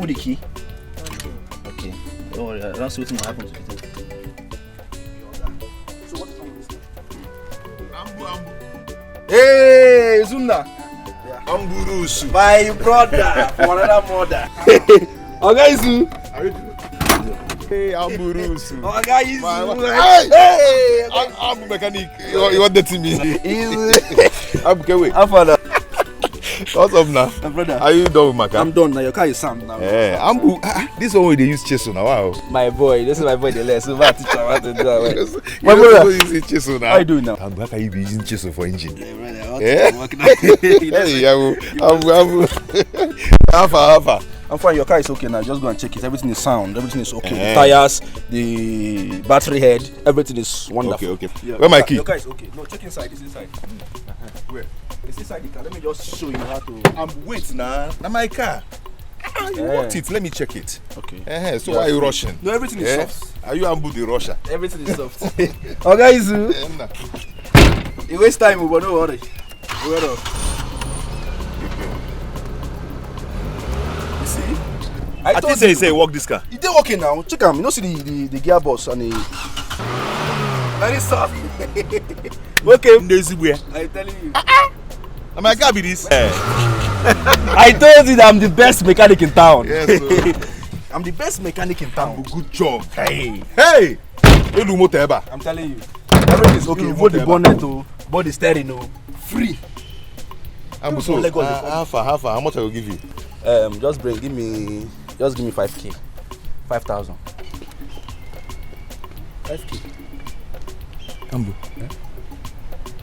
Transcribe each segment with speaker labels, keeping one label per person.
Speaker 1: the key? Okay. Don't worry, I don't see what's going to happen to it. So what is wrong with this thing?
Speaker 2: Ambu.
Speaker 1: Hey, Zunda!
Speaker 2: Amburusu.
Speaker 1: My brother, for another mother. Okay, Zu.
Speaker 2: How you doing? Hey, Amburusu.
Speaker 1: Okay,
Speaker 2: Hey! I'm mechanic. You want that to me? I'm going.
Speaker 1: How far now?
Speaker 2: What's up now?
Speaker 1: My brother.
Speaker 2: Are you done with my car?
Speaker 1: I'm done now. Your car is sound now.
Speaker 2: Yeah, Ambu. This one where they use chisel now. Wow.
Speaker 1: My boy, this is my boy. The less. So my teacher want to do that.
Speaker 2: My brother using chisel now.
Speaker 1: How you doing now?
Speaker 2: Ambu, how can you be using chisel for engine?
Speaker 1: Yeah, brother.
Speaker 2: Yeah. Hey, Ambu. Alpha.
Speaker 1: I'm fine. Your car is okay now. Just go and check it. Everything is sound. Everything is okay. The tires, the battery head, everything is wonderful.
Speaker 2: Okay.
Speaker 1: Yeah,
Speaker 2: Where my key?
Speaker 1: Your car is okay. No, check inside. It's inside.
Speaker 2: Where?
Speaker 1: It's inside the car. Let me just show you how to.
Speaker 2: Wait now. Now my car. You want it? Let me check it.
Speaker 1: Okay.
Speaker 2: So why are you rushing?
Speaker 1: No, everything is soft.
Speaker 2: Are you Ambu the rusher?
Speaker 1: Everything is soft. Okay, Zu. You waste time, but don't worry. Wait up. You see?
Speaker 2: I told you say walk this car.
Speaker 1: It did working now. Check him. You know, see the gearbox and the. Very soft. Okay. I'm telling you.
Speaker 2: Now my car be this.
Speaker 1: I told you that I'm the best mechanic in town.
Speaker 2: Yes,
Speaker 1: I'm the best mechanic in town.
Speaker 2: Good job.
Speaker 1: Hey.
Speaker 2: I'm
Speaker 1: telling you. Everything is okay. Both the bonnet, both the steering, free.
Speaker 2: I'm so how much I will give you?
Speaker 1: Just give me 5K. 5,000. 5K.
Speaker 2: Ambu.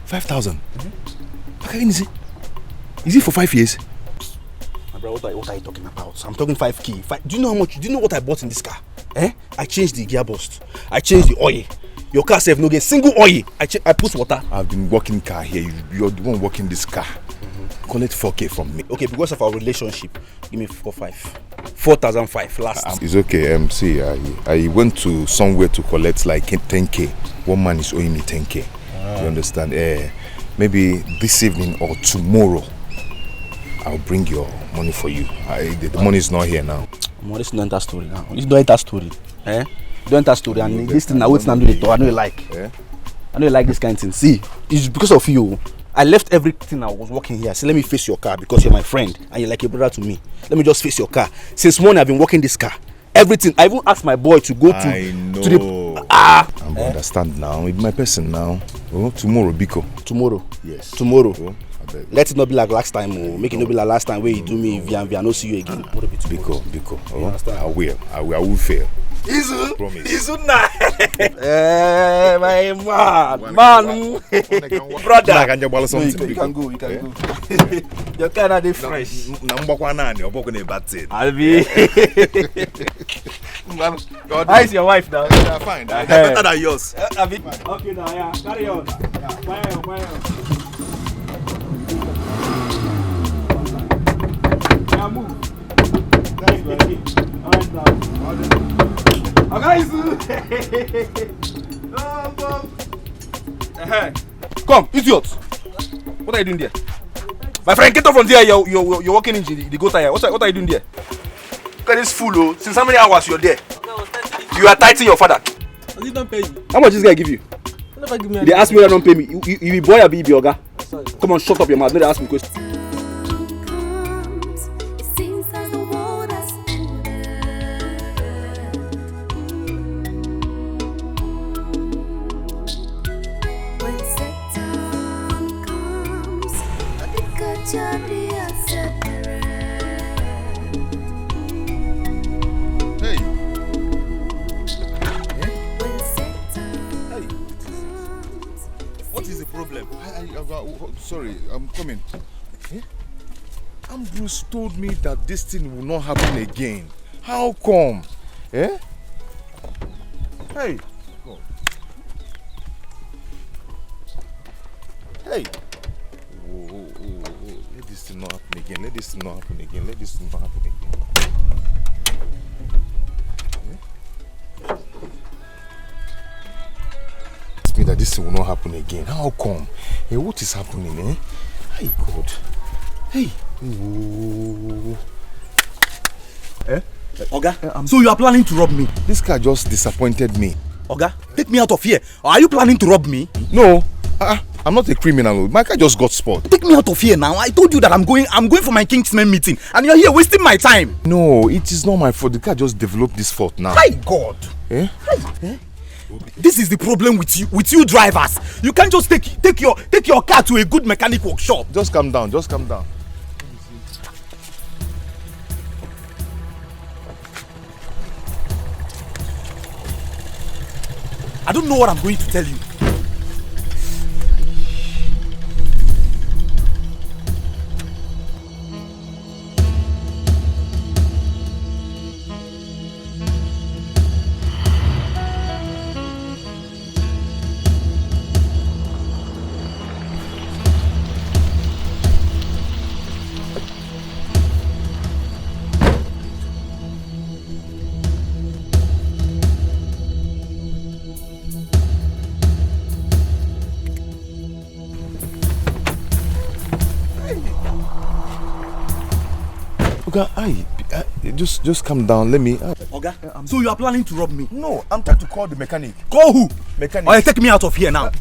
Speaker 2: 5,000. Is it for 5 years?
Speaker 1: My brother, what are you talking about? I'm talking 5K. Do you know how much? Do you know what I bought in this car? I changed the gearbox. I changed the oil. Your car says no get single oil. I put water.
Speaker 2: I've been working car here. You're the one working this car. Collect 4K from me.
Speaker 1: Okay, because of our relationship, give me 4,500 last.
Speaker 2: It's okay. See, I went to somewhere to collect like 10K. One man is owing me 10K. You understand? Maybe this evening or tomorrow, I'll bring your money for you. The money is not here now.
Speaker 1: This is not that story now. This is not that story. Don't that story. And this thing I wait and do it. I know you like. I know you like this kind of thing. See, it's because of you. I left everything I was working here. So let me face your car because you're my friend and you're like a brother to me. Let me just face your car. Since morning I've been working this car. Everything. I even asked my boy to go to.
Speaker 2: I know.
Speaker 1: To the. I'm
Speaker 2: understand now. It's my person now. Oh, tomorrow, Biko.
Speaker 1: Tomorrow.
Speaker 2: Yes.
Speaker 1: Tomorrow. Oh, let it not be like last time. Make it not be like last time where you do me via no see you again.
Speaker 2: Biko. Oh, I will fail.
Speaker 1: Izu.
Speaker 2: Promise.
Speaker 1: Izu na. My man. Brother. No, you can go. Your car are fresh.
Speaker 2: I'll be.
Speaker 1: How is your wife now?
Speaker 2: Yeah, fine. Better than yours.
Speaker 1: Okay, now, yeah. Carry on. Fire. Yeah, move. Come, idiot. What are you doing there? My friend, get off from there. You're walking into the go tire. What are you doing there? Look at this fool. Since how many hours you're there? You are tightening your father.
Speaker 3: He don't pay you.
Speaker 1: How much this guy give you?
Speaker 3: Never give me.
Speaker 1: They ask me why don't pay me. You be boy or be oga? Come on, shut up your mouth. No, they ask me questions.
Speaker 2: Sorry, I'm coming. Ambrose told me that this thing will not happen again. How come? Hey! God. Hey! Whoa. Let this thing not happen again. Let this thing not happen again. Me that this will not happen again. How come? Hey, what is happening, Hey, God. Hey. Ooh.
Speaker 1: Oga, so you are planning to rob me?
Speaker 2: This car just disappointed me.
Speaker 1: Oga, take me out of here. Or are you planning to rob me?
Speaker 2: No, I'm not a criminal. My car just got spoiled.
Speaker 1: Take me out of here now. I told you that I'm going for my Kingsman meeting, and you're here wasting my time.
Speaker 2: No, it is not my fault. The car just developed this fault now.
Speaker 1: My God. This is the problem with you drivers. You can't just take your car to a good mechanic workshop.
Speaker 2: Just calm down. Just calm down.
Speaker 1: I don't know what I'm going to tell you.
Speaker 2: Oga, just calm down. Let me.
Speaker 1: Oga, so you are planning to rob me?
Speaker 2: No, I'm trying to call the mechanic.
Speaker 1: Call who?
Speaker 2: Mechanic.
Speaker 1: Alright, take me out of here now.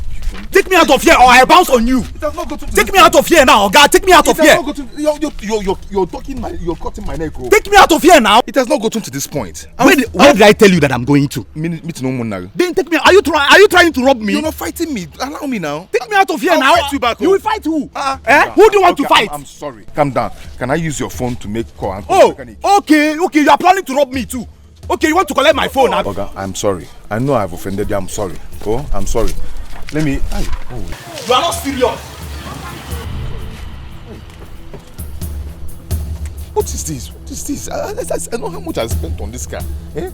Speaker 1: Take me out of here, or I bounce on you.
Speaker 2: It has not got to
Speaker 1: take me out of here now, Oga. Take me out of here.
Speaker 2: You're cutting my neck.
Speaker 1: Take me out of here now.
Speaker 2: It has not gotten to this point.
Speaker 1: Where did I tell you that I'm going to?
Speaker 2: Meet no more now.
Speaker 1: Then take me. Are you trying to rob me?
Speaker 2: You're not fighting me. Allow me now.
Speaker 1: Take me out of here
Speaker 2: I'll
Speaker 1: now.
Speaker 2: fight you back.
Speaker 1: You will fight who? Who do you want to fight?
Speaker 2: I'm sorry. Calm down. Can I use your phone to make call?
Speaker 1: Okay. You are planning to rob me too. Okay, you want to collect my phone now?
Speaker 2: Oga, I'm sorry. I know I've offended you. I'm sorry. Oh, I'm sorry. Let me.
Speaker 1: You are not serious.
Speaker 2: What is this? What is this? I know how much I spent on this car. Is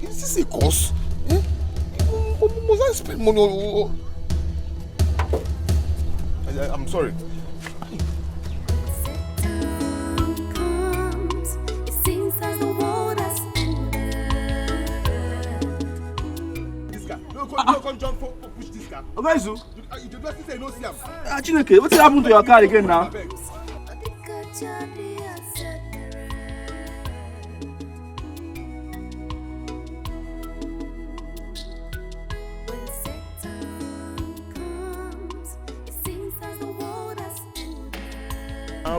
Speaker 2: this a cost? Must I spend money on? I'm sorry.
Speaker 3: Come jump for push this car.
Speaker 1: Oga,
Speaker 3: You just say no see am.
Speaker 1: Chineke, what happened to your car again now?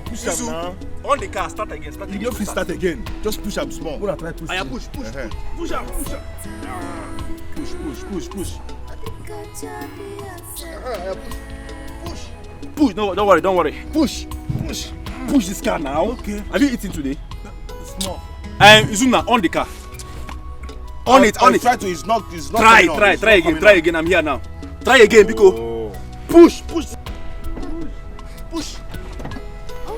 Speaker 3: Push am now.
Speaker 1: On the car, start again.
Speaker 3: You don't fit start again. Just push am small.
Speaker 1: Gonna try push.
Speaker 3: Push. Push am. Push.
Speaker 1: Push. No, don't worry.
Speaker 3: Push this car now.
Speaker 1: Okay. Have you eaten today?
Speaker 3: Small.
Speaker 1: Izuna, on the car. On it.
Speaker 3: Try to. It's not.
Speaker 1: Try again. I'm here now. Try again, Biko. Push.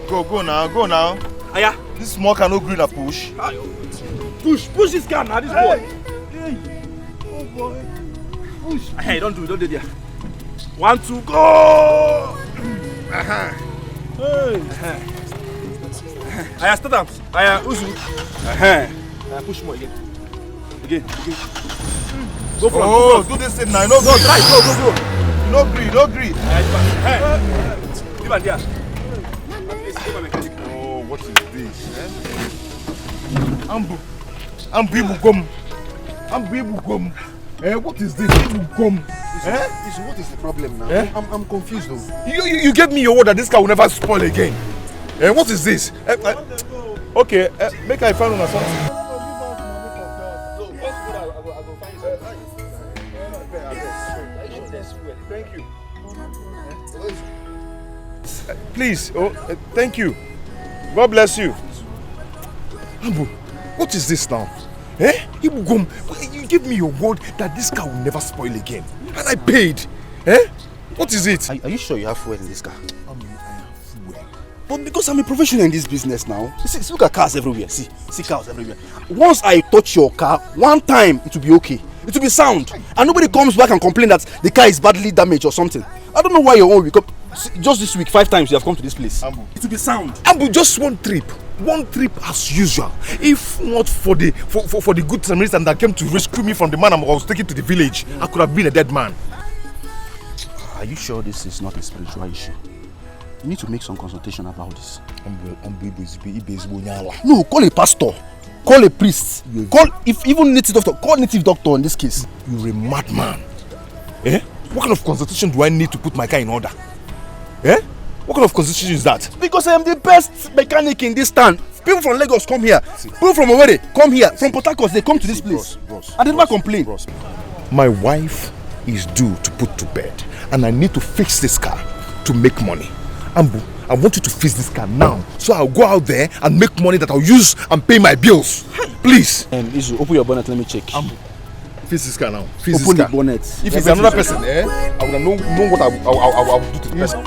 Speaker 3: Go now.
Speaker 1: Aya.
Speaker 3: This small car no green a push.
Speaker 1: Push this car now. This boy.
Speaker 3: Hey. Oh boy. Push.
Speaker 1: Hey, don't do there. 1, 2, go.
Speaker 3: Hey.
Speaker 1: Aya, start up. Aya, Uzu. Aya, push more again. Go for it.
Speaker 3: Do this thing now. No, go.
Speaker 1: Try. Go.
Speaker 3: No green.
Speaker 1: Hey. Give an there.
Speaker 3: Oh, what is this? Ambu Ibugom. What is this? Ibugom.
Speaker 4: What is the problem now? I'm confused though.
Speaker 2: You gave me your word that this car will never spoil again. What is this? Okay, make I find on something. Thank you. Please, thank you. God bless you. Ambu, what is this now? Ibugom, you gave me your word that this car will never spoil again. And I paid. What is it?
Speaker 1: Are you sure you have fuel in this car?
Speaker 2: I have fuel.
Speaker 1: But because I'm a professional in this business now, see, look at cars everywhere. See cars everywhere. Once I touch your car, one time it will be okay. It will be sound. And nobody comes back and complain that the car is badly damaged or something. I don't know why your own will come. Just this week, 5 times you have come to this place.
Speaker 2: Ambu.
Speaker 1: It will be sound.
Speaker 2: Ambu, just one trip as usual. If not for the good Samaritan that came to rescue me from the man I was taken to the village, I could have been a dead man.
Speaker 1: Are you sure this is not a spiritual issue? You need to make some consultation about this. No, call a pastor. Call a priest. Call, if even native doctor, call native doctor in this case.
Speaker 2: You're a madman. Eh? What kind of consultation do I need to put my car in order? Eh? What kind of consultation is that?
Speaker 1: Because I am the best mechanic in this town. People from Lagos come here. People from Owerri come here. From Port Harcourt, they come to this place. I did not complain.
Speaker 2: My wife is due to put to bed, and I need to fix this car to make money. Ambu, I want you to fix this car now, so I'll go out there and make money that I'll use and pay my bills. Please.
Speaker 1: Izu, open your bonnet. Let me check.
Speaker 2: Ambu, fix this car now. Fix
Speaker 1: open
Speaker 2: this car.
Speaker 1: the bonnet.
Speaker 2: If it's another person, I would know what I will do to the person.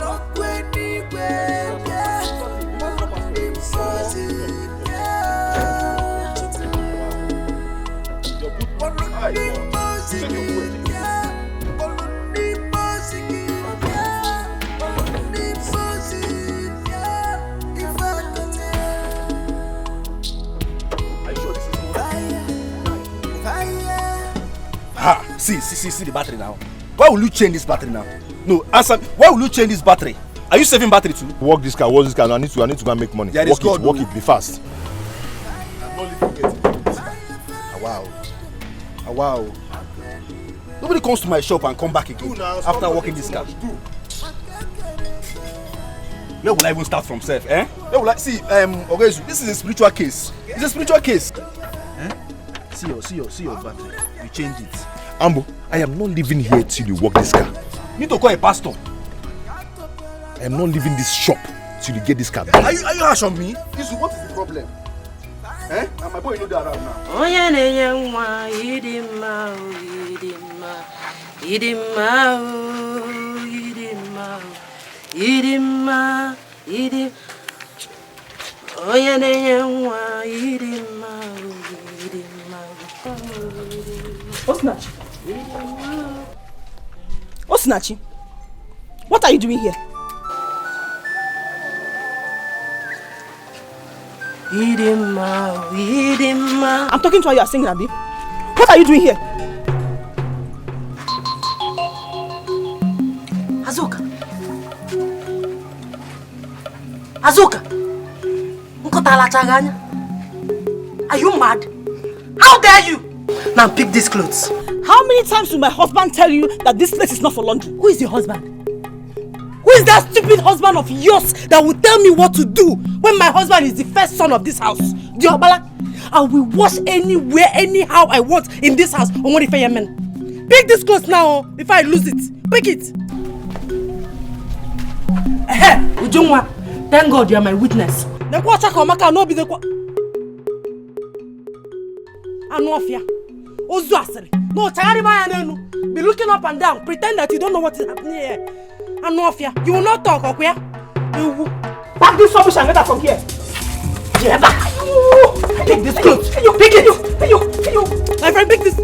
Speaker 1: See the battery now. Why will you change this battery now? No, answer. Why will you change this battery? Are you saving battery too?
Speaker 2: Work this car. I need to go and make money.
Speaker 1: Yeah,
Speaker 2: work it, be fast.
Speaker 1: I'm not leaving getting this car. Wow. Nobody comes to my shop and come back again after working this car. Where will I even start from self? Where will I see? Ogezu, this is a spiritual case. It's a spiritual case. See your battery. You change it.
Speaker 2: Ambo, I am not living here till you work this car.
Speaker 1: You need to call a pastor.
Speaker 2: I am not leaving this shop till you get this car back.
Speaker 1: Are you harsh on me? Isu, what is the problem? And my boy know that around now.
Speaker 5: Oh yeah,
Speaker 6: Osinachi, what are you doing here? I'm talking to her, you are singing, Abi. What are you doing here?
Speaker 5: Azuka, are you mad? How dare you? Now pick these clothes.
Speaker 6: How many times will my husband tell you that this place is not for laundry?
Speaker 5: Who is your husband?
Speaker 6: Who is that stupid husband of yours that will tell me what to do when my husband is the first son of this house? Diobala, I will wash anywhere, anyhow I want in this house. Men. Pick this clothes now before I lose it. Pick it.
Speaker 5: Ujungwa, thank God you are my witness.
Speaker 6: No be the Anofia. No, be looking up and down, pretend that you don't know what is happening here. Anofia, you will not talk, okay? You will pack this rubbish and get out from here. Take this clothes. Pick it. My friend, pick this.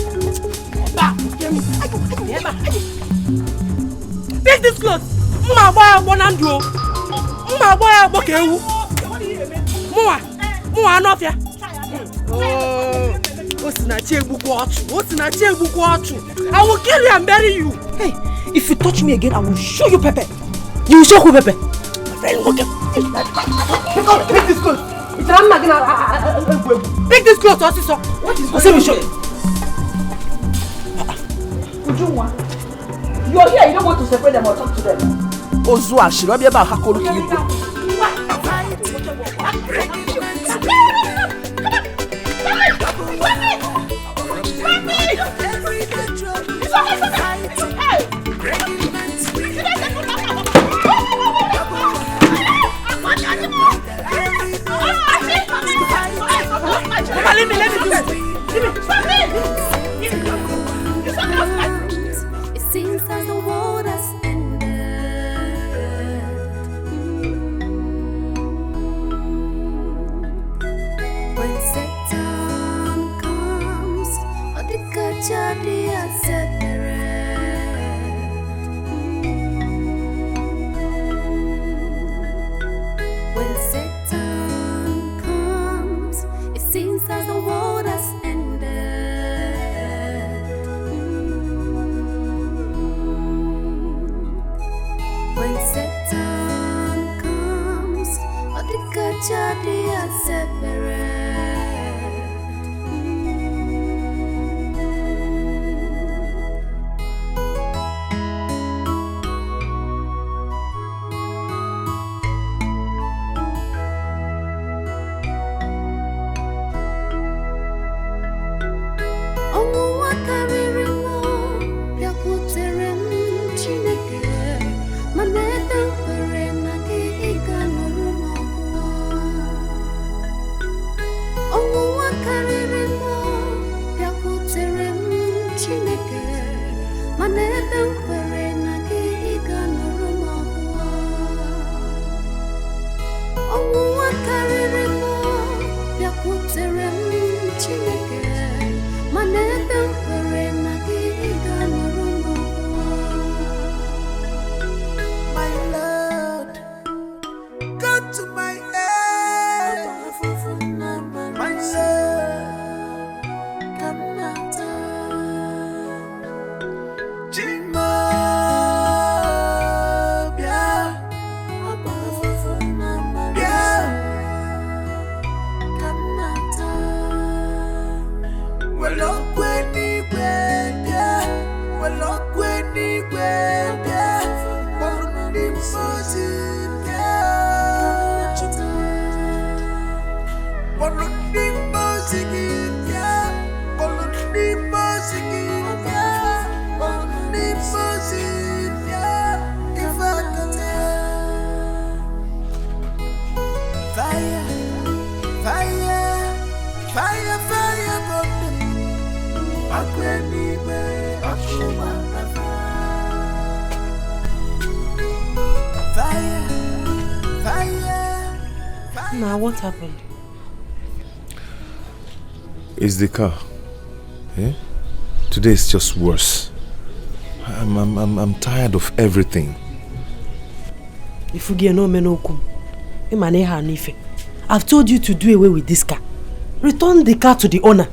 Speaker 6: Pick this clothes. Anofia. I will kill you and bury you. Hey, if you touch me again, I will show you Pepe. You will show who Pepe? My friend, look at pick this clothes. Pick this clothes, also. What is going on? Ujungwa, you are here, you don't want to separate them or talk to them. Ozua, she will be about Hakolu Kiyu. Let me do it. Stop me!
Speaker 7: It seems that the world has ended.
Speaker 6: Now, what happened?
Speaker 2: It's the car. Yeah? Today is just worse. I'm tired of everything.
Speaker 6: If you get no menokum, I've told you to do away with this car. Return the car to the owner.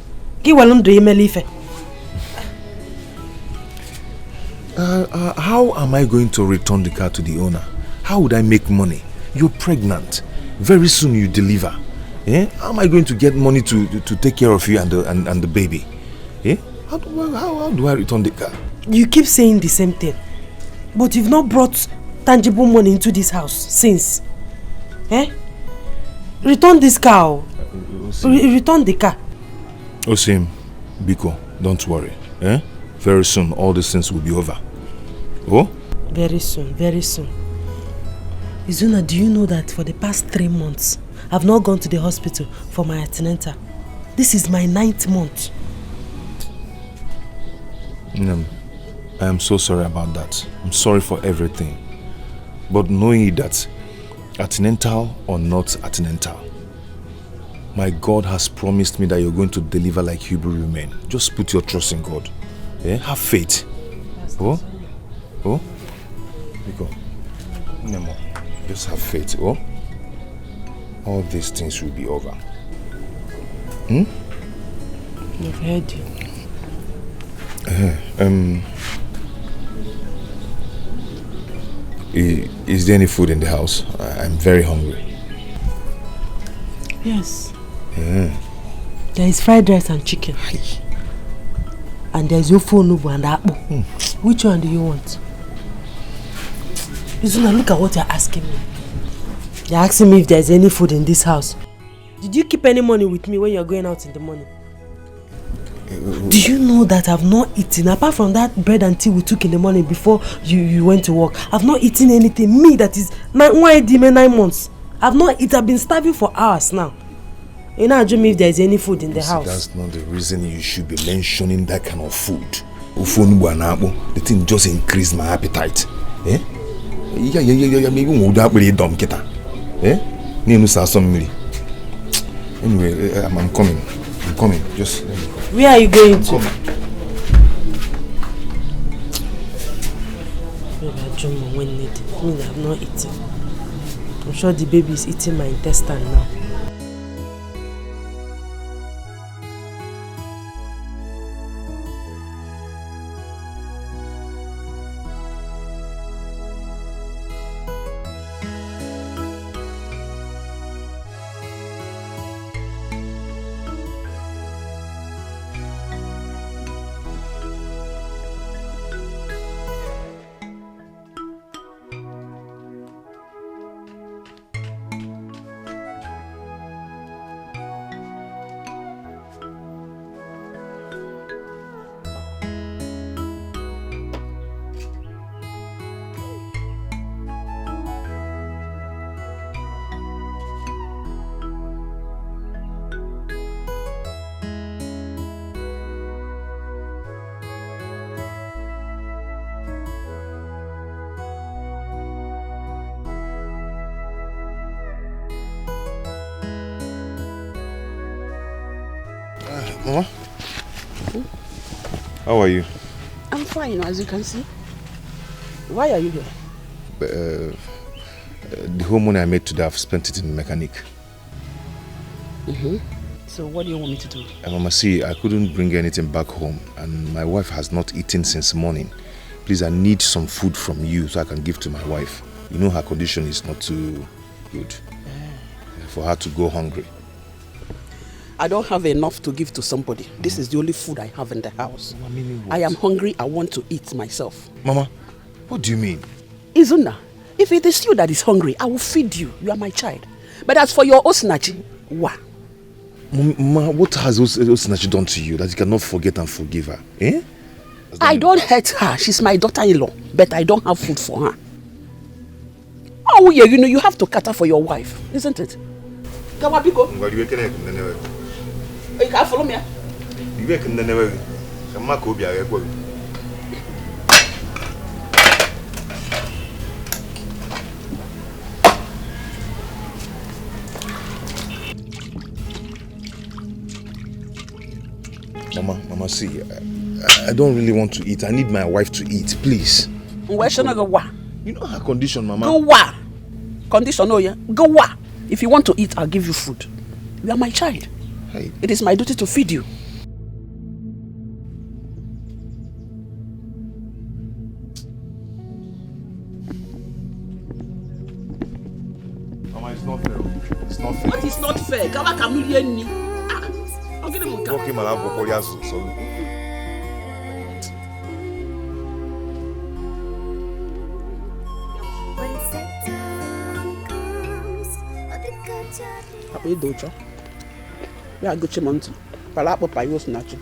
Speaker 2: How am I going to return the car to the owner? How would I make money? You're pregnant. Very soon you deliver. Eh? How am I going to get money to take care of you and the baby? Eh? How do I return the car?
Speaker 6: You keep saying the same thing. But you've not brought tangible money into this house since. Eh? Return this car. Return the car.
Speaker 2: Osim, Biko, don't worry. Eh? Very soon all these things will be over. Oh?
Speaker 6: Very soon, very soon. Izuna, do you know that for the past 3 months, I've not gone to the hospital for my antenatal? This is my 9th month.
Speaker 2: I am so sorry about that. I'm sorry for everything. But knowing that, antenatal or not antenatal, my God has promised me that you're going to deliver like Hebrew women. Just put your trust in God. Yeah? Have faith. Oh? Because Nemo, just have faith. Oh? All these things will be over.
Speaker 6: I've heard you.
Speaker 2: Is there any food in the house? I'm very hungry.
Speaker 6: Yes. There is fried rice and chicken. And there is ofu onubu and akpu. Which one do you want? Izuna, look at what you're asking me. You're asking me if there's any food in this house. Did you keep any money with me when you're going out in the morning? Do you know that I've not eaten, apart from that bread and tea we took in the morning before you went to work? I've not eaten anything. Me, that is 9 months. I've not eaten. I've been starving for hours now. You know, me if there's any food in the house.
Speaker 2: That's not the reason you should be mentioning that kind of food. The thing just increased my appetite. Eh? Anyway, I'm coming. Just
Speaker 6: where are you going to? When needed. I mean, I've not eaten. I'm sure the baby is eating my intestine now.
Speaker 2: Mama? How are you?
Speaker 5: I'm fine, as you can see. Why are you here?
Speaker 2: The whole money I made today, I've spent it in the mechanic.
Speaker 5: So what do you want me to do?
Speaker 2: Mama, see, I couldn't bring anything back home and my wife has not eaten since morning. Please, I need some food from you so I can give to my wife. You know her condition is not too good. For her to go hungry.
Speaker 5: I don't have enough to give to somebody. This is the only food I have in the house. I am hungry. I want to eat myself.
Speaker 2: Mama, what do you mean?
Speaker 5: Izuna, if it is you that is hungry, I will feed you. You are my child. But as for your Osinachi, what?
Speaker 2: Mama, what has Osinachi done to you that you cannot forget and forgive her? Eh?
Speaker 5: I don't hurt her. She's my daughter-in-law. But I don't have food for her. Oh yeah, you know, you have to cater for your wife, isn't it? Kawabiko. You can't follow me.
Speaker 2: Mama, see, I don't really want to eat. I need my wife to eat, please.
Speaker 5: Where should I go?
Speaker 2: You know her condition, Mama.
Speaker 5: Go wa. Condition, oh yeah. Go wa. If you want to eat, I'll give you food. You are my child.
Speaker 2: Hey.
Speaker 5: It is my duty to feed you.
Speaker 2: Mama, it's not fair. It's not fair.
Speaker 5: What is not fair? Kama kamilieni. I'll get him.
Speaker 2: Okay, Mama, so.
Speaker 5: Apa itu cok? Ya gue cuman tu. Pala apa payus nacho?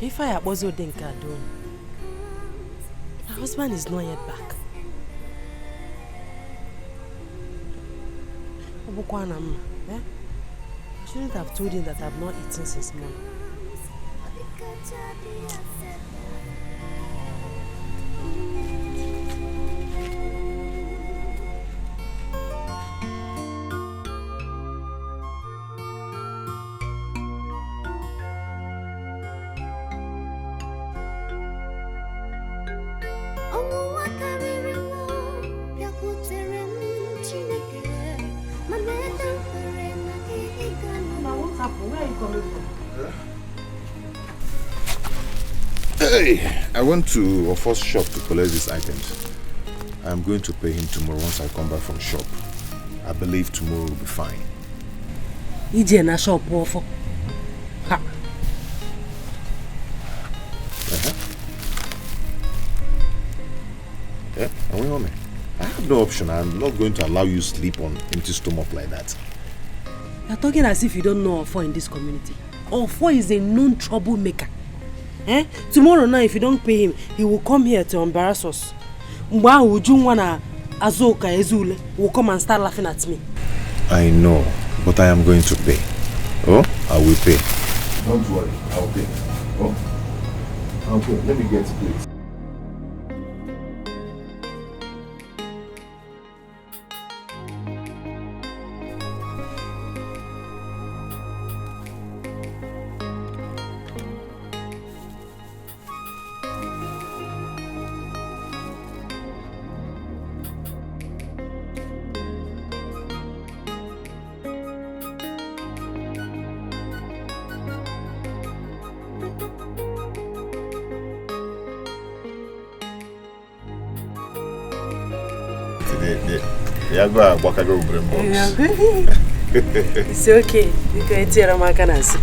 Speaker 6: If I was Denka done, my husband is not yet back. I shouldn't have told him that I've not eaten since morning.
Speaker 2: Hey, I went to a first shop to collect these items. I'm going to pay him tomorrow once I come back from shop. I believe tomorrow will be fine.
Speaker 6: Ije na shop ofo. Ha.
Speaker 2: Yeah, are we home? I have no option. I'm not going to allow you to sleep on empty stomach like that.
Speaker 6: You're talking as if you don't know Ofo in this community. Ofo is a known troublemaker. Tomorrow night, if you don't pay him, he will come here to embarrass us. Mwa ujungwana Azoka Ezule will come and start laughing at me.
Speaker 2: I know, but I am going to pay. Oh, I will pay. Don't worry, I'll pay. Oh, I'll pay. Let me get please.
Speaker 6: It's okay. You can eat your macanas.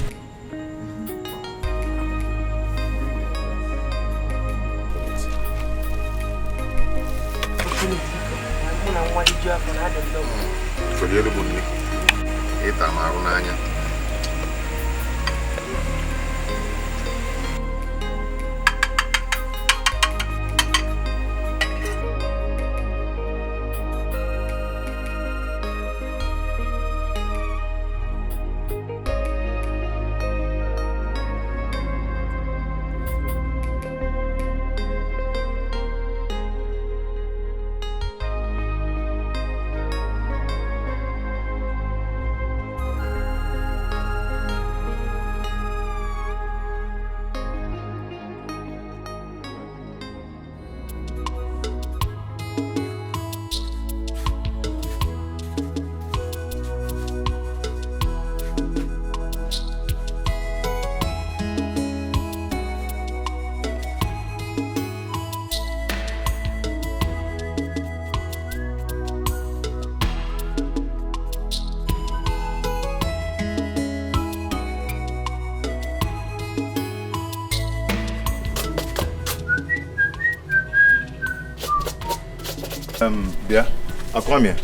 Speaker 2: Yeah, I'll come here.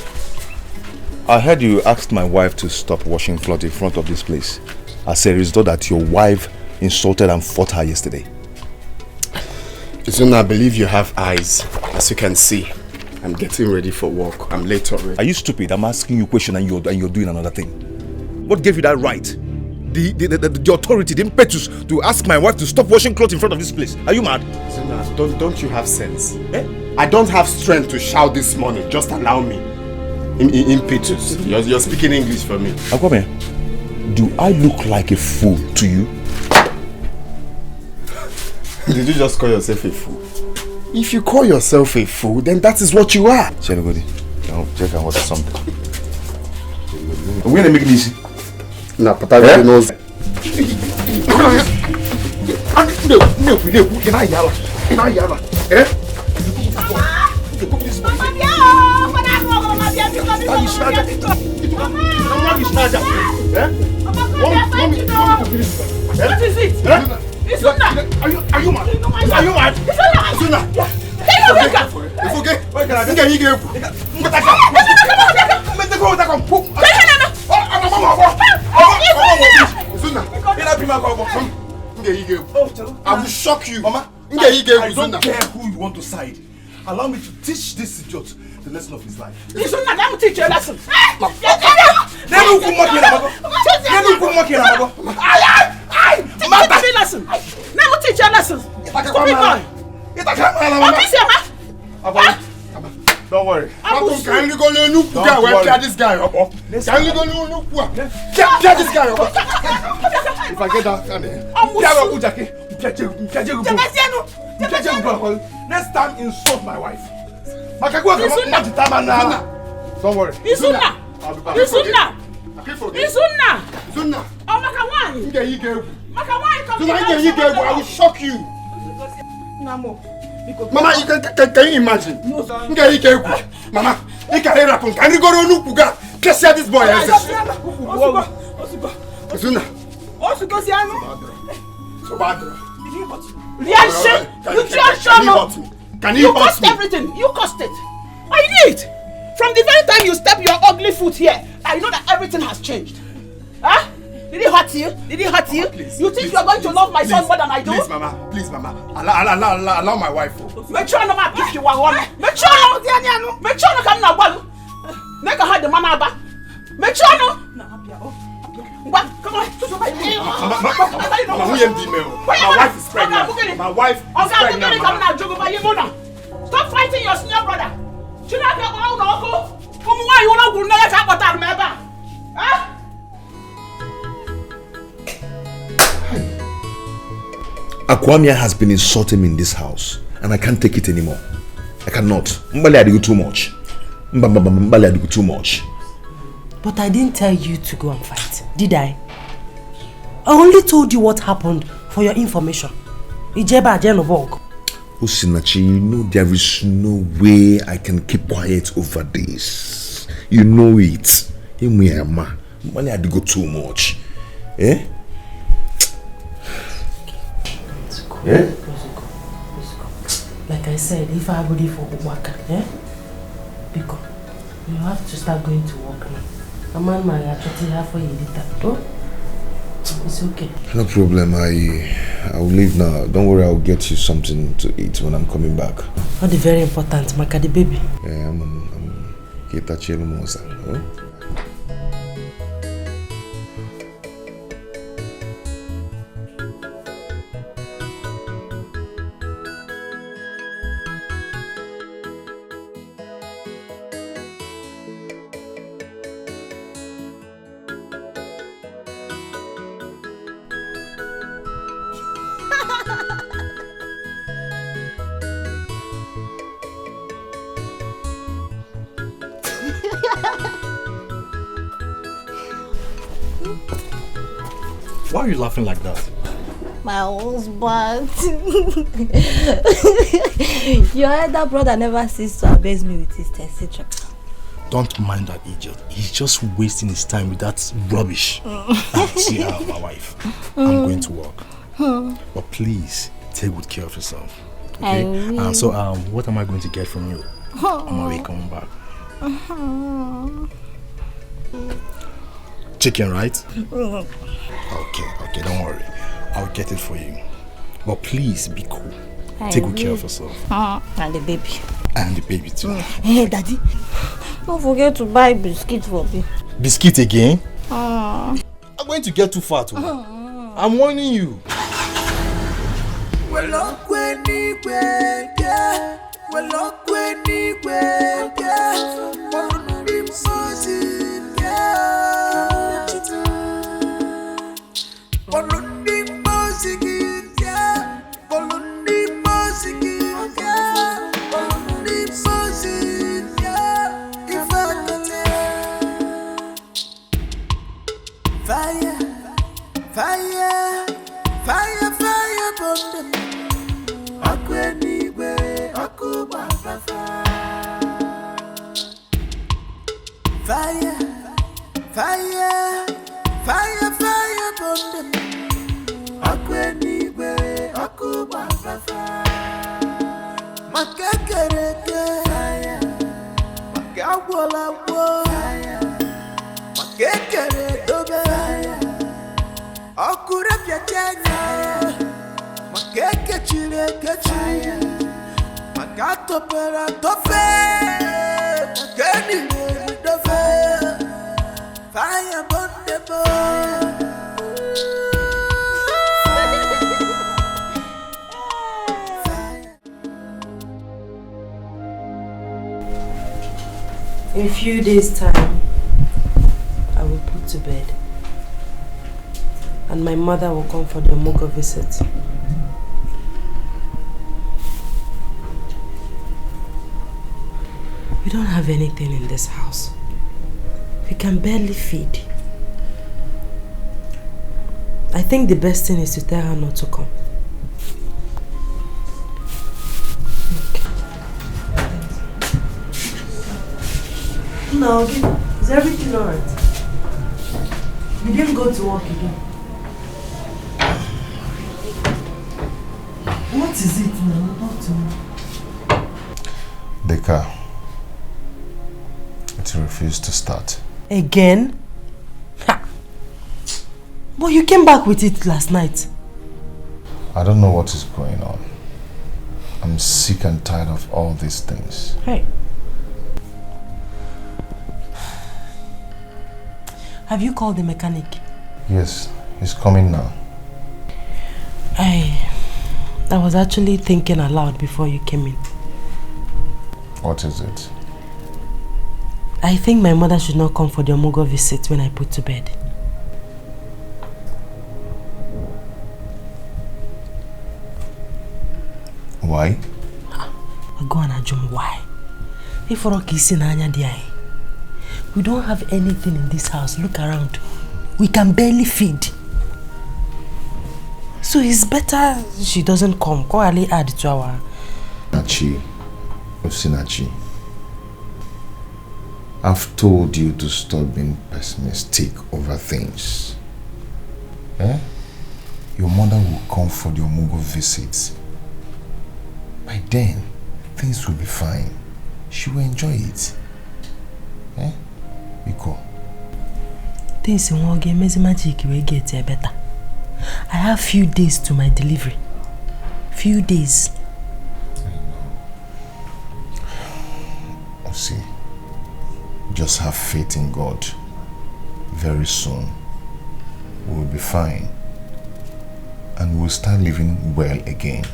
Speaker 2: I heard you asked my wife to stop washing clothes in front of this place as a result that your wife insulted and fought her yesterday.
Speaker 4: Isuna, I believe you have eyes. As you can see, I'm getting ready for work. I'm late already.
Speaker 2: Are you stupid? I'm asking you a question and you're doing another thing. What gave you that right? The authority, the impetus to ask my wife to stop washing clothes in front of this place. Are you mad?
Speaker 4: Isuna, don't you have sense? Eh? I don't have strength to shout this morning. Just allow me. Impetus. You're speaking English for me.
Speaker 2: Akwame, do I look like a fool to you?
Speaker 4: Did you just call yourself a fool? If you call yourself a fool, then that is what you are.
Speaker 2: Chelugodi, check and order something. We're gonna make it easy.
Speaker 4: Nah, but I really knows.
Speaker 6: What is it? Isuna! Are you mad? Are you mad? Isuna! It's okay.
Speaker 4: I will shock you.
Speaker 3: Mama, I don't care who you want to side. Allow me to teach this idiot the lesson of his life.
Speaker 6: Isuna, let me teach you a lesson.
Speaker 3: Let me
Speaker 6: teach you a lesson. Stupid boy.
Speaker 3: Don't worry.
Speaker 4: Can you go look at this guy up? Can you go look get this guy up? If I get that,
Speaker 3: next time insult my wife. Don't worry.
Speaker 6: Isuna. Oh,
Speaker 4: I will shock you. Mama, can you imagine? Mama, can you go to Nukuga? This boy is
Speaker 6: Reaction! You just shut up! You cost everything! You cost it! I knew it! From the very time you step your ugly foot here, I know that everything has changed. Huh? Did it hurt you? Did it hurt you? You think you are going to love my son more than I do?
Speaker 4: Please, Mama. Allow my wife.
Speaker 6: Make sure no man pick you one. Make sure no come na one. Make her the mama back. Make sure no. What? Come on.
Speaker 4: My wife is pregnant. My wife is pregnant.
Speaker 6: Stop fighting your senior brother. Huh?
Speaker 2: Akwamia has been insulting me in this house and I can't take it anymore. I cannot. Mbali, I do too much. Mbali, I do too much.
Speaker 6: But I didn't tell you to go and fight, did I? I only told you what happened for your information. Ijeba Jenobog.
Speaker 2: Osinachi, you know there is no way I can keep quiet over this. You know it. Mbali, I do too much. Eh? Yeah?
Speaker 6: Let's go. Like I said, if I go for work, because you have to start going to work now. A man might actually have for you later. Oh? It's okay.
Speaker 2: No problem. I'll leave now. Don't worry, I'll get you something to eat when I'm coming back.
Speaker 6: Not the very important, Maka the baby.
Speaker 2: Yeah, I'm Kita.
Speaker 3: Why are you laughing like that?
Speaker 8: My husband. Your elder brother never ceased to abase me with his etc.
Speaker 3: Don't mind that idiot. He's just wasting his time with that rubbish. See her, my wife. I'm going to work. But please, take good care of yourself. Okay? So, what am I going to get from you? I'm already coming back. Chicken, right? Okay, don't worry. I'll get it for you. But please be cool. Take good care of yourself.
Speaker 8: And the baby.
Speaker 3: And the baby too.
Speaker 8: Hey, Daddy. Don't forget to buy biscuit for me.
Speaker 3: Biscuit again? I'm going to get too fat. I'm warning you.
Speaker 6: In a few days' time, I will put to bed. And my mother will come for the Omogo visit. We don't have anything in this house. We can barely feed. I think the best thing is to tell her not to come. No, is everything alright? You didn't go to work again. What is it now? Talk to me.
Speaker 2: Dikeh, it refused to start.
Speaker 6: Again? Ha! But you came back with it last night.
Speaker 2: I don't know what is going on. I'm sick and tired of all these things.
Speaker 6: Hey. Have you called the mechanic?
Speaker 2: Yes, he's coming now.
Speaker 6: I was actually thinking aloud before you came in.
Speaker 2: What is it?
Speaker 6: I think my mother should not come for the Omogo visit when I put to bed.
Speaker 2: Why?
Speaker 6: Go on, Ajum, why? If we're kissing Anya Diai. We don't have anything in this house. Look around. We can barely feed. So it's better she doesn't come. Go Ali add to our...
Speaker 2: Nachi, Osinachi, I've told you to stop being pessimistic over things. Eh? Your mother will come for the Omogo visits. By then, things will be fine. She will enjoy it. Eh? Biko.
Speaker 6: Things in one game, magic will get better. I have few days to my delivery. Few days.
Speaker 2: See, just have faith in God. Very soon, we'll be fine. And we'll start living well again.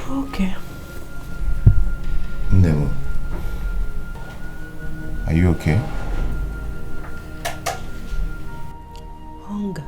Speaker 6: Okay.
Speaker 2: Nemo, are you okay?
Speaker 6: Hunger.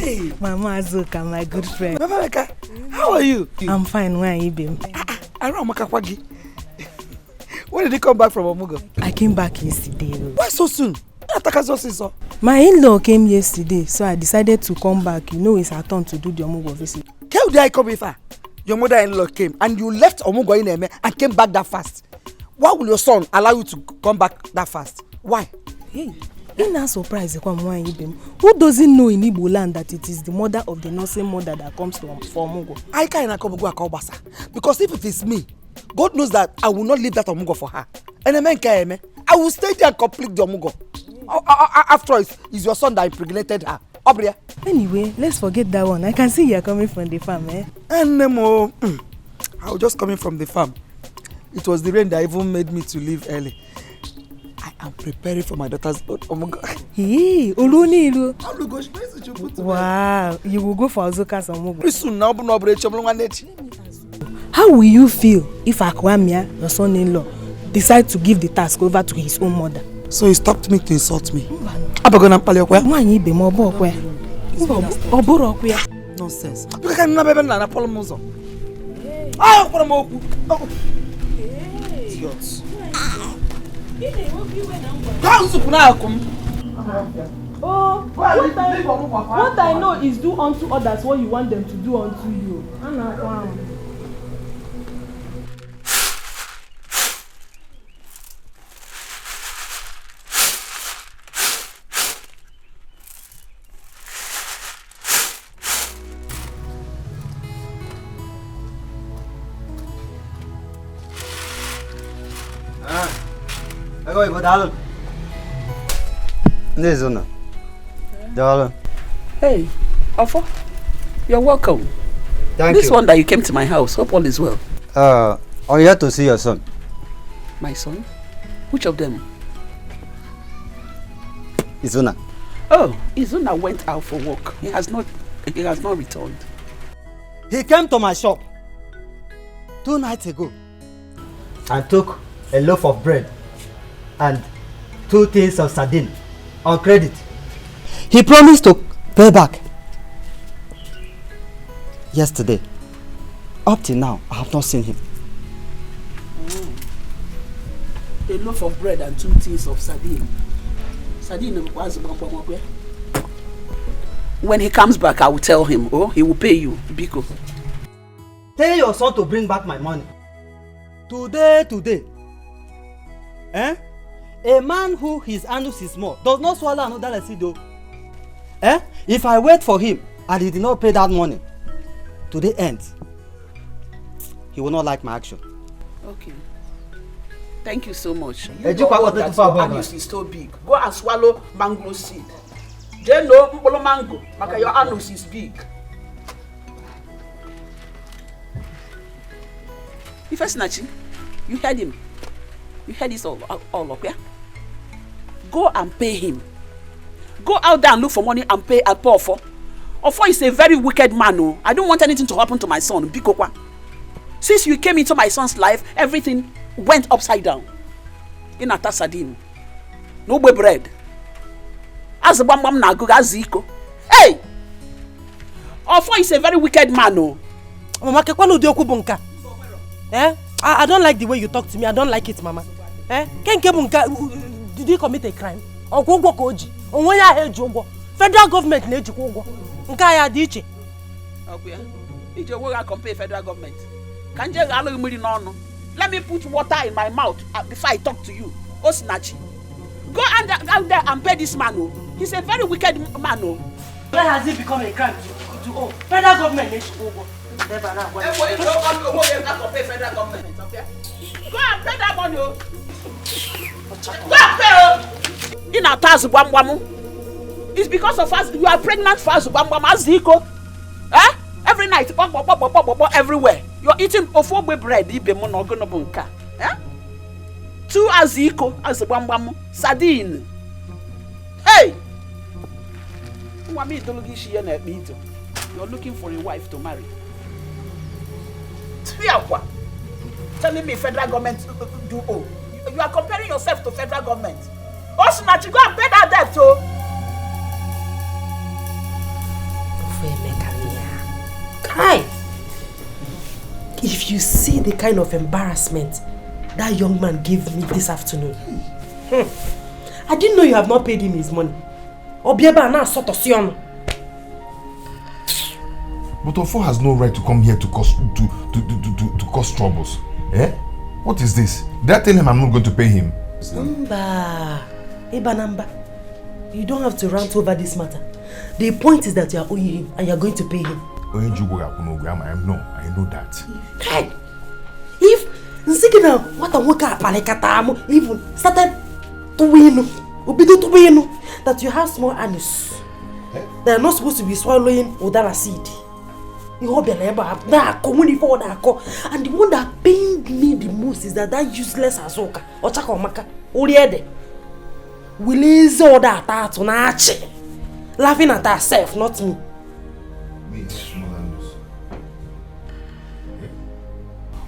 Speaker 6: Hey, Mama Azuka, my good friend.
Speaker 5: Mama Meka, how are you?
Speaker 6: I'm fine. Where are you been?
Speaker 5: I don't know Makakwagi. When did you come back from Omugo?
Speaker 6: I came back yesterday.
Speaker 5: Why so soon?
Speaker 6: My in-law came yesterday, so I decided to come back. You know, it's our turn to do the Omugo visit.
Speaker 5: How did I come here? Your mother-in-law came and you left Omugo in Eme and came back that fast. Why will your son allow you to come back that fast? Why?
Speaker 6: Hey, ain't that surprised? Who doesn't know in Igbo land that it is the mother of the nursing mother that comes to for Omugo?
Speaker 5: I can't come to Akobasa because if it is me, God knows that I will not leave that Omugo for her. And I will stay there and complete the Omugo. After all, it's your son that impregnated her.
Speaker 6: Anyway, let's forget that one. I can see you're coming from the farm, eh?
Speaker 5: And I was just coming from the farm. It was the rain that even made me to leave early. I am preparing for my daughter's birth. Oh my God.
Speaker 6: Hey, wow, you will go for Azuka's Omugo. How will you feel if Akwamia, your son-in-law, decides to give the task over to his own mother?
Speaker 5: So he stopped me to insult me. Nonsense. You can't never be an apology. Idiots.
Speaker 6: What I know is do unto others what you want them to do unto you.
Speaker 5: Hey, Ofo, you're welcome.
Speaker 9: Thank
Speaker 5: this
Speaker 9: you.
Speaker 5: one that you came to my house, hope all is well.
Speaker 9: I'm here to see your son.
Speaker 5: My son? Which of them?
Speaker 9: Izuna.
Speaker 5: Oh, Izuna went out for work. He has not returned.
Speaker 9: He came to my shop 2 nights ago and took a loaf of bread and 2 tins of sardine on credit. He promised to pay back yesterday. Up till now, I have not seen him.
Speaker 5: A loaf of bread and 2 tins of sardine. Sardine was when he comes back, I will tell him. Oh, he will pay you, Biko.
Speaker 9: Tell your son to bring back my money. Today. Eh? A man who his anus is small does not swallow another lesido. Eh? If I wait for him and he did not pay that money, today ends. He will not like my action.
Speaker 5: Okay. Thank you so much.
Speaker 9: Hey,
Speaker 5: You know that your anus is so big. Go and swallow mango seed. Then no mbolo mango, maka your anus is big. Ifesinachi, you heard him. You heard this all up, yeah? Go and pay him. Go out there and look for money and pay and pour for. Ofo is a very wicked man. Oh. I don't want anything to happen to my son. Bikokwa. Since you came into my son's life, everything went upside down. In a sardine. No bread. As a bam na go aziko. Hey! Ofo is a very wicked man. Oh.
Speaker 6: Mama, eh? I don't like the way you talk to me. I don't like it, Mama. Eh? Did he commit a crime? Federal government needs to Nkaya diche.
Speaker 5: Okay. If you want to compare federal government, can you allow me no? Let me put water in my mouth before I talk to you. Osinachi. Go out there and pay this man. Oh. He's a very wicked man. Oh.
Speaker 6: Where has it become a crime to owe? Federal government needs to go.
Speaker 5: Go and pay that money. Go and pay. In a task, it's because of us. You are pregnant for us. Eh? Every night, everywhere. You're eating ofo bread. Eh? 2 aziko as sardine. Hey! You're looking for a wife to marry. Telling me federal government do owe. You are comparing yourself to federal government. Also, now you go and pay that debt, oh.
Speaker 6: Kai! If you see the kind of embarrassment that young man gave me this afternoon. I didn't know you have not paid him his money. Obieba na sort of sion.
Speaker 2: But Ofo has no right to come here to cause troubles. Eh? What is this? Did I tell him I'm not going to pay him?
Speaker 6: Namba. You don't have to rant over this matter. The point is that you are owing him and you are going to pay him.
Speaker 2: I know that.
Speaker 6: Hey, if Nzigina what a worker palekatamu even started to win, that you have small anus. They are not supposed to be swallowing udara seed. You hope and the one that pained me the most is that useless Azoka or Chakomaka Uriede will ease all that on Archie, laughing at herself, not me.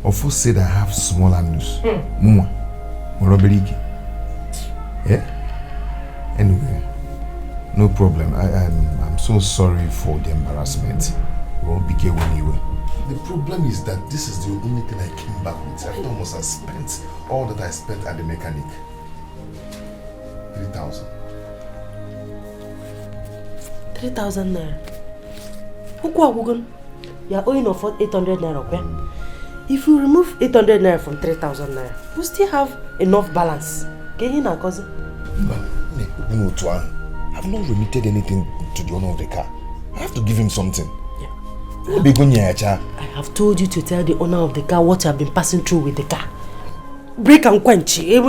Speaker 2: Ofo said I have small anus. Muma, Moroberigi. Yeah? Anyway, no problem. I'm so sorry for the embarrassment. The problem is that this is the only thing I came back with. After almost I spent all that I spent at the mechanic. 3,000.
Speaker 6: 3,000 naira. You are owing of 800 naira. Okay? If you remove 800 naira from 3,000 naira, you still have enough balance. Can you not, cousin?
Speaker 2: No, Tuan. I've not remitted anything to the owner of the car. I have to give him something.
Speaker 6: I have told you to tell the owner of the car what you have been passing through with the car. Break and quench. Tell him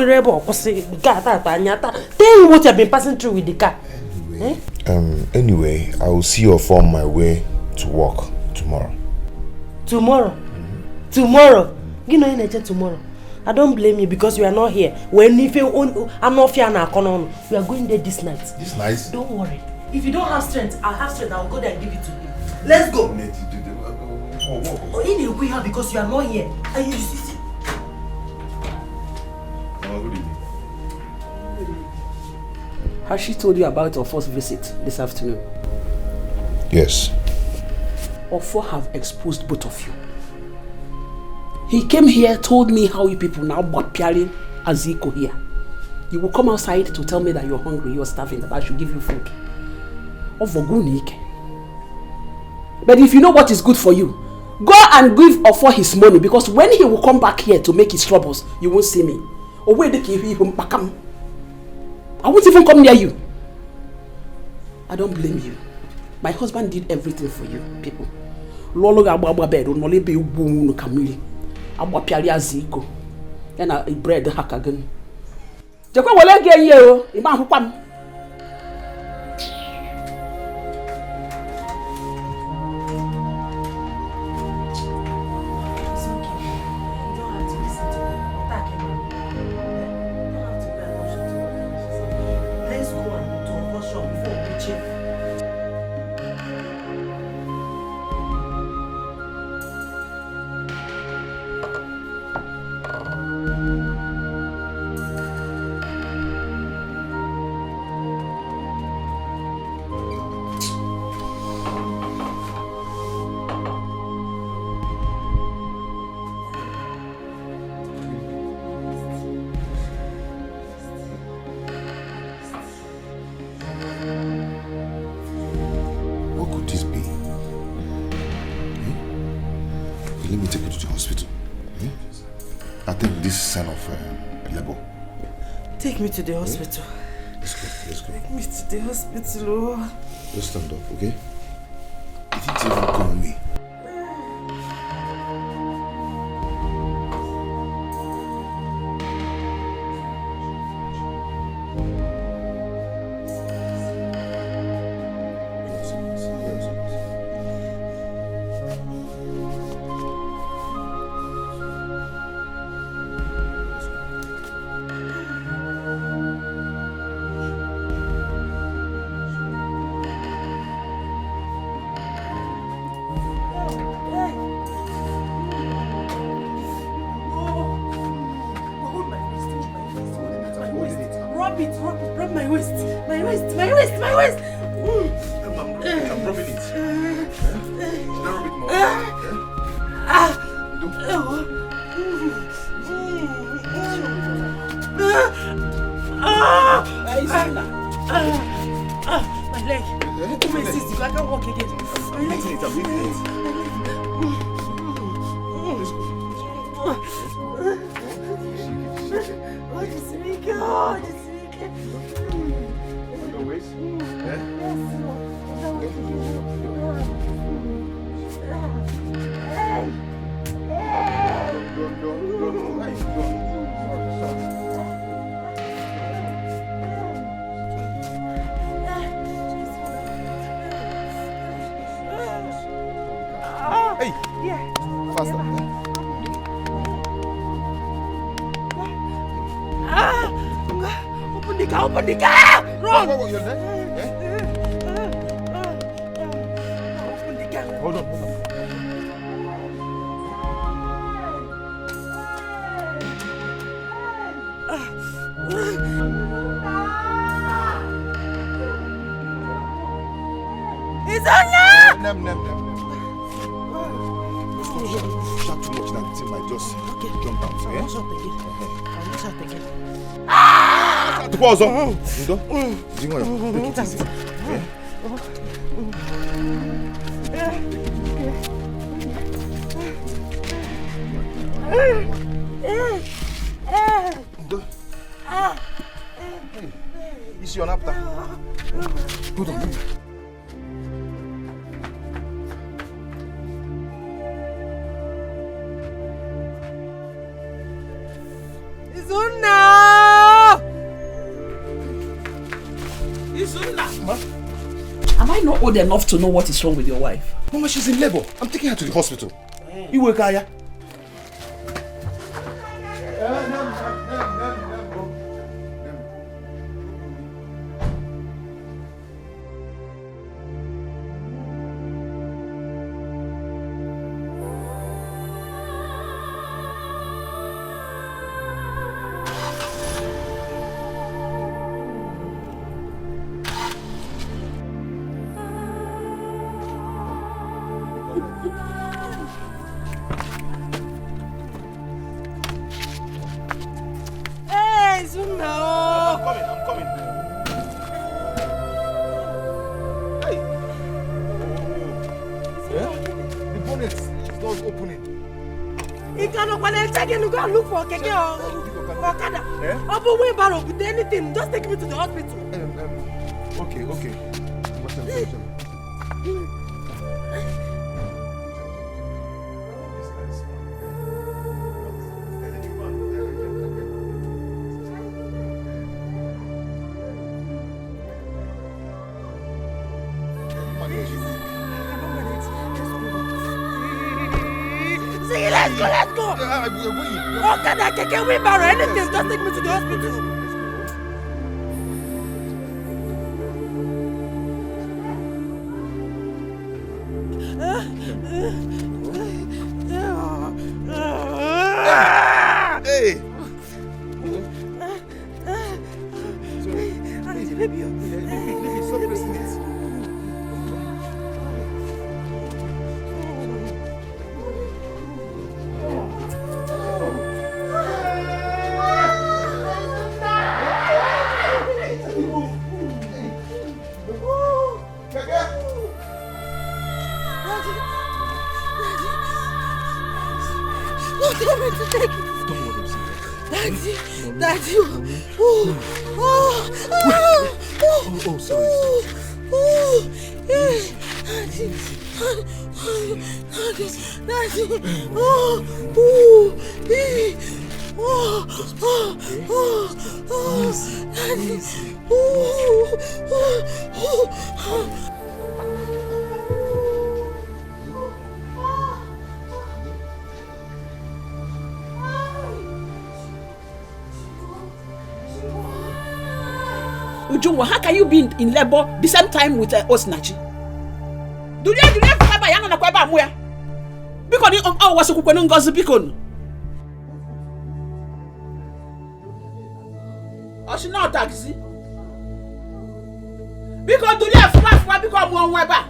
Speaker 6: what you have been passing through with the car.
Speaker 2: Anyway, I will see you off on my way to work tomorrow.
Speaker 6: Tomorrow? Tomorrow? You know tomorrow. I don't blame you because you are not here. When if you I'm not here now, we are going there this night.
Speaker 2: This night?
Speaker 6: Don't worry. If you don't have strength, I'll have strength. I'll go there and give it to you. Let's go. Ini go here because you are not here. And you see.
Speaker 2: Good evening.
Speaker 5: Has she told you about our first visit this afternoon?
Speaker 2: Yes.
Speaker 5: Ofo have exposed both of you. He came here, told me how you people now bought Piarin Aziko here. You will come outside to tell me that you're hungry, you're starving, that I should give you food. But if you know what is good for you, go and give Ofo his money, because when he will come back here to make his troubles, you won't see me. I won't even come near you. I don't blame you. My husband did everything for you, people. Lolo gababa bed on Molebe Boom Camille. Abwa Piaria Zico. And I bread hack again. Jacko will I get you, Imam Pam.
Speaker 6: Take me to the hospital.
Speaker 2: Let's go.
Speaker 6: Take me to the hospital.
Speaker 2: Just stand up, okay? You didn't even call me.
Speaker 3: I'm dropping it. Now a bit more.
Speaker 6: My leg. Come and sit. I can't walk again.
Speaker 3: I'm eating it.
Speaker 2: Hey!
Speaker 6: Yeah.
Speaker 2: Faster.
Speaker 6: Open the car! Run!
Speaker 2: What, you're there? Yeah?
Speaker 6: Open the car.
Speaker 2: Hold on.
Speaker 6: It's on now!
Speaker 2: Nem. Shout too much that thing might just jump out.
Speaker 6: I'll shout again.
Speaker 2: Pause on. Take it easy. It's your napta. Hold on.
Speaker 5: Am I not old enough to know what is wrong with your wife?
Speaker 2: Mama, she's in labor. I'm taking her to the hospital. You work, Aya? I'm coming. Hey! Yeah? The bonnet is not opening.
Speaker 6: You cannot take it, go and look for Keke or Okada. Or wheelbarrow with anything. Just take me to the hospital.
Speaker 2: Okay.
Speaker 6: Let's go. Okada, Keke, wheelbarrow, anything. Just take me to the hospital.
Speaker 2: Hey!
Speaker 6: Sorry. Baby,
Speaker 2: stop pressing it.
Speaker 6: Daddy.
Speaker 2: Sorry.
Speaker 5: Ujunwa, how can you be in labor the same time with Osinachi? Do you have a young Nakwaba Muya? Because I was a coupon gossip beacon. Or she not taxi? Because do you have fast because one weber?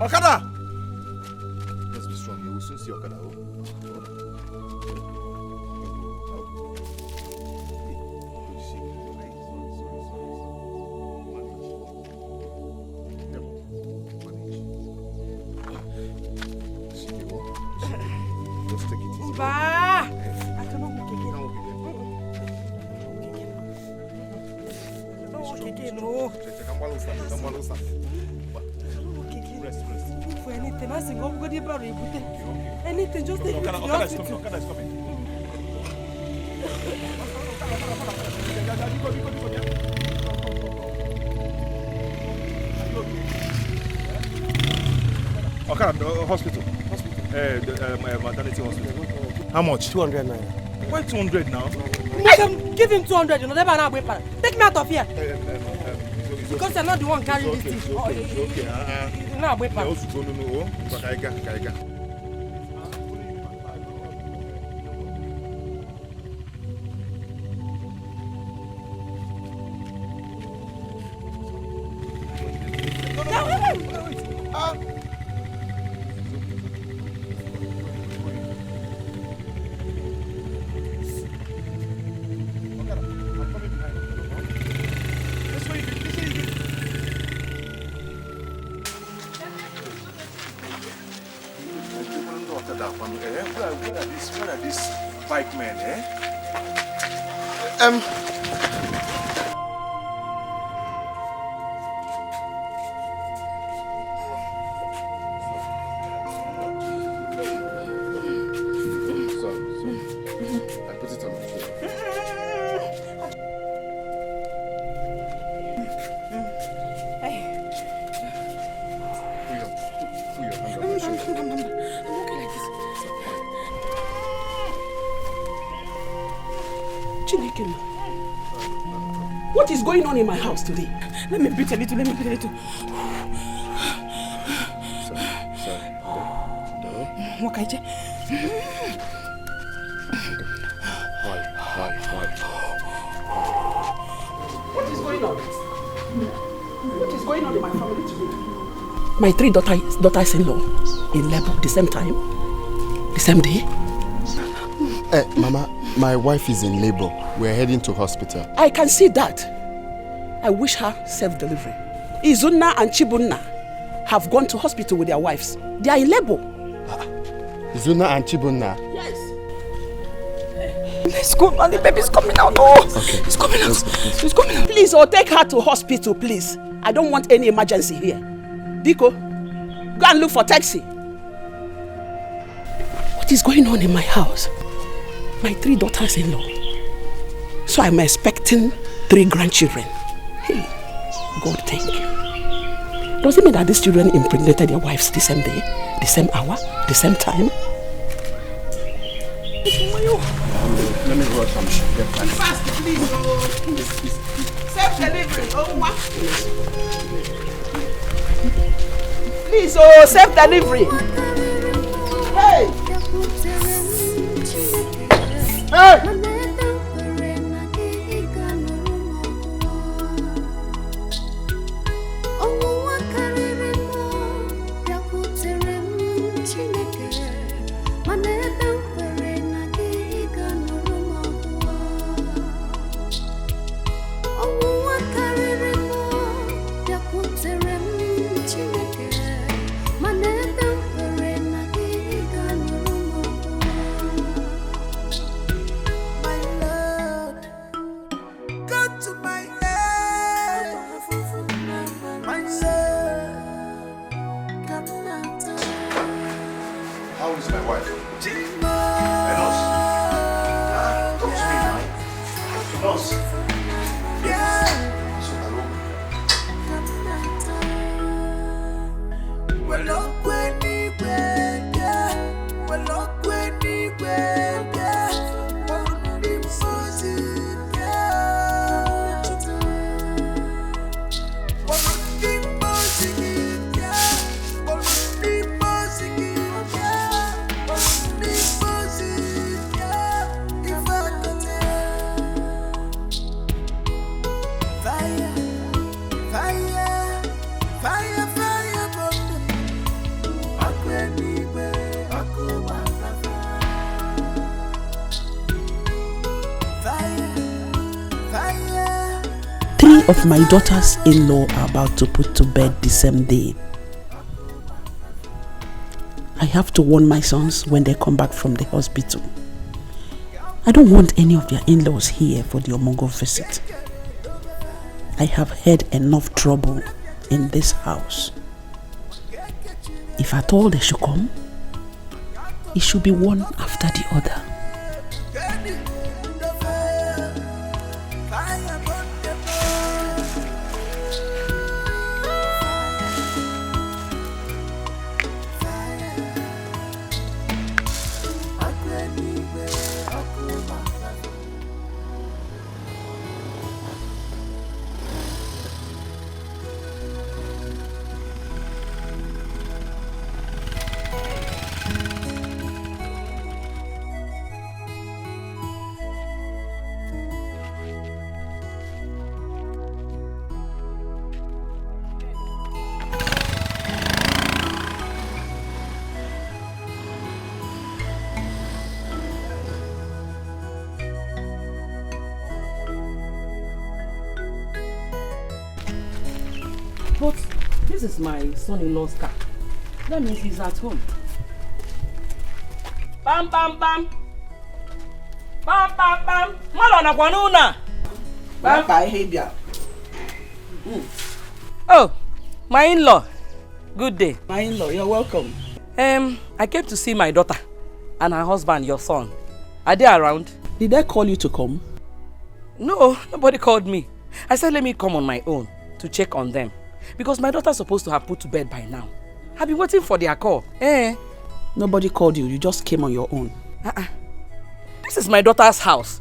Speaker 2: Okada! Let's be strong. You will soon see Okada. Just take it easy.
Speaker 6: I cannot walk again. I don't walk again, no. Rest. For anything, I sing up good about it. Anything, just take me to the hospital.
Speaker 2: Okada is coming. Okada, hospital. Maternity hospital. How much?
Speaker 9: 200 naira.
Speaker 2: Why 200 now?
Speaker 6: Madam, give him 200, you know, never now. Take me out of here. Because you're not the one carrying this thing.
Speaker 2: It's okay.
Speaker 6: No, wait,
Speaker 2: No. Kaiga. Where are these bike men, eh?
Speaker 4: I put it on the floor. Put your hand on my shoulder.
Speaker 5: I'm okay like this. Chineke, what is going on in my house today? Let me breathe a little.
Speaker 2: Sorry.
Speaker 5: Wakaije.
Speaker 2: Why?
Speaker 5: What is going on? What is going on in my family today? My 3 daughters-in-law in labor the same time, the same day.
Speaker 4: Mama, my wife is in labor. We're heading to hospital.
Speaker 5: I can see that. I wish her safe delivery. Izunna and Chibunna have gone to hospital with their wives. They are in labor.
Speaker 4: Izunna and Chibunna?
Speaker 5: Yes.
Speaker 6: Let's go, man. The baby's coming out. Oh,
Speaker 4: okay.
Speaker 6: It's coming out.
Speaker 4: Let's
Speaker 6: It's coming out.
Speaker 5: Please, take her to hospital, please. I don't want any emergency here. Biko, go and look for taxi. What is going on in my house? My 3 daughters-in-law. So I'm expecting 3 grandchildren. Hey, God, thank you. Does it mean that these children impregnated their wives the same day, the same hour, the same time?
Speaker 4: Let me rush some shit.
Speaker 5: Fast, please. Safe delivery. Please, safe delivery. Hey! Hey! of my daughter's in-law are about to put to bed the same day. I have to warn my sons when they come back from the hospital. I don't want any of their in-laws here for the Omogo visit. I have had enough trouble in this house. If at all they should come, it should be one after the other.
Speaker 6: But this is my son-in-law's car. That means he's at home. Bam bam bam. Bam bam bam. Malona kwanuna.
Speaker 5: Bam behavior.
Speaker 6: Oh, my in-law. Good day.
Speaker 5: My in-law, you're welcome.
Speaker 6: I came to see my daughter and her husband, your son. Are they around?
Speaker 5: Did they call you to come?
Speaker 6: No, nobody called me. I said let me come on my own to check on them. Because my daughter's supposed to have put to bed by now. I've been waiting for their call.
Speaker 5: Nobody called you, you just came on your own.
Speaker 6: This is my daughter's house.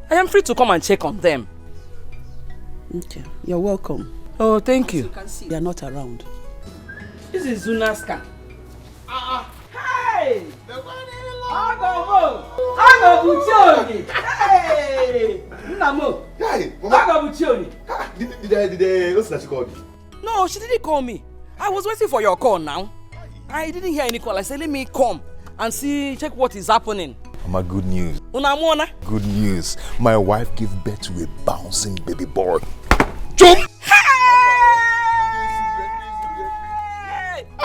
Speaker 6: I am free to come and check on them.
Speaker 5: Okay, you're welcome.
Speaker 6: Oh, thank you.
Speaker 5: As you can see, they're not around.
Speaker 6: This is Zuna's car. Hey! Hey! No, she didn't call me. I was waiting for your call now. I didn't hear any call. I said, let me come and check what is happening.
Speaker 2: Mama, good news.
Speaker 6: Unamona?
Speaker 2: Good news. My wife gave birth to a bouncing baby boy. Jump!
Speaker 6: Hey!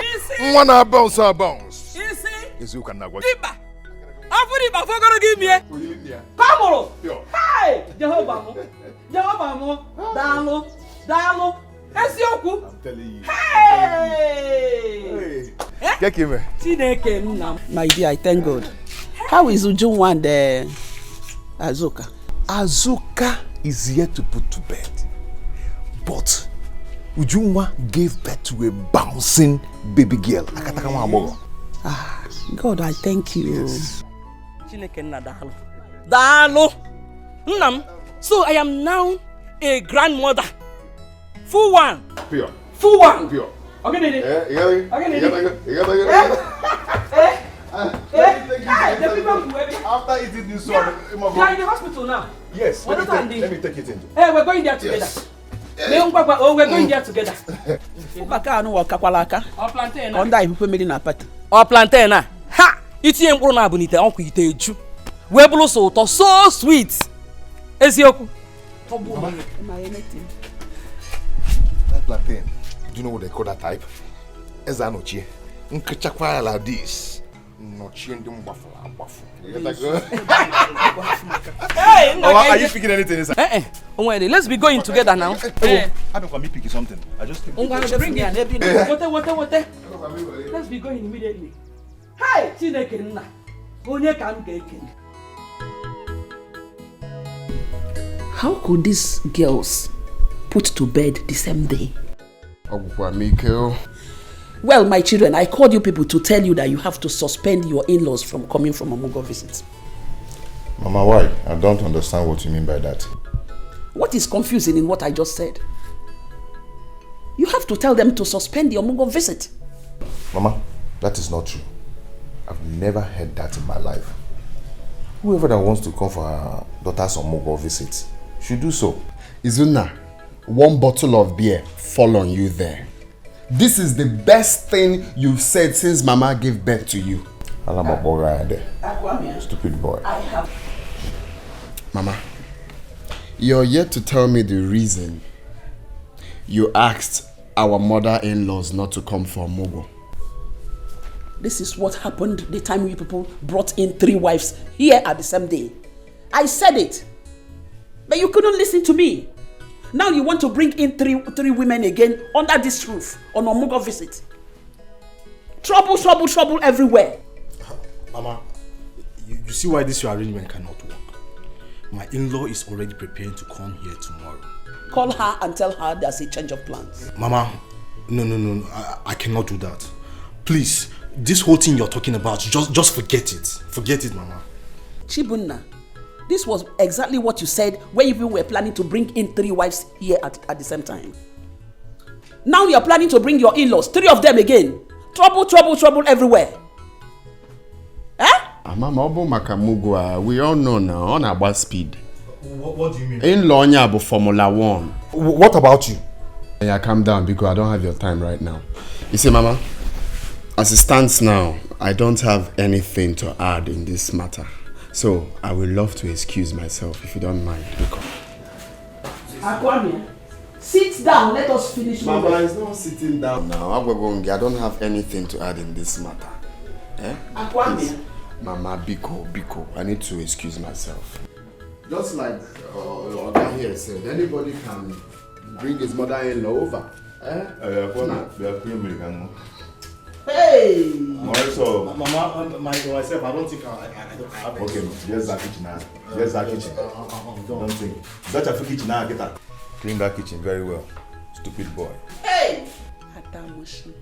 Speaker 6: Easy!
Speaker 2: Wanna bounce, bounce.
Speaker 6: Easy!
Speaker 2: Easy, you can now go.
Speaker 6: Diba! After the gonna give me. Come on! Hey! Jehovah! Jehovah! Dalo! Dalo!
Speaker 2: I'm telling you.
Speaker 6: Hey!
Speaker 2: Get him.
Speaker 5: My dear, I thank God. How is Ujunwa and Azuka?
Speaker 2: Azuka is here to put to bed. But Ujunwa gave birth to a bouncing baby girl.
Speaker 5: God, I thank you.
Speaker 2: Yes.
Speaker 6: So I am now a grandmother. Full one.
Speaker 2: Pure.
Speaker 6: Full one.
Speaker 2: Pure.
Speaker 6: Okay, Didi. The people who
Speaker 2: after eating this one,
Speaker 6: they are in the hospital now.
Speaker 2: Yes, let me take it in.
Speaker 6: Hey, we're going there together.
Speaker 2: Yes.
Speaker 6: We're going there together.
Speaker 5: Or plantain.
Speaker 6: Or plantain. Ha! It's in Bruna Bonita, Uncle Iteju. Webulo so sweet. Ezioku.
Speaker 2: That plantain, do you know what they call that type? Ezanochi. Nkachakwa like this. Nochi and buffalo.
Speaker 6: Hey,
Speaker 2: are you picking anything inside?
Speaker 6: Let's be going together now.
Speaker 2: I don't want me picking something. I just think.
Speaker 6: Bring it. What? Let's be going immediately. Hey, Chineke.
Speaker 5: How could these girls put to bed the same day? Well, my children, I called you people to tell you that you have to suspend your in-laws from coming from Omogo visits.
Speaker 2: Mama, why? I don't understand what you mean by that.
Speaker 5: What is confusing in what I just said? You have to tell them to suspend the Omogo visit.
Speaker 2: Mama, that is not true. I've never heard that in my life. Whoever that wants to come for her daughter's Omogo visit should do so.
Speaker 4: Izuna, one bottle of beer fall on you there. This is the best thing you've said since Mama gave birth to you.
Speaker 2: Stupid boy.
Speaker 4: Mama, you're yet to tell me the reason you asked our mother-in-laws not to come for Mogo.
Speaker 5: This is what happened the time you people brought in 3 wives here at the same day. I said it, but you couldn't listen to me. Now you want to bring in three women again under this roof on a Mogo visit. Trouble, trouble, trouble everywhere.
Speaker 3: Mama, you see why this your arrangement cannot work. My in-law is already preparing to come here tomorrow.
Speaker 5: Call her and tell her there's a change of plans.
Speaker 3: Mama, no, I cannot do that. Please, this whole thing you're talking about, just forget it. Forget it, Mama.
Speaker 5: Chibunna, this was exactly what you said when you were planning to bring in 3 wives here at the same time. Now you're planning to bring your in-laws, 3 of them again. Trouble, trouble, trouble everywhere.
Speaker 4: Mama, we all know now on about speed.
Speaker 3: What do you mean?
Speaker 4: In-law nyabo Formula 1.
Speaker 3: What about you?
Speaker 4: Yeah, calm down because I don't have your time right now. You see, Mama, as it stands now, I don't have anything to add in this matter. So I would love to excuse myself if you don't mind.
Speaker 5: Akwame, sit down. Let us finish.
Speaker 4: Mama, it's not sitting down now. I don't have anything to add in this matter.
Speaker 5: Akwame.
Speaker 4: Mama, Biko, I need to excuse myself. Just like Oga here said, anybody can bring his mother-in-law over.
Speaker 5: Hey!
Speaker 3: Mama, myself, I don't think I have.
Speaker 2: Okay, there's that kitchen now. There's that kitchen. Don't think. Such a kitchen now, get that. Clean that kitchen very well. Stupid boy.
Speaker 5: Hey! Atamushi.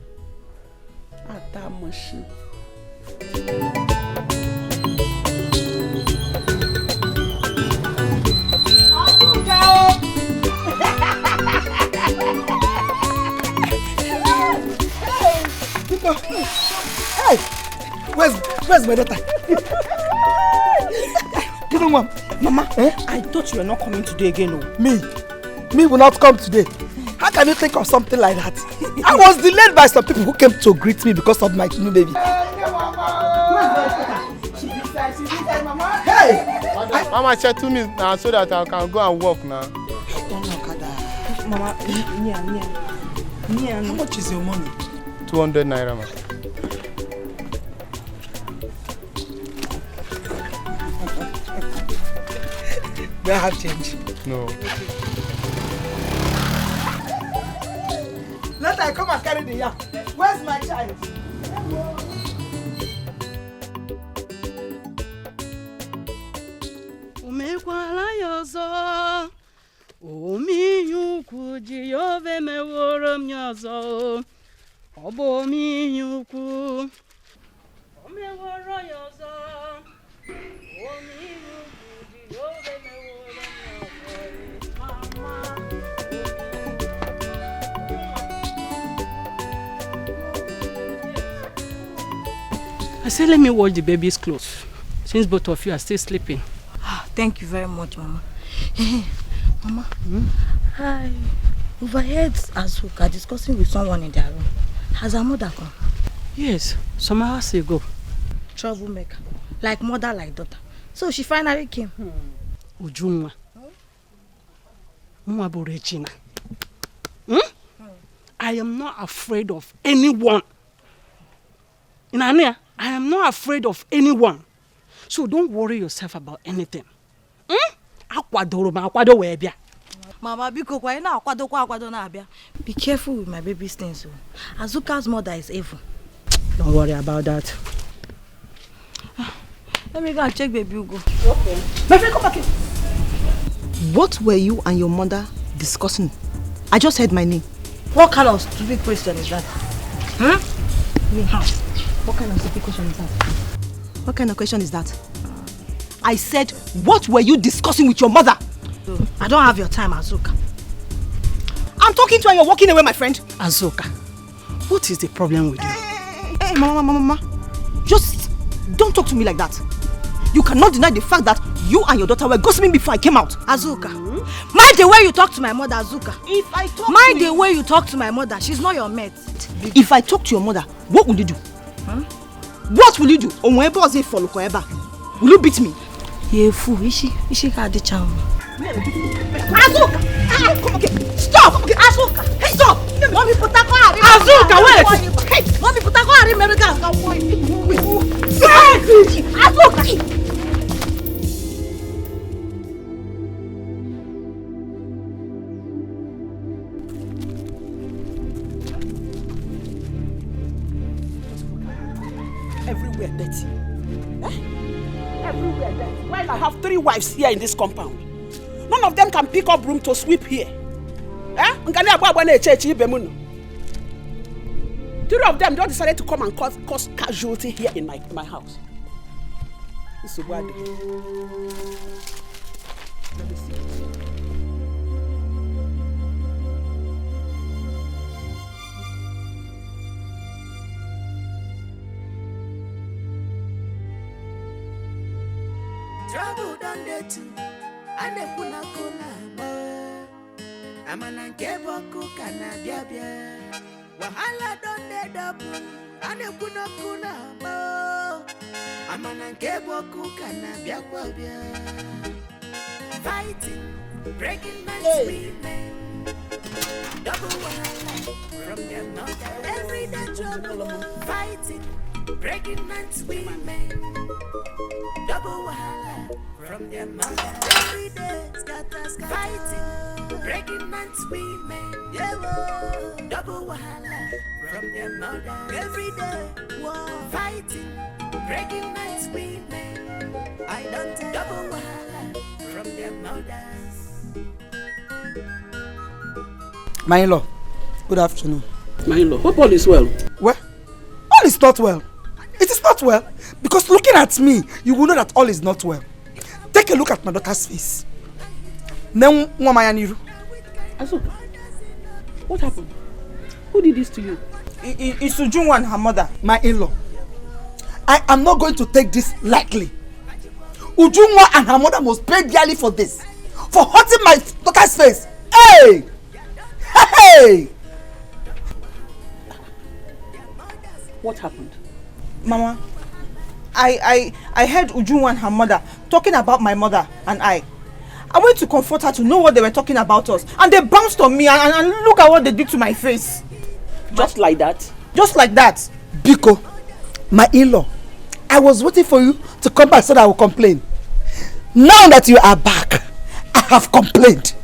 Speaker 6: Hey, where's my daughter? Give him one. Mama, I thought you were not coming today again. No. Me will not come today. How can you think of something like that? I was delayed by some people who came to greet me because of my new baby. Hey!
Speaker 10: Mama said to me now so that I can go and work now.
Speaker 6: Mama, how much is your money?
Speaker 10: 200 naira, ma.
Speaker 6: Do I have change?
Speaker 10: No.
Speaker 6: Let I come and carry the yam. Where's my child?
Speaker 11: Umekwala yozo, omiyuku jiyove meworo myozo, obo miyuku, omeworo yozo, omiyuku jiyove meworo myozo, mama. I said, let me wash the baby's clothes, since both of you are still sleeping.
Speaker 8: Thank you very much, Mama. Mama, I overheard Azuka discussing with someone in their room. Has her mother come?
Speaker 11: Yes, some hours ago.
Speaker 8: Troublemaker. Like mother, like daughter. So she finally came.
Speaker 11: Ujunwa. Regina. I am not afraid of anyone. Inania, I am not afraid of anyone. So don't worry yourself about anything.
Speaker 8: Mama, be careful with my baby's things. Azuka's mother is evil.
Speaker 11: Don't worry about that.
Speaker 8: Let me go and check baby Ugo.
Speaker 6: Okay. My friend, come back here.
Speaker 12: What were you and your mother discussing? I just heard my name.
Speaker 8: What kind of stupid question is that?
Speaker 12: What kind of stupid question is that? What kind of question is that? I said, what were you discussing with your mother?
Speaker 8: I don't have your time, Azuka.
Speaker 12: I'm talking to you and you're walking away, my friend.
Speaker 11: Azuka, what is the problem with you?
Speaker 12: Hey, Mama. Just don't talk to me like that. You cannot deny the fact that you and your daughter were gossiping before I came out.
Speaker 8: Azuka, mind the way you talk to my mother, Azuka.
Speaker 12: If I talk
Speaker 8: mind the way you talk to my mother, she's not your mate.
Speaker 12: If I talk to your mother, what will you do? What will you do? Will you beat me?
Speaker 8: You're a fool. Is she got the charm?
Speaker 12: Azuka! Come again! Stop! Azuka!
Speaker 6: Stop! Mommy, put that car. Azuka, wait! Hey, mommy, put that car in America. Azuka!
Speaker 5: Everywhere dirty. Eh? Everywhere dirty. While I have 3 wives here in this compound, none of them can pick up broom to sweep here. Eh? 3 of them just decided to come and cause casualty here in my house. This is what. Let me see.
Speaker 13: Trouble done there too, and they put a cola. I'm an ankebo kana biabia. Wahala done there double, and they put a cola. I'm an ankebo kana biabia. Fighting, breaking my women. Double wahala from their mother. Every day trouble, fighting, breaking my women. Double wahala from their mother. Every day, scatter, fighting, breaking man's women. Yeah, double wahala from their mother. Every day, fighting, breaking man's women. I don't take double wahala from their mothers.
Speaker 6: My in-law, good afternoon.
Speaker 5: My in-law, hope all is well.
Speaker 6: Well, all is not well. It is not well. Because looking at me, you will know that all is not well. Take a look at my daughter's face.
Speaker 5: What happened? Who did this to you?
Speaker 6: It's Ujunwa and her mother, my in-law. I am not going to take this lightly. Ujunwa and her mother must pay dearly for this. For hurting my daughter's face. Hey! Hey!
Speaker 5: What happened?
Speaker 12: Mama, I heard Ujunwa and her mother talking about my mother and I. I went to comfort her to know what they were talking about us. And they bounced on me and look at what they did to my face.
Speaker 5: Just like that?
Speaker 12: Just like that.
Speaker 6: Biko, my in-law, I was waiting for you to come back so that I will complain. Now that you are back, I have complained.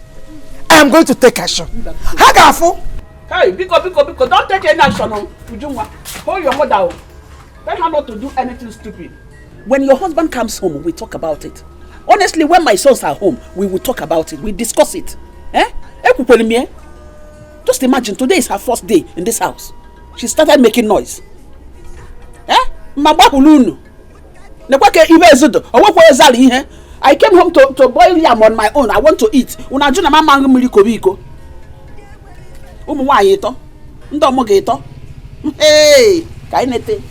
Speaker 6: I am going to take action. Hagafu!
Speaker 5: Hey, Biko, don't take any action on Ujunwa. Hold your mother. Tell her not to do anything stupid. When your husband comes home, we talk about it. Honestly, when my sons are home, we will talk about it. We discuss it. Eh? Just imagine, today is her first day in this house. She started making noise. Eh? I came home to boil yam on my own. I want to eat. Hey, kainete.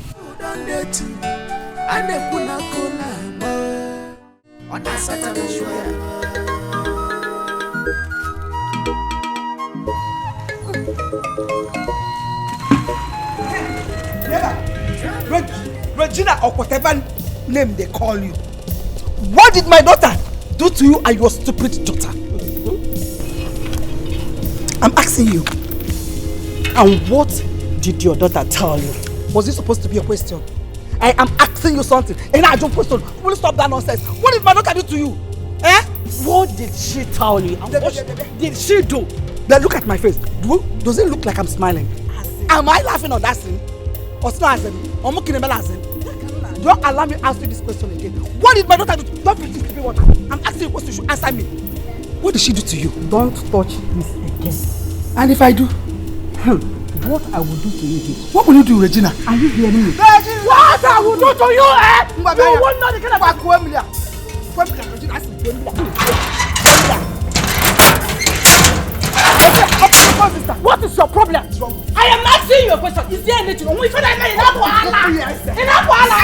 Speaker 6: Regina or whatever name they call you. What did my daughter do to you and your stupid daughter? I'm asking you. And what did your daughter tell you? Was this supposed to be a question? I am asking you something. And I don't question. Will you stop that nonsense? What did my daughter do to you? Eh?
Speaker 11: What did she tell you? And what did she do?
Speaker 6: Then look at my face. Does it look like I'm smiling? Am I laughing on that scene? Or smiling? Or mocking a scene? Don't allow me to ask you this question again. What did my daughter do? Don't pretend to be what I'm asking you a question. You should answer me. What did she do to you?
Speaker 11: Don't touch this again.
Speaker 6: And if I do?
Speaker 11: What I will do to you is...
Speaker 6: What will you do, Regina?
Speaker 11: Are you hearing me?
Speaker 6: Regina!
Speaker 11: What I will do to you, eh? You will not get about
Speaker 6: Regina.
Speaker 11: What is your problem? I am asking you a question. Is there anything? We should have made enough wahala. Enough wahala.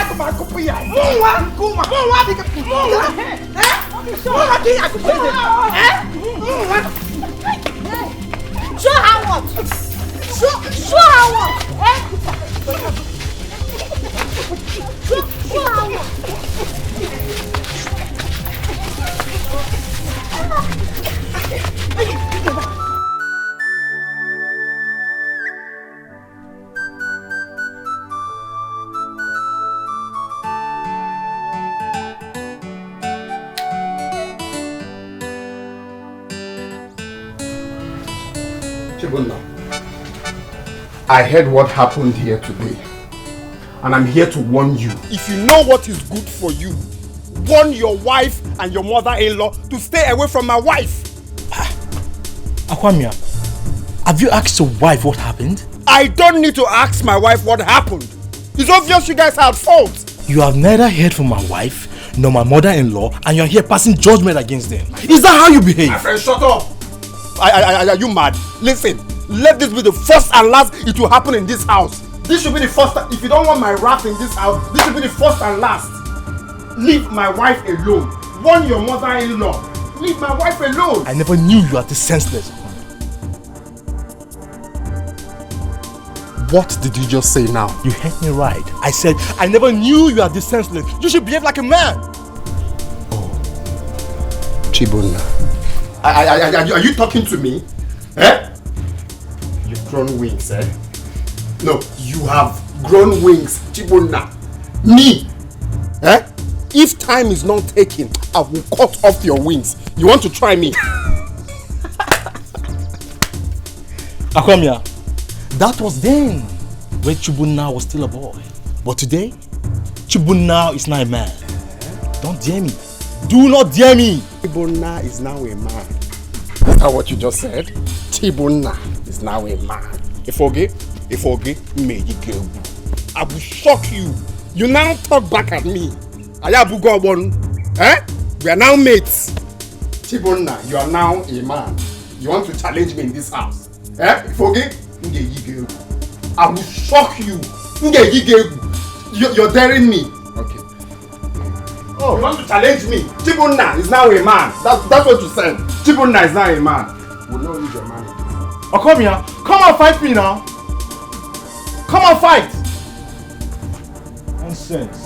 Speaker 6: Show her what? Show her what? Show her what?
Speaker 4: Chibunna, I heard what happened here today. And I'm here to warn you.
Speaker 14: If you know what is good for you, warn your wife and your mother-in-law to stay away from my wife.
Speaker 3: Akwamia, have you asked your wife what happened?
Speaker 14: I don't need to ask my wife what happened. It's obvious you guys are at fault.
Speaker 3: You have neither heard from my wife nor my mother-in-law, and you're here passing judgment against them. Is that how you behave?
Speaker 14: My friend, shut up. Are you mad? Listen, let this be the first and last it will happen in this house. This should be the first. If you don't want my wrath in this house, this should be the first and last. Leave my wife alone. Warn your mother-in-law. Leave my wife alone.
Speaker 3: I never knew you were this senseless.
Speaker 14: What did you just say now?
Speaker 3: You heard me right. I said, I never knew you were this senseless. You should behave like a man.
Speaker 14: Oh. Chibunna. Are you talking to me? Eh? You've grown wings, eh? No, you have grown wings, Chibunna. Me? Eh? If time is not taken, I will cut off your wings. You want to try me?
Speaker 3: Akwamia, that was then, when Chibunna was still a boy. But today, Chibunna is now a man. Don't dare me. Do not dare me.
Speaker 14: Chibunna is now a man. Is that what you just said? Chibunna is now a man. If me you go. I will shock you. You now talk back at me. Ayabugobon. Eh? We are now mates. Chibunna, you are now a man. You want to challenge me in this house? Eh? I will shock you. You're daring me. Okay. Oh, you want to challenge me? Chibunna is now a man. That's what you said. Chibunna is now a man. We'll not use your man.
Speaker 3: Oh, come here. Come and fight me now. Come and fight. Nonsense.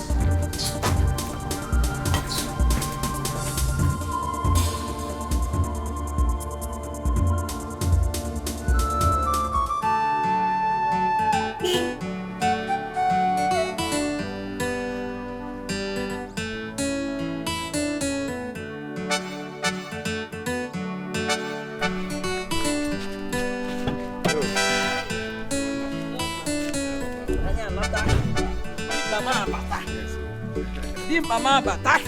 Speaker 5: Mama bata.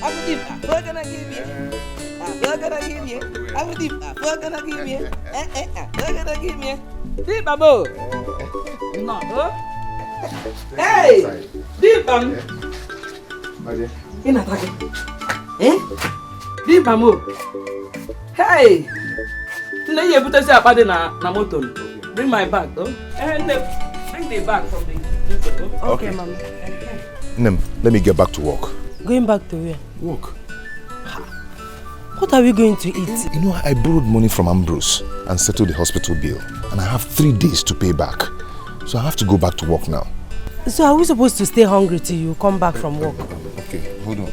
Speaker 5: I will give a burger give you. A burger give you. I will give a burger give you. Burger give me. Deep babo. No. Hey. Deep bam. In attack. Eh? Deep bamo. Hey. No, you put us up at na motor. Bring my bag, though. And bring the bag from the.
Speaker 2: Okay,
Speaker 5: Mama.
Speaker 2: Nem, let me get back to work.
Speaker 6: Going back to where?
Speaker 2: Work.
Speaker 6: What are we going to eat?
Speaker 2: You know, I borrowed money from Ambrose and settled the hospital bill. And I have 3 days to pay back. So I have to go back to work now.
Speaker 6: So are we supposed to stay hungry till you come back from work?
Speaker 2: Okay, hold on.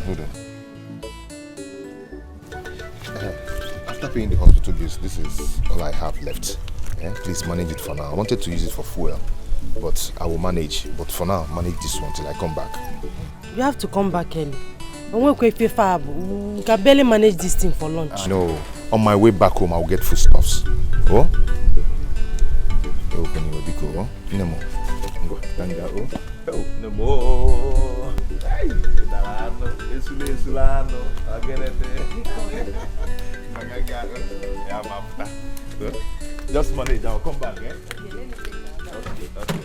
Speaker 2: After paying the hospital bills, this is all I have left. Yeah? Please manage it for now. I wanted to use it for fuel, but I will manage. But for now, manage this one till I come back.
Speaker 6: You have to come back early. We can barely manage this thing for lunch.
Speaker 2: No, on my way back home, I'll get foodstuffs. Oh? Open your biko, oh? Nemo. Go, Danga, oh? Oh, Nemo. Hey, Sulano, I'll get it there. Just manage, I'll come back, eh? Okay.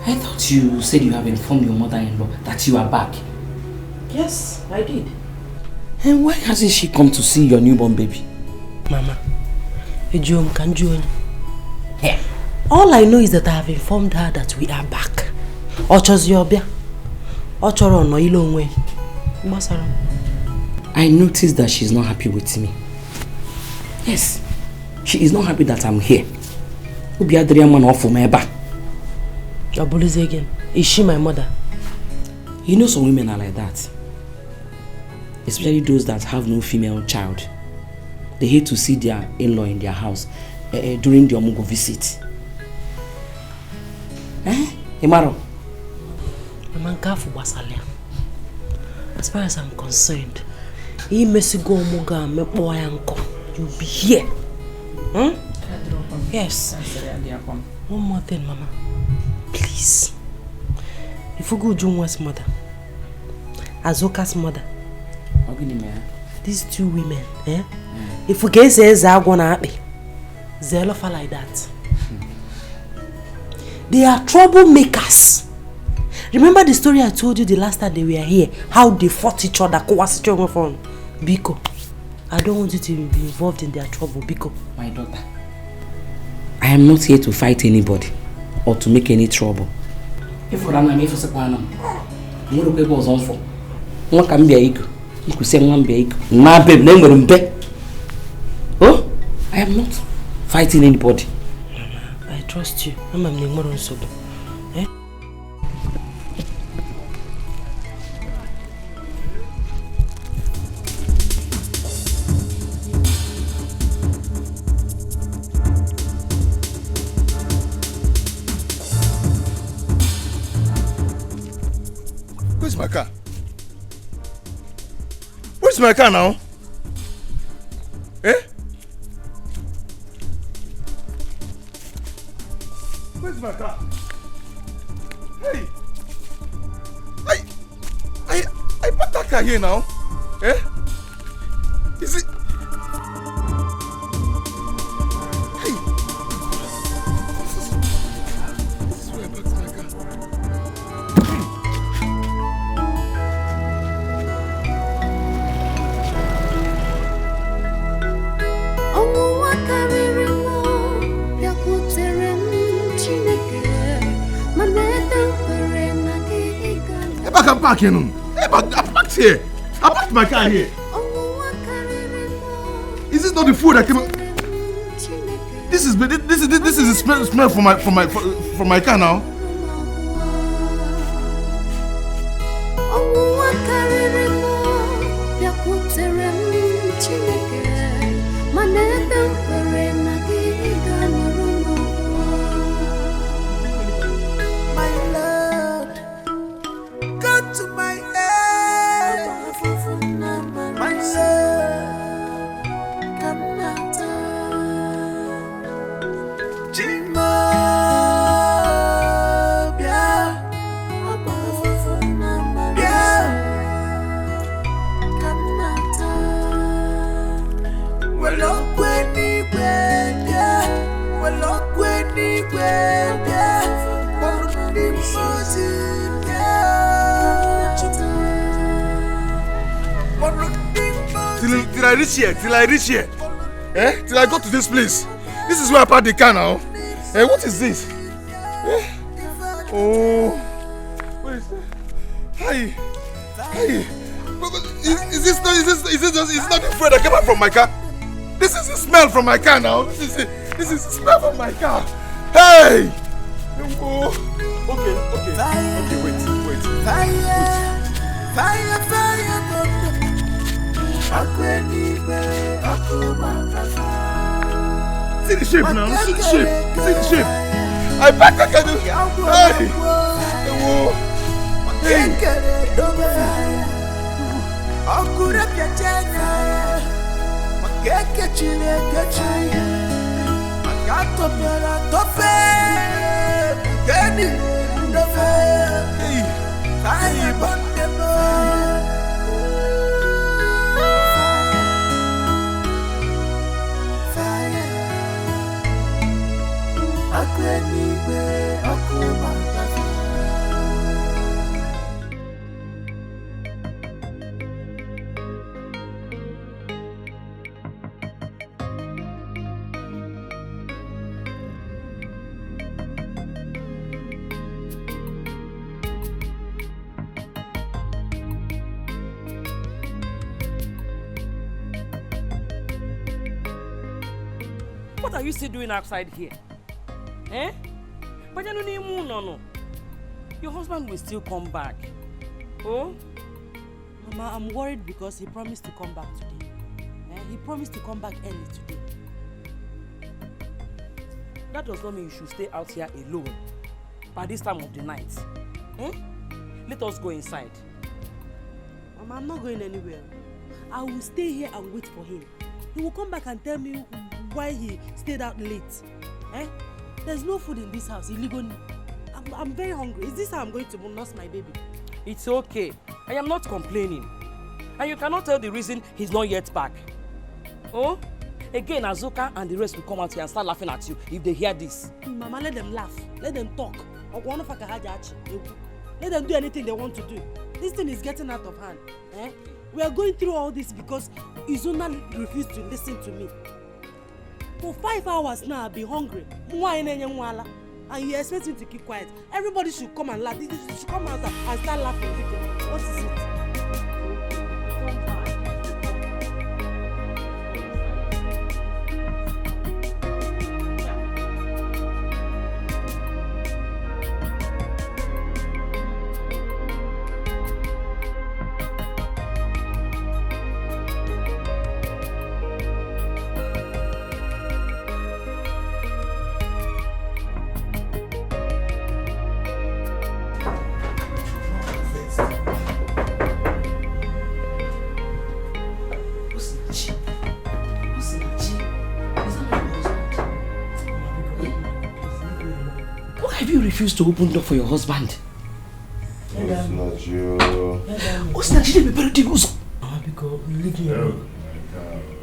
Speaker 15: I thought you said you have informed your mother-in-law that you are back.
Speaker 6: Yes, I did.
Speaker 15: And why hasn't she come to see your newborn baby?
Speaker 6: Mama, all I know is that I have informed her that we are back.
Speaker 15: I noticed that she's not happy with me. Yes, she is not happy that I'm here.
Speaker 6: Again. Is she my mother?
Speaker 15: You know some women are like that. Especially those that have no female child. They hate to see their in-law in their house during their Omugo visit. Imaro?
Speaker 6: As far as I'm concerned, you'll be here. Hmm? Yes. One more thing, Mama. Please. If you go Junwa's mother, Azoka's mother, these two women, if you get say Zagwana happy, Zelofa like that. They are troublemakers. Remember the story I told you the last time they were here? How they fought each other? Biko, I don't want you to be involved in their trouble, Biko.
Speaker 15: My daughter, I am not here to fight anybody or to make any trouble. If you run away for Sapanam, you will be on for. What can be a you could say one big, my babe, name. Oh, I am not fighting anybody.
Speaker 6: I trust you. I'm a Nigerian Sodo.
Speaker 2: Where's my car? Where's my car now? Eh? Where's my car? Hey! I parked that car here now. Eh? Is it? Hey! This is where I parked my car. I can park here. I parked here. I parked my car here. Is this not the food that came? This is the smell from my car now. Till I reach here. Till I go to this place. This is where I parked the car now. What is this? Oh, what is that? Hi. Is this not the food that came out from my car? This is the smell from my car now. This is the smell from my car. Hey! Oh, okay, wait.
Speaker 13: Fire, fire,
Speaker 3: see the shape now, see the shape, see the shape. I back I can do.
Speaker 15: What are you still doing outside here? Eh? But no. Your husband will still come back. Oh?
Speaker 6: Mama, I'm worried because he promised to come back today. He promised to come back early today.
Speaker 15: That does not mean you should stay out here alone by this time of the night. Eh? Let us go inside.
Speaker 6: Mama, I'm not going anywhere. I will stay here and wait for him. He will come back and tell me why he stayed out late. Eh? There's no food in this house illegally. I'm very hungry. Is this how I'm going to nurse my baby?
Speaker 15: It's okay. I am not complaining. And you cannot tell the reason he's not yet back. Oh? Again, Azuka and the rest will come out here and start laughing at you if they hear this.
Speaker 6: Mama, let them laugh. Let them talk. Let them do anything they want to do. This thing is getting out of hand. Eh? We are going through all this because Izuna refused to listen to me. For 5 hours now, I've been hungry. And you expect me to keep quiet. Everybody should come and laugh. They should come out and start laughing. What is it?
Speaker 15: Refuse to open door for your husband.
Speaker 2: It's not you.
Speaker 15: What's not you? Because
Speaker 6: leave me alone.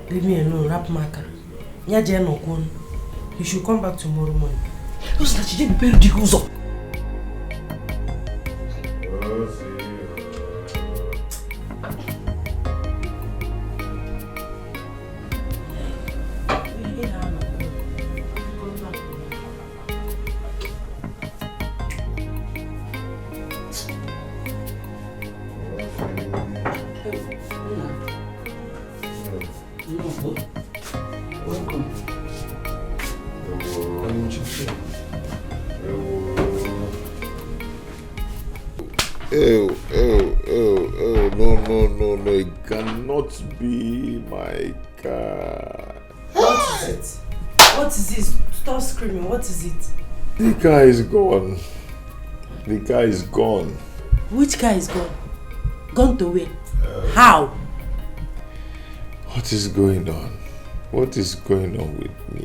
Speaker 6: Leave me alone, rap marker. He should come back tomorrow morning.
Speaker 15: What's not you? Because
Speaker 2: No, it cannot be my car.
Speaker 6: What is it? What is this? Stop screaming, what is it?
Speaker 2: The car is gone. The car is gone.
Speaker 6: Which car is gone? Gone to where? How?
Speaker 2: What is going on? What is going on with me?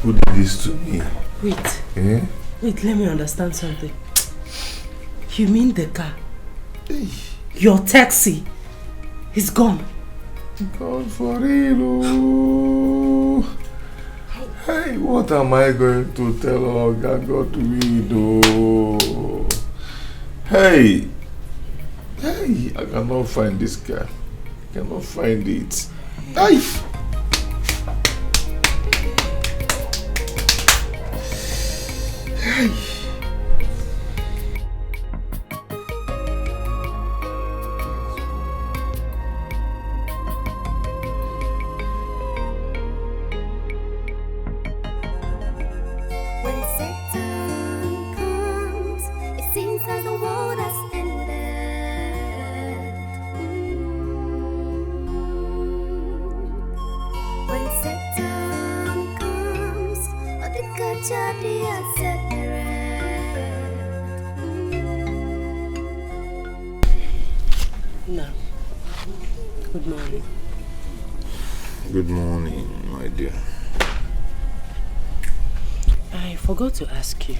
Speaker 2: Who did this to me?
Speaker 6: Wait.
Speaker 2: Eh?
Speaker 6: Wait, let me understand something. You mean the car? Your taxi is gone?
Speaker 2: Gone for real. Hey, what am I going to tell Oga God we do? Hey, I cannot find this car. I cannot find it. Hey! Hey!
Speaker 13: When Satan
Speaker 6: No. Good morning.
Speaker 2: Good morning, my dear.
Speaker 6: I forgot to ask you.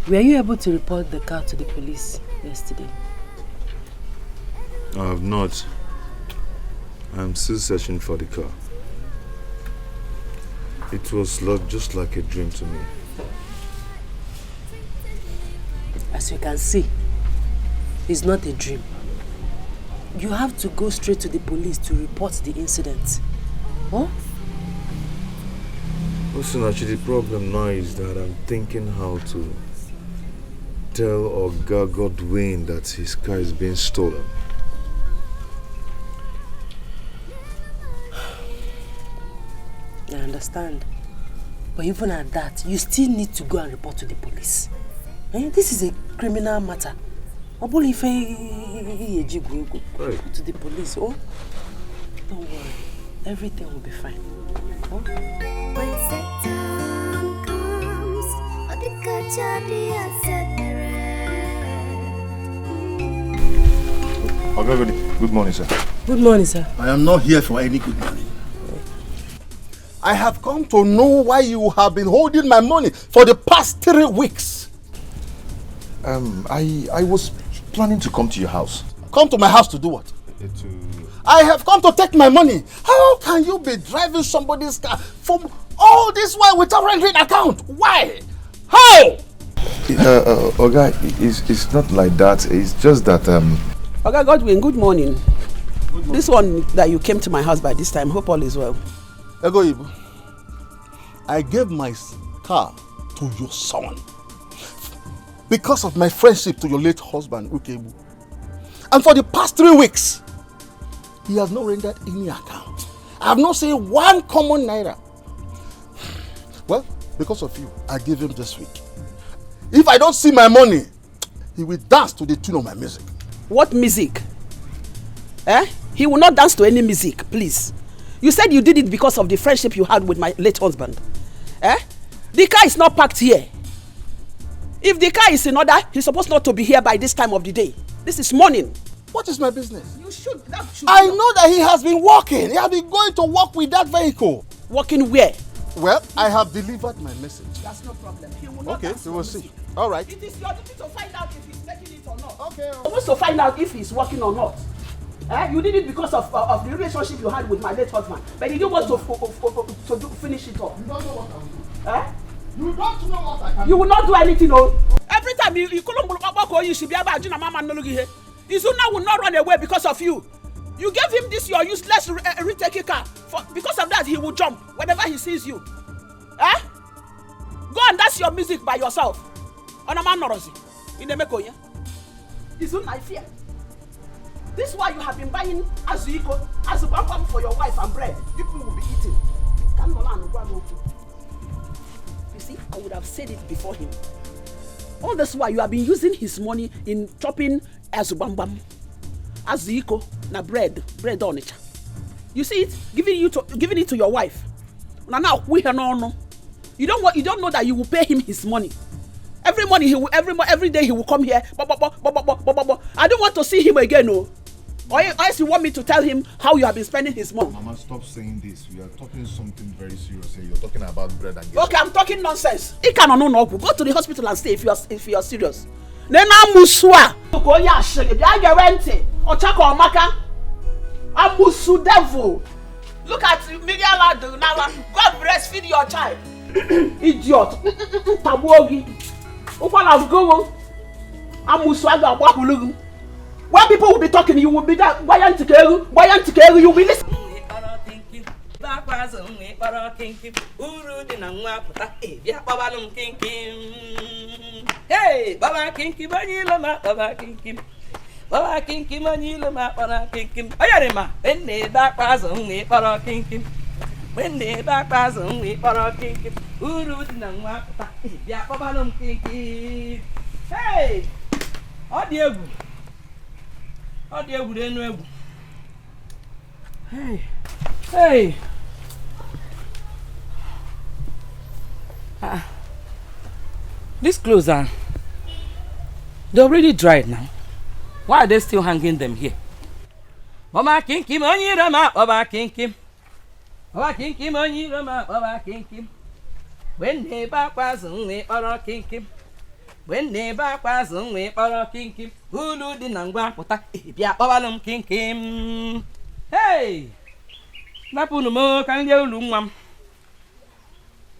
Speaker 6: Were you able to report the car to the police yesterday?
Speaker 2: I have not. I'm still searching for the car. It was just like a dream to me.
Speaker 6: As you can see, it's not a dream. You have to go straight to the police to report the incident. Huh?
Speaker 2: Listen, actually, the problem now is that I'm thinking how to tell Oga Godwin that his car is being stolen.
Speaker 6: I understand. But even at that, you still need to go and report to the police. This is a criminal matter. Right. To the police. Oh, don't worry. Everything will be fine. Huh?
Speaker 13: When Satan comes,
Speaker 2: Good morning, sir.
Speaker 6: Good morning, sir.
Speaker 14: I am not here for any good morning. I have come to know why you have been holding my money for the past 3 weeks.
Speaker 2: I was planning to come to your house.
Speaker 14: Come to my house to do what? I have come to take my money. How can you be driving somebody's car from all this while without rendering account? Why? How?
Speaker 2: Oga, it's not like that. It's just that
Speaker 5: Oga Godwin, good morning. This one that you came to my house by this time, hope all is well.
Speaker 14: Egoibu, I gave my car to your son because of my friendship to your late husband, Ukebu. And for the past 3 weeks, he has not rendered any account. I have not seen one common naira. Well, because of you, I gave him this week. If I don't see my money, he will dance to the tune of my music.
Speaker 5: What music? He will not dance to any music, please. You said you did it because of the friendship you had with my late husband. The car is not parked here. If the car is in order, he's supposed not to be here by this time of the day. This is morning.
Speaker 14: What is my business?
Speaker 5: You should.
Speaker 14: I know that he has been walking. He has been going to work with that vehicle.
Speaker 5: Working where?
Speaker 14: Well, I have delivered my message.
Speaker 5: That's no problem. He will not.
Speaker 14: Okay, we will see. All right.
Speaker 5: It is your duty to find out if he's making it or not.
Speaker 14: Okay.
Speaker 5: You're supposed to find out if he's working or not. You did it because of the relationship you had with my late husband, but you didn't want to finish it off.
Speaker 14: You don't know what I will do. You don't know what I can do.
Speaker 5: You will not do anything, no. Every time you should be able to mama Izuna will not run away because of you. You gave him this your useless retake car. Because of that, he will jump whenever he sees you. Go and dance your music by yourself. Izuna, I fear. This is why you have been buying azubambam for your wife and bread. People will be eating. You see, I would have said it before him. All this while you have been using his money in chopping azubambam, azuiko, na bread on it. You see it, giving it to your wife. Now we no. You don't know that you will pay him his money. Every day he will come here. I don't want to see him again, no. Or else you want me to tell him how you have been spending his money.
Speaker 2: Mama, stop saying this. We are talking something very serious here. You're talking about bread and gas.
Speaker 5: Okay, I'm talking nonsense. Go to the hospital and stay if you are serious. Nena muswa. Okoya shege. Biaga wente. Ochako omaka. Amusu devil. Look at Miguel Adu now. God breastfeed your child. Idiot. Tabuogi. Upala go. Amusu aga wahulugu. When people will be talking, you will be that Bayantikelu, you will be listening.
Speaker 15: Hey, Baba Kinky Manila, Baba Kinky. Baba Kinky Manila, Baba Kinky. Ayarima, when they back was only para Kinky. When they back was only para Kinky. Uru Nangwapata, Yapabalum Kinky. Hey, audio. Hey. These clothes are... They're already dried now. Why are they still hanging them here? Baba kinkim onyi rama, baba kinkim. Baba kinkim onyi rama, baba kinkim. When they back was only or kinkim. When they back was only or kinkim. Ulu di nangwa pota, bia babalum kinkim. Hey! Napunu mo kan ye ulumam.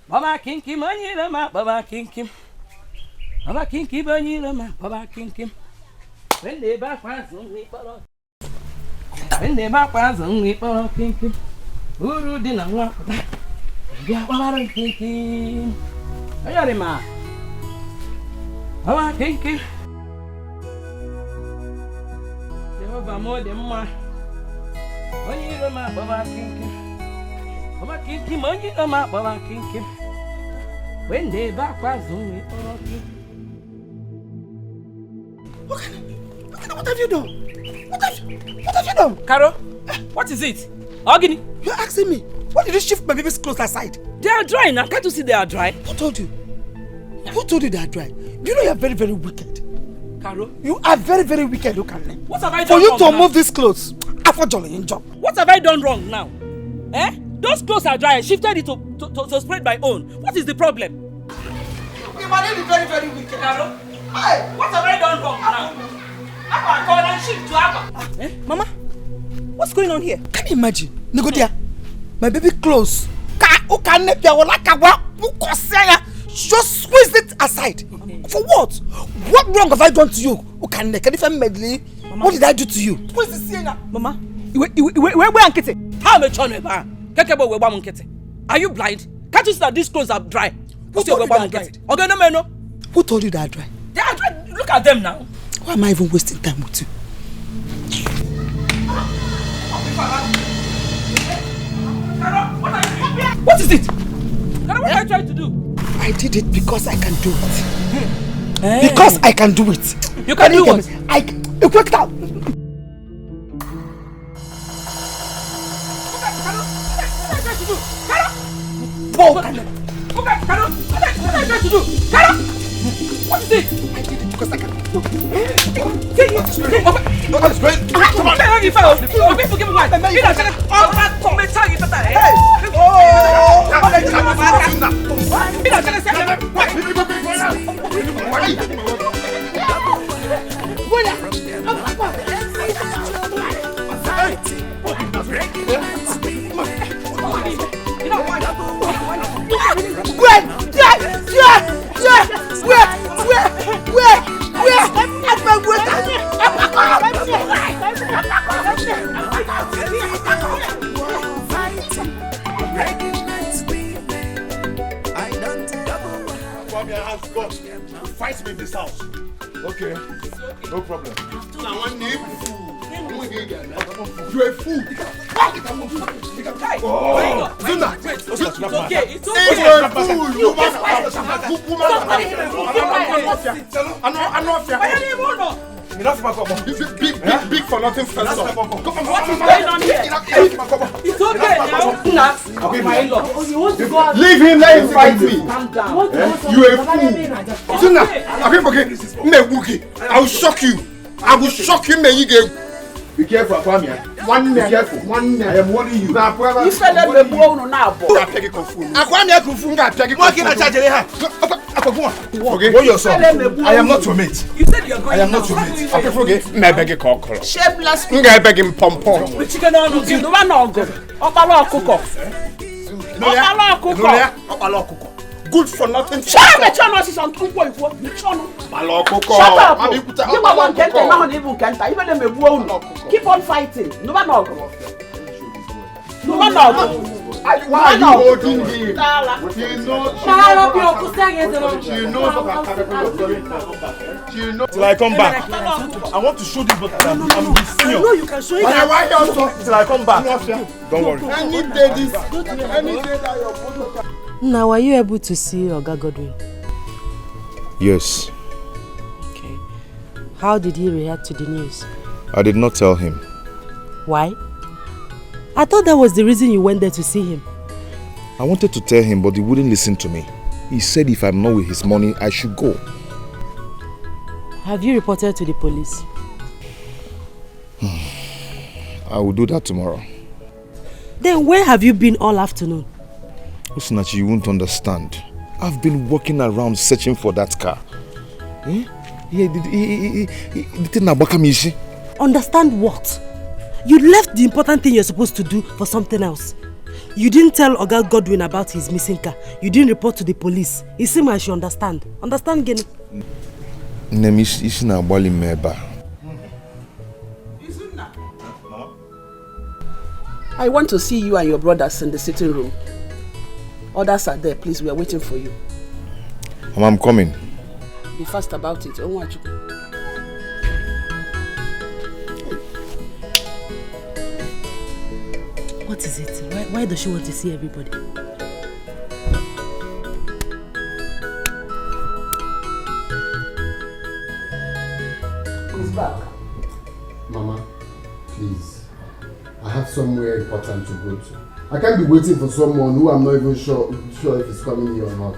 Speaker 15: Baba kinkim onyi rama, baba kinkim. Baba kinkim onyi rama, baba kinkim. When they back was only or when they back was only or kinkim. Ulu di nangwa pota. Bia babalum kinkim. Ayari ma. Baba kinkim. Jehovah more than more. Onyi rama baba kinkim. Baba kinkim onyi rama baba kinkim. When they back was only baba kinkim.
Speaker 9: What have you done? What have you done?
Speaker 15: Caro, what is it? Ogini,
Speaker 9: you're asking me. Why did you shift my baby's clothes aside?
Speaker 15: They are dry now. Can't you see they are dry?
Speaker 9: Who told you? Who told you they are dry? Do you know you are very, very wicked?
Speaker 15: Caro,
Speaker 9: you are very, very wicked. Look at me.
Speaker 15: What have I done
Speaker 9: wrong? For you to
Speaker 15: now?
Speaker 9: move these clothes, after jolly in job.
Speaker 15: What have I done wrong now? Eh? Those clothes are dry. I shifted it to spread my own. What is the problem?
Speaker 9: You might be very, very wicked.
Speaker 15: Caro, hey, what have I done wrong now? Abba, call and shift to Abba.
Speaker 12: Mama, what's going on here?
Speaker 9: Can you imagine? Negodia, my baby clothes. Just squeeze it aside. For what? What wrong have I done to you? What did I do to you?
Speaker 12: Where's the sienna? Mama,
Speaker 15: where How am I? Are you blind? Can't you see that these clothes are dry?
Speaker 9: Who told you they are dry? Who told you they are dry?
Speaker 15: They are dry. Look at them now.
Speaker 9: Why am I even wasting time with you?
Speaker 15: What is it? What are you trying to do?
Speaker 9: I did it because I can do it. Because I can do it.
Speaker 15: You can do what?
Speaker 9: You worked out.
Speaker 15: What are you trying to do? What is it?
Speaker 9: I did it because I can do it.
Speaker 2: Nobody's going.
Speaker 15: Come on.
Speaker 2: Fight me in this house. Okay, no problem. Now one name. You're a fool. Oh, Zuna.
Speaker 15: It's okay. It's okay.
Speaker 2: You're a fool. Enough, this is big for nothing first.
Speaker 15: What is going on here? It's okay now. Okay, my in-law.
Speaker 2: Leave him, let him fight me.
Speaker 15: Calm down.
Speaker 2: You a fool. Zuna, okay. I will shock you. I will shock you, man. Be careful, Akwamia. Be careful. I am warning you.
Speaker 5: You fell in the bone now.
Speaker 2: Akwamia Kufunga, okay, what your son? I am not your mate.
Speaker 15: You said you're going.
Speaker 2: I am not your mate. Okay, forget.
Speaker 14: Me beg a cock.
Speaker 5: Shameless.
Speaker 14: I beg him pom pom.
Speaker 5: The chicken on you. The one on go. Opala cook.
Speaker 2: Good for nothing.
Speaker 5: Shut up, is on two boys. Shut up. You want to even keep on fighting. No one know.
Speaker 2: Why are you holding him? She knows. Till I come back. I want to show this, but I'm his senior.
Speaker 9: No, you can show it.
Speaker 2: Why also? Till I come back. Don't worry. Any day that you're going.
Speaker 6: Now, were you able to see Oga Godwin?
Speaker 2: Yes.
Speaker 6: Okay. How did he react to the news?
Speaker 2: I did not tell him.
Speaker 6: Why? I thought that was the reason you went there to see him.
Speaker 2: I wanted to tell him, but he wouldn't listen to me. He said if I'm not with his money, I should go.
Speaker 6: Have you reported to the police?
Speaker 2: I will do that tomorrow.
Speaker 6: Then where have you been all afternoon?
Speaker 2: Osinachi, you won't understand. I've been walking around searching for that car.
Speaker 6: Understand what? You left the important thing you're supposed to do for something else. You didn't tell Oga Godwin about his missing car. You didn't report to the police. It seems I should understand. Understand, Gene?
Speaker 5: I want to see you and your brothers in the sitting room. Others are there, please. We are waiting for you.
Speaker 2: Mama, I'm coming.
Speaker 5: Be fast about it.
Speaker 6: What is it? Why does she want to see everybody?
Speaker 5: Who's back?
Speaker 4: Mama, please. I have somewhere important to go to. I can't be waiting for someone who I'm not even sure if he's coming here or not.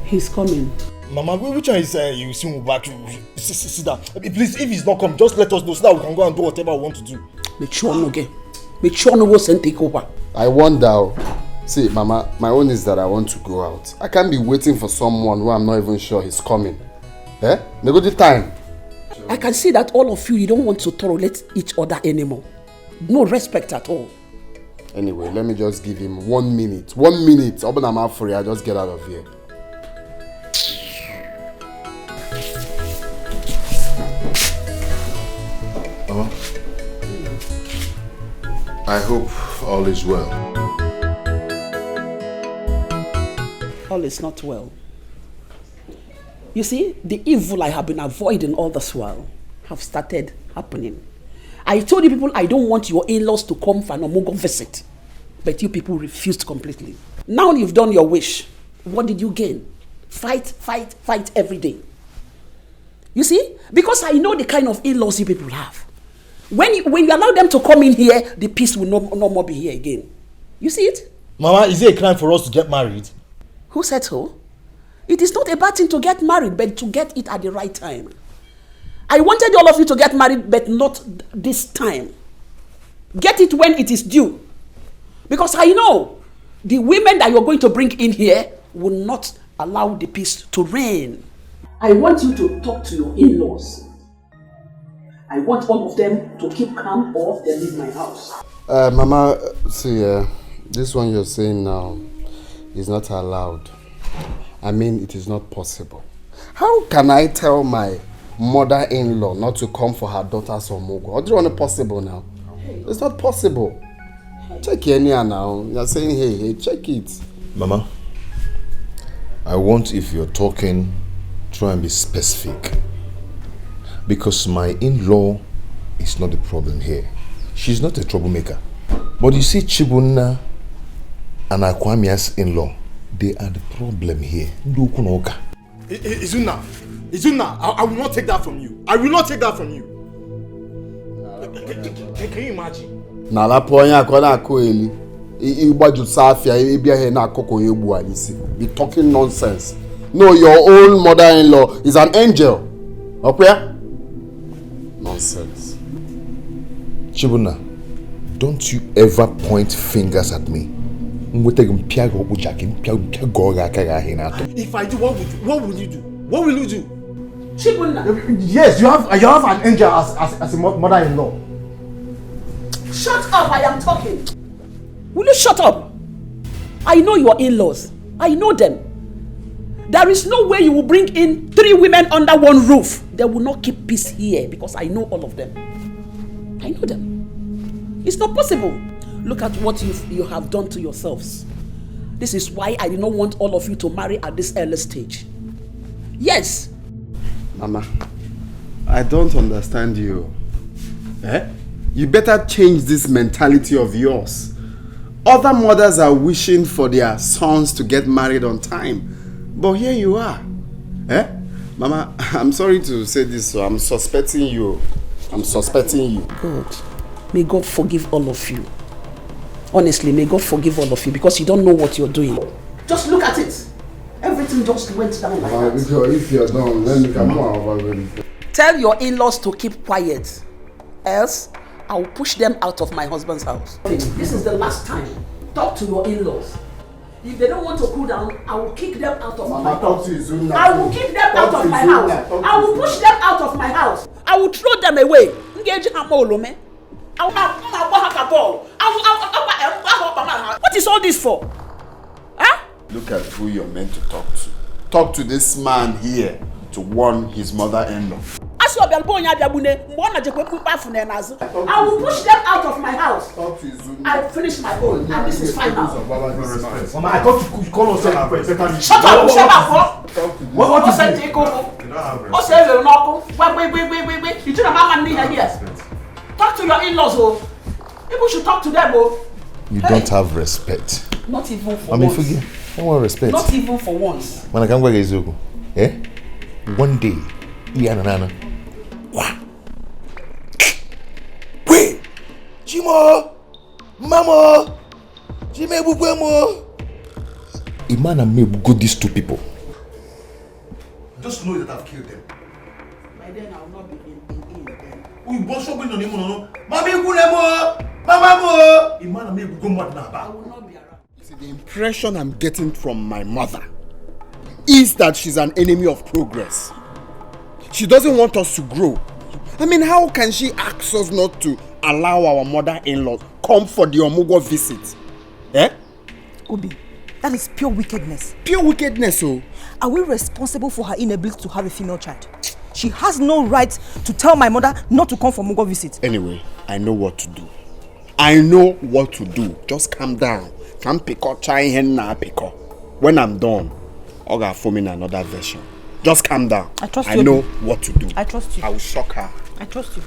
Speaker 5: He's coming.
Speaker 3: Mama, which one is you see me back? Sit down. Please, if he's not coming, just let us know so that we can go and do whatever we want to do.
Speaker 5: Make sure no get. Make sure no go send take over.
Speaker 4: I wonder. See, Mama, my own is that I want to go out. I can't be waiting for someone who I'm not even sure he's coming. Eh? Nego the time.
Speaker 5: I can see that all of you don't want to tolerate each other anymore. No respect at all.
Speaker 4: Anyway, let me just give him 1 minute. 1 minute. Open my mouth for you. I just get out of here.
Speaker 2: Mama, I hope all is well.
Speaker 5: All is not well. You see, the evil I have been avoiding all this while have started happening. I told you people I don't want your in-laws to come for an Omogo visit. But you people refused completely. Now you've done your wish. What did you gain? Fight, fight, fight every day. You see? Because I know the kind of in-laws you people have. When you allow them to come in here, the peace will no more be here again. You see it?
Speaker 3: Mama, is it a crime for us to get married?
Speaker 5: Who said so? It is not a bad thing to get married, but to get it at the right time. I wanted all of you to get married, but not this time. Get it when it is due. Because I know the women that you're going to bring in here will not allow the peace to reign. I want you to talk to your in-laws. I want all of them to keep calm or they leave my house.
Speaker 4: Mama, see, this one you're saying now is not allowed. I mean, it is not possible. How can I tell my mother-in-law not to come for her daughter's Omogo? How do you want it possible now? It's not possible. Check here now. You're saying, hey, check it.
Speaker 2: Mama, I want, if you're talking, try and be specific. Because my in-law is not the problem here. She's not a troublemaker. But you see, Chibunna and Akwamia's in-law, they are the problem here.
Speaker 3: Izuna, I will not take that from you. I will not take that from you. Can you imagine?
Speaker 4: Na la ponya akona akoeli. Igbaju safia ebia he na akoko egbu anisi. Be talking nonsense. No, your own mother-in-law is an angel. Okay? Nonsense.
Speaker 2: Chibuna, don't you ever point fingers at me. If
Speaker 3: I do, what will you do? What will you do?
Speaker 5: Chibuna.
Speaker 3: Yes, you have an angel as a mother-in-law.
Speaker 5: Shut up, I am talking. Will you shut up? I know your in-laws. I know them. There is no way you will bring in 3 women under one roof. They will not keep peace here because I know all of them. I know them. It's not possible. Look at what you have done to yourselves. This is why I do not want all of you to marry at this early stage. Yes.
Speaker 4: Mama, I don't understand you. Eh? You better change this mentality of yours. Other mothers are wishing for their sons to get married on time. But here you are. Eh? Mama, I'm sorry to say this, so I'm suspecting you. I'm suspecting you.
Speaker 5: God, may God forgive all of you. Honestly, may God forgive all of you because you don't know what you're doing. Just look at it. Everything everything just went down like that.
Speaker 4: If you're done, let me come on.
Speaker 5: Tell your in-laws to keep quiet, else I will push them out of my husband's house. This is the last time. Talk to your in-laws. If they don't want to cool down, I will kick them out of my house. I will kick them out of my house. I will push them out of my house. I will throw them away. What is all this for? Huh?
Speaker 4: Look at who you're meant to talk to. Talk to this man here to warn his mother-in-law.
Speaker 5: I will push them out of my house. I finished my own, and this is final.
Speaker 3: Mama, I thought you call us first.
Speaker 5: Shut up, shut up. What is it? Wait. You don't have money here. Talk to your in-laws, oh. People should talk to them, oh.
Speaker 2: You don't have respect.
Speaker 5: Not even for
Speaker 2: I mean,
Speaker 5: once.
Speaker 2: forget. I want respect.
Speaker 5: Not even for once.
Speaker 2: When I come back, one day, Nana. Wait, Jimo, Mama, Jime Bugwemo. A man and me will go these two people.
Speaker 3: Just know that I've killed them.
Speaker 5: By then I will not be in then.
Speaker 3: We both show going on him, no. Mama Gulemo, Mama, a man and me will go mad now.
Speaker 5: I will not be around.
Speaker 14: See, the impression I'm getting from my mother is that she's an enemy of progress. She doesn't want us to grow. I mean, how can she ask us not to allow our mother-in-law come for the Omugo visit? Eh?
Speaker 12: Obi, that is pure wickedness.
Speaker 14: Pure wickedness, oh.
Speaker 12: Are we responsible for her inability to have a female child? She has no right to tell my mother not to come for Omugo visit.
Speaker 14: Anyway, I know what to do. I know what to do. Just calm down. Can't pick up try henna pick up. When I'm done, I'll go form in another version. Just calm down.
Speaker 12: I trust you.
Speaker 14: I know what to do.
Speaker 12: I trust you.
Speaker 14: I will shock her.
Speaker 12: I trust you.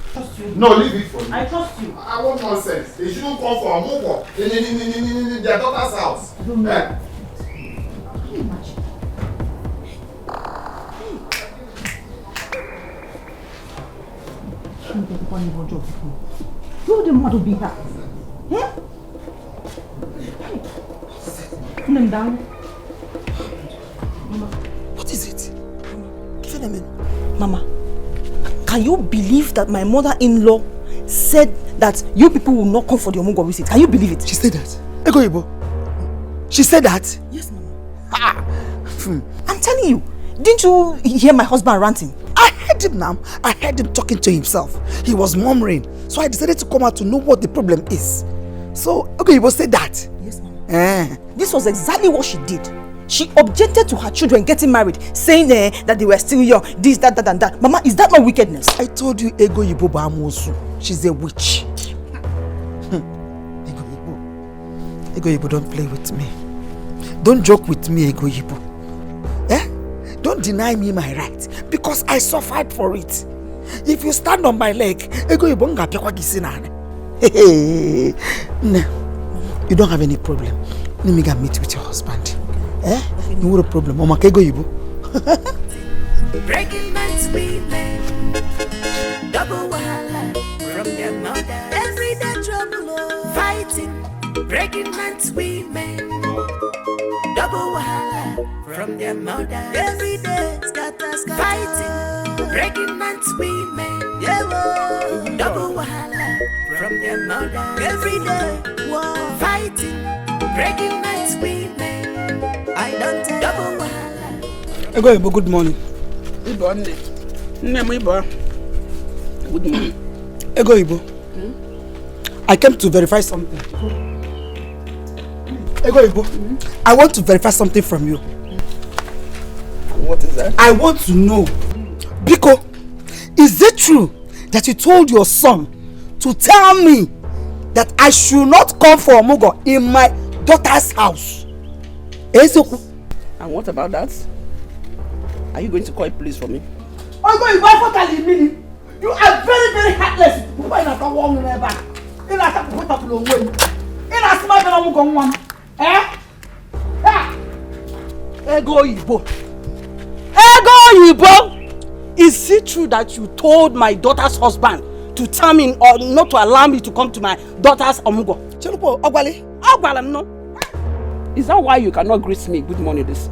Speaker 14: No, leave it for me.
Speaker 12: I trust you.
Speaker 14: I want nonsense. They shouldn't come for a Omugo in their daughter's house.
Speaker 12: I don't know.
Speaker 14: Eh?
Speaker 12: Can you imagine? You the mother be her. Eh? Put them down. Mama.
Speaker 6: What is it? Give them in.
Speaker 12: Mama, can you believe that my mother-in-law said that you people will not come for the Omugo visit? Can you believe it?
Speaker 6: She said that. Ego Ibo. She said that?
Speaker 12: Yes, Mama. I'm telling you. Didn't you hear my husband ranting?
Speaker 6: I heard him now. I heard him talking to himself. He was murmuring. So I decided to come out to know what the problem is. So, Ego Ibo said that?
Speaker 12: Yes, Mama. This was exactly what she did. She objected to her children getting married, saying that they were still young, this, that, and that. Mama, is that not wickedness?
Speaker 6: I told you Ego Ibo Bamosu. She's a witch. Ego Ibo, don't play with me. Don't joke with me, Ego Ibo. Eh? Don't deny me my right, because I suffered for it. If you stand on my leg, Ego Ibo nga piakwa gisinane. Hey, no, you don't have any problem. Let me go meet with your husband. Eh? No a problem. Mama, Ego Ibo.
Speaker 13: Breaking man's women, double wahala from their mother. Everyday trouble, fighting. Breaking man's women, double wahala from their mother. Every day, scatter, fighting. Breaking man's women, double wahala from their mother. Every day, fighting. Breaking man's women, I don't tell double wahala.
Speaker 6: Ego Ibo, good morning.
Speaker 5: Good morning. Good morning.
Speaker 6: Ego Ibo. I came to verify something. Ego Ibo, I want to verify something from you.
Speaker 5: What is that?
Speaker 6: I want to know, Biko, is it true that you told your son to tell me that I should not come for Omugo in my daughter's house?
Speaker 5: And what about that? Are you going to call police for me?
Speaker 11: Ogo Ibo, you are very, very heartless. Why not go on in back? In a tap put up long way. In a smart Omugo one. Eh?
Speaker 6: Ego Ibo. Ego Ibo! Is it true that you told my daughter's husband to tell me or not to allow me to come to my daughter's Omugo? Chelupo, Ogwale? Ogwale, no.
Speaker 5: Is that why you cannot greet me good morning this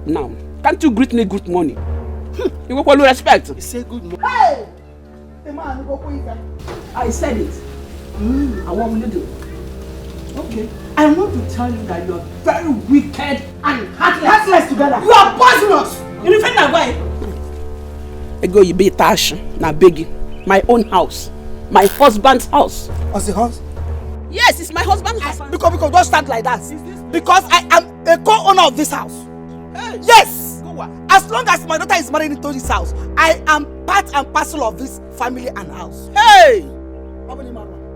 Speaker 5: now? Can't you greet me good morning? You go with respect.
Speaker 11: You say good morning.
Speaker 5: Hey! The man go quick. I said it. And what will you do?
Speaker 11: Okay. I want to tell you that you are very wicked and heartless.
Speaker 5: Heartless together.
Speaker 11: You are poisonous. You defend that way.
Speaker 5: I go you be tash na begi. My own house. My husband's house.
Speaker 11: What's the house?
Speaker 5: Yes, it's my husband's house.
Speaker 11: Because don't stand like that. Because I am a co-owner of this house. Hey. Yes. As long as my daughter is married into this house, I am part and parcel of this family and house.
Speaker 5: Hey!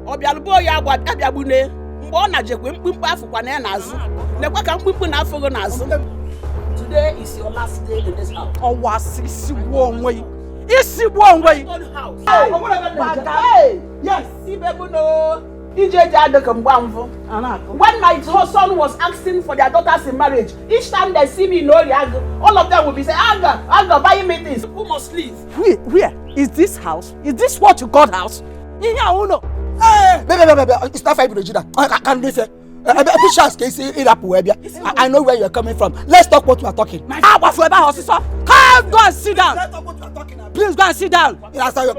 Speaker 5: Obialubo ya gwa abiabune. Mgbe ọ na-jekwe mkpimkpe afụkwa na ya n'azụ. Nekwa ka mkpimkpe na-afụgo n'azụ. Today is your last day in this house.
Speaker 11: Ọwa isi gbuo onwe yi. Isi gbuo onwe yi.
Speaker 5: Hey! Yes, Ibebuno. When my son was asking for their daughters in marriage, each time they see me in Oriago, all of them will be saying, Aga, buy me this. Who must leave?
Speaker 11: Where? Is this house? Is this what you call house? Hey! Baby, it's not 5 Regina. I can't live here. I know where you're coming from. Let's talk what we are talking. Come, go and sit down. Please go and sit down. That's how your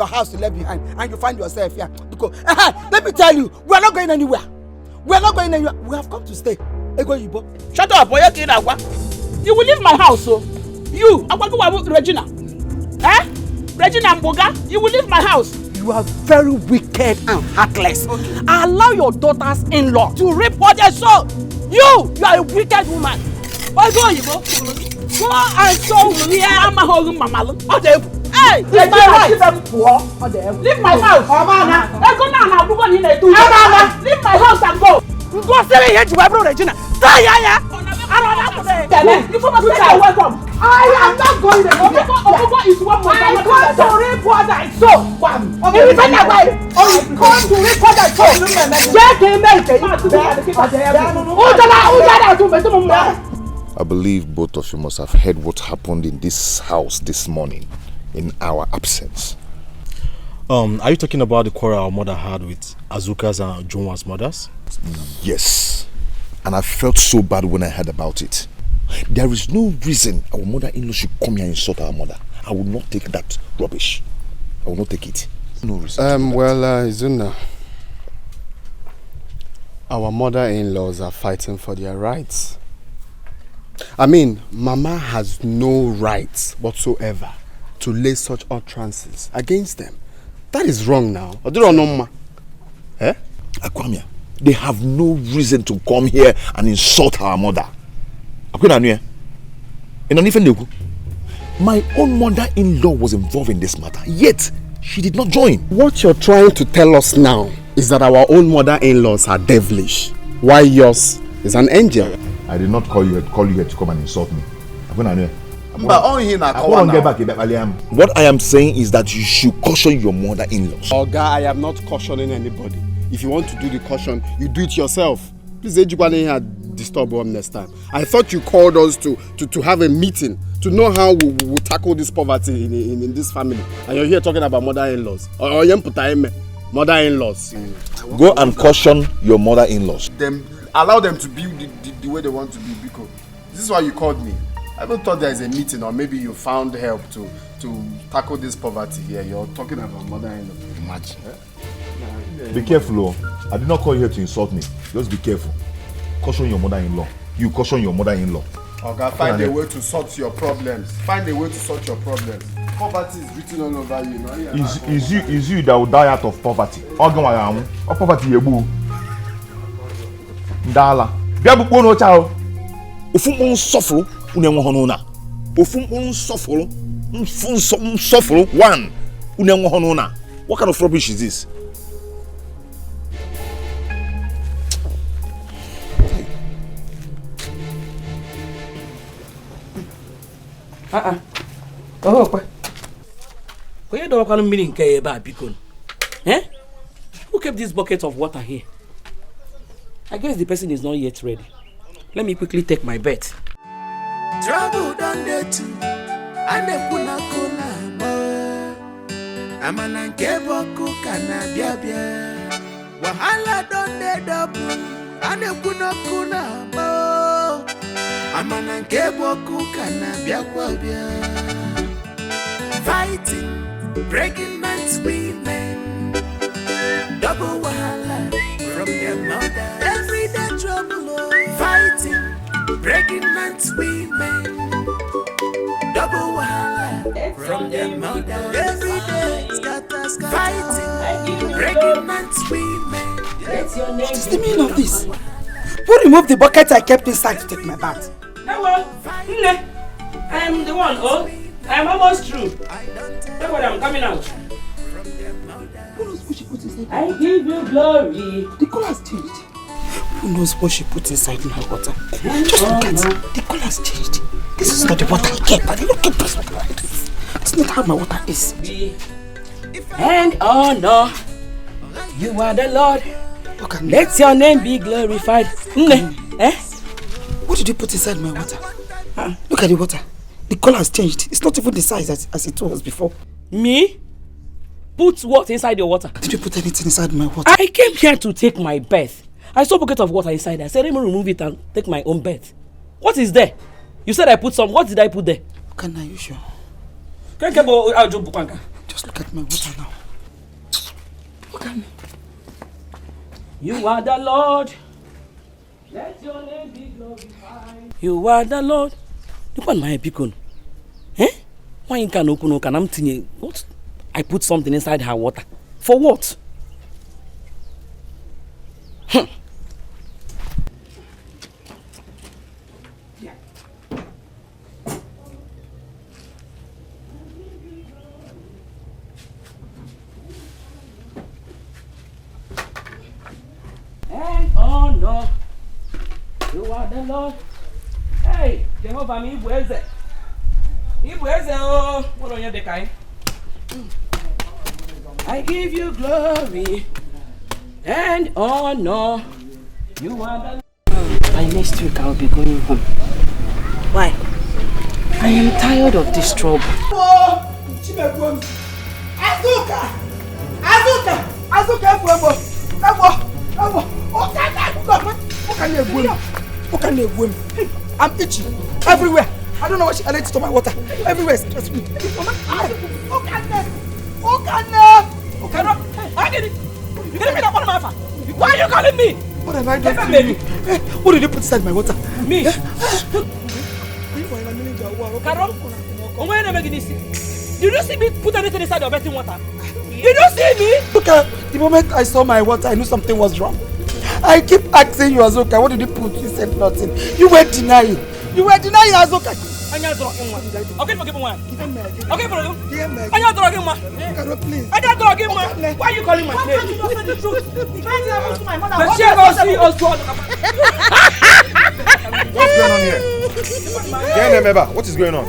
Speaker 11: house is left behind, and you find yourself here. Because let me tell you, we are not going anywhere. We are not going anywhere. We have come to stay.
Speaker 5: Shut up, boy. You will leave my house, so you, Regina. Regina Mboga, you will leave my house.
Speaker 11: You are very wicked and heartless. Okay. Allow your daughters-in-law to reap what they sow. You are a wicked woman. Why go and show me. Hey, leave my house. Leave my house. Leave my house and go. Go stay here to my brother Regina.
Speaker 5: Welcome. I am not going to Ogogo is one more. I come to reap what I sow.
Speaker 2: I believe both of you must have heard what happened in this house this morning in our absence.
Speaker 3: Are you talking about the quarrel our mother had with Azuka's and Junwa's mothers?
Speaker 2: Yes. And I felt so bad when I heard about it. There is no reason our mother-in-law should come here and insult our mother. I will not take that rubbish. I will not take it. No reason.
Speaker 4: Izuna, our mother-in-laws are fighting for their rights. I mean, Mama has no rights whatsoever to lay such utterances against them. That is wrong now.
Speaker 2: Akwamia, they have no reason to come here and insult our mother. My own mother-in-law was involved in this matter, yet she did not join.
Speaker 4: What you're trying to tell us now is that our own mother-in-laws are devilish, while yours is an angel.
Speaker 2: I did not call you here to come and insult me. What I am saying is that you should caution your mother-in-laws.
Speaker 4: Oga, I am not cautioning anybody. If you want to do the caution, you do it yourself. Please, disturb us next time. I thought you called us to have a meeting to know how we will tackle this poverty in this family. And you're here talking about mother-in-laws. Mother-in-laws.
Speaker 2: Go and caution your mother-in-laws.
Speaker 4: Allow them to be the way they want to be, because this is why you called me. I even thought there is a meeting, or maybe you found help to tackle this poverty here. You're talking about mother-in-law.
Speaker 2: Imagine. Be careful, I did not call you here to insult me. Just be careful. Caution your mother-in-law. You caution your mother-in-law.
Speaker 4: Okay, find a way to sort your problems. Find a way to sort your problems. Poverty is written all over you. No?
Speaker 2: Is you that will die out of poverty? Poverty yebu. Ndala. Biabu no chao. Ofun suffer unenwo hono na. Ofun suffer. Suffer one unenwo hono na. What kind of rubbish is this?
Speaker 15: Who kept this bucket of water here? I guess the person is not yet ready. Let me quickly take my bet.
Speaker 13: Trouble done there too. And the kuna Amana keboku kana bia. Wahala done there double. And the kuna Amana keboku kana biakwabia. Fighting, breaking man's women. Double wahala from their mother. Everyday trouble. Fighting, breaking man's women. Double wahala from their mother. Every day, scatter, fighting, breaking man's women.
Speaker 11: What is the meaning of this? Who removed the bucket I kept inside to take my bath?
Speaker 15: Hello, Nne. I am the one. Oh, I am almost through. Don't worry, I'm coming out.
Speaker 11: Who knows what she put inside?
Speaker 15: I give you glory.
Speaker 11: The color has changed. Who knows what she put inside my water? Just look at it. The color has changed. This is not the water I kept. I didn't keep this water like this. It's not how my water is.
Speaker 15: And honor, you are the Lord. Let your name be glorified. Eh?
Speaker 11: What did you put inside my water? Look at the water. The color has changed. It's not even the size as it was before.
Speaker 15: Me? Put what inside your water?
Speaker 11: Did you put anything inside my water?
Speaker 15: I came here to take my bath. I saw a bucket of water inside. I said, let me remove it and take my own bath. What is there? You said I put some. What did I put there?
Speaker 11: Are you sure?
Speaker 15: Just
Speaker 11: look at my water now. Look at me.
Speaker 15: You are the Lord. Let your name be glorified. You are the Lord. Look at my beacon. Eh? Why you can't open what? I put something inside her water. For what? And honor, you are the Lord. Hey, Jehovah, me Ibueze. Ibueze, oh, what on your Dikeh? I give you glory and honor. You are the Lord. By next week, I'll be going home. Why? I am tired of this trouble.
Speaker 11: I'm itchy everywhere. I don't know what she added to my water. Everywhere is stress me.
Speaker 15: Why are you calling me?
Speaker 11: What have I done to you? What did you put inside my water?
Speaker 15: Me? Did you see me put anything inside your bathing water? Did you see me?
Speaker 11: Look at the moment I saw my water, I knew something was wrong. I keep asking you, Azoka, what did you put? You said nothing. You were denying. You were denying, Azoka.
Speaker 15: Okay, forgive me one. Okay, forgive me.
Speaker 11: Please.
Speaker 15: Why are you calling my name?
Speaker 2: What's going on here? What is going on?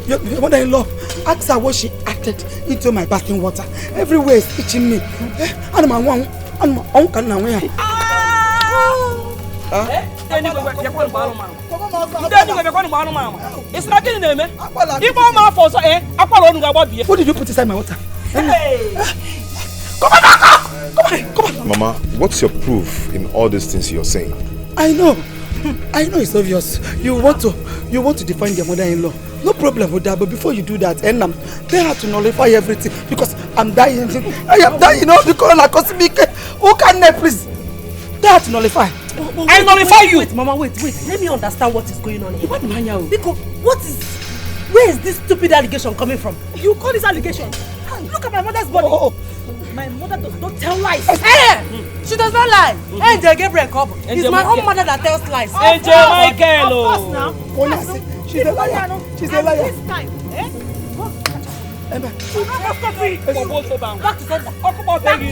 Speaker 11: Your mother-in-law, ask her what she added into my bathing water. Everywhere is itching me. What did you put inside my water? Come on.
Speaker 2: Mama, what's your proof in all these things you're saying?
Speaker 11: I know it's obvious. You want to define your mother-in-law. No problem with that, but before you do that, they have to nullify everything because I'm dying. I am dying the corona cosmic. Who can please? They have to nullify.
Speaker 15: I nullify you.
Speaker 6: Wait, Mama, wait. Let me understand what is going on here. Because where is this stupid allegation coming from? You call this allegation? Look at my mother's body. My mother does not tell lies. She does not lie. Angel Gabriel Cobb. It's my own mother that tells lies.
Speaker 15: Angel Michael.
Speaker 6: Of course now.
Speaker 11: She's a liar. She's a liar.
Speaker 6: This time, Back to sender. Back to sender.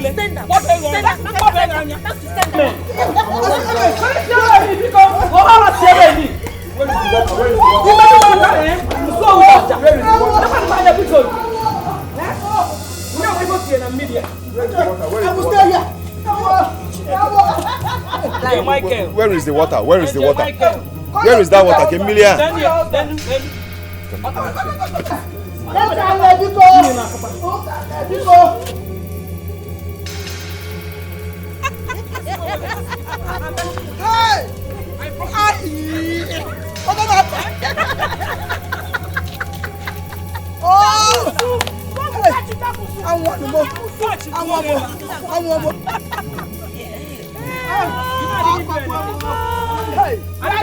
Speaker 2: Where is the water? Where is the water? Where is that water? Emilia.
Speaker 11: I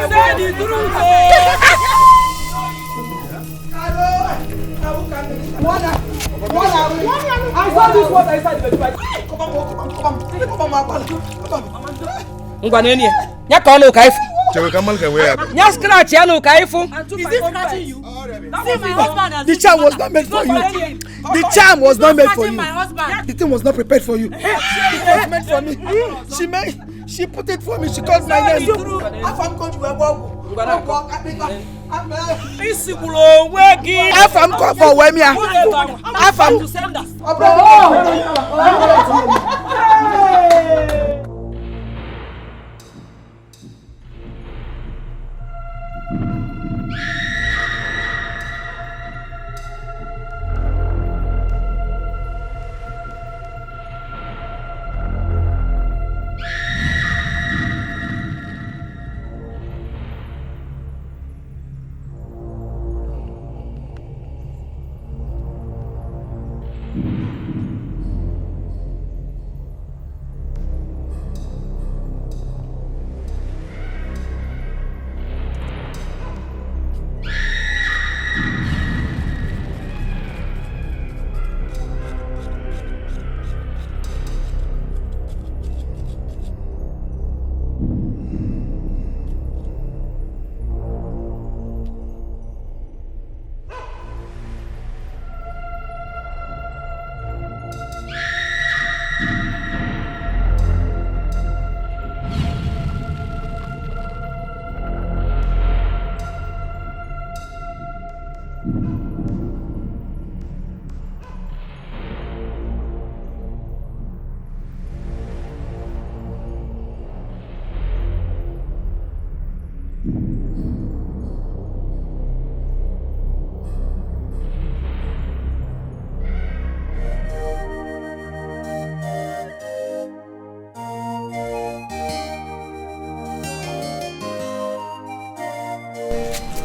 Speaker 11: said the truth. I saw this water inside the bed.
Speaker 6: Ngwaneni. Nya ka onu ka ifu.
Speaker 2: Chewe kamal ka where?
Speaker 6: Nya scratch ya nu ka ifu.
Speaker 11: Is this scratching you?
Speaker 9: The charm was not made for you. The charm was not made for you. The thing was not prepared for you. It was meant for me. She put it for me. She called my name.
Speaker 11: Afam called you a bob.
Speaker 6: Isikulo weki.
Speaker 9: Afam called for Wemia. Afam.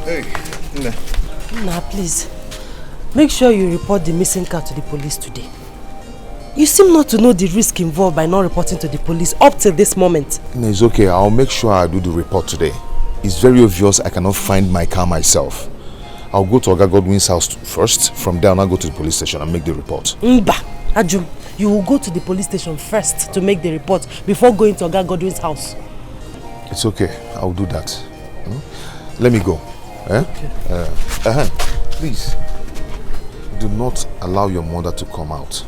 Speaker 2: Hey,
Speaker 6: Nah, please. Make sure you report the missing car to the police today. You seem not to know the risk involved by not reporting to the police up till this moment.
Speaker 2: No, it's okay. I'll make sure I do the report today. It's very obvious I cannot find my car myself. I'll go to Oga Godwin's house first. From there, I'll go to the police station and make the report.
Speaker 6: Mba, Ajum, you will go to the police station first to make the report before going to Oga Godwin's house.
Speaker 2: It's okay. I'll do that. Let me go. Eh? Okay. Please, do not allow your mother to come out.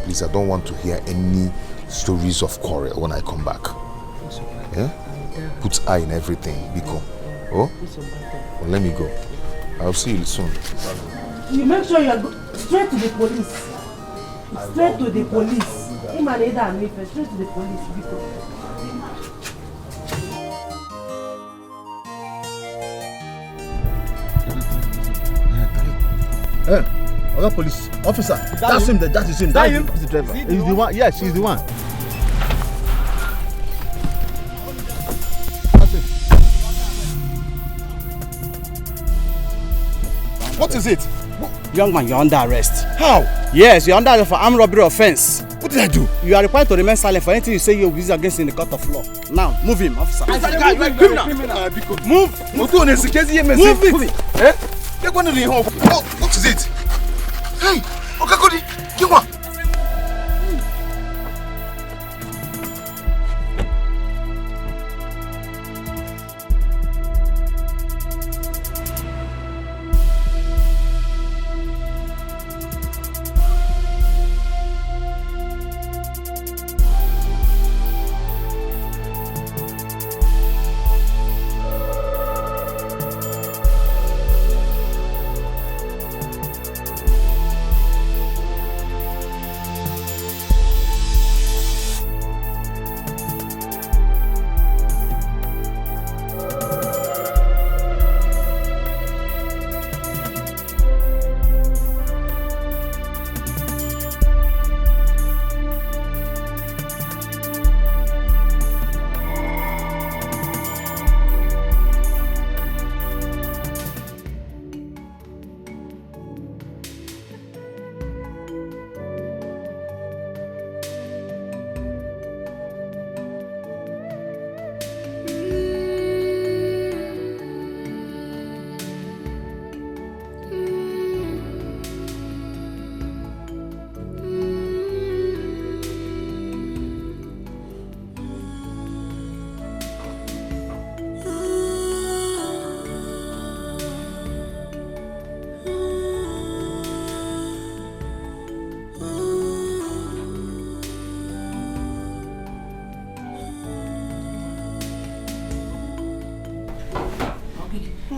Speaker 2: Please, I don't want to hear any stories of quarrel when I come back. Yeah? Put eye in everything, Biko. Oh? Well, let me go. I'll see you soon.
Speaker 6: You make sure you are straight to the police. Straight to the police. Straight to the police, Biko.
Speaker 1: Hey, other police officer. That's him. That is him. That is the driver. He's the one. Yes, he's the one.
Speaker 2: What is it?
Speaker 1: Young man, you're under arrest.
Speaker 2: How?
Speaker 1: Yes, you're under arrest for armed robbery offense.
Speaker 2: What did I do?
Speaker 1: You are required to remain silent for anything you say you're using against in the court of law. Now, move him, officer.
Speaker 2: Move it. Eh? What is it? Hey, Okakodi, Kiwa.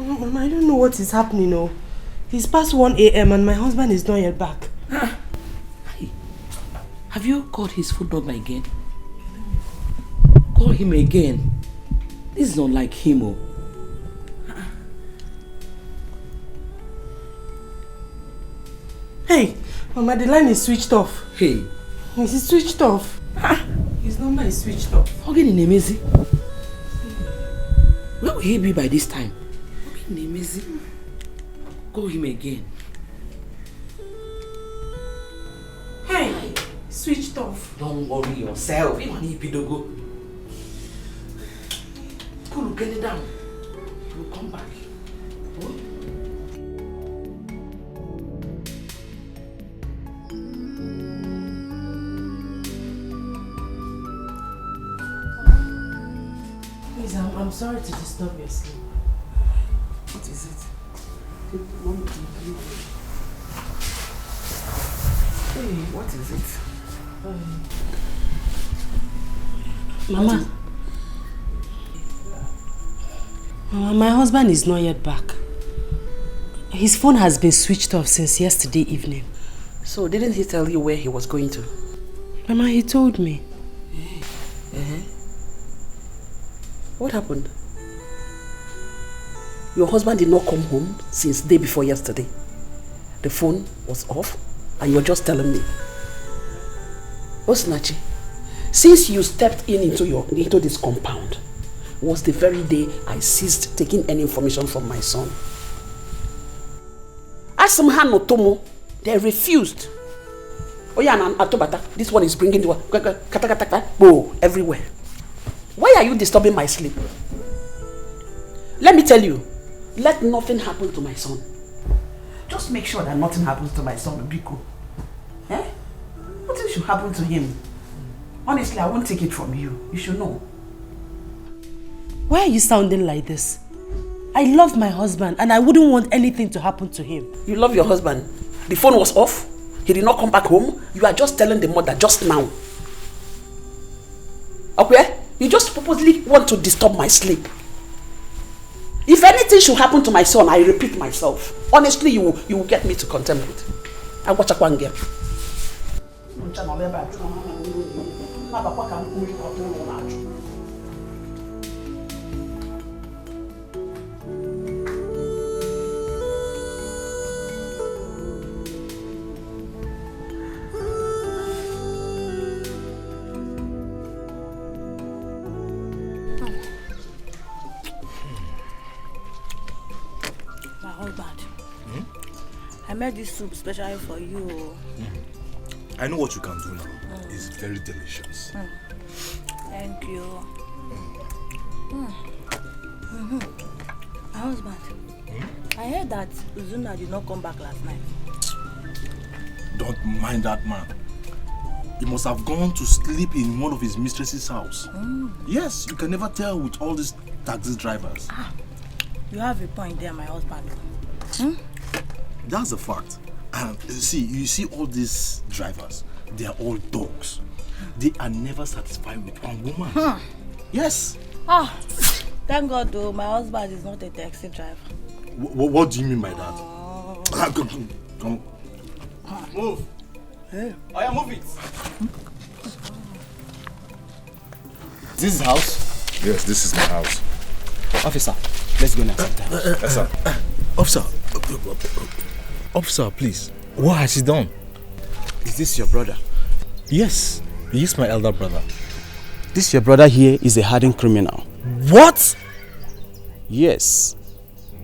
Speaker 6: Mama, I don't know what is happening. Oh. It's past 1 a.m. and my husband is not yet back.
Speaker 15: Have you called his phone number again? Call him again. This is not like him. Oh.
Speaker 6: Hey, Mama, the line is switched off.
Speaker 15: Hey.
Speaker 6: It's switched off. His number is switched off.
Speaker 15: Again in Emezi. Where will he be by this time? In Emezi. Call him again.
Speaker 6: Hey, switched off.
Speaker 15: Don't worry yourself. Even if you don't go. Cool, get it down. He will come back. Oh?
Speaker 6: Please, I'm sorry to disturb your sleep.
Speaker 15: What is it? Hey, what is it?
Speaker 6: Mama. Mama, my husband is not yet back. His phone has been switched off since yesterday evening.
Speaker 15: So, didn't he tell you where he was going to?
Speaker 6: Mama, he told me.
Speaker 15: What happened? Your husband did not come home since the day before yesterday. The phone was off and you're just telling me. Osinachi, since you stepped into this compound, was the very day I ceased taking any information from my son. Ask them Hanotomo, they refused. Oh yeah, Atobata, this one is bringing the everywhere. Why are you disturbing my sleep? Let me tell you, let nothing happen to my son. Just make sure that nothing happens to my son, Biko. Eh? Nothing should happen to him. Honestly, I won't take it from you. You should know.
Speaker 6: Why are you sounding like this? I love my husband and I wouldn't want anything to happen to him.
Speaker 15: You love your husband? The phone was off? He did not come back home? You are just telling the mother just now. Okay? You just purposely want to disturb my sleep. If anything should happen to my son, I repeat myself. Honestly, you will get me to contemplate. I watch a one girl.
Speaker 8: I made this soup especially for you.
Speaker 3: I know what you can do now. It's very delicious.
Speaker 8: Thank you. My husband, I heard that Uzuna did not come back last night.
Speaker 3: Don't mind that man. He must have gone to sleep in one of his mistress's house. Yes, you can never tell with all these taxi drivers.
Speaker 8: You have a point there, my husband.
Speaker 3: That's a fact. And you see all these drivers, they are all dogs. They are never satisfied with one woman. Yes.
Speaker 8: Thank God though, my husband is not a taxi driver.
Speaker 3: What do you mean by that? Come. Move.
Speaker 1: Hey. Move it.
Speaker 2: This is house? Yes, this is my house.
Speaker 1: Officer, let's go now.
Speaker 2: Yes, sir.
Speaker 3: Officer, please. What has he done?
Speaker 1: Is this your brother?
Speaker 3: Yes, he is my elder brother.
Speaker 1: This your brother here is a hardened criminal.
Speaker 3: What?
Speaker 1: Yes.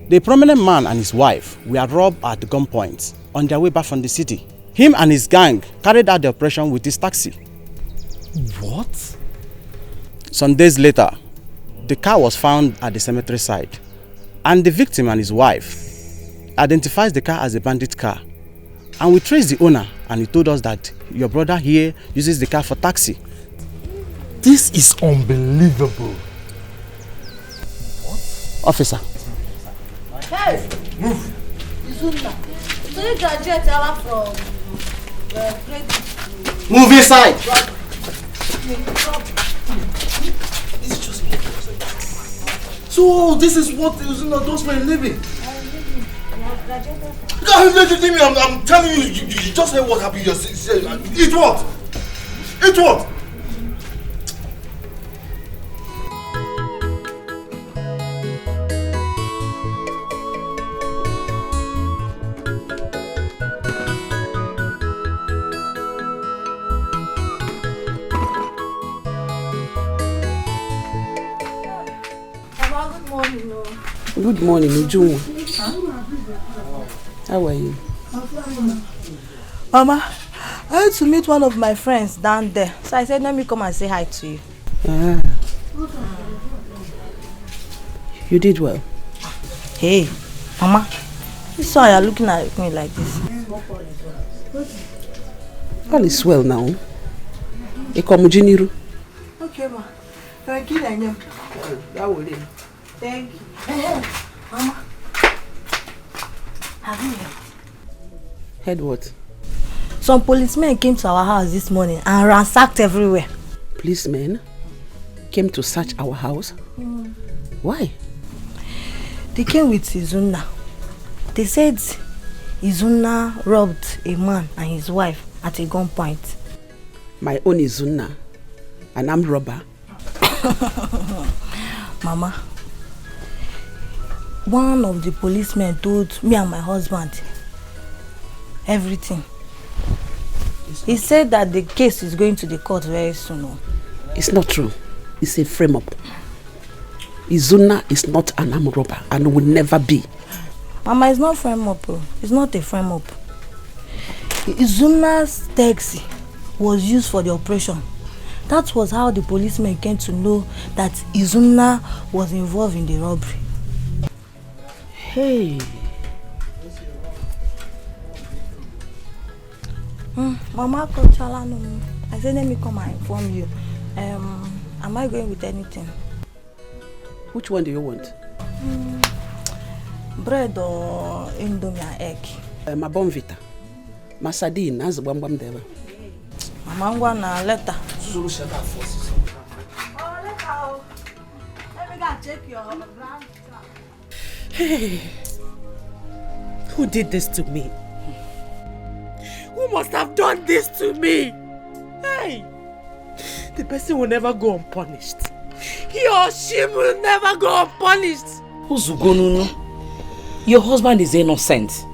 Speaker 1: The prominent man and his wife were robbed at gunpoint on their way back from the city. Him and his gang carried out the operation with his taxi.
Speaker 3: What?
Speaker 1: Some days later, the car was found at the cemetery site, and the victim and his wife identifies the car as a bandit car. And we traced the owner, and he told us that your brother here uses the car for taxi.
Speaker 3: This is unbelievable.
Speaker 1: What? Officer.
Speaker 8: Hey!
Speaker 3: Move!
Speaker 8: Izuna, so you graduate from
Speaker 1: Move inside!
Speaker 3: So this is what Izuna does for a living? I'm telling you, you just heard what happened. It what? It what?
Speaker 5: Good morning, Uju. How are you?
Speaker 6: Mama, I had to meet one of my friends down there. So I said, let me come and say hi to you.
Speaker 5: Ah. You did well.
Speaker 6: Hey, Mama, this why you're looking at me like this.
Speaker 5: All is well now. Ekomujiniru.
Speaker 6: Okay, ma. Thank you. Thank you. Mama, have you heard?
Speaker 5: Heard what?
Speaker 6: Some policemen came to our house this morning and ransacked everywhere.
Speaker 5: Policemen came to search our house? Why?
Speaker 6: They came with Izuna. They said Izuna robbed a man and his wife at a gunpoint.
Speaker 5: My own Izuna, an armed robber.
Speaker 6: Mama, one of the policemen told me and my husband everything. He said that the case is going to the court very soon.
Speaker 5: It's not true. It's a frame-up. Izuna is not an armed robber and will never be.
Speaker 6: Mama, it's not frame-up. It's not a frame-up. Izuna's taxi was used for the operation. That was how the policemen came to know that Izuna was involved in the robbery.
Speaker 5: Hey.
Speaker 6: Mama, I said let me come and inform you. Am I going with anything?
Speaker 5: Which one do you want?
Speaker 6: Bread or indomie and egg?
Speaker 5: My bonvita. My sardine, as the bam there.
Speaker 6: Mama, I'm going to letter.
Speaker 3: Zulu shut up first.
Speaker 6: Let me go check your brand.
Speaker 16: Hey, who did this to me? Who must have done this to me? Hey, the person will never go unpunished. He or she will never go unpunished.
Speaker 15: Uzugonunu, your husband is innocent.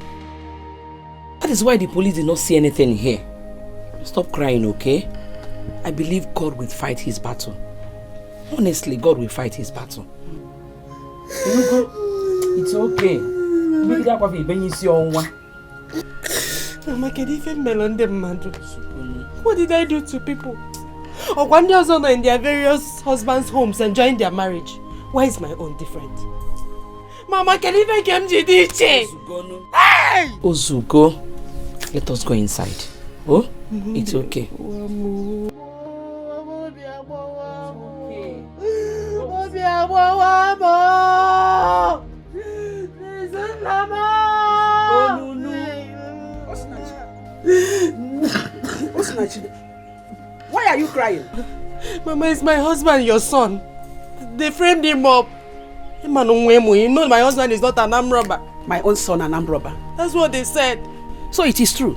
Speaker 15: That is why the police did not see anything here. Stop crying, okay? I believe God will fight his battle. Honestly, God will fight his battle. It's okay.
Speaker 16: Mama, can you even melon them, man? What did I do to people? Or one day also in their various husbands' homes enjoying their marriage. Why is my own different? Mama, can you even come to this? Hey!
Speaker 15: Ozugo, let us go inside. Oh, it's okay.
Speaker 5: Why are you crying?
Speaker 16: Mama, it's my husband, your son. They framed him up. You know my husband is not an armed robber.
Speaker 5: My own son, an armed robber.
Speaker 16: That's what they said.
Speaker 5: So it is true.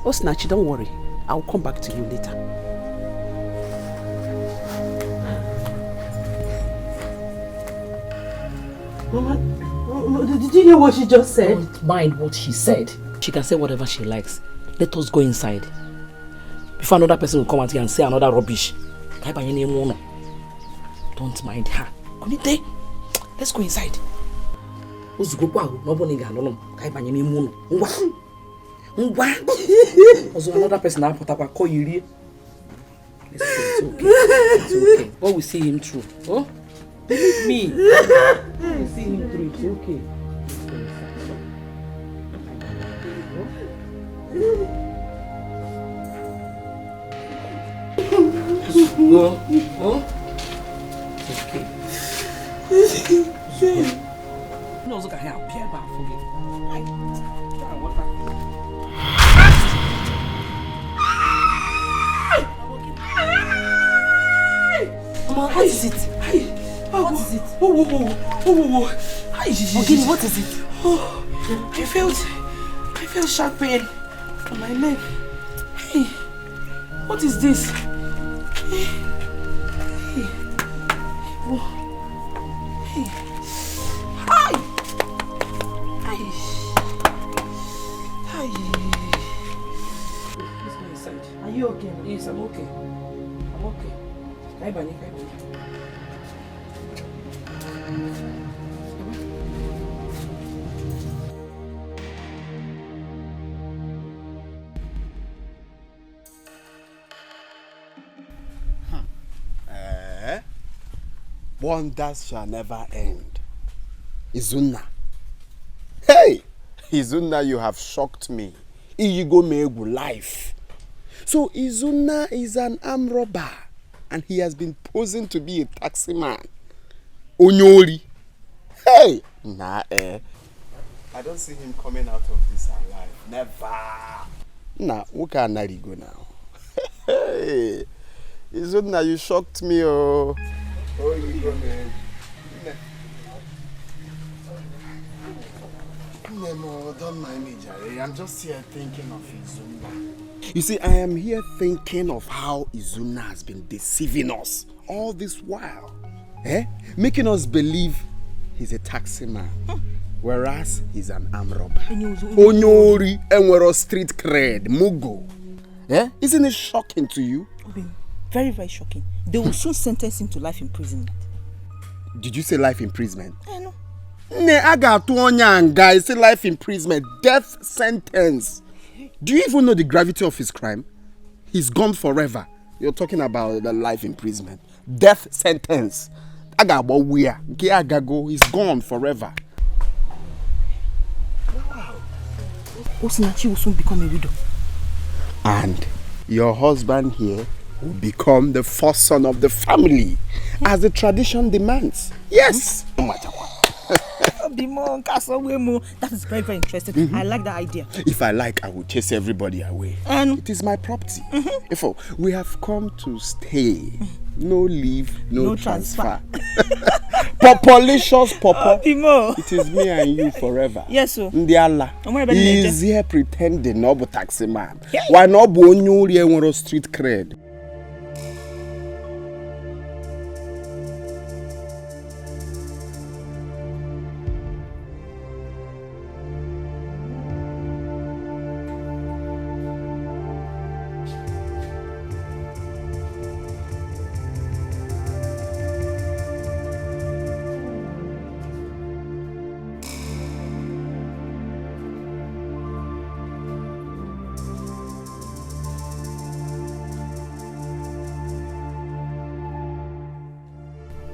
Speaker 5: Osinachi, don't worry. I'll come back to you later.
Speaker 16: Mama, did you hear what she just said?
Speaker 15: Don't mind what she said. She can say whatever she likes. Let us go inside. Before another person will come out here and say another rubbish. Don't mind her. Let's go inside. Also another person now put up a call you. It's okay. It's okay. God will see him through. Oh? Believe me. God will see him through. It's okay. Go. Oh? It's okay. No, look at how Pierre back for me.
Speaker 16: Mama, what is it? What is it?
Speaker 6: Ogini, what is it?
Speaker 16: Oh, I felt sharp pain on my leg. Hey, what is this? Hey. Oh. Hey. Hi. Hi. Hi. Let's go inside.
Speaker 6: Are you okay?
Speaker 16: Yes, I'm okay. I'm okay. Kai bani.
Speaker 4: Wonders shall never end. Izuna. Hey! Izuna, you have shocked me. Iyigo megu life. So Izuna is an armed robber and he has been posing to be a taxi man. Onyori. Hey! Nah, I don't see him coming out of this alive. Never. Nah, who can I go now? Hey! Izuna, you shocked me, oh. Oh, you go, man. No, don't mind me, Jerry. I'm just here thinking of Izuna. You see, I am here thinking of how Izuna has been deceiving us all this while. Making us believe he's a taxi man, whereas he's an armed robber. Onyori, and we're a street cred, Mugo. Isn't it shocking to you?
Speaker 12: Very, very shocking. They will soon sentence him to life imprisonment.
Speaker 4: Did you say life imprisonment?
Speaker 12: I know.
Speaker 4: I got two onion guys. Say life imprisonment, death sentence. Do you even know the gravity of his crime? He's gone forever. You're talking about the life imprisonment, death sentence. I got about where? He's gone forever.
Speaker 12: Wow. Osinachi will soon become a widow.
Speaker 4: And your husband here will become the first son of the family, as the tradition demands. Yes. No matter what.
Speaker 12: That is very, very interesting. I like that idea.
Speaker 4: If I like, I will chase everybody away. It is my property. Therefore, we have come to stay. No leave, no transfer. Populicious Papa. It is me and you forever.
Speaker 12: Yes, sir.
Speaker 4: Ndiala. He is here pretending no but taxi man. Why not bo nyuri and street cred?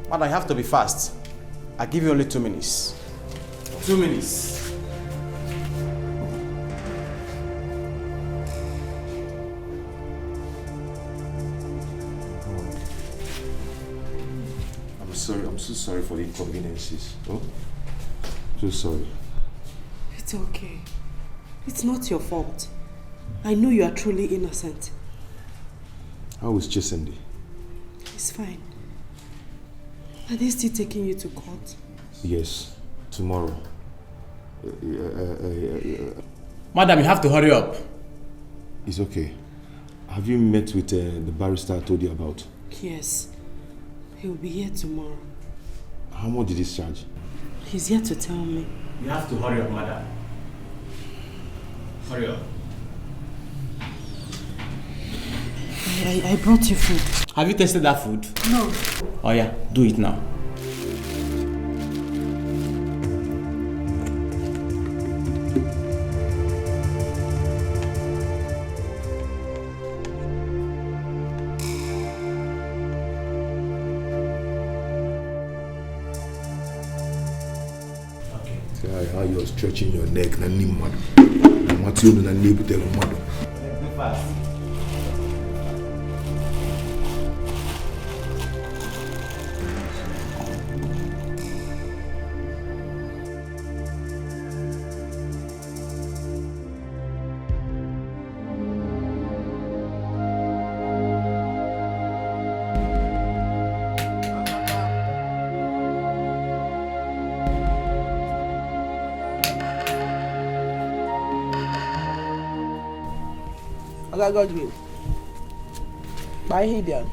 Speaker 1: But I have to be fast. I give you only 2 minutes. 2 minutes.
Speaker 2: I'm sorry. I'm so sorry for the inconveniences. Oh, so sorry.
Speaker 16: It's okay. It's not your fault. I know you are truly innocent.
Speaker 2: How is Chesende?
Speaker 16: It's fine. Are they still taking you to court?
Speaker 2: Yes, tomorrow.
Speaker 3: Madam, you have to hurry up.
Speaker 2: It's okay. Have you met with the barrister I told you about?
Speaker 16: Yes. He will be here tomorrow.
Speaker 2: How much did he charge?
Speaker 16: He's here to tell me.
Speaker 3: You have to hurry up, madam. Hurry up.
Speaker 16: I brought you food.
Speaker 3: Have you tasted that food?
Speaker 16: No.
Speaker 3: Oh yeah, do it now.
Speaker 2: See how you're stretching your neck, na ni mad. What you na ni butelo mad.
Speaker 5: Oga Godwin. Bye, Hidian.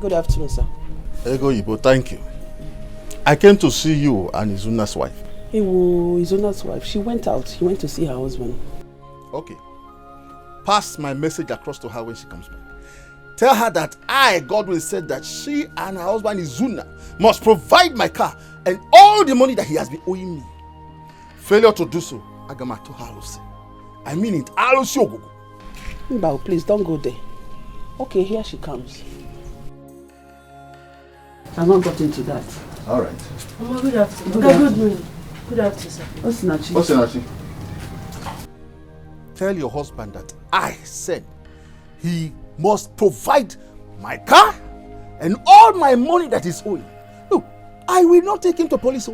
Speaker 5: Good afternoon, sir.
Speaker 14: Ego Ibo, thank you. I came to see you and Izuna's wife.
Speaker 5: Izuna's wife. She went out. She went to see her husband.
Speaker 14: Okay. Pass my message across to her when she comes back. Tell her that I, Godwin, said that she and her husband Izuna must provide my car and all the money that he has been owing me. Failure to do so, Agamato Halose. I mean it, Halose Ogogo.
Speaker 5: Mbao, please don't go there. Okay, here she comes. I've not got into that.
Speaker 14: All right.
Speaker 6: Mama, good afternoon. Good morning. Good afternoon, sir.
Speaker 14: Osinachi. Tell your husband that I said he must provide my car and all my money that is owing. Look, I will not take him to police.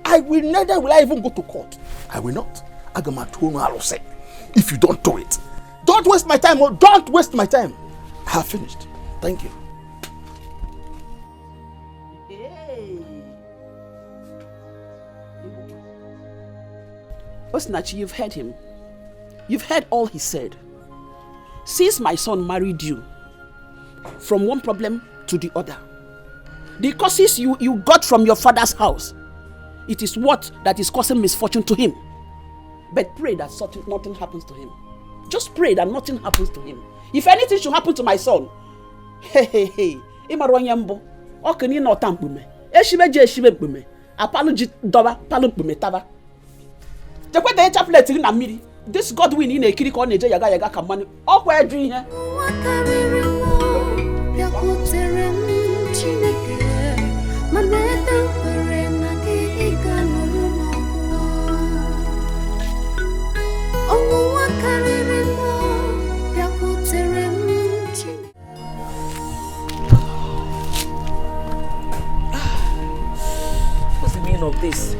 Speaker 14: Neither will I even go to court. I will not. If you don't do it, don't waste my time. Don't waste my time. I have finished. Thank you.
Speaker 5: Osinachi, you've heard him. You've heard all he said. Since my son married you, from one problem to the other, the causes you got from your father's house, it is what that is causing misfortune to him. But pray that nothing happens to him. Just pray that nothing happens to him. If anything should happen to my son, Imarwanyambo, Okani no tampume, Eshibeje Shibempume, Apology Doba, Palumpume Tava. The way they chaplet in a miri, this Godwin in a kiriko on a yaga kamani, all where dream here.
Speaker 15: What's the meaning of this?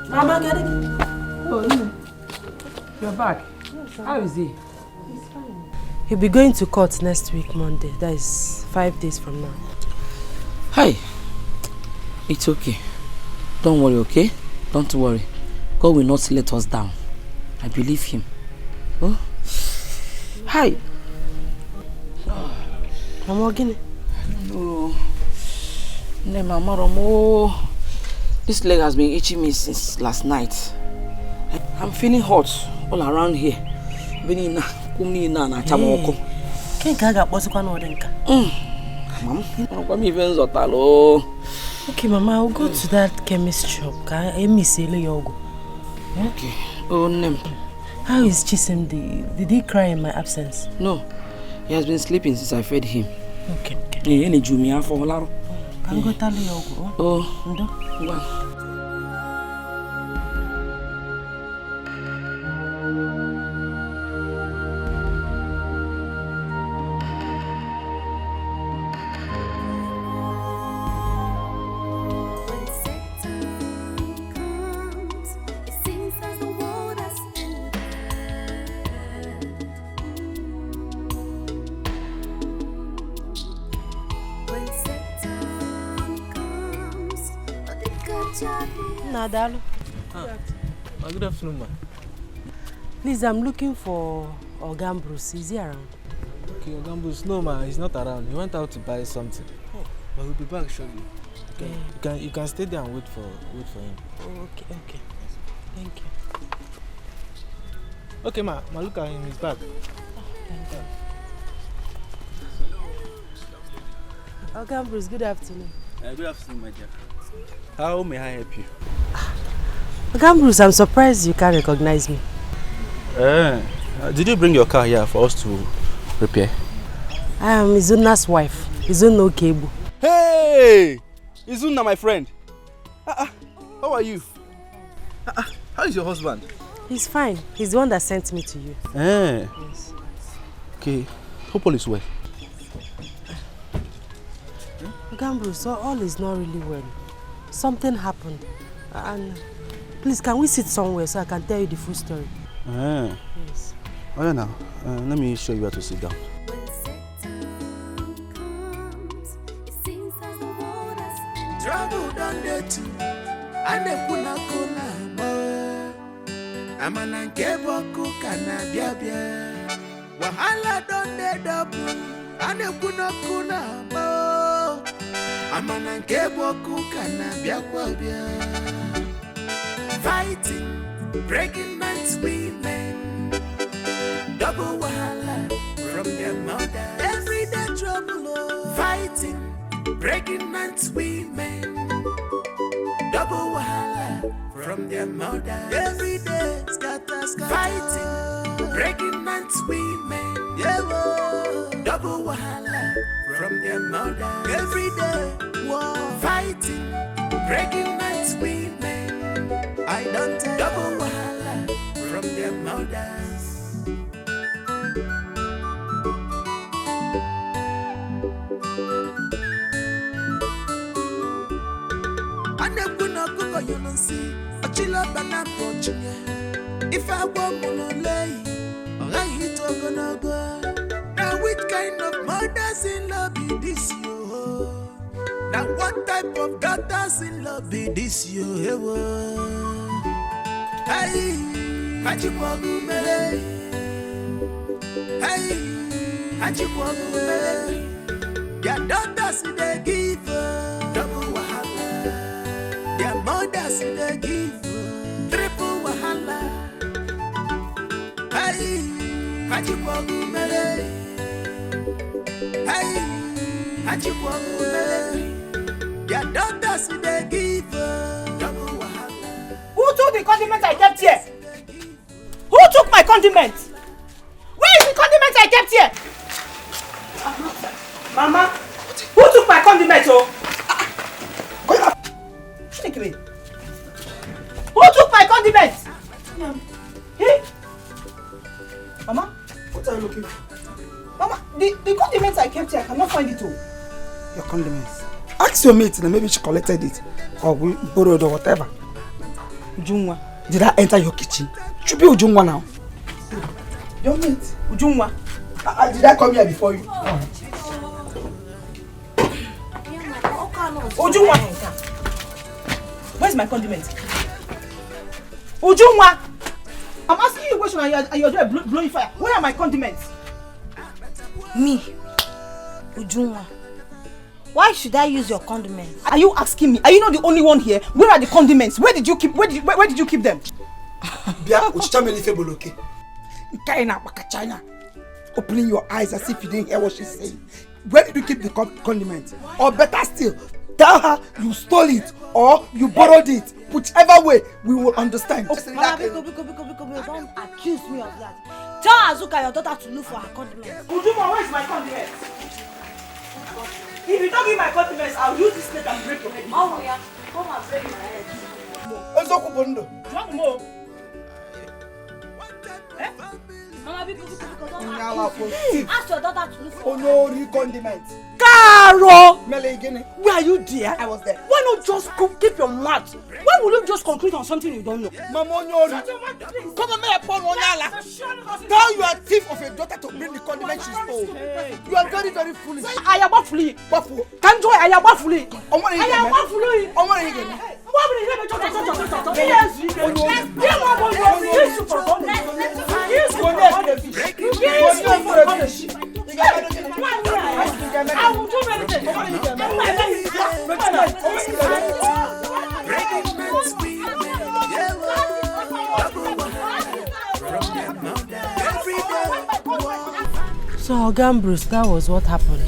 Speaker 6: Mama, get it?
Speaker 15: Oh, no. You're back.
Speaker 6: Yes,
Speaker 15: how is he?
Speaker 6: He's fine. He'll be going to court next week, Monday. That is 5 days from now.
Speaker 15: Hi. It's okay. Don't worry, okay? Don't worry. God will not let us down. I believe him. Oh? Hi.
Speaker 6: Mama, Guinea?
Speaker 15: No. No, Mama Romo. This leg has been itching me since last night. I'm feeling hot all around here. Mom,
Speaker 6: okay, Mama, I'll go to that chemist shop.
Speaker 15: Okay. Oh, name.
Speaker 6: How is Chisimdi? Did he cry in my absence?
Speaker 15: No. He has been sleeping since I fed him.
Speaker 6: Okay.
Speaker 15: Can
Speaker 6: go tell you.
Speaker 15: Oh.
Speaker 6: Nadalo.
Speaker 10: Good afternoon, ma.
Speaker 6: Please, I'm looking for Ogambros. Is he around?
Speaker 10: Okay, Ogambros, no, ma, he's not around. He went out to buy something. Oh, but he'll be back shortly. You can stay there and wait for him.
Speaker 6: Oh, okay. Thank you.
Speaker 10: Okay, ma, look at him. He's back.
Speaker 6: Thank you. Ogambros, good afternoon.
Speaker 1: Good afternoon, my dear. How may I help you?
Speaker 6: Gambrus, I'm surprised you can't recognize me.
Speaker 1: Did you bring your car here for us to repair?
Speaker 6: I am Izuna's wife, Izuna Okebu.
Speaker 1: Hey! Izuna, my friend. How are you? How is your husband?
Speaker 6: He's fine. He's the one that sent me to you.
Speaker 1: Yes. Okay. Hope all is well.
Speaker 6: Gambrus, all is not really well. Something happened. And please, can we sit somewhere so I can tell you the full story?
Speaker 1: Yes. Oh, yeah, now. Let me show you where to sit down.
Speaker 13: don't dey too. And they put a cola mo. I'm an ankebo kana bia bia. Wahala don't dey double. And they put a cola mo. I'm an ankebo kana bia bia. Fighting, breaking nights women. Double wahala from their mother. Everyday trouble. Fighting, breaking nights women. Double wahala from their mother. Every day, scatter, scatter. Fighting, breaking nights women. Yeah, double wahala from their mother. Every day, war. Fighting, breaking nights women. I don't tell. Double wahala from their mothers. You don't see a chill up and I'm watching you. If I want to lay, I hit gonna go. Now, which kind of mothers in love be this you? Now, what type of daughters in love be this you? Hey, Hajiwagu Mele. Hey, Hajiwagu Mele. Your daughters in the give double wahala. Their mothers in the give triple wahala. Hey, Hajiwagu Mele. Hey, Hajiwagu Mele. Their daughters in the give double wahala.
Speaker 12: Who took the condiment I kept here? Who took my condiment? Where is the condiment I kept here? Mama, who took my condiment? Oh, take me. Who took my condiment? Hey, Mama, what are you looking for? Mama, the condiments I kept here, I cannot find it. Oh,
Speaker 11: Your condiments. Ask your mate, and maybe she collected it or we borrowed or whatever.
Speaker 12: Ujungwa.
Speaker 11: Did I enter your kitchen? Should be Ujungwa now.
Speaker 12: Your mate, Ujungwa.
Speaker 11: Did I come here before you?
Speaker 12: Ujungwa. Where's my condiment? Ujungwa. I'm asking you a question and you're there blowing fire. Where are my condiments?
Speaker 8: Me, Ujungwa. Why should I use your condiments?
Speaker 12: Are you asking me? Are you not the only one here? Where are the condiments? Where did you keep? Where did you keep them?
Speaker 11: Bia, uchichameli feboloke. Kaina China. Opening your eyes as if you didn't hear what she's saying. Where did you keep the condiment? Or better still, tell her you stole it or you borrowed it. Whichever way, we will understand.
Speaker 8: Mama, Biko, don't accuse me of that. Tell Azuka your daughter to look for her condiments.
Speaker 12: Ujuma, where is my condiments? If you don't give my condiments, I'll use this plate and break your head.
Speaker 8: Oh yeah, come and break my head.
Speaker 12: Drunk more.
Speaker 8: Eh? Mama, Biko, don't
Speaker 11: Ask
Speaker 8: your daughter to look for
Speaker 11: Onori condiments.
Speaker 12: Caro!
Speaker 11: Melegene.
Speaker 12: Where are you there?
Speaker 11: I was there.
Speaker 12: Why not just keep your mouth? Why will you just conclude on something you don't know?
Speaker 11: Mama Onyori. Come on, me upon Onyala. Tell your thief of a daughter to bring the condiments she stole. You are very, very foolish.
Speaker 12: I am not flee.
Speaker 11: Wafu.
Speaker 12: Can't joy, I am not flee. I am not flee. I will do anything.
Speaker 16: So, Gambros, that was what happened.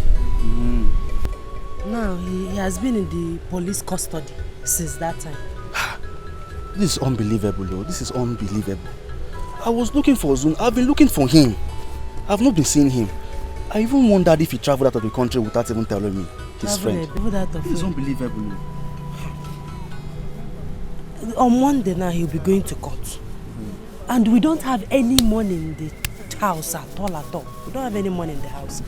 Speaker 16: Now, he has been in the police custody since that time.
Speaker 1: This is unbelievable, though. This is unbelievable. I was looking for Zun. I've been looking for him. I've not been seeing him. I even wondered if he traveled out of the country without even telling me. His friend. This is unbelievable.
Speaker 16: On Monday now, he'll be going to court. And we don't have any money in the house at all. We don't have any money in the house.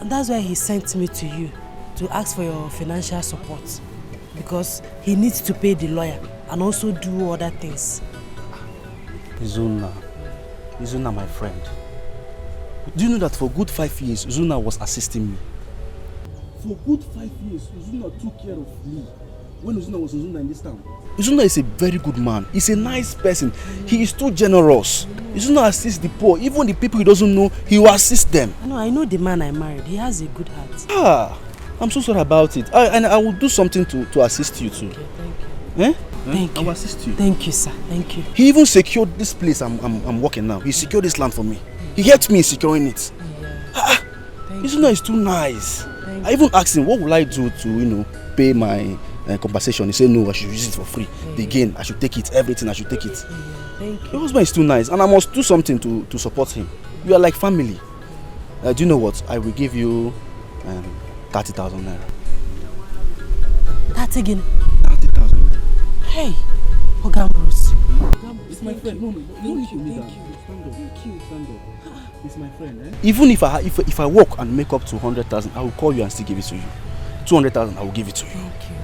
Speaker 16: And that's why he sent me to you to ask for your financial support. Because he needs to pay the lawyer and also do other things.
Speaker 1: Zuna, my friend. Do you know that for good 5 years, Zuna was assisting me? For good 5 years, Uzuna took care of me. When Uzuna was Uzuna in this town. Uzuna is a very good man. He's a nice person. He is too generous. Uzuna assists the poor. Even the people he doesn't know, he will assist them.
Speaker 6: I know the man I married. He has a good heart.
Speaker 1: I'm so sorry about it. And I will do something to assist you too.
Speaker 6: Okay, thank you.
Speaker 1: Thank you. I will assist you.
Speaker 6: Thank you, sir. Thank you.
Speaker 1: He even secured this place I'm working now. He secured this land for me. He helped me in securing it. Uzuna is too nice. I even asked him, what will I do to, pay my compensation? He said, no, I should use it for free. The gain, I should take it. Everything, I should take it.
Speaker 6: Thank you.
Speaker 1: Your husband is too nice, and I must do something to support him. You are like family. Do you know what? I will give you 30,000 naira.
Speaker 6: That again?
Speaker 1: 30,000 naira.
Speaker 6: Hey, Oga Bruce.
Speaker 1: It's my friend. No, thank you. Stand up. It's my friend. Even if I work and make up to 100,000, I will call you and still give it to you. 200,000, I will give it to you.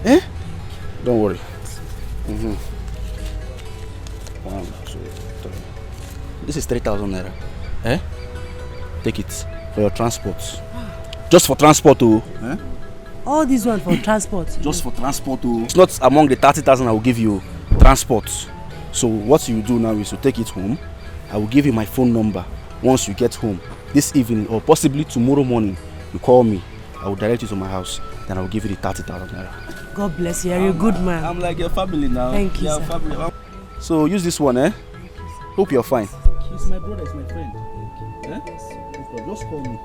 Speaker 6: Thank you.
Speaker 1: Don't worry. 1, 2, 3. This is 3,000 naira. Take it for your transport. Just for transport,
Speaker 6: All this one for transport.
Speaker 1: Just for transport, It's not among the 30,000 I will give you. Transport. So what you do now is to take it home. I will give you my phone number. Once you get home this evening or possibly tomorrow morning, you call me. I will direct you to my house. Then I will give you the 30,000 naira.
Speaker 6: God bless you. You're a good man.
Speaker 1: I'm like your family now.
Speaker 6: Thank you, sir.
Speaker 1: Family. So use this one, Hope you're fine. He's my brother, he's my friend. Just call me.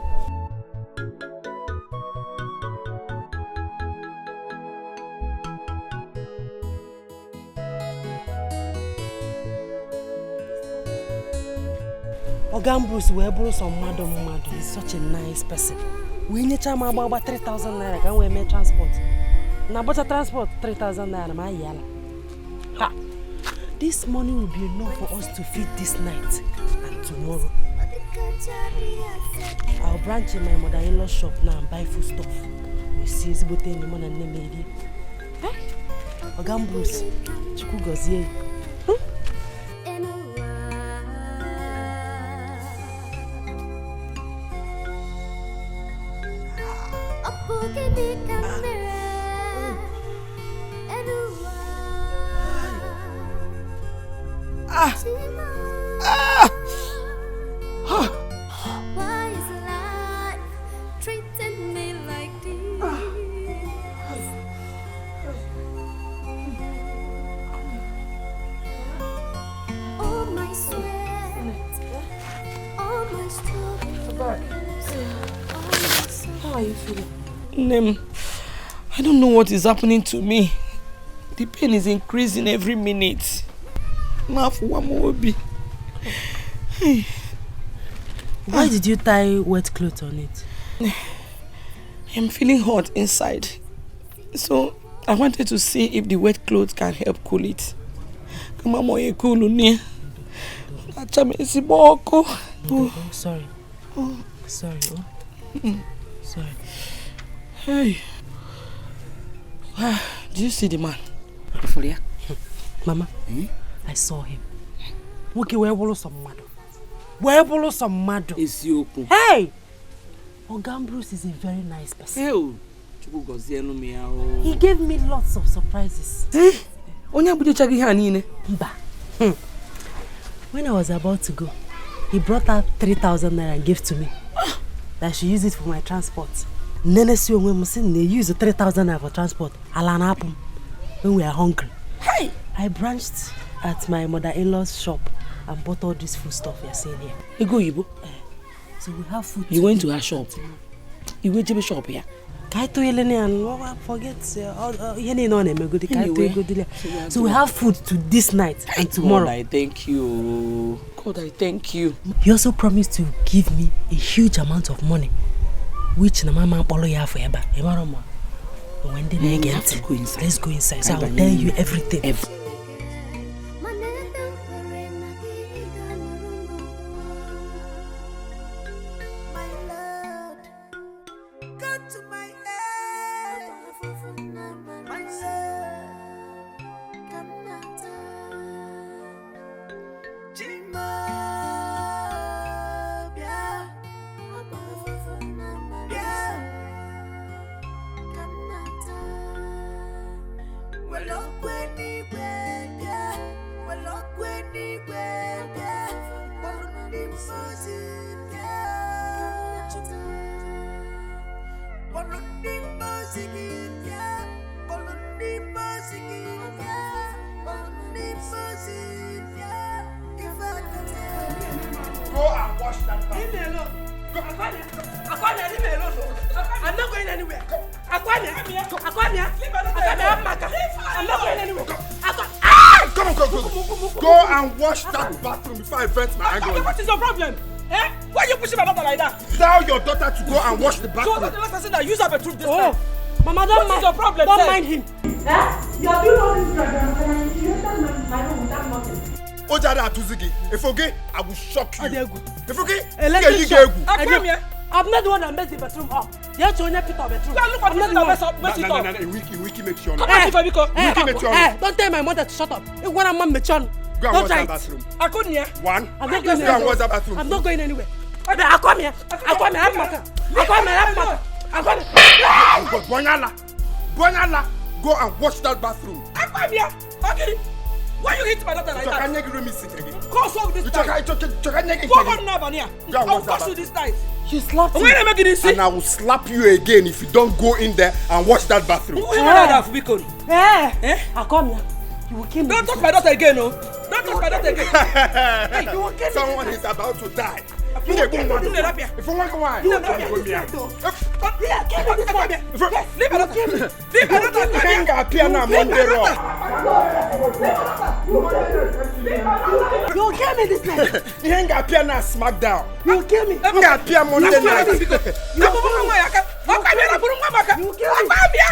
Speaker 6: Oga Bruce wee bụrụ sọ mmadụ. He's such a nice person. We nyecha m agba 3,000 naira ka m wee mee transport. Na bọcha transport 3,000 naira ma yala. This money will be enough for us to feed this night and tomorrow. I'll branch in my mother-in-law's shop now and buy food stuff. You see, it's about any money and name. Oga Bruce, Chukwu gozie.
Speaker 13: Why is life treating me like this? All my sweat, all my struggles.
Speaker 15: How are you feeling? Nem, I don't know what is happening to me. The pain is increasing every minute. Now for one more be.
Speaker 6: Why did you tie wet clothes on it?
Speaker 15: I'm feeling hot inside. So I wanted to see if the wet clothes can help cool it. Come on, cool near.
Speaker 6: Sorry. Sorry. Sorry.
Speaker 15: Hey. Did you see the man?
Speaker 6: Mama, I saw him. Okay, where will some mado? Where will some mado?
Speaker 15: It's you.
Speaker 6: Hey! Oga Bruce is a very nice person. He gave me lots of surprises. When I was about to go, he brought out 3,000 naira and gave to me. That I should use it for my transport. Nene si when we use the 3,000 naira for transport. When we are hungry. Hey! I branched at my mother-in-law's shop and bought all this food stuff you're seeing here.
Speaker 15: You go, Ibo?
Speaker 6: So we have food.
Speaker 15: You went to her shop? You went to the shop here?
Speaker 6: Forget. So we have food to this night and tomorrow.
Speaker 15: God, I thank you. God, I thank you.
Speaker 6: He also promised to give me a huge amount of money, which Mama follow you forever. When they get, let's go inside. So I will tell you everything.
Speaker 14: and wash that back.
Speaker 6: Leave me alone. Aquamia, leave me alone. I'm not going anywhere. Aquamia, I'm not going anywhere.
Speaker 14: Come on. Go and wash that bathroom before I vent my anger.
Speaker 6: What is your problem? Eh? Why are you pushing my daughter like that?
Speaker 14: Tell your daughter to go and wash the bathroom.
Speaker 6: So that's the last person that use up a truth this time. Mama, don't mind. What is your problem? Don't mind him.
Speaker 8: You are doing all this program and you enter my room without nothing.
Speaker 14: Ojada Atuzigi, if okay, I will shock you. If okay,
Speaker 6: I'm not the one that messed the bathroom up. You have to only pick up the bathroom. Look at the mess up.
Speaker 14: No, Wiki make sure.
Speaker 6: Don't tell my mother to shut up. You want a man mechon.
Speaker 14: Go and wash that bathroom.
Speaker 6: I couldn't hear.
Speaker 14: One.
Speaker 6: I'm not going
Speaker 14: anywhere. Go and wash that bathroom.
Speaker 6: I'm not going anywhere. I come here.
Speaker 14: Bonyala, go and wash that bathroom.
Speaker 6: I come here. Okay. Why you hit my daughter like that? Go solve this time. Go on now, Vania. I'll force you this time.
Speaker 8: She slapped
Speaker 6: you.
Speaker 14: And I will slap you again if you don't go in there and wash that bathroom.
Speaker 6: I come here. You will kill me. Don't touch my daughter again, no. Don't touch my daughter again. Hey, you will kill me.
Speaker 14: Someone is about to die.
Speaker 6: If you want to go,
Speaker 14: leave
Speaker 6: you'll kill me this night.
Speaker 14: You ain't got piano smackdown.
Speaker 6: You'll kill me.
Speaker 14: You got piano Monday night.
Speaker 6: You'll kill me.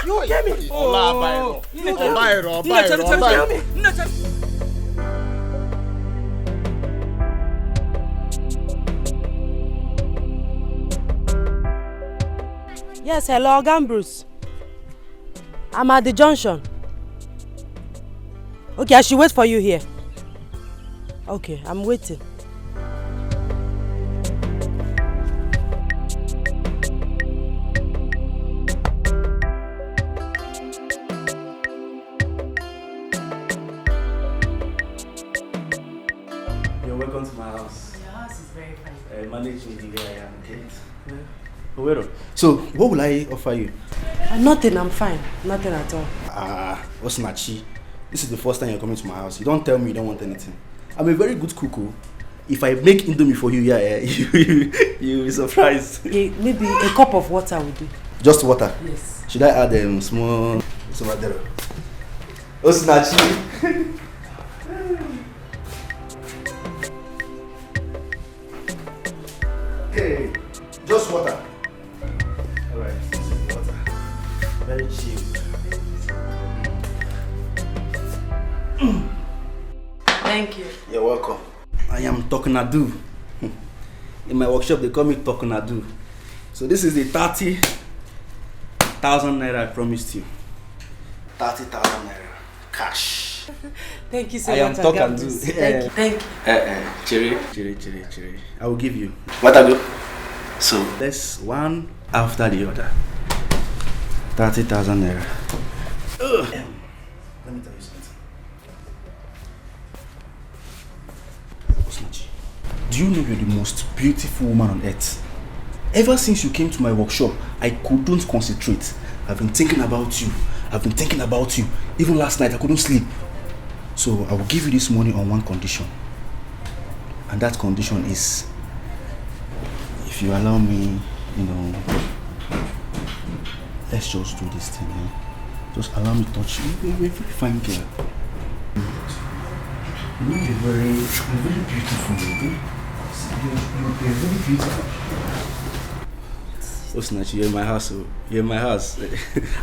Speaker 14: You'll kill me.
Speaker 6: Yes, hello, Bruce. I'm at the junction. Okay, I should wait for you here. Okay, I'm waiting.
Speaker 1: You're welcome to my house.
Speaker 8: Your house is very fine.
Speaker 1: Managing the way I am, okay? Yeah. So, what will I offer you?
Speaker 6: Nothing, I'm fine. Nothing at all.
Speaker 1: Osinachi, this is the first time you're coming to my house. You don't tell me you don't want anything. I'm a very good cook. If I make indomie for you, you'll be surprised.
Speaker 6: Maybe a cup of water will do.
Speaker 1: Just water?
Speaker 6: Yes.
Speaker 1: Should I add small... Osinachi. Okay, just water. Alright, this is the water. Very cheap.
Speaker 6: Thank you.
Speaker 1: You're welcome. I am Tokunadu. In my workshop, they call me Tokunadu. So this is the 30,000 naira I promised you. 30,000 naira. Cash.
Speaker 6: Thank you so
Speaker 1: much. I am Tokunadu.
Speaker 6: Thank you.
Speaker 1: Cherry. I will give you. What I do? So let's one after the other. 30,000 naira. Let me tell you something. Osinachi, do you know you're the most beautiful woman on earth? Ever since you came to my workshop, I couldn't concentrate. I've been thinking about you. Even last night, I couldn't sleep. So I will give you this money on one condition. And that condition is, if you allow me, let's just do this thing, Just allow me to touch you. You're a very fine girl. You're very beautiful, You're very beautiful. Osinachi, you're in my house. You're in my house.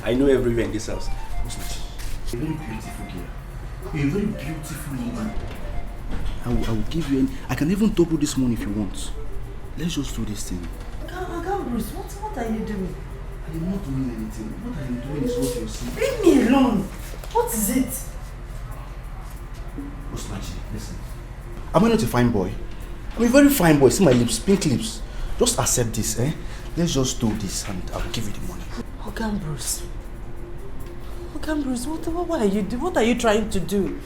Speaker 1: I know everywhere in this house. Osinachi, you're a very beautiful girl. You're a very beautiful woman. I will give you I can even double this money if you want. Let's just do this thing.
Speaker 8: Bruce, what are you doing?
Speaker 1: I am not doing anything. What I am doing is what you're seeing.
Speaker 8: Leave me alone. What is it?
Speaker 1: Osinachi, listen. Am I not a fine boy? I'm a very fine boy. See my lips, pink lips. Just accept this, Let's just do this and I will give you the money.
Speaker 8: Bruce,
Speaker 16: Okay, Bruce, what are you trying to do?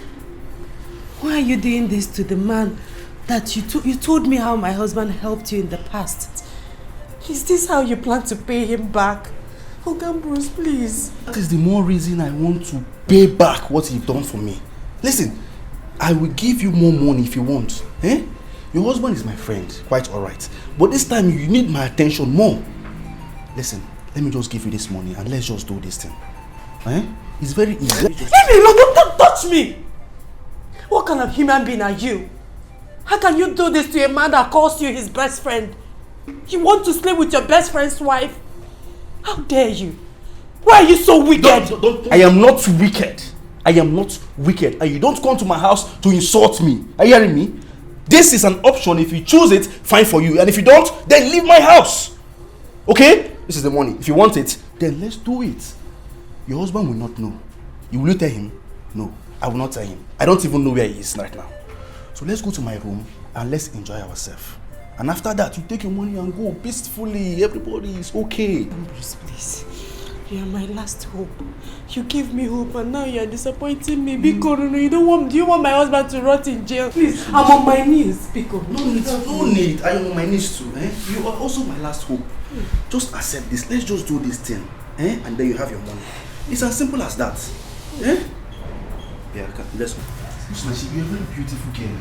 Speaker 16: Why are you doing this to the man that you told me how my husband helped you in the past? Is this how you plan to pay him back? Okay, Bruce, please.
Speaker 1: That is the more reason I want to pay back what you've done for me. Listen, I will give you more money if you want. Eh? Your husband is my friend, quite alright. But this time you need my attention more. Listen, let me just give you this money and let's just do this thing. Eh? It's very easy.
Speaker 16: Leave me alone, don't touch me! What kind of human being are you? How can you do this to a man that calls you his best friend? You want to sleep with your best friend's wife? How dare you? Why are you so wicked?
Speaker 1: I am not wicked. I am not wicked. And you don't come to my house to insult me. Are you hearing me? This is an option. If you choose it, fine for you. And if you don't, then leave my house. Okay? This is the money. If you want it, then let's do it. Your husband will not know. Will you tell him? No, I will not tell him. I don't even know where he is right now. So let's go to my room and let's enjoy ourselves. And after that, you take your money and go peacefully. Everybody is okay.
Speaker 16: Bruce, please. You are my last hope. You gave me hope and now you are disappointing me. Because do you want my husband to rot in jail? Please, I'm on my knees. Because
Speaker 1: no need. I am on my knees too. Eh? You are also my last hope. Just accept this. Let's just do this thing. Eh? And then you have your money. It's as simple as that. Eh? Yeah, let's go. Listen, you're a very beautiful girl.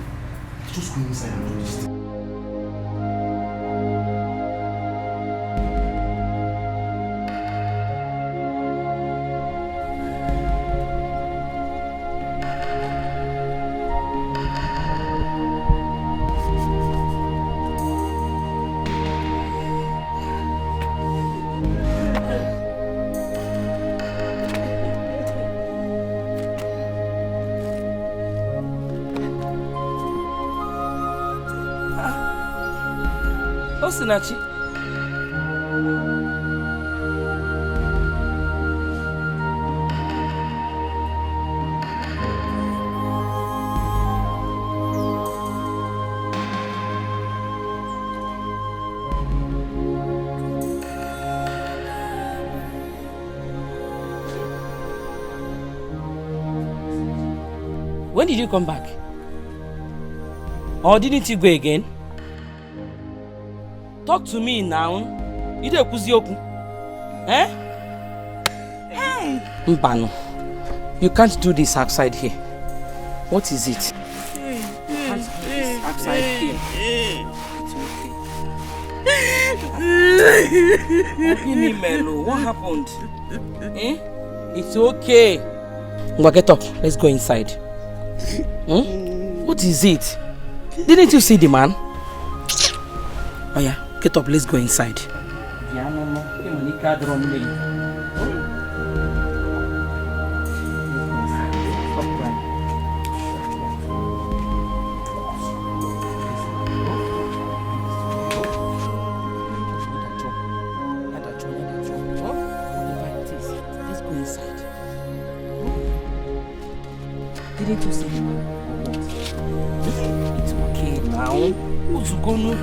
Speaker 1: Just go inside and do this thing.
Speaker 15: Osinachi. When did you come back? Or didn't you go again? Talk to me now. You don't kuzioku. Eh? Hey! Mbano, you can't do this outside here. What is it? Outside here. It's okay. What happened? Eh? It's okay. Get up. Let's go inside. What is it? Didn't you see the man? Oh yeah, get up, let's go inside. Didn't you see the man? It's okay now. Who's gonna?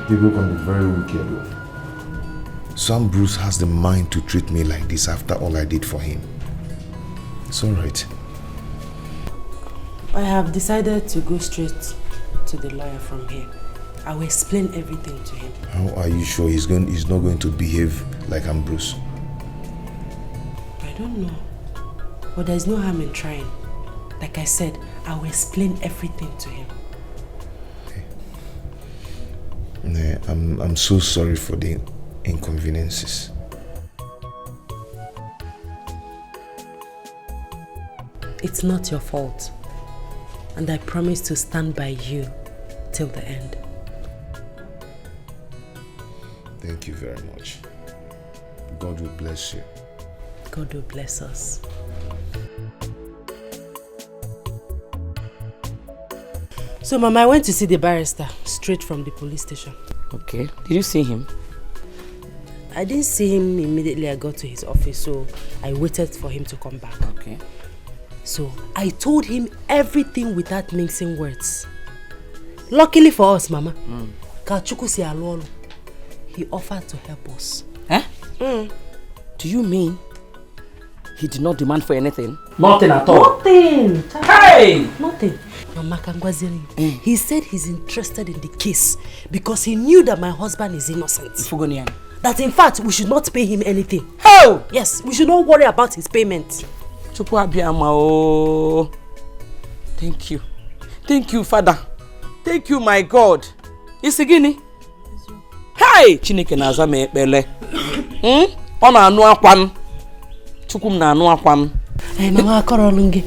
Speaker 2: People can be very wicked. Some Bruce has the mind to treat me like this after all I did for him. It's alright.
Speaker 16: I have decided to go straight to the lawyer from here. I will explain everything to him.
Speaker 2: How are you sure he's not going to behave like I'm Bruce?
Speaker 16: I don't know. But there's no harm in trying. Like I said, I will explain everything to him.
Speaker 2: I'm so sorry for the inconveniences.
Speaker 16: It's not your fault. And I promise to stand by you till the end.
Speaker 2: Thank you very much.
Speaker 14: God will bless you.
Speaker 16: God will bless us. So, Mama, I went to see the barrister straight from the police station.
Speaker 15: Okay. Did you see him?
Speaker 16: I didn't see him immediately I got to his office, so I waited for him to come back.
Speaker 15: Okay.
Speaker 16: So, I told him everything without mixing words. Luckily for us, Mama, he offered to help us.
Speaker 15: Eh? Do you mean he did not demand for anything? Nothing at all?
Speaker 16: Nothing!
Speaker 15: Hey!
Speaker 16: Nothing. Mama Kangwaziri, he said he's interested in the case because he knew that my husband is innocent. That in fact, we should not pay him anything.
Speaker 15: How?
Speaker 16: Yes, we should not worry about his payment.
Speaker 15: Thank you. Thank you, Father. Thank you, my God. Isigini. Hey! Chineke na-aza m ekpele. Ọ na-anụ akwa m. Chukwu m na-anụ akwa m.
Speaker 16: Hey, Mama Korolunge.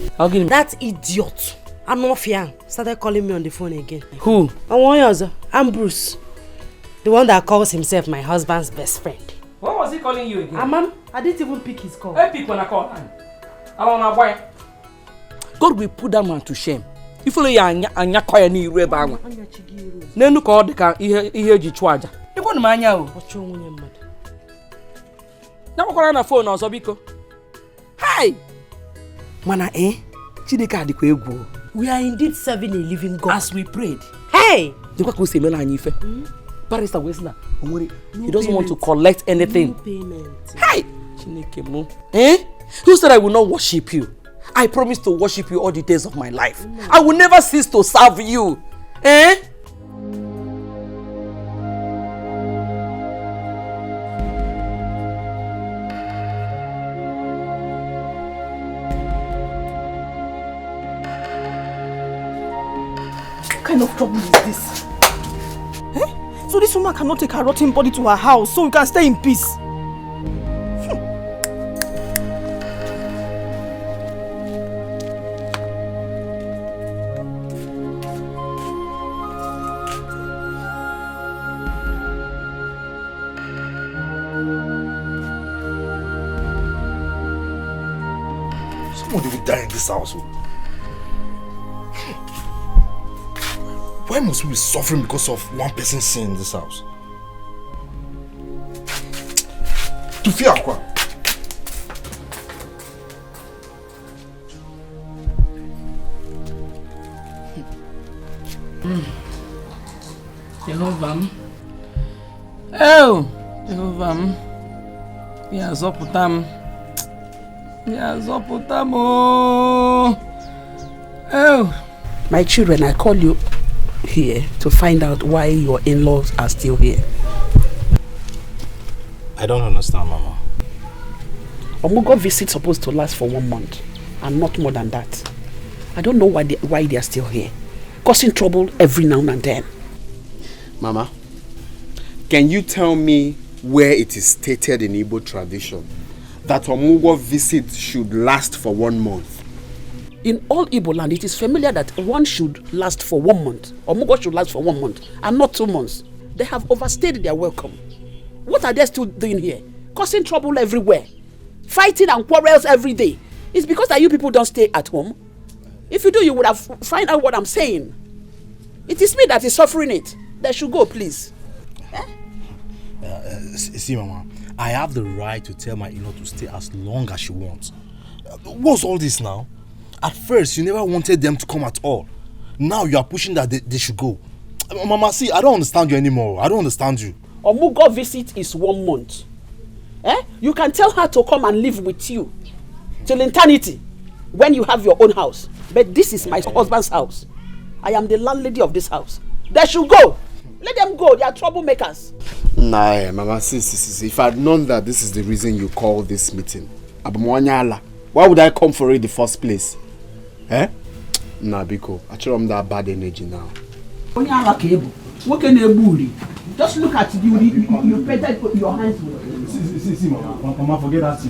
Speaker 16: That idiot, Anofian, started calling me on the phone again.
Speaker 15: Who?
Speaker 16: I'm Bruce. The one that calls himself my husband's best friend.
Speaker 15: What was he calling you again?
Speaker 16: Mom, I didn't even pick his call.
Speaker 15: I pick when I call. God will put that man to shame. If only anya kwaya ni iru ebe anwa. Nenu ka ọ dị ka ihe eji chụọ aja. Ịkwọ na anya o.
Speaker 16: Ọchụ nwunye mmadụ.
Speaker 15: Na gbakwara na phone ọzọ biko. Hi. Mana Chineke adịkwa egwu.
Speaker 16: We are indeed serving a living God.
Speaker 15: As we prayed.
Speaker 16: Hey!
Speaker 15: Dịkwa ka o si emela anyị ife. Barrister Wesna, he doesn't want to collect anything.
Speaker 16: No payment.
Speaker 15: Hi! Chineke mo. Who said I will not worship you? I promise to worship you all the days of my life. I will never cease to serve you.
Speaker 12: What kind of trouble is this? So this woman cannot take her rotten body to her house so we can stay in peace.
Speaker 3: Somebody will die in this house. Why must we be suffering because of one person's sin in this house? To fear quoi?
Speaker 15: Jehovah. Oh, Jehovah. Yazoputam. Oh.
Speaker 5: My children, I call you here to find out why your in-laws are still here.
Speaker 3: I don't understand, Mama.
Speaker 5: Omugo visit supposed to last for 1 month and not more than that. I don't know why they are still here, causing trouble every now and then.
Speaker 4: Mama, can you tell me where it is stated in Igbo tradition that Omugo visit should last for 1 month?
Speaker 5: In all Igbo land, it is familiar that one should last for 1 month. Omugo should last for 1 month and not 2 months. They have overstayed their welcome. What are they still doing here? Causing trouble everywhere. Fighting and quarrels every day. It's because that you people don't stay at home. If you do, you would have find out what I'm saying. It is me that is suffering it. They should go, please.
Speaker 3: See, Mama, I have the right to tell my in-law to stay as long as she wants. What's all this now? At first, you never wanted them to come at all. Now you are pushing that they should go. Mama, see, I don't understand you anymore. I don't understand you.
Speaker 5: Omugo visit is 1 month. You can tell her to come and live with you till eternity when you have your own house. But this is my husband's house. I am the landlady of this house. They should go. Let them go. They are troublemakers.
Speaker 4: Nah, Mama, see. If I had known that this is the reason you call this meeting, why would I come for it in the first place? Nah, Biko, I show them that bad energy now.
Speaker 5: Just look at you painted your hands with.
Speaker 3: See, Mama, forget that.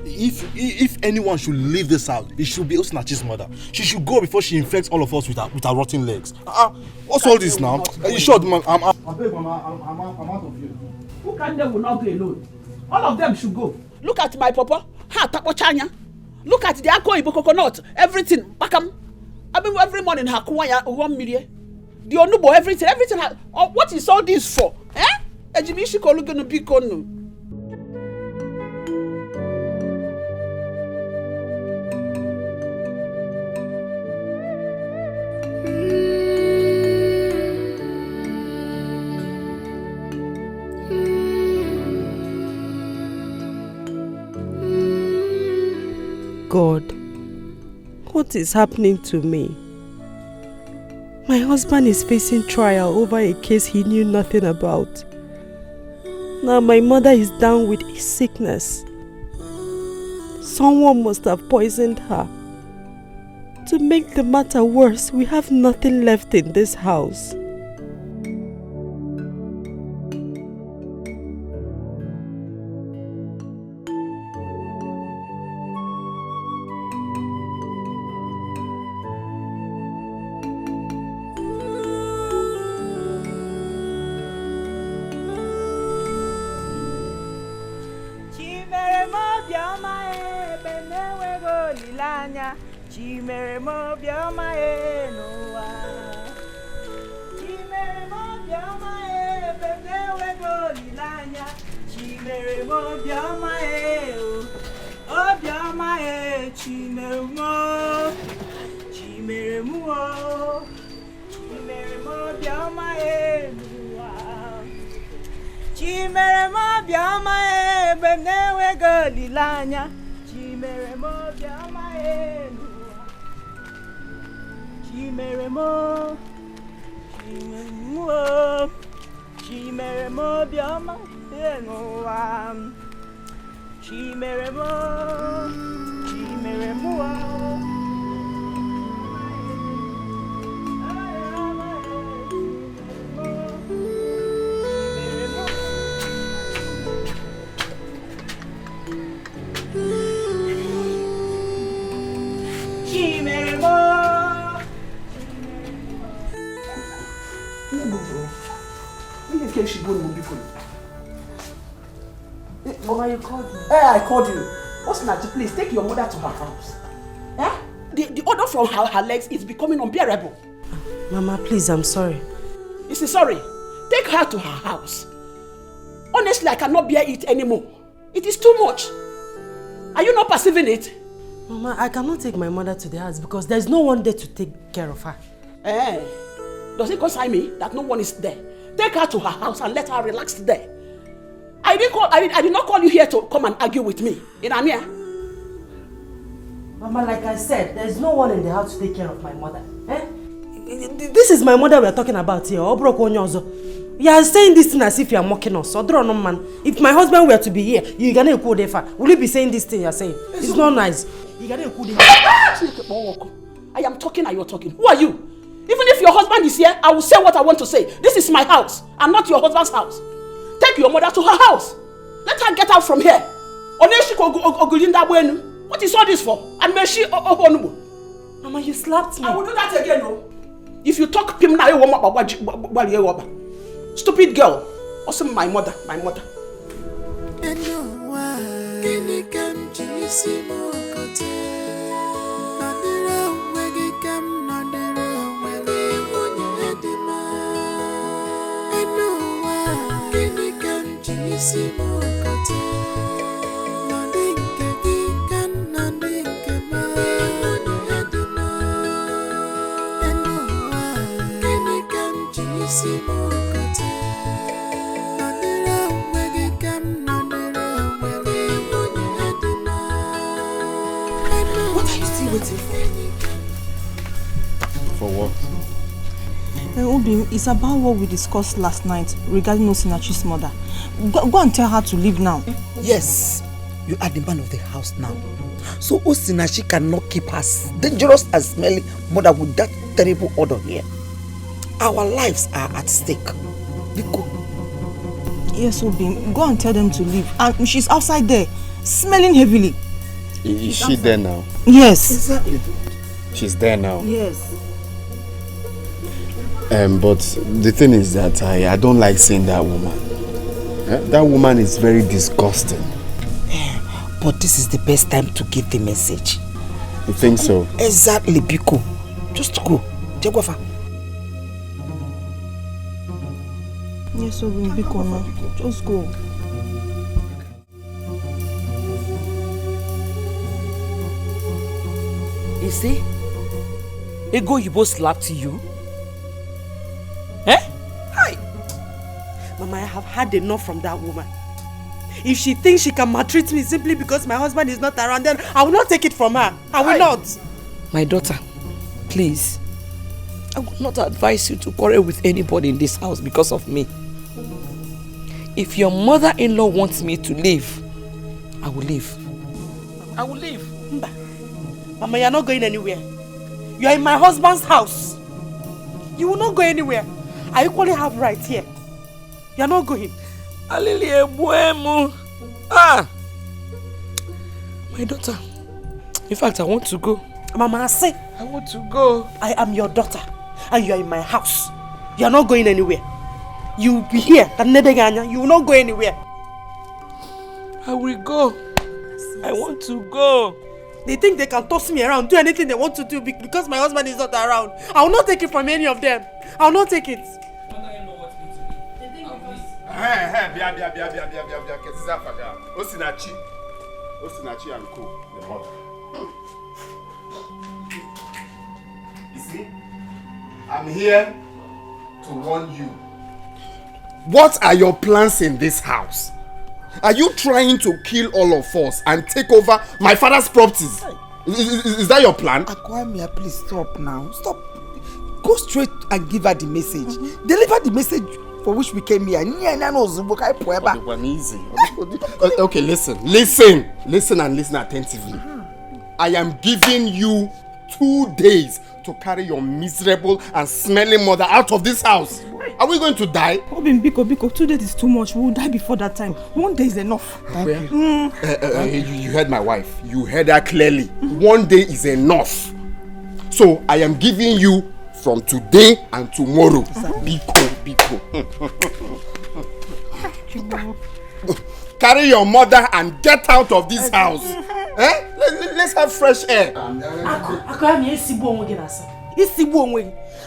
Speaker 3: If anyone should leave this house, it should be Osinachi's mother. She should go before she infects all of us with her rotten legs. What's all this now? You sure, man? I'm out of here.
Speaker 5: Who can they will not go alone? All of them should go. Look at my papa. Ha tapochanya. Look at the Ako Ibo coconut. Everything. Bakam. I mean every morning hakuwaya 1 million. The onubo everything. What is all this for? Eh? Ejimishi kolu gonna be kono.
Speaker 16: God, what is happening to me? My husband is facing trial over a case he knew nothing about. Now my mother is down with a sickness. Someone must have poisoned her. To make the matter worse, we have nothing left in this house.
Speaker 12: Chimere mo bioma e noa. Chimere mo bioma e benewe go lilanya. Chimere mo bioma e o bioma e chimere mo. Chimere mo. Chimere mo bioma e noa. Chimere mo bioma e benewe go lilanya. Chimere mo bioma e noa. Chimere mo bioma enoa. Chimere mo.
Speaker 5: Mama, you called me. I called you. What's Nachi, please take your mother to her house. Eh? The odor from her legs is becoming unbearable.
Speaker 16: Mama, please, I'm sorry.
Speaker 5: You see, sorry. Take her to her house. Honestly, I cannot bear it anymore. It is too much. Are you not perceiving it?
Speaker 16: Mama, I cannot take my mother to the house because there's no one there to take care of her.
Speaker 5: Eh? Does it concern me that no one is there? Take her to her house and let her relax there. I did not call you here to come and argue with me.
Speaker 16: Mama, like I said, there's no one in the house to take care of my mother. Eh? This is my mother we're talking about here. You are saying this thing as if you are mocking us. If my husband were to be here, you're gonna go there. Will you be saying this thing you're saying? It's not nice.
Speaker 5: I am talking and you're talking. Who are you? Even if your husband is here, I will say what I want to say. This is my house and not your husband's house. Take your mother to her house. Let her get out from here. What is all this for? And may she
Speaker 16: Mama, you slapped me.
Speaker 5: I will do that again, no? If you talk him now, stupid girl. Also my mother.
Speaker 12: What are you still waiting for?
Speaker 2: For what?
Speaker 12: Obim, it's about what we discussed last night regarding Osinachi's mother. Go and tell her to leave now.
Speaker 11: Yes, you are the man of the house now. So Osinachi cannot keep her dangerous and smelly mother with that terrible odor here. Our lives are at stake. Biko.
Speaker 12: Yes, Obim, go and tell them to leave. And she's outside there, smelling heavily.
Speaker 4: Is she there now?
Speaker 12: Yes.
Speaker 11: Exactly.
Speaker 4: She's there now?
Speaker 12: Yes.
Speaker 4: But the thing is that I don't like seeing that woman.
Speaker 14: That woman is very disgusting.
Speaker 11: But this is the best time to give the message.
Speaker 14: You think so?
Speaker 11: Exactly, Biko. Just go. Jaguafa.
Speaker 12: Yes, Biko, no. Just go.
Speaker 5: You see? Ego Yibo slapped you? Eh?
Speaker 16: Hi. Mama, I have had enough from that woman. If she thinks she can maltreat me simply because my husband is not around, then I will not take it from her. I will not.
Speaker 15: My daughter, please. I would not advise you to quarrel with anybody in this house because of me. If your mother-in-law wants me to leave, I will leave. I will leave.
Speaker 16: Mba. Mama, you are not going anywhere. You are in my husband's house. You will not go anywhere. I equally have rights here. You are not going.
Speaker 15: Ah! My daughter. In fact, I want to go.
Speaker 16: Mama, I say,
Speaker 15: I want to go.
Speaker 16: I am your daughter. And you are in my house. You are not going anywhere. You will be here. You will not go anywhere.
Speaker 15: I will go. I want to go.
Speaker 16: They think they can toss me around, do anything they want to do because my husband is not around. I will not take it from any of them. I will not take it.
Speaker 14: Osinachi and Co. The mother. You see, I'm here to warn you. What are your plans in this house? Are you trying to kill all of us and take over my father's properties? Is that your plan?
Speaker 11: Akwamia, please stop now. Stop. Go straight and give her the message. Deliver the message for which we came here.
Speaker 14: Okay, listen and listen attentively. I am giving you 2 days to carry your miserable and smelling mother out of this house. Are we going to die?
Speaker 12: Obin, Biko, 2 days is too much. We will die before that time. 1 day is enough.
Speaker 14: You heard my wife. You heard her clearly. 1 day is enough. So I am giving you from today and tomorrow. Biko. Carry your mother and get out of this house. Let's have fresh air.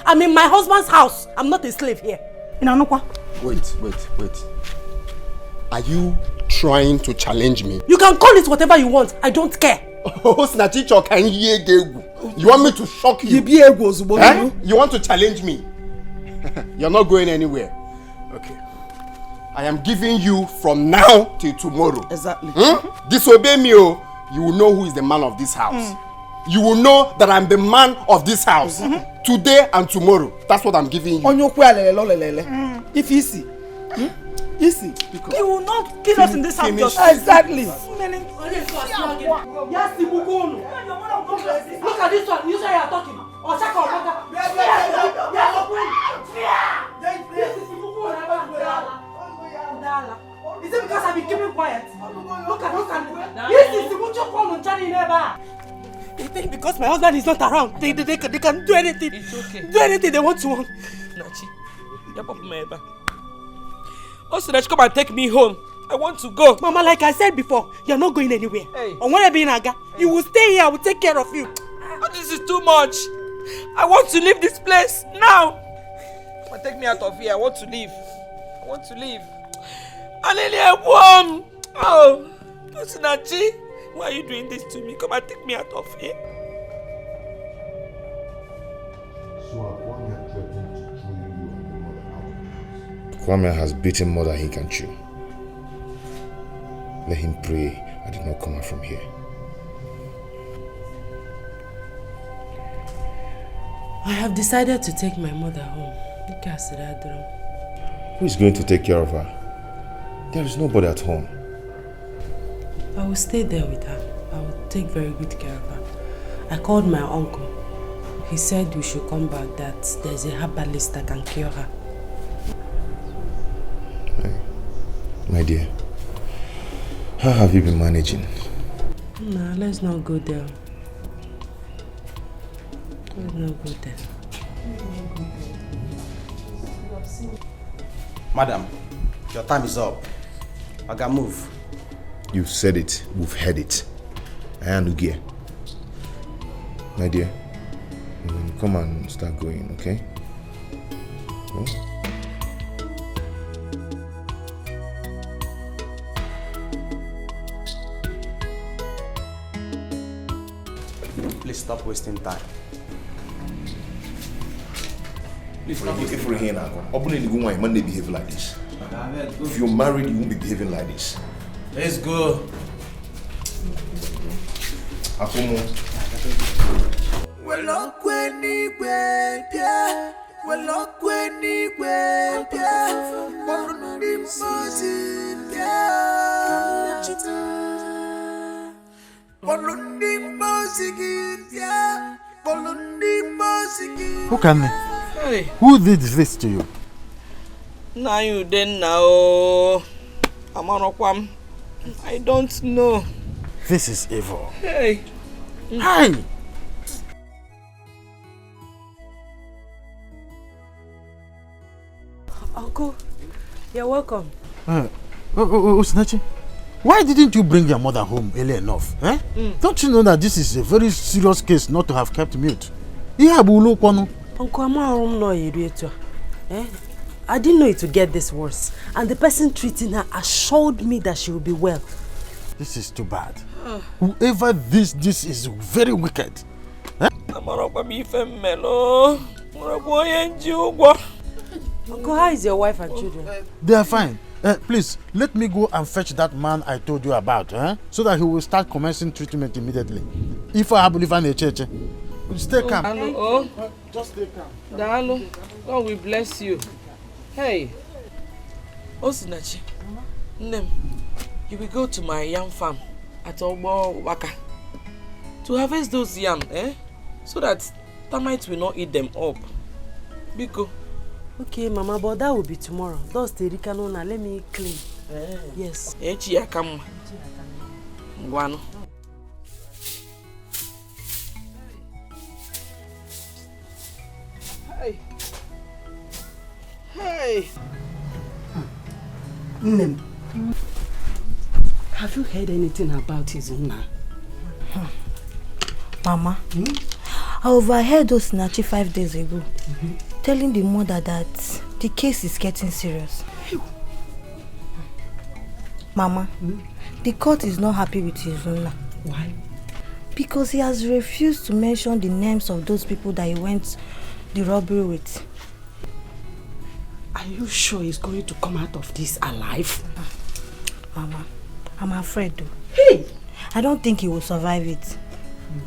Speaker 16: I'm in my husband's house. I'm not a slave here.
Speaker 14: Wait. Are you trying to challenge me?
Speaker 16: You can call it whatever you want. I don't care.
Speaker 14: You want me to shock you? You want to challenge me? You're not going anywhere. Okay. I am giving you from now till tomorrow.
Speaker 11: Exactly.
Speaker 14: Disobey me, you will know who is the man of this house. You will know that I'm the man of this house. Today and tomorrow. That's what I'm giving you.
Speaker 11: If easy. Easy.
Speaker 12: You will not kill us in this house.
Speaker 11: Exactly.
Speaker 16: Look at this one. You say you are talking. Is it because I've been keeping quiet? Look at this is the mutual phone on Charlie never. They think because my husband is not around, they can do anything.
Speaker 15: It's okay.
Speaker 16: Do anything they want to.
Speaker 15: Nachi, Nachi, come and take me home. I want to go.
Speaker 16: Mama, like I said before, you're not going anywhere.
Speaker 15: Hey.
Speaker 16: On when I be in Aga, you will stay here. I will take care of you.
Speaker 15: Oh, this is too much. I want to leave this place now. Come and take me out of here. I want to leave. Alelia, warm. Oh, Nachi, why are you doing this to me? Come and take me out of here.
Speaker 2: Kwame has beaten more than he can chew. Let him pray I did not come out from here.
Speaker 16: I have decided to take my mother home.
Speaker 2: Who is going to take care of her? There is nobody at home.
Speaker 16: I will stay there with her. I will take very good care of her. I called my uncle. He said we should come back, that there's a herbalist that can cure her.
Speaker 2: My dear, how have you been managing?
Speaker 16: Nah, let's not go there. Let's not go there.
Speaker 1: Madam, your time is up. I can move.
Speaker 2: You've said it. We've heard it. I am Ugie. My dear, come and start going, okay? Oh.
Speaker 1: Please stop wasting time.
Speaker 2: If you're here now, you might behave like this. If you're married, you won't be behaving like this.
Speaker 1: Let's go.
Speaker 2: Akumo.
Speaker 17: Who can me?
Speaker 16: Hey.
Speaker 17: Who did this to you?
Speaker 16: Now you then now. Amanokwam. I don't know.
Speaker 17: This is evil.
Speaker 16: Hey.
Speaker 17: Hi!
Speaker 6: Uncle, you're welcome.
Speaker 17: Osinachi, why didn't you bring your mother home early enough? Eh? Don't you know that this is a very serious case not to have kept mute?
Speaker 6: Uncle, I didn't know it would get this worse. And the person treating her assured me that she will be well.
Speaker 17: This is too bad. Whoever this is very wicked. Eh?
Speaker 6: Uncle, how is your wife and children?
Speaker 17: They are fine. Please, let me go and fetch that man I told you about, so that he will start commencing treatment immediately. If I believe in a church, stay calm.
Speaker 16: Just stay calm. Dalo, God will bless you. Hey, Osinachi, Nem, you will go to my yam farm at Ogbo Waka to harvest those yam, so that termites will not eat them up. Biko.
Speaker 6: Okay, Mama, but that will be tomorrow. Those Terikano, let me clean. Yes.
Speaker 16: Echiakam. Guano. Hey. Hey.
Speaker 5: Nem, have you heard anything about his owner?
Speaker 8: Mama, I overheard Osinachi 5 days ago telling the mother that the case is getting serious. Mama, the court is not happy with his owner.
Speaker 5: Why?
Speaker 8: Because he has refused to mention the names of those people that he went the robbery with.
Speaker 5: Are you sure he's going to come out of this alive?
Speaker 8: Mama, I'm afraid though.
Speaker 5: Hey!
Speaker 8: I don't think he will survive it.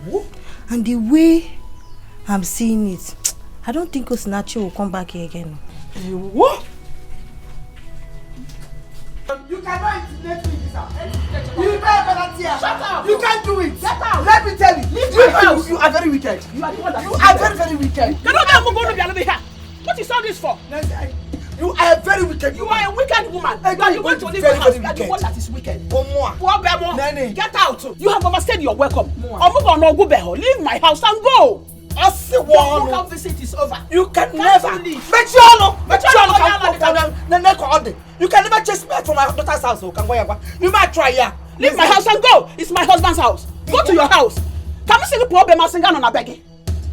Speaker 8: What? And the way I'm seeing it, I don't think Osinachi will come back here again.
Speaker 5: What?
Speaker 11: You cannot intimidate me in this house. You better here. Shut up! You can't do it. Get out! Let me tell you. Leave my house. You are very wicked. You are the one that you are very, very wicked.
Speaker 5: What is all this for?
Speaker 11: You are a very wicked woman.
Speaker 5: You are a wicked woman.
Speaker 11: You
Speaker 5: want to leave my house. You are the one that is wicked. Get out. You have overstayed your welcome. Leave my house and go. Your local visit is over.
Speaker 11: You can never leave. You can never chase me from my daughter's house. You might try here.
Speaker 5: Leave my house and go. It's my husband's house. Go to your house. Can you see the problem I'm on a begging?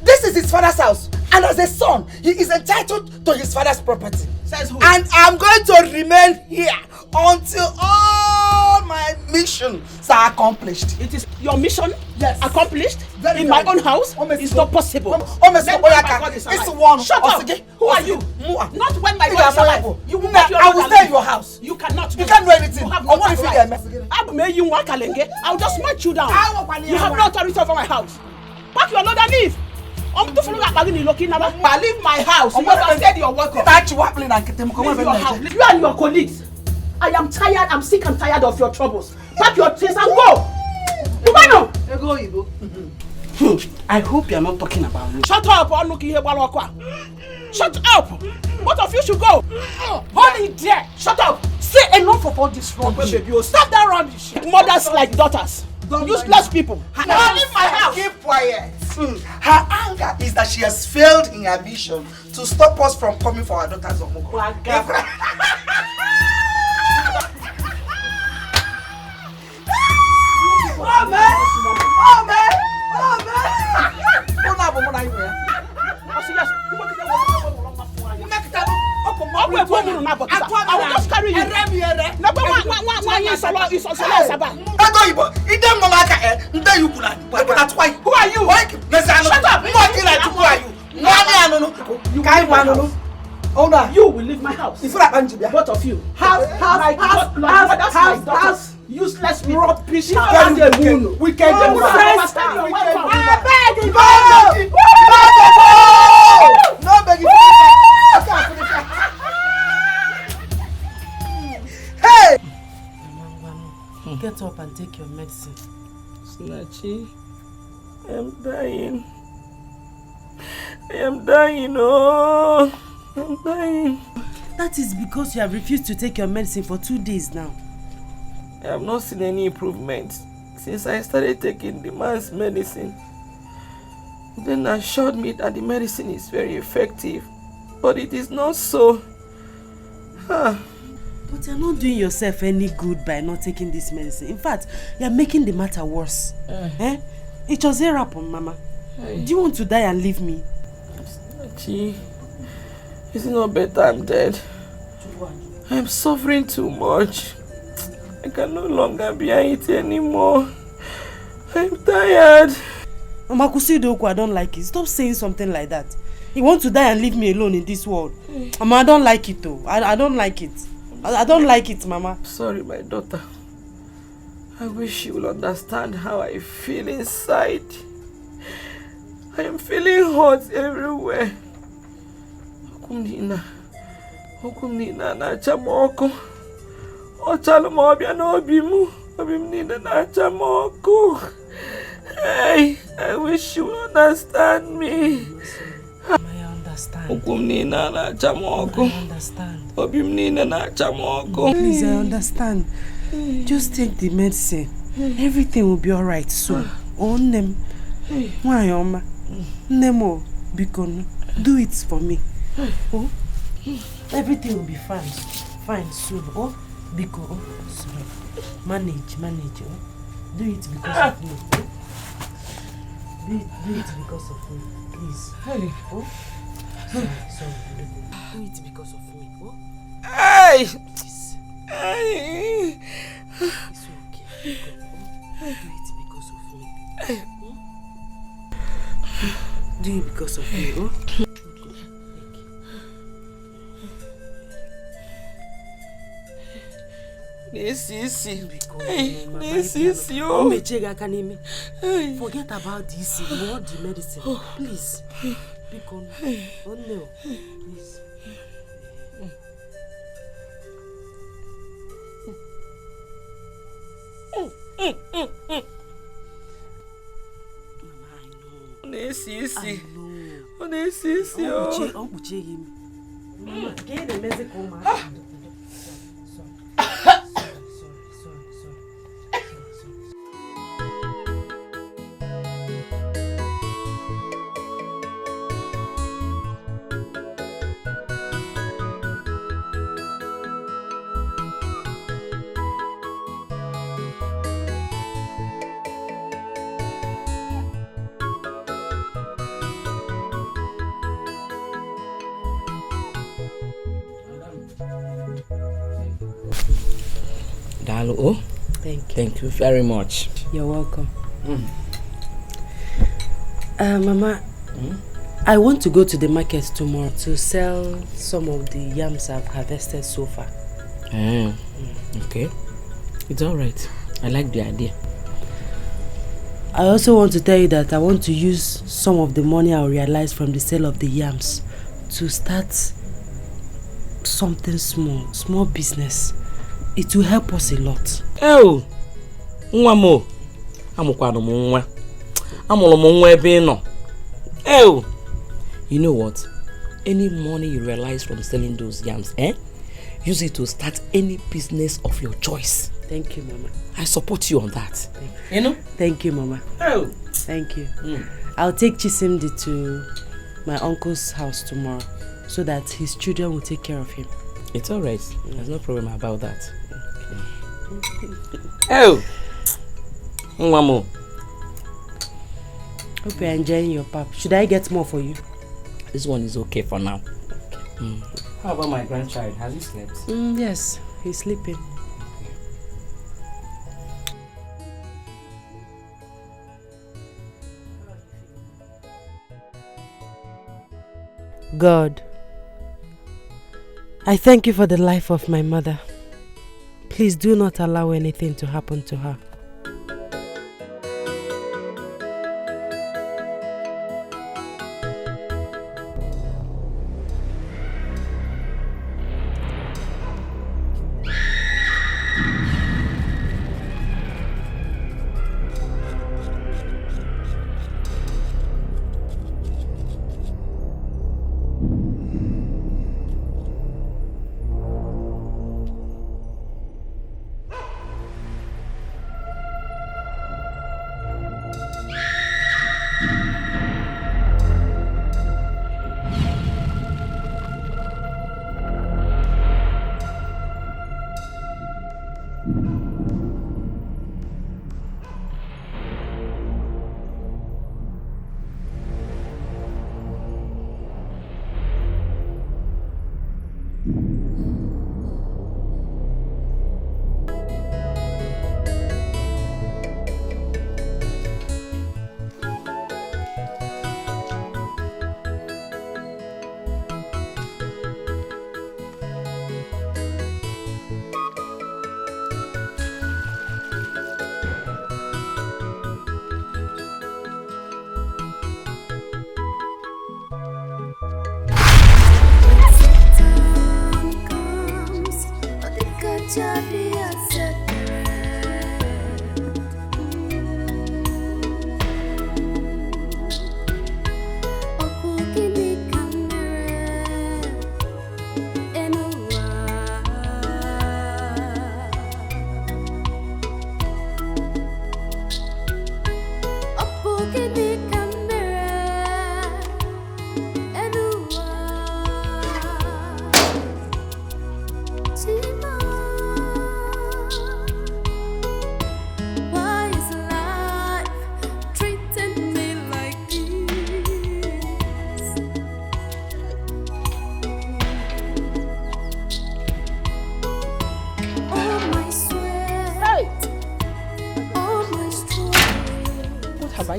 Speaker 11: This is his father's house, and as a son, he is entitled to his father's property.
Speaker 5: Says who?
Speaker 11: And I'm going to remain here until all my missions are accomplished.
Speaker 5: It is your mission?
Speaker 11: Yes.
Speaker 5: Accomplished?
Speaker 11: Very
Speaker 5: in my own house? It's not possible.
Speaker 11: It's one.
Speaker 5: Shut up! Who are you? Not when my God is alive. You will not.
Speaker 11: I will stay in your house.
Speaker 5: You cannot.
Speaker 11: You can't do anything.
Speaker 5: You have no right. I'll just smash you down. You have no authority over my house. Pack your load and leave. Leave my house. You have said you're welcome. Leave your house. You and your colleagues. I am tired. I'm sick and tired of your troubles. Pack your things and go. I hope you're not talking about me. Shut up. Shut up. Both of you should go. Hold it there. Shut up. Say enough of all this rubbish. Stop that rubbish. Mothers like daughters. Useless people.
Speaker 11: Leave my house. Keep quiet. Her anger is that she has failed in her mission to stop us from coming for our daughters.
Speaker 5: I will just carry you. Who are you? Shut up! Who are you? You will leave my house. Both of you. House. Useless rubbish. We can go. No begging. Hey!
Speaker 16: Get up and take your medicine.
Speaker 10: Snatchy, I am dying. I am dying, oh! I'm dying.
Speaker 16: That is because you have refused to take your medicine for 2 days now.
Speaker 10: I have not seen any improvement since I started taking the man's medicine. Then assured me that the medicine is very effective, but it is not so.
Speaker 16: But you're not doing yourself any good by not taking this medicine. In fact, you're making the matter worse. It was a rap on Mama. Do you want to die and leave me?
Speaker 10: Gee, is it not better I'm dead? I'm suffering too much. I can no longer bear it anymore. I'm tired.
Speaker 16: Mama Kusidoku, I don't like it. Stop saying something like that. You want to die and leave me alone in this world. Mama, I don't like it though. I don't like it. I don't like it, Mama.
Speaker 10: Sorry, my daughter. I wish you will understand how I feel inside. I am feeling hot everywhere. Okumnina na chamoko. Ochalmo obia no obimu. Obimnina na chamoko. Hey, I wish you will understand me.
Speaker 16: I understand.
Speaker 10: Okumnina na chamoko.
Speaker 16: I understand.
Speaker 10: Obimnina na chamoko.
Speaker 16: Please, I understand. Just take the medicine. Everything will be alright soon. On them. Why, Oma? Nemo, Bikono, do it for me. Oh, everything will be fine. Fine soon. Oh, Biko, oh, sorry. Manage. Oh, do it because of me. Do it because of me, please. Oh, sorry. Do it because of me. Oh,
Speaker 10: hey!
Speaker 16: Hey! It's okay. Do it because of me. Do it because of me, oh?
Speaker 10: This
Speaker 16: forget about this. You want the medicine. Please. Because oh no. Please.
Speaker 15: Dalo, thank you very much.
Speaker 16: You're welcome. Mama, I want to go to the market tomorrow to sell some of the yams I've harvested so far.
Speaker 15: Okay, it's all right. I like the idea.
Speaker 16: I also want to tell you that I want to use some of the money I'll realize from the sale of the yams to start something small business. It will help us a lot.
Speaker 15: Oh, Nwamo, amukwano mwa. Amolo mwa ebe no. Oh, you know what? Any money you realize from selling those yams, use it to start any business of your choice.
Speaker 16: Thank you, Mama.
Speaker 15: I support you on that.
Speaker 16: You know? Thank you, Mama.
Speaker 15: Oh,
Speaker 16: thank you. I'll take Chisimdi to my uncle's house tomorrow so that his children will take care of him.
Speaker 15: It's all right. There's no problem about that. Oh, Mamo.
Speaker 16: Hope you're enjoying your pap. Should I get more for you?
Speaker 15: This one is okay for now. How about my grandchild? Has he slept?
Speaker 16: Yes, he's sleeping. God, I thank you for the life of my mother. Please do not allow anything to happen to her.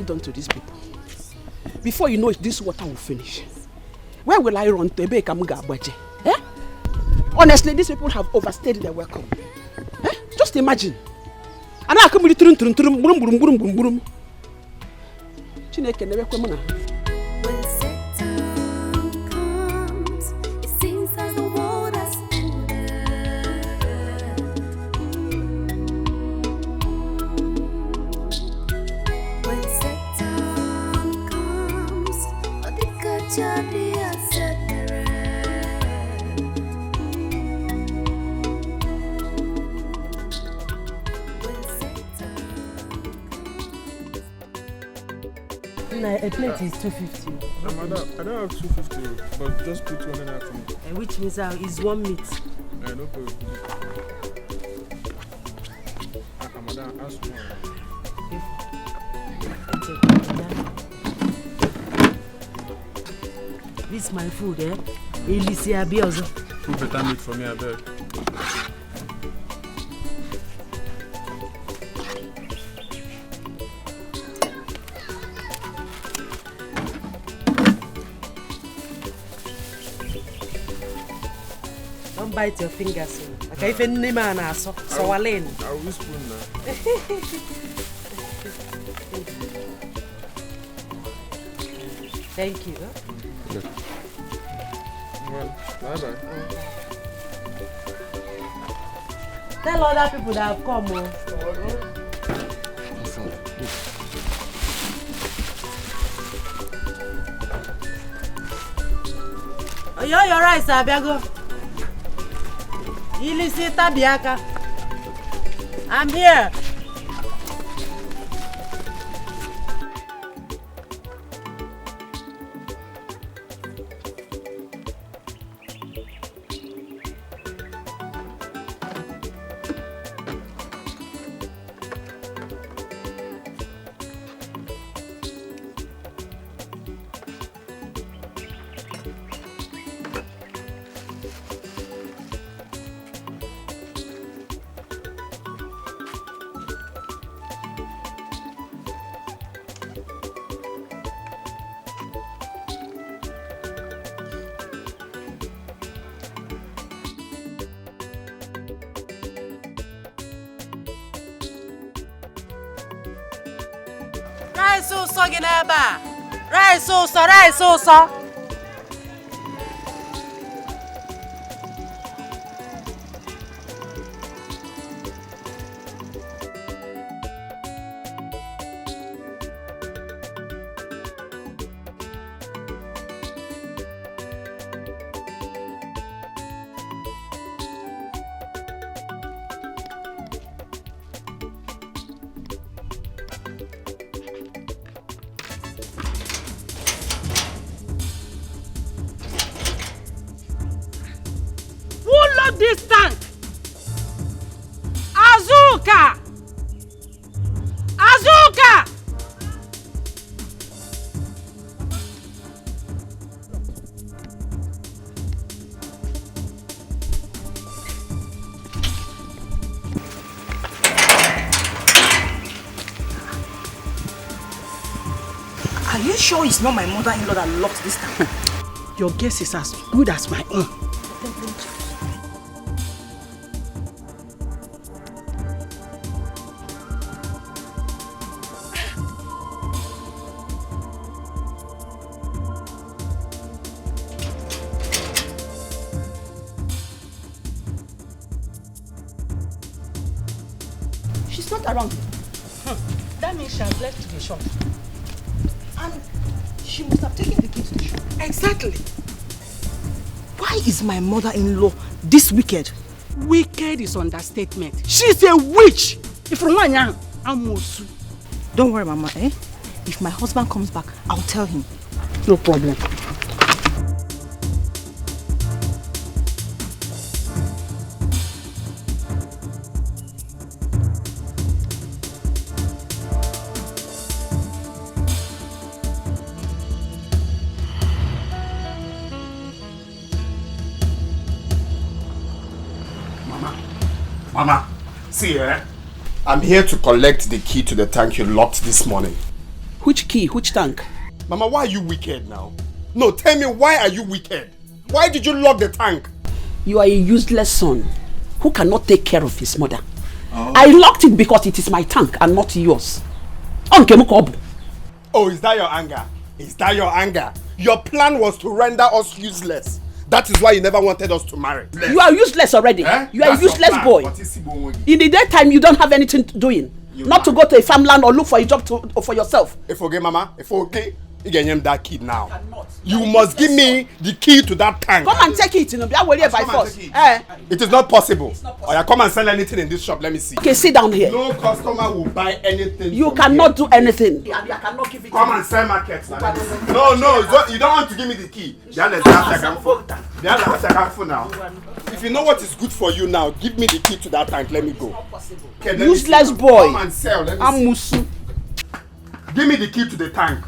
Speaker 5: Done to these people. Before you know it, this water will finish. Where will I run to? Eh? Honestly, these people have overstayed their welcome. Eh? Just imagine. And I come with the Chineke never come.
Speaker 16: A plate is 250.
Speaker 18: Madam, I don't have 250, but just put one in after me.
Speaker 16: Which means it's one meat.
Speaker 18: No problem. Madam, ask more.
Speaker 16: This is my food, eh? Elisia Biozo.
Speaker 18: Put better meat for me, I beg.
Speaker 16: Bite your fingers. Okay, if any man has so Walen.
Speaker 18: I will spoon now.
Speaker 16: Thank you.
Speaker 18: Yeah. Well, bye-bye.
Speaker 16: Tell other people that have come. Oh, you're right, Sabiago. Ilisita Biaka. I'm here.
Speaker 6: Rice ụsọ gị n'ebe a. Rice ụsọ.
Speaker 5: This tank! Azuka!
Speaker 12: Are you sure it's not my mother-in-law that locked this tank?
Speaker 5: Your guess is as good as my own.
Speaker 12: She's not around.
Speaker 6: That means she has left the shop.
Speaker 12: And she must have taken the key to the shop.
Speaker 6: Exactly.
Speaker 12: Why is my mother-in-law this wicked?
Speaker 5: Wicked is understatement. She's a witch. If you're one young, I'm also.
Speaker 12: Don't worry, Mama. If my husband comes back, I'll tell him.
Speaker 5: No problem.
Speaker 14: Mama, see I'm here to collect the key to the tank you locked this morning.
Speaker 5: Which key? Which tank?
Speaker 14: Mama, why are you wicked now? No, tell me, why are you wicked? Why did you lock the tank?
Speaker 5: You are a useless son who cannot take care of his mother. Oh. I locked it because it is my tank and not yours.
Speaker 14: Oh, is that your anger? Is that your anger? Your plan was to render us useless. That is why you never wanted us to marry.
Speaker 5: You are useless already. You are a useless boy. In the daytime, you don't have anything to doing. Not to go to a farmland or look for a job for yourself.
Speaker 14: If okay, Mama, if okay, you can name that kid now. You must give me the key to that tank.
Speaker 5: Come and take it. By force.
Speaker 14: It is not possible. Or you come and sell anything in this shop. Let me see.
Speaker 5: Okay, sit down here.
Speaker 14: No customer will buy anything.
Speaker 5: You cannot do anything.
Speaker 14: Come and sell markets. No, you don't want to give me the key. Now. If you know what is good for you now, give me the key to that tank. Let me go.
Speaker 5: Okay, useless boy.
Speaker 14: Come and sell. Let me
Speaker 5: I'm Musu.
Speaker 14: Give me the key to the tank.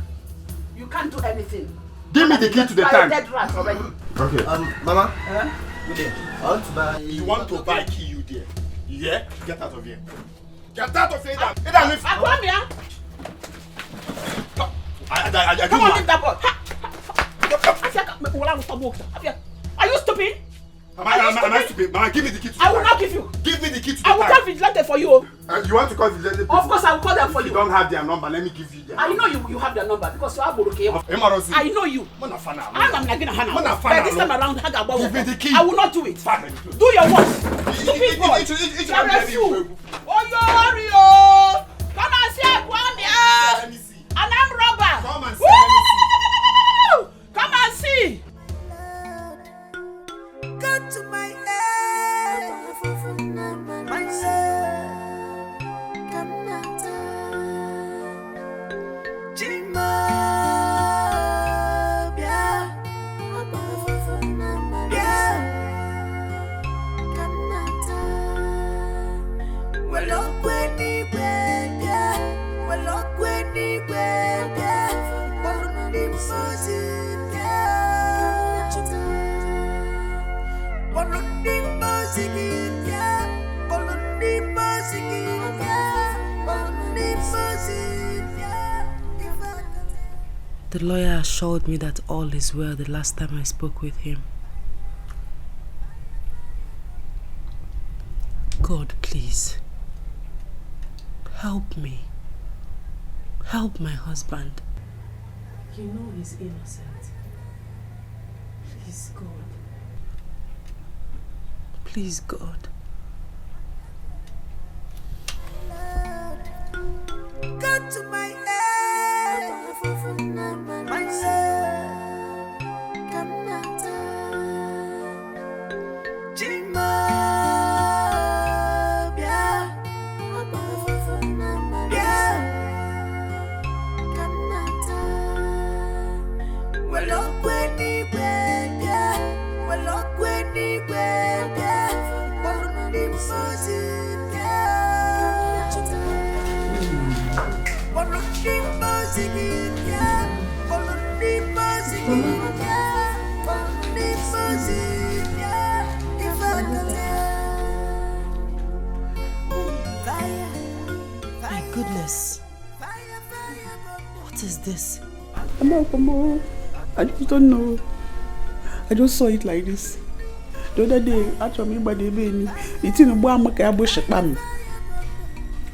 Speaker 5: You can't do anything.
Speaker 14: Give me the key to the tank.
Speaker 5: Dead rat already.
Speaker 14: Okay.
Speaker 9: Mama. I want to buy.
Speaker 14: You want to buy key, you dear? Yeah? Get out of here. Get out of here.
Speaker 5: Come here. Come on, leave that boy. Are you stupid?
Speaker 14: Am I stupid? Mama, give me the key to the tank.
Speaker 5: I will not give you.
Speaker 14: Give me the key to the tank.
Speaker 5: I will call vigilante for you.
Speaker 14: You want to call vigilante?
Speaker 5: Of course, I will call them for you.
Speaker 14: You don't have their number. Let me give you their number.
Speaker 5: I know you have their number because you have Boroke. I know you. I'm not gonna hana. But this time around,
Speaker 14: give me the key.
Speaker 5: I will not do it. Do your work. Stupid boy. Oh, you come and see Kwame. And I'm robber.
Speaker 14: Come and see.
Speaker 5: Come and see.
Speaker 13: Got to my head, myself, come out, Jima, yeah, come out, well, up when he went, yeah, well, up when he went, yeah, well, I'm
Speaker 6: The lawyer assured me that all is well the last time I spoke with him. God, please, help me.
Speaker 16: Help my husband. You know he's innocent. Please, God. Please, God.
Speaker 13: Come to my aid, my soul, come not Jima, yeah, come not well up when he went, yeah, well up when he went, yeah, well he was in, yeah.
Speaker 16: My goodness. What is this?
Speaker 5: I just don't know. I just saw it like this. The other day, actually, by the baby, it's in a bar, all of a sudden,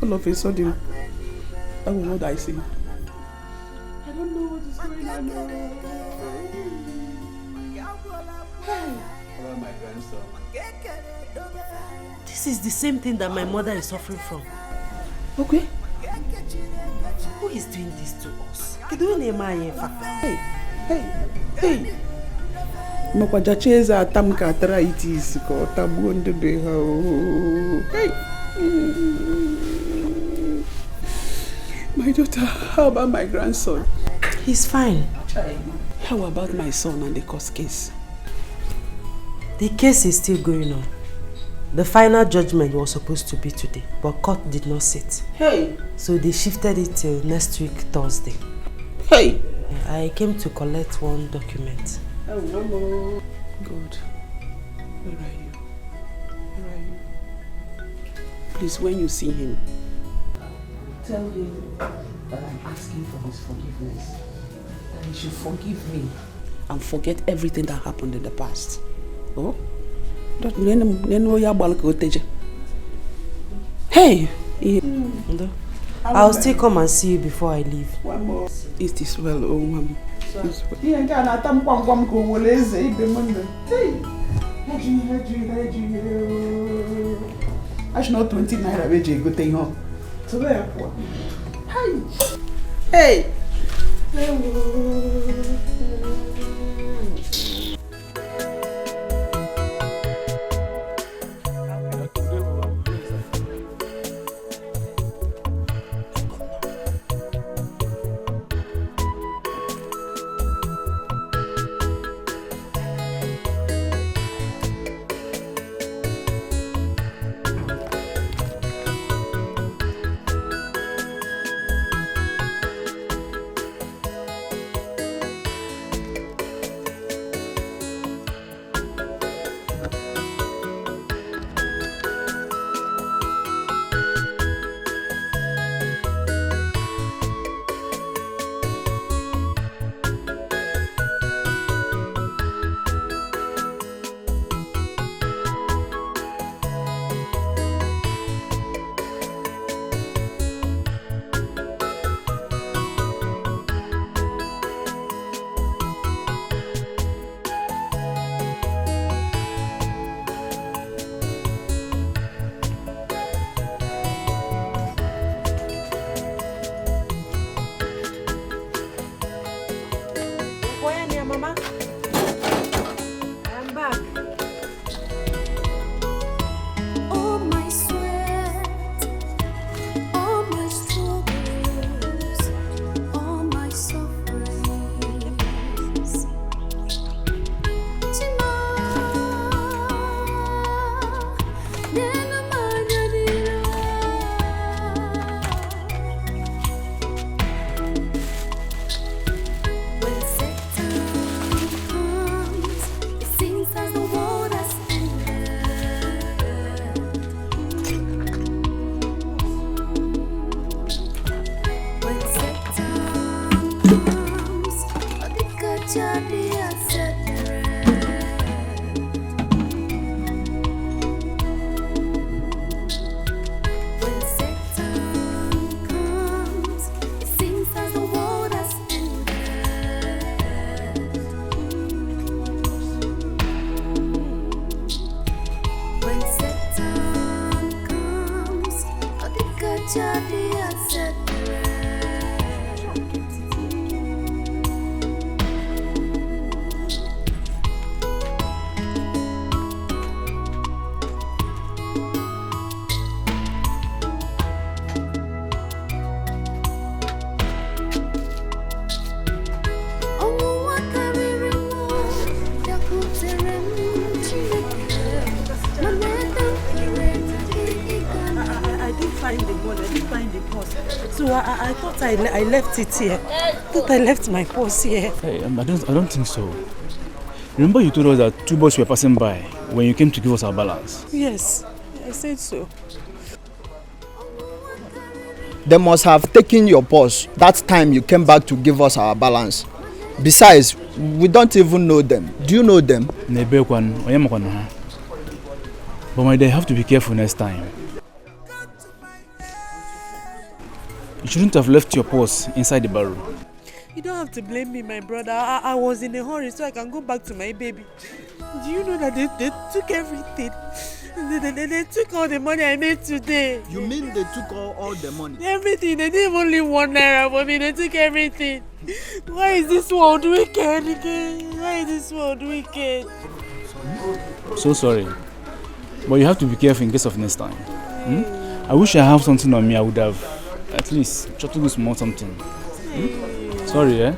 Speaker 5: I don't know what I see. I don't know what is going on.
Speaker 1: Hello, my grandson.
Speaker 16: This is the same thing that my mother is suffering from.
Speaker 5: Okay.
Speaker 16: Who is doing this to us?
Speaker 5: Hey. Makwajacheza atamka arthritis ko tabuonde beha. Hey. My daughter, how about my grandson?
Speaker 16: He's fine.
Speaker 5: How about my son and the court case?
Speaker 16: The case is still going on. The final judgment was supposed to be today, but court did not sit.
Speaker 5: Hey!
Speaker 16: So they shifted it till next week, Thursday.
Speaker 5: Hey!
Speaker 16: I came to collect one document.
Speaker 5: Oh, Mama. God. Where are you? Where are you? Please, when you see him, tell him that I'm asking for his forgiveness. That he should forgive me and forget everything that happened in the past. Oh? Hey!
Speaker 16: I'll still come and see you before I leave.
Speaker 5: One more. Is this well, oh, Mama? I should not 20 naira which you go take home. So where hey.
Speaker 16: No, I thought I left it here. I thought I left my purse here.
Speaker 19: Hey, I don't think so. Remember you told us that 2 boys were passing by when you came to give us our balance?
Speaker 16: Yes, I said so.
Speaker 11: They must have taken your purse that time you came back to give us our balance. Besides, we don't even know them. Do you know them?
Speaker 19: But my dear, you have to be careful next time. You shouldn't have left your purse inside the barrel.
Speaker 16: You don't have to blame me, my brother. I was in a hurry so I can go back to my baby. Do you know that they took everything? They took all the money I made today.
Speaker 11: You mean they took all the money?
Speaker 16: Everything. They didn't even leave 1 naira for me. They took everything. Why is this world wicked? Why is this world wicked?
Speaker 19: So sorry. But you have to be careful in case of next time. I wish I have something on me. I would have at least tried to do small something. Sorry, eh?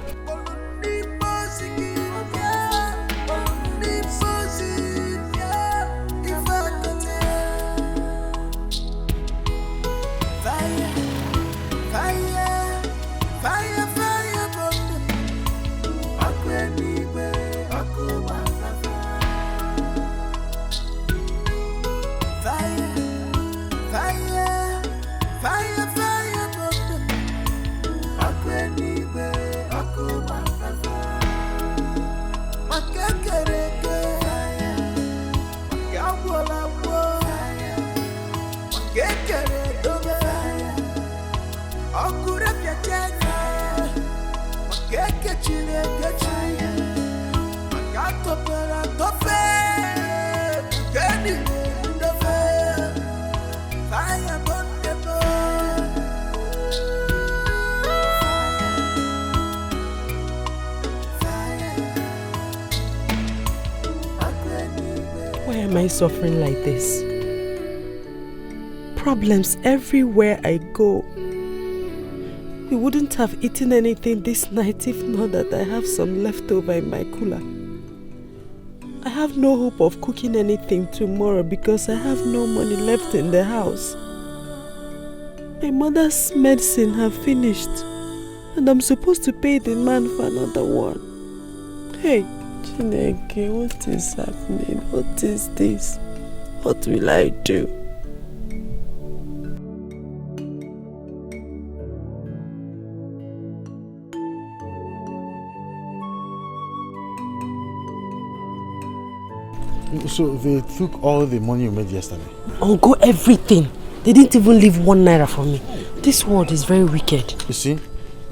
Speaker 16: Why am I suffering like this? Problems everywhere I go. We wouldn't have eaten anything this night if not that I have some leftover in my cooler. I have no hope of cooking anything tomorrow because I have no money left in the house. My mother's medicine have finished and I'm supposed to pay the man for another one. Hey, Chineke, what is happening? What is this? What will I do?
Speaker 17: So they took all the money you made yesterday?
Speaker 16: Uncle, everything. They didn't even leave 1 naira for me. This world is very wicked.
Speaker 17: You see,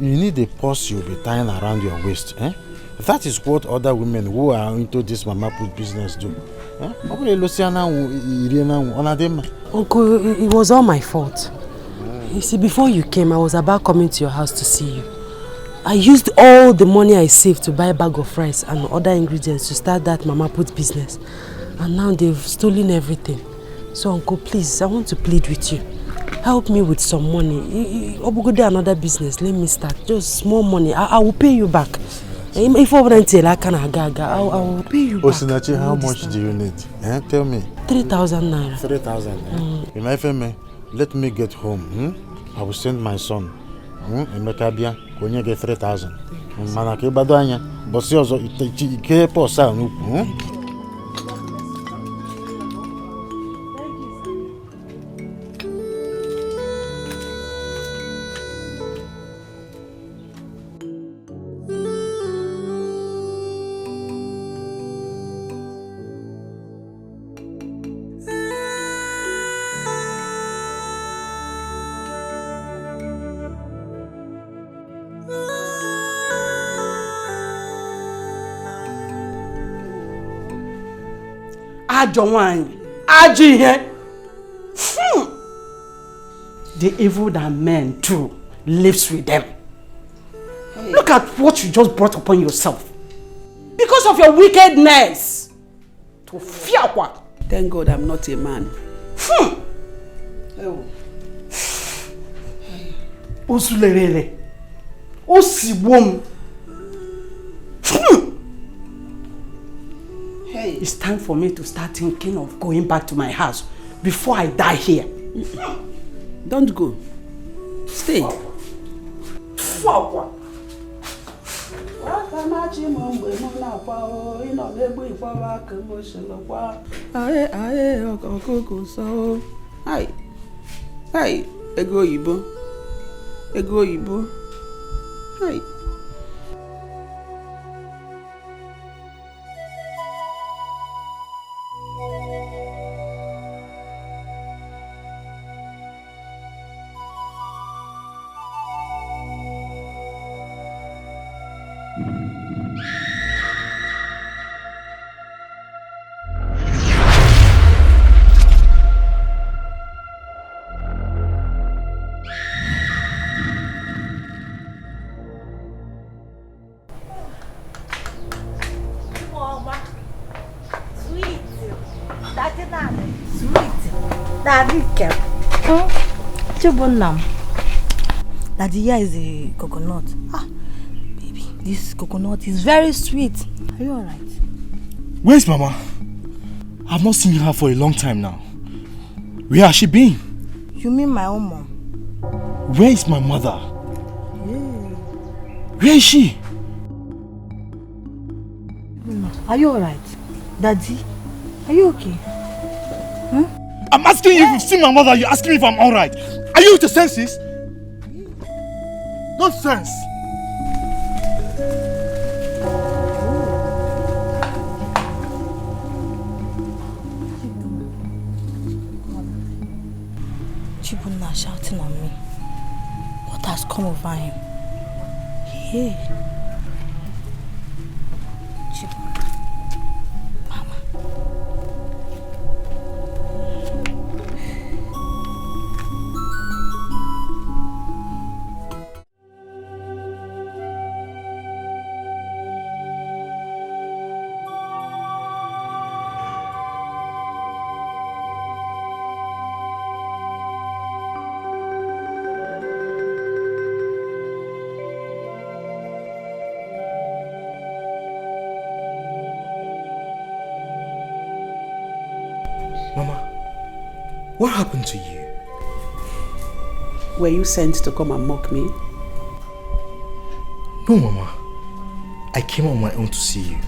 Speaker 17: you need a purse you'll be tying around your waist. Eh? That is what other women who are into this mama put business do. Eh?
Speaker 16: Uncle, it was all my fault. You see, before you came, I was about coming to your house to see you. I used all the money I saved to buy a bag of rice and other ingredients to start that mama put business. And now they've stolen everything. So uncle, please, I want to plead with you. Help me with some money. Go do another business, let me start. Just small money. I will pay you back. If I wouldn't tell, I will pay you back.
Speaker 17: Osinachi, how much do you need? Eh? Tell me.
Speaker 16: 3,000 naira.
Speaker 17: 3,000. In FMA, let me get home. I will send my son. Emeka bia, konye get 3,000. Mana ke bado anya, bosi ozo ike po sa nuku.
Speaker 9: The evil that men do lives with them. Hey. Look at what you just brought upon yourself. Because of your wickedness. To fear what?
Speaker 5: Thank God I'm not a man.
Speaker 9: Osulerele. Osiwom. Hey, it's time for me to start thinking of going back to my house before I die here.
Speaker 5: Don't go. Stay. Fuck. Wakanachi mumbe muna kwao ino negbu ikwawa kemoshelo kwa aye okoko so ai ego oyibo ai
Speaker 8: Dikeh. Chibunam. Daddy, here is a coconut. Baby, this coconut is very sweet. Are you alright?
Speaker 3: Where's Mama? I've not seen her for a long time now. Where has she been?
Speaker 8: You mean my own mom?
Speaker 3: Where is my mother?
Speaker 8: Yeah.
Speaker 3: Where is she?
Speaker 8: Are you alright? Daddy, are you okay?
Speaker 3: I'm asking you if you've seen my mother. You're asking me if I'm alright. Are you with your senses? Nonsense.
Speaker 8: Chibunna shouting on me. What has come over him? Yeah.
Speaker 3: What happened to you?
Speaker 5: Were you sent to come and mock me?
Speaker 3: No, Mama. I came on my own to see you.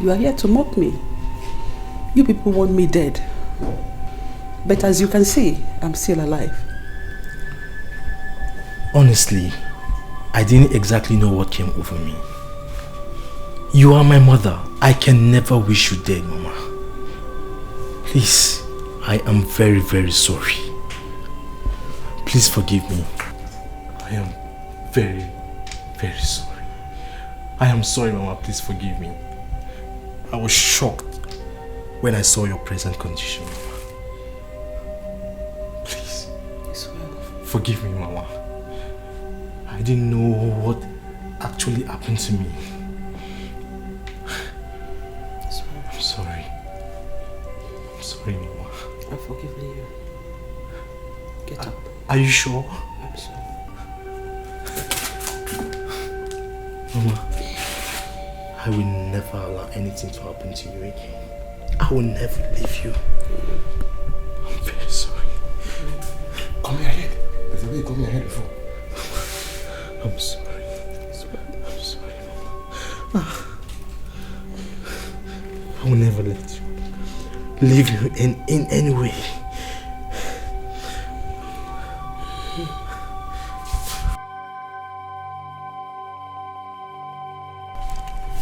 Speaker 5: You are here to mock me. You people want me dead. But as you can see, I'm still alive.
Speaker 3: Honestly, I didn't exactly know what came over me. You are my mother. I can never wish you dead, Mama. Please, I am very, very sorry. Please forgive me. I am very, very sorry. I am sorry, Mama. Please forgive me. I was shocked when I saw your present condition, Mama. Please, forgive me, Mama. I didn't know what actually happened to me. I'm sorry. I'm sorry, Mama.
Speaker 5: I've forgiven you. Get up.
Speaker 3: Are you sure?
Speaker 5: I'm sure.
Speaker 3: Mama, I will never allow anything to happen to you again. I will never leave you. I'm very sorry.
Speaker 14: Come here ahead. There's a way, come here ahead before.
Speaker 3: I'm sorry. I'm sorry, Mama. I will never let you leave you in any way.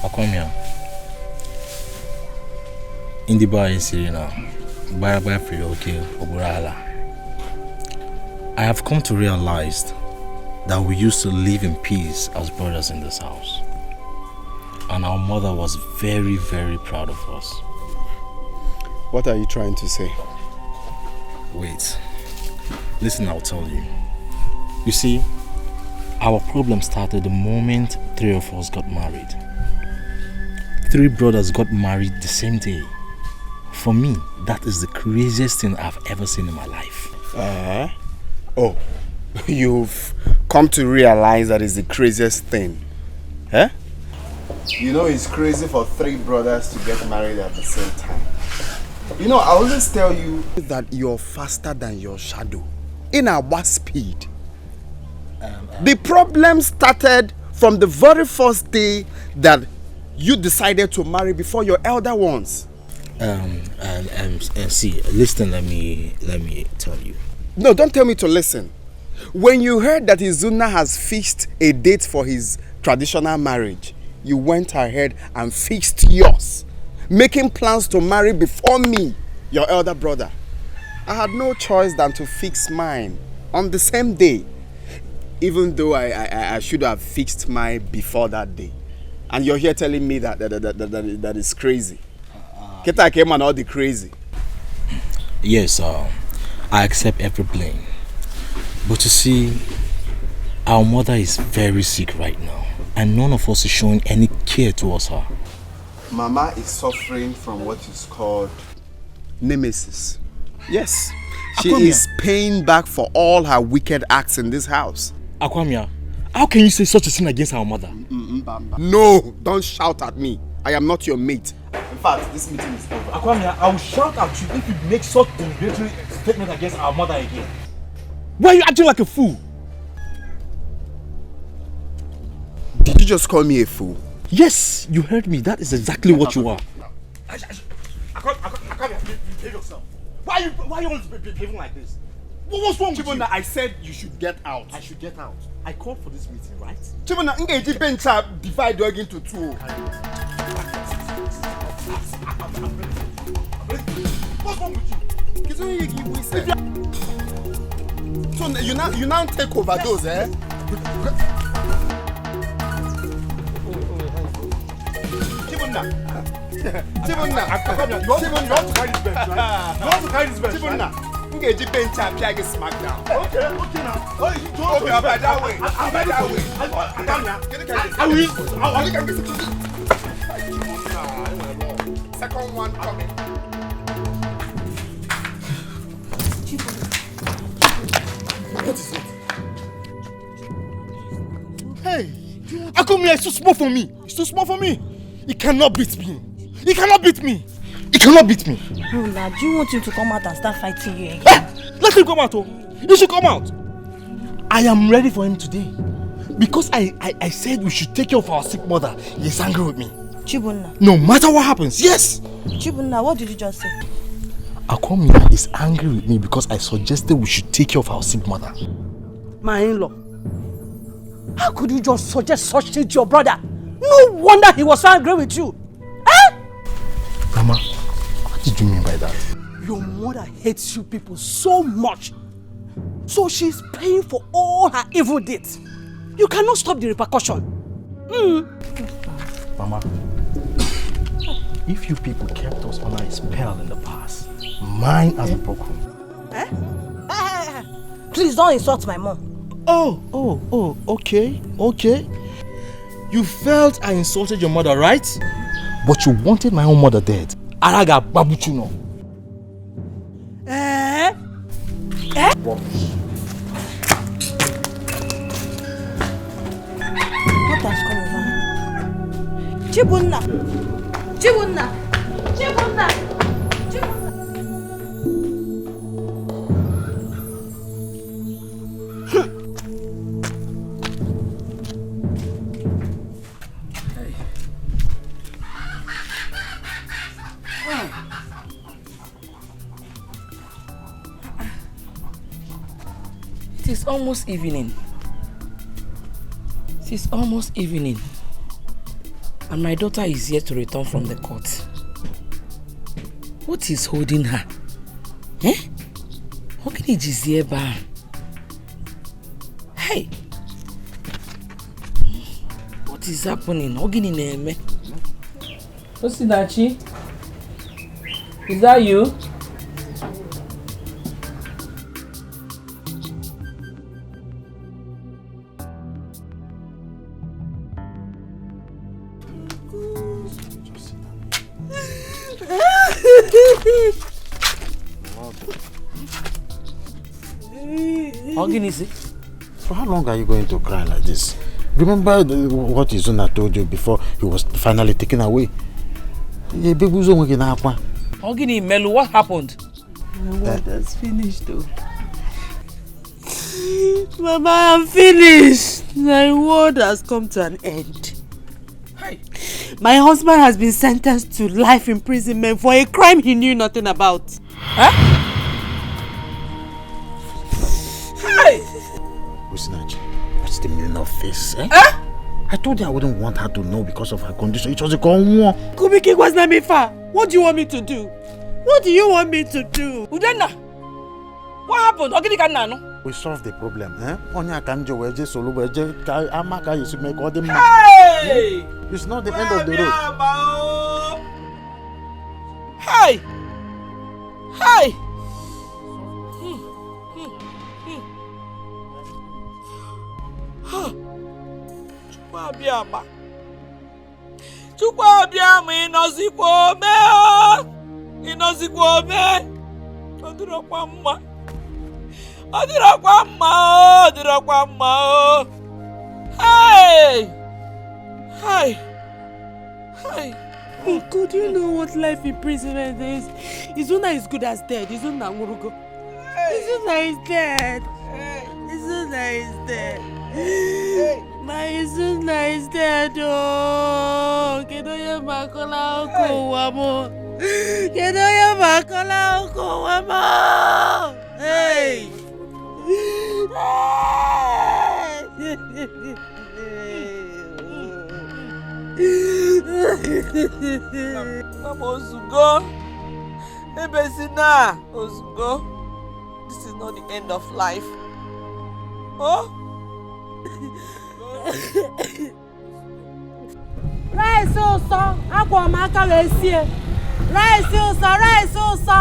Speaker 3: Akomia. In the bar in Serena, by free okay, Oburala. I have come to realize that we used to live in peace as brothers in this house. And our mother was very, very proud of us.
Speaker 4: What are you trying to say?
Speaker 3: Wait. Listen, I'll tell you. You see, our problem started the moment 3 of us got married. 3 brothers got married the same day. For me, that is the craziest thing I've ever seen in my life.
Speaker 4: Oh, you've come to realize that is the craziest thing. Eh? You know it's crazy for 3 brothers to get married at the same time. You know, I always tell you that you're faster than your shadow. In our speed.
Speaker 14: The problem started from the very first day that you decided to marry before your elder ones.
Speaker 3: See, listen, let me tell you.
Speaker 14: No, don't tell me to listen. When you heard that Izuna has fixed a date for his traditional marriage, you went ahead and fixed yours, making plans to marry before me, your elder brother. I had no choice than to fix mine on the same day, even though I should have fixed mine before that day. And you're here telling me that is crazy. Keta came and all the crazy.
Speaker 3: Yes, I accept every blame. But you see, our mother is very sick right now, and none of us is showing any care towards her.
Speaker 14: Mama is suffering from what is called nemesis. Yes, she is paying back for all her wicked acts in this house.
Speaker 3: Akwamia, how can you say such a thing against our mother?
Speaker 14: No, don't shout at me. I am not your mate. In fact, this meeting is over.
Speaker 3: Akwamia, I will shout at you if you make such a derogatory statement against our mother again. Why are you acting like a fool?
Speaker 14: Did you just call me a fool?
Speaker 3: Yes, you heard me. That is exactly what you are.
Speaker 14: Akwamia, behave yourself. Why are you always behaving like this? What's wrong with you? I said you should get out.
Speaker 3: I should get out. I called for this meeting, right?
Speaker 14: Chibona, Ngeji Bencha divide dog into two. What's wrong with you? So you now take over those, eh? Chibona. Chibona, you want to carry this bench, right? You want to carry this bench, right? Ngeji bench up here get smacked down. Okay now. Oh, you don't go by that way. I'm by that way. I will. Second one coming. What is it?
Speaker 3: Hey, Akumia is too small for me. It's too small for me. He cannot beat me. He cannot beat me. He cannot beat me.
Speaker 8: Rula, do you want him to come out and start fighting you again?
Speaker 3: Let him come out, oh. He should come out. I am ready for him today. Because I said we should take care of our sick mother. He is angry with me.
Speaker 8: Chibunna.
Speaker 3: No matter what happens, yes.
Speaker 8: Chibunna, what did you just say?
Speaker 3: Akwamia is angry with me because I suggested we should take care of our sick mother.
Speaker 6: My in-law, how could you just suggest such thing to your brother? No wonder he was so angry with you. Eh?
Speaker 3: Mama, what did you mean by that?
Speaker 6: Your mother hates you people so much. So she's paying for all her evil deeds. You cannot stop the repercussion.
Speaker 3: Mama, if you people kept us under a spell in the past, mine has broken.
Speaker 8: Eh? Please don't insult my mom.
Speaker 3: Oh, okay. You felt I insulted your mother, right? But you wanted my own mother dead. Araga babuchuno.
Speaker 8: Rubbish. What has come over? Chibunna.
Speaker 15: It is almost evening. And my daughter is yet to return from the court. What is holding her? How can he just hear back? Hey! What is happening?
Speaker 10: Osinachi? Is that you?
Speaker 17: For how long are you going to cry like this? Remember what Izuna told you before he was finally taken away?
Speaker 15: Ogini Melu, what happened?
Speaker 10: My word has finished though.
Speaker 16: Mama, I'm finished. My world has come to an end.
Speaker 10: Hi.
Speaker 16: My husband has been sentenced to life imprisonment for a crime he knew nothing about.
Speaker 10: Huh? Hi.
Speaker 17: Usinachi, what's the meaning of this? Eh?
Speaker 10: Huh?
Speaker 17: I told you I wouldn't want her to know because of her condition. It was a gone war.
Speaker 16: Kubiki was not me far. What do you want me to do? What do you want me to do?
Speaker 10: Udenna, what happened?
Speaker 17: We solved the problem. Eh?
Speaker 10: Hey!
Speaker 17: It's not the end of the road.
Speaker 10: Hey! Hey! Chukwu abịama ịnọzikwa ome ịnọzikwa ome ọ dịrọkwa mma ọ dịrọkwa mma ọ dịrọkwa mma o hey hey hey.
Speaker 16: Oh God, you know what life imprisonment is? Izuna is good as dead. Izuna Ngurugo. Izuna is dead. Izuna is dead. My Izuna is dead. Oh, Kedoya Makola Oko Wamo. Kedoya Makola Oko Wamo. Hey.
Speaker 10: Mama Ozugo, Ebesina Ozugo, this is not the end of life. Oh?
Speaker 6: Rice also, agwa maka lesie. Rice also, rice also.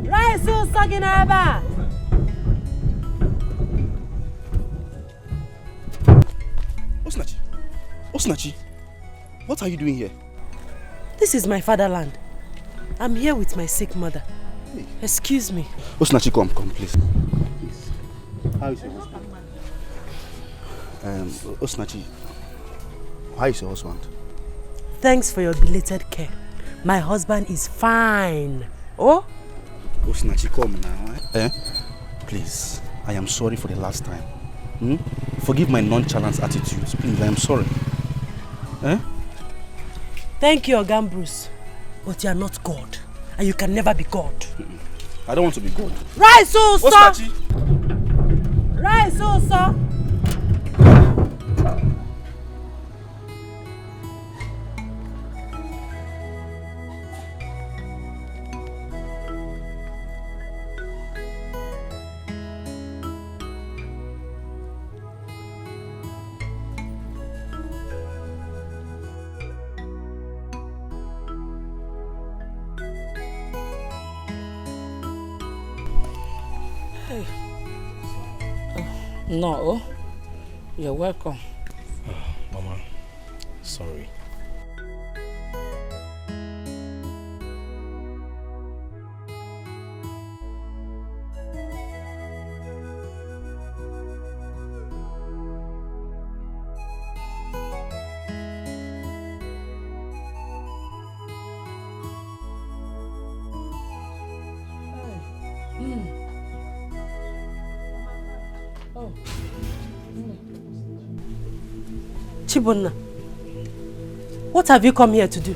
Speaker 6: Rice also ginaba.
Speaker 1: Osinachi, what are you doing here?
Speaker 16: This is my fatherland. I'm here with my sick mother. Excuse me.
Speaker 1: Osinachi, come, please. How is your husband? Osinachi, how is your husband?
Speaker 16: Thanks for your belated care. My husband is fine. Oh?
Speaker 1: Osinachi, come now. Eh? Please, I am sorry for the last time. Forgive my nonchalant attitudes. Please, I am sorry. Eh?
Speaker 16: Thank you, Ogan Bruce. But you are not God. And you can never be God.
Speaker 1: I don't want to be God.
Speaker 16: Right, so, sir!
Speaker 1: Osinachi!
Speaker 16: Right, so, sir!
Speaker 10: No, you're welcome.
Speaker 3: Mama, sorry.
Speaker 16: Chibunna, what have you come here to do?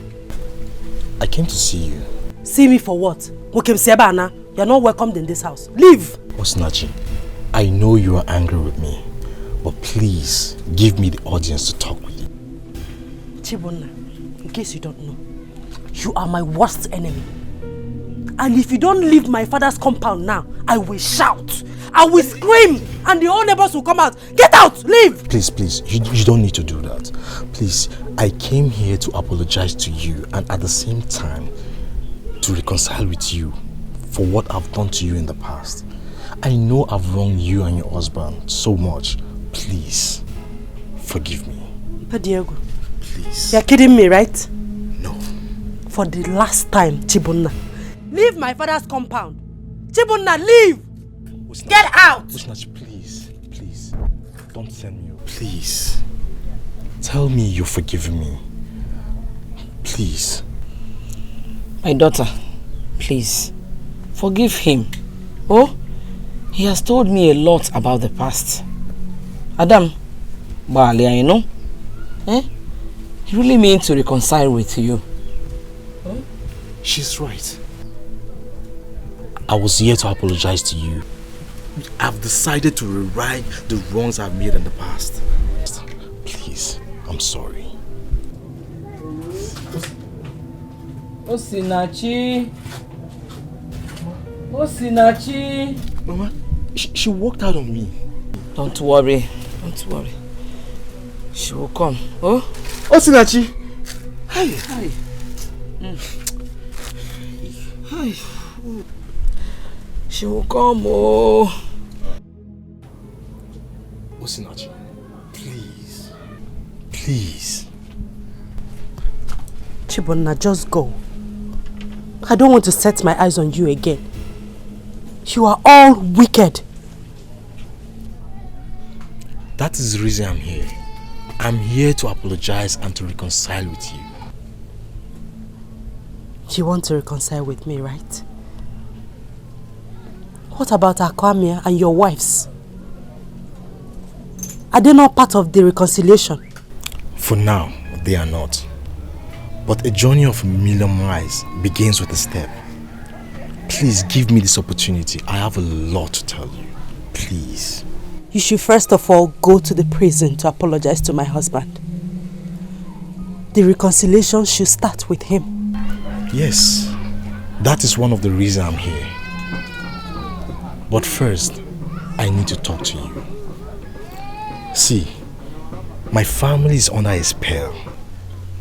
Speaker 3: I came to see you.
Speaker 16: See me for what? Sebana, you're not welcomed in this house. Leave!
Speaker 3: Osinachi, I know you are angry with me, but please give me the audience to talk with you.
Speaker 16: Chibunna, in case you don't know, you are my worst enemy. And if you don't leave my father's compound now, I will shout. I will scream. And the whole neighbors will come out. Get out! Leave!
Speaker 3: Please, you don't need to do that. Please, I came here to apologize to you and at the same time to reconcile with you for what I've done to you in the past. I know I've wronged you and your husband so much. Please, forgive me.
Speaker 16: But Diego,
Speaker 3: please.
Speaker 16: You're kidding me, right?
Speaker 3: No.
Speaker 16: For the last time, Chibunna, leave my father's compound. Chibunna, leave!
Speaker 3: Osinachi,
Speaker 16: get out!
Speaker 3: Osinachi, please. Don't send me. Please. Tell me you're forgiving me. Please.
Speaker 10: My daughter, please. Forgive him. Oh?
Speaker 15: He has told me a lot about the past. Adam, Balia, you know? He really means to reconcile with you.
Speaker 3: She's right. I was here to apologize to you. I've decided to rewrite the wrongs I've made in the past. Please, I'm sorry.
Speaker 10: Osinachi. Osinachi.
Speaker 3: Mama, she walked out on me.
Speaker 15: Don't worry. Don't worry. She will come. Oh?
Speaker 3: Osinachi. Hi.
Speaker 15: Hi. Hi. She will come. Oh.
Speaker 3: Osinachi, please. Please.
Speaker 6: Chibonna, just go. I don't want to set my eyes on you again. You are all wicked.
Speaker 3: That is the reason I'm here. I'm here to apologize and to reconcile with you.
Speaker 6: You want to reconcile with me, right? What about Akwamia and your wives? Are they not part of the reconciliation?
Speaker 3: For now, they are not. But a journey of a million miles begins with a step. Please give me this opportunity. I have a lot to tell you. Please.
Speaker 6: You should first of all go to the prison to apologize to my husband. The reconciliation should start with him.
Speaker 3: Yes, that is one of the reasons I'm here. But first, I need to talk to you. See, my family is under a spell.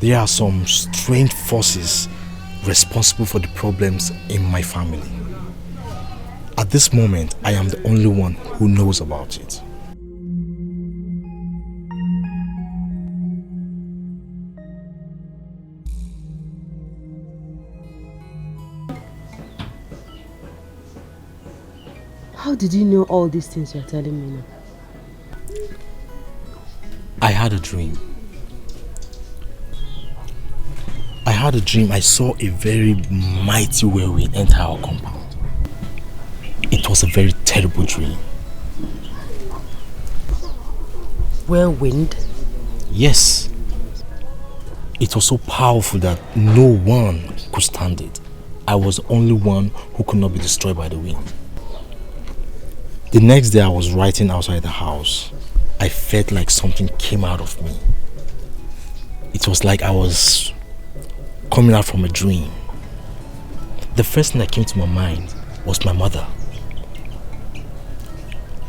Speaker 3: There are some strange forces responsible for the problems in my family. At this moment, I am the only one who knows about it.
Speaker 6: How did you know all these things you're telling me now?
Speaker 3: I had a dream. I saw a very mighty whirlwind enter our compound. It was a very terrible dream.
Speaker 6: Whirlwind?
Speaker 3: Yes. It was so powerful that no one could stand it. I was the only one who could not be destroyed by the wind. The next day I was writing outside the house. I felt like something came out of me. It was like I was coming out from a dream. The first thing that came to my mind was my mother.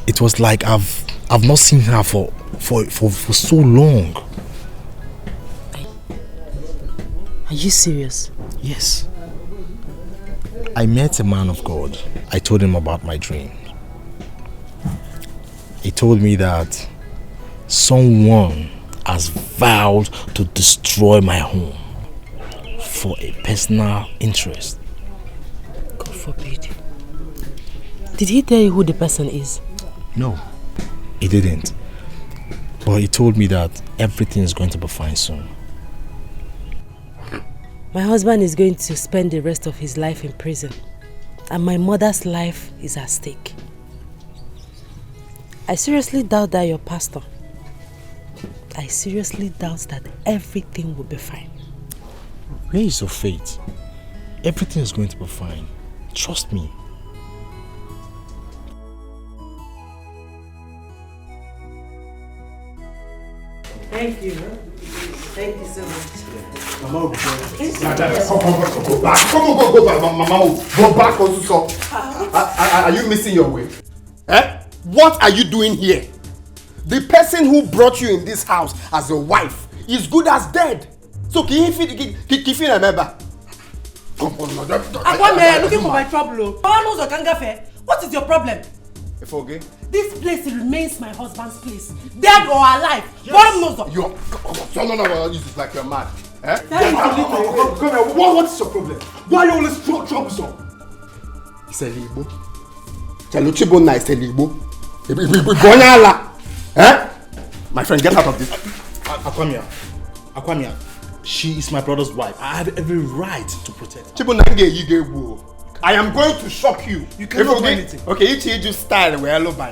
Speaker 3: It was like I've not seen her for so long.
Speaker 6: Are you serious?
Speaker 3: Yes. I met a man of God. I told him about my dream. He told me that someone has vowed to destroy my home for a personal interest.
Speaker 6: God forbid. Did he tell you who the person is?
Speaker 3: No, he didn't. But he told me that everything is going to be fine soon.
Speaker 6: My husband is going to spend the rest of his life in prison, and my mother's life is at stake. I seriously doubt that you're pastor. I seriously doubt that everything will be fine.
Speaker 3: Where is your faith? Everything is going to be fine. Trust me.
Speaker 6: Thank you. Thank you so much.
Speaker 14: Mama will be Go back. Go back. Mama, go back also. Are you missing your way? What are you doing here? The person who brought you in this house as a wife is good as dead. So can you remember? Come on,
Speaker 6: I'm looking for my trouble. What is your problem?
Speaker 14: Okay.
Speaker 6: This place remains my husband's place, dead or alive.
Speaker 14: Yes. No, this is like you're mad. Come here. What is your problem? Why are you always troublesome? It's a Igbo. Chibonna is a Igbo. My friend, get out of this.
Speaker 3: Akwamia, she is my brother's wife. I have every right to protect her.
Speaker 14: Chibonna, I am going to shock you.
Speaker 3: You cannot do anything.
Speaker 14: Okay, you change your style where I look by,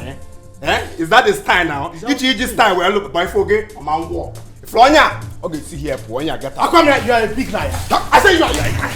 Speaker 14: eh? Is that the style now? You change your style where I look by. Forget, I'm on walk. Flonya, okay, see here, Flonya, get out.
Speaker 3: How come you are a big liar?
Speaker 14: I say you are a liar.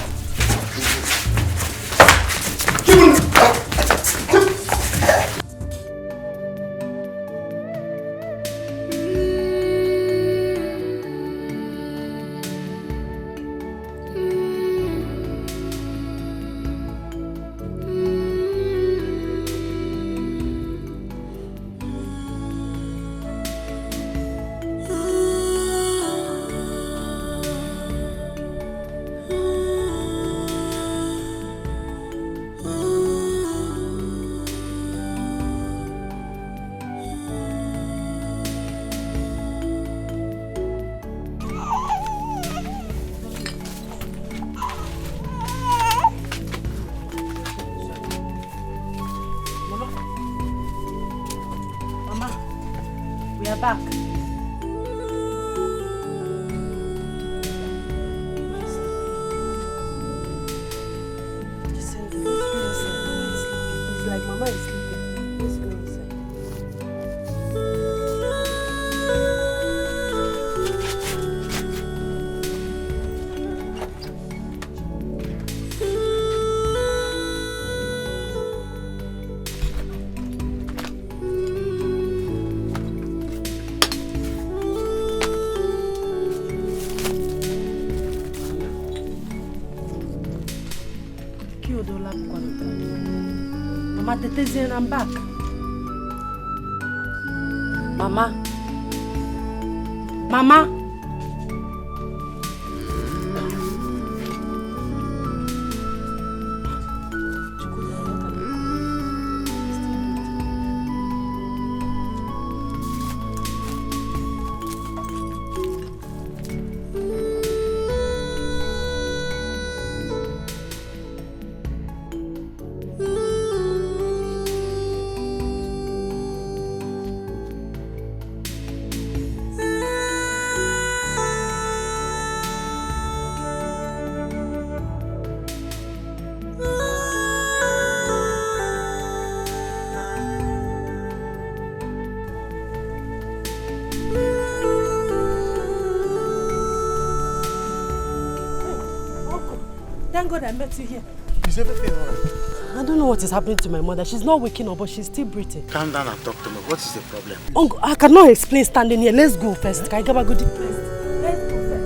Speaker 6: Back. It's like Mama is sleeping. Let's go inside. Mama, Tetezi, I'm back. Mama. Mama. Thank God I met you here.
Speaker 17: Is everything alright?
Speaker 6: I don't know what is happening to my mother. She's not waking up, but she's still breathing.
Speaker 17: Calm down and talk to me. What is the problem?
Speaker 6: Uncle, I cannot explain standing here. Let's go first. Can I get a good place? Let's go first.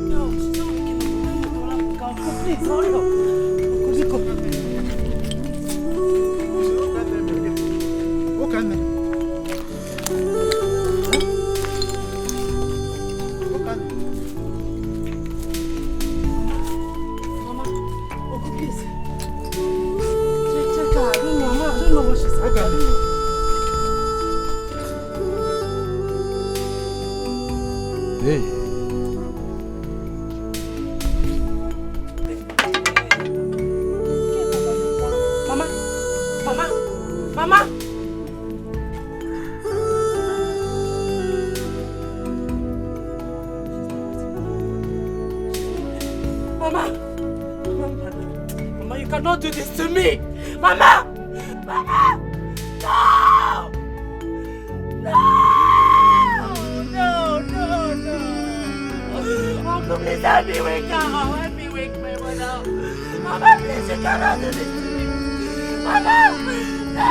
Speaker 6: No, she's not waking up. Please, hurry up. Do this to me! Mama! Mama! No! No! No, no, no! Uncle, please help me wake up! Help me wake my mother up! Mama, please, you cannot do this to me! Mama! No!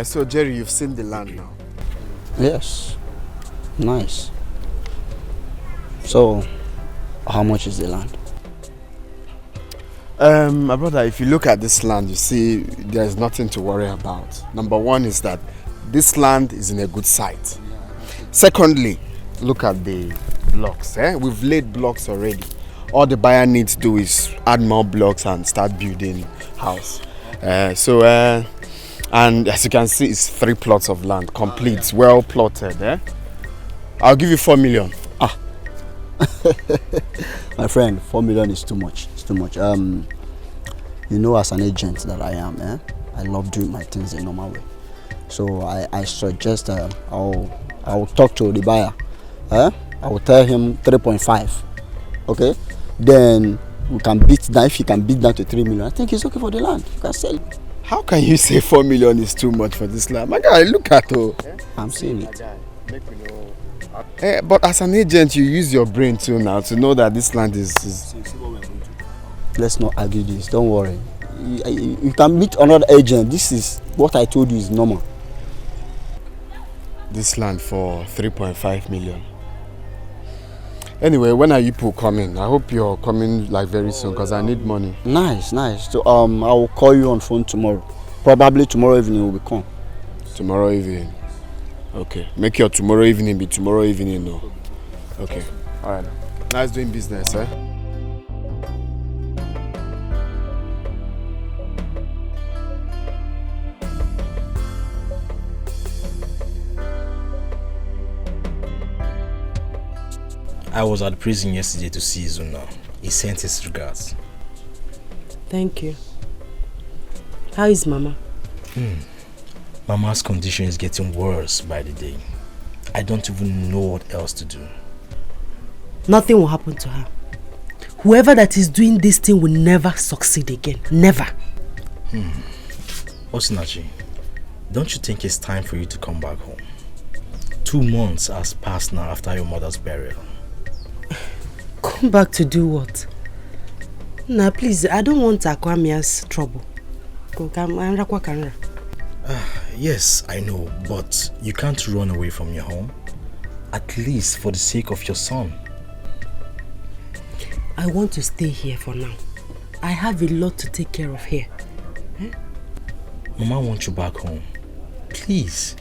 Speaker 4: So Jerry, you've seen the land now?
Speaker 1: Yes. Nice. So, how much is the land?
Speaker 4: My brother, if you look at this land, you see there's nothing to worry about. Number one is that this land is in a good site. Secondly, look at the blocks. We've laid blocks already. All the buyer needs to do is add more blocks and start building house. And as you can see, it's 3 plots of land, complete, well plotted. I'll give you 4 million.
Speaker 1: My friend, 4 million is too much. It's too much. You know, as an agent that I am, I love doing my things the normal way. So I suggest I'll talk to the buyer. I will tell him 3.5. Okay? Then we can beat down. If he can beat down to 3 million, I think it's okay for the land. You can sell it.
Speaker 4: How can you say 4 million is too much for this land? My guy, look at it.
Speaker 1: I'm saying it.
Speaker 4: But as an agent, you use your brain too now to know that this land is...
Speaker 1: Let's not argue this. Don't worry. You can meet another agent. This is what I told you is normal.
Speaker 4: This land for 3.5 million. Anyway, when are you people coming? I hope you're coming like very soon because I need money.
Speaker 1: Nice. So I will call you on phone tomorrow. Probably tomorrow evening we will come.
Speaker 4: Tomorrow evening. Okay. Make your tomorrow evening be tomorrow evening, no. Okay. Alright. Nice doing business,
Speaker 3: I was at the prison yesterday to see Zuna. He sent his regards.
Speaker 16: Thank you. How is Mama?
Speaker 3: Mama's condition is getting worse by the day. I don't even know what else to do.
Speaker 16: Nothing will happen to her. Whoever that is doing this thing will never succeed again. Never.
Speaker 3: Osinachi, don't you think it's time for you to come back home? 2 months has passed now after your mother's burial.
Speaker 16: Come back to do what? Nah, please, I don't want Akwamia's trouble.
Speaker 3: Yes, I know, but you can't run away from your home. At least for the sake of your son.
Speaker 16: I want to stay here for now. I have a lot to take care of here.
Speaker 3: Mama wants you back home. Please,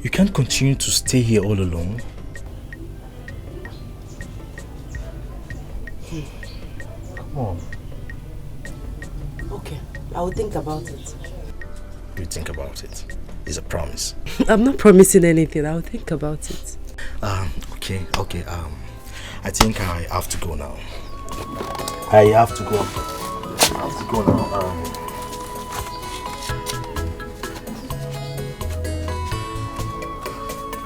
Speaker 3: you can't continue to stay here all alone. Come on.
Speaker 16: Okay, I will think about it.
Speaker 3: You think about it. It's a promise.
Speaker 16: I'm not promising anything. I will think about it.
Speaker 3: Okay. I think I have to go now. I have to go now.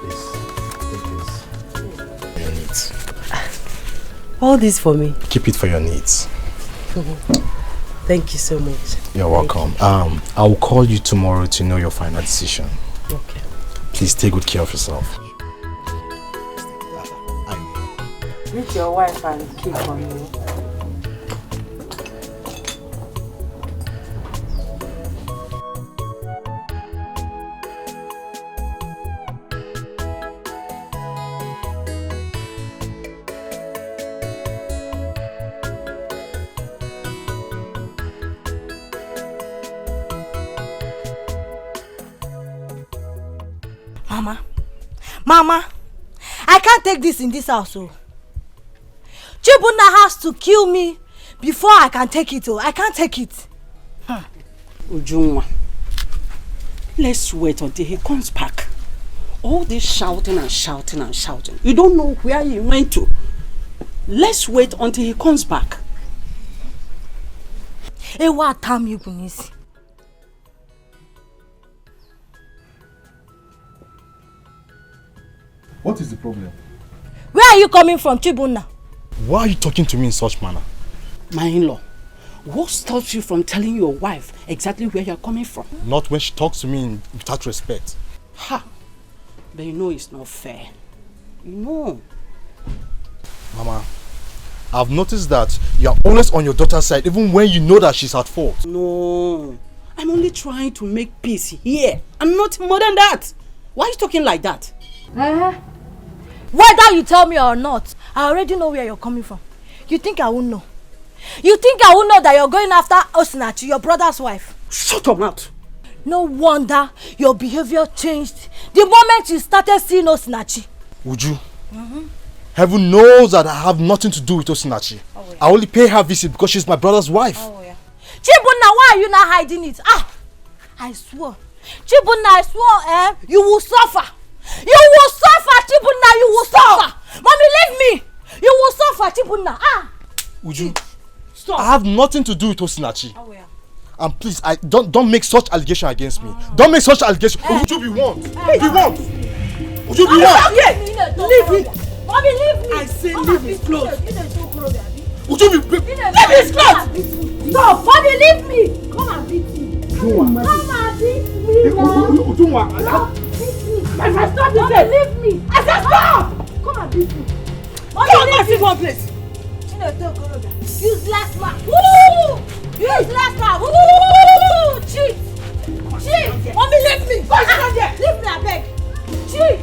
Speaker 3: Please, take this. Your needs.
Speaker 16: All this for me?
Speaker 3: Keep it for your needs.
Speaker 16: Thank you so much.
Speaker 3: You're welcome. I will call you tomorrow to know your final decision.
Speaker 16: Okay.
Speaker 3: Please take good care of yourself.
Speaker 16: Meet your wife and keep on you.
Speaker 6: Mama, I can't take this in this house. Chibuna has to kill me before I can take it. I can't take it.
Speaker 5: Ujunwa, let's wait until he comes back. All this shouting and shouting and shouting. You don't know where he went to. Let's wait until he comes back.
Speaker 6: What time you can see?
Speaker 18: What is the problem?
Speaker 6: Where are you coming from, Chibuna?
Speaker 3: Why are you talking to me in such manner?
Speaker 5: My in-law, what stops you from telling your wife exactly where you're coming from?
Speaker 3: Not when she talks to me without respect.
Speaker 5: Ha! But you know it's not fair. You know.
Speaker 3: Mama, I've noticed that you're always on your daughter's side even when you know that she's at fault.
Speaker 5: No. I'm only trying to make peace here. I'm not more than that. Why are you talking like that?
Speaker 6: Whether you tell me or not, I already know where you're coming from. You think I won't know? You think I won't know that you're going after Osinachi, your brother's wife?
Speaker 5: Shut up, mouth.
Speaker 6: No wonder your behavior changed the moment you started seeing Osinachi.
Speaker 3: Would you? Heaven knows that I have nothing to do with Osinachi. I only pay her visit because she's my brother's wife.
Speaker 6: Chibunna, why are you not hiding it? I swore. Chibunna, I swore, you will suffer. You will suffer, Chibunna, you will suffer. Mommy, leave me. You will suffer, Chibunna.
Speaker 3: Uju,
Speaker 6: stop.
Speaker 3: I have nothing to do with Osinachi. And please, don't make such allegation against me. Don't make such allegation. Uju, be warned. Be warned. Uju, be warned.
Speaker 6: Leave it. Mommy, leave me.
Speaker 16: I say leave his clothes.
Speaker 3: Uju, be
Speaker 6: leave his clothes. Stop. Mommy, leave me. Come and beat me. Come and beat me. Stop. Beat me. Stop. Mommy, leave me. I said stop. Come and beat me.
Speaker 16: Mommy, leave me one place.
Speaker 6: Useless man. Woo! Useless man. Woo! Cheat. Cheat. Mommy, leave me. Leave me, I beg. Cheat.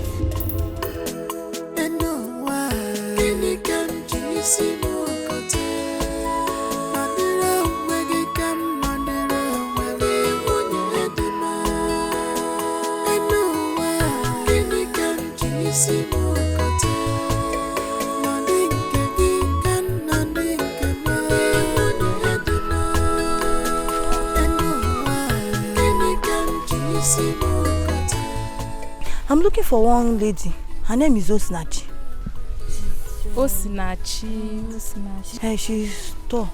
Speaker 6: I'm looking for one lady. Her name is Osinachi.
Speaker 20: Osinachi.
Speaker 6: Hey, she's tall.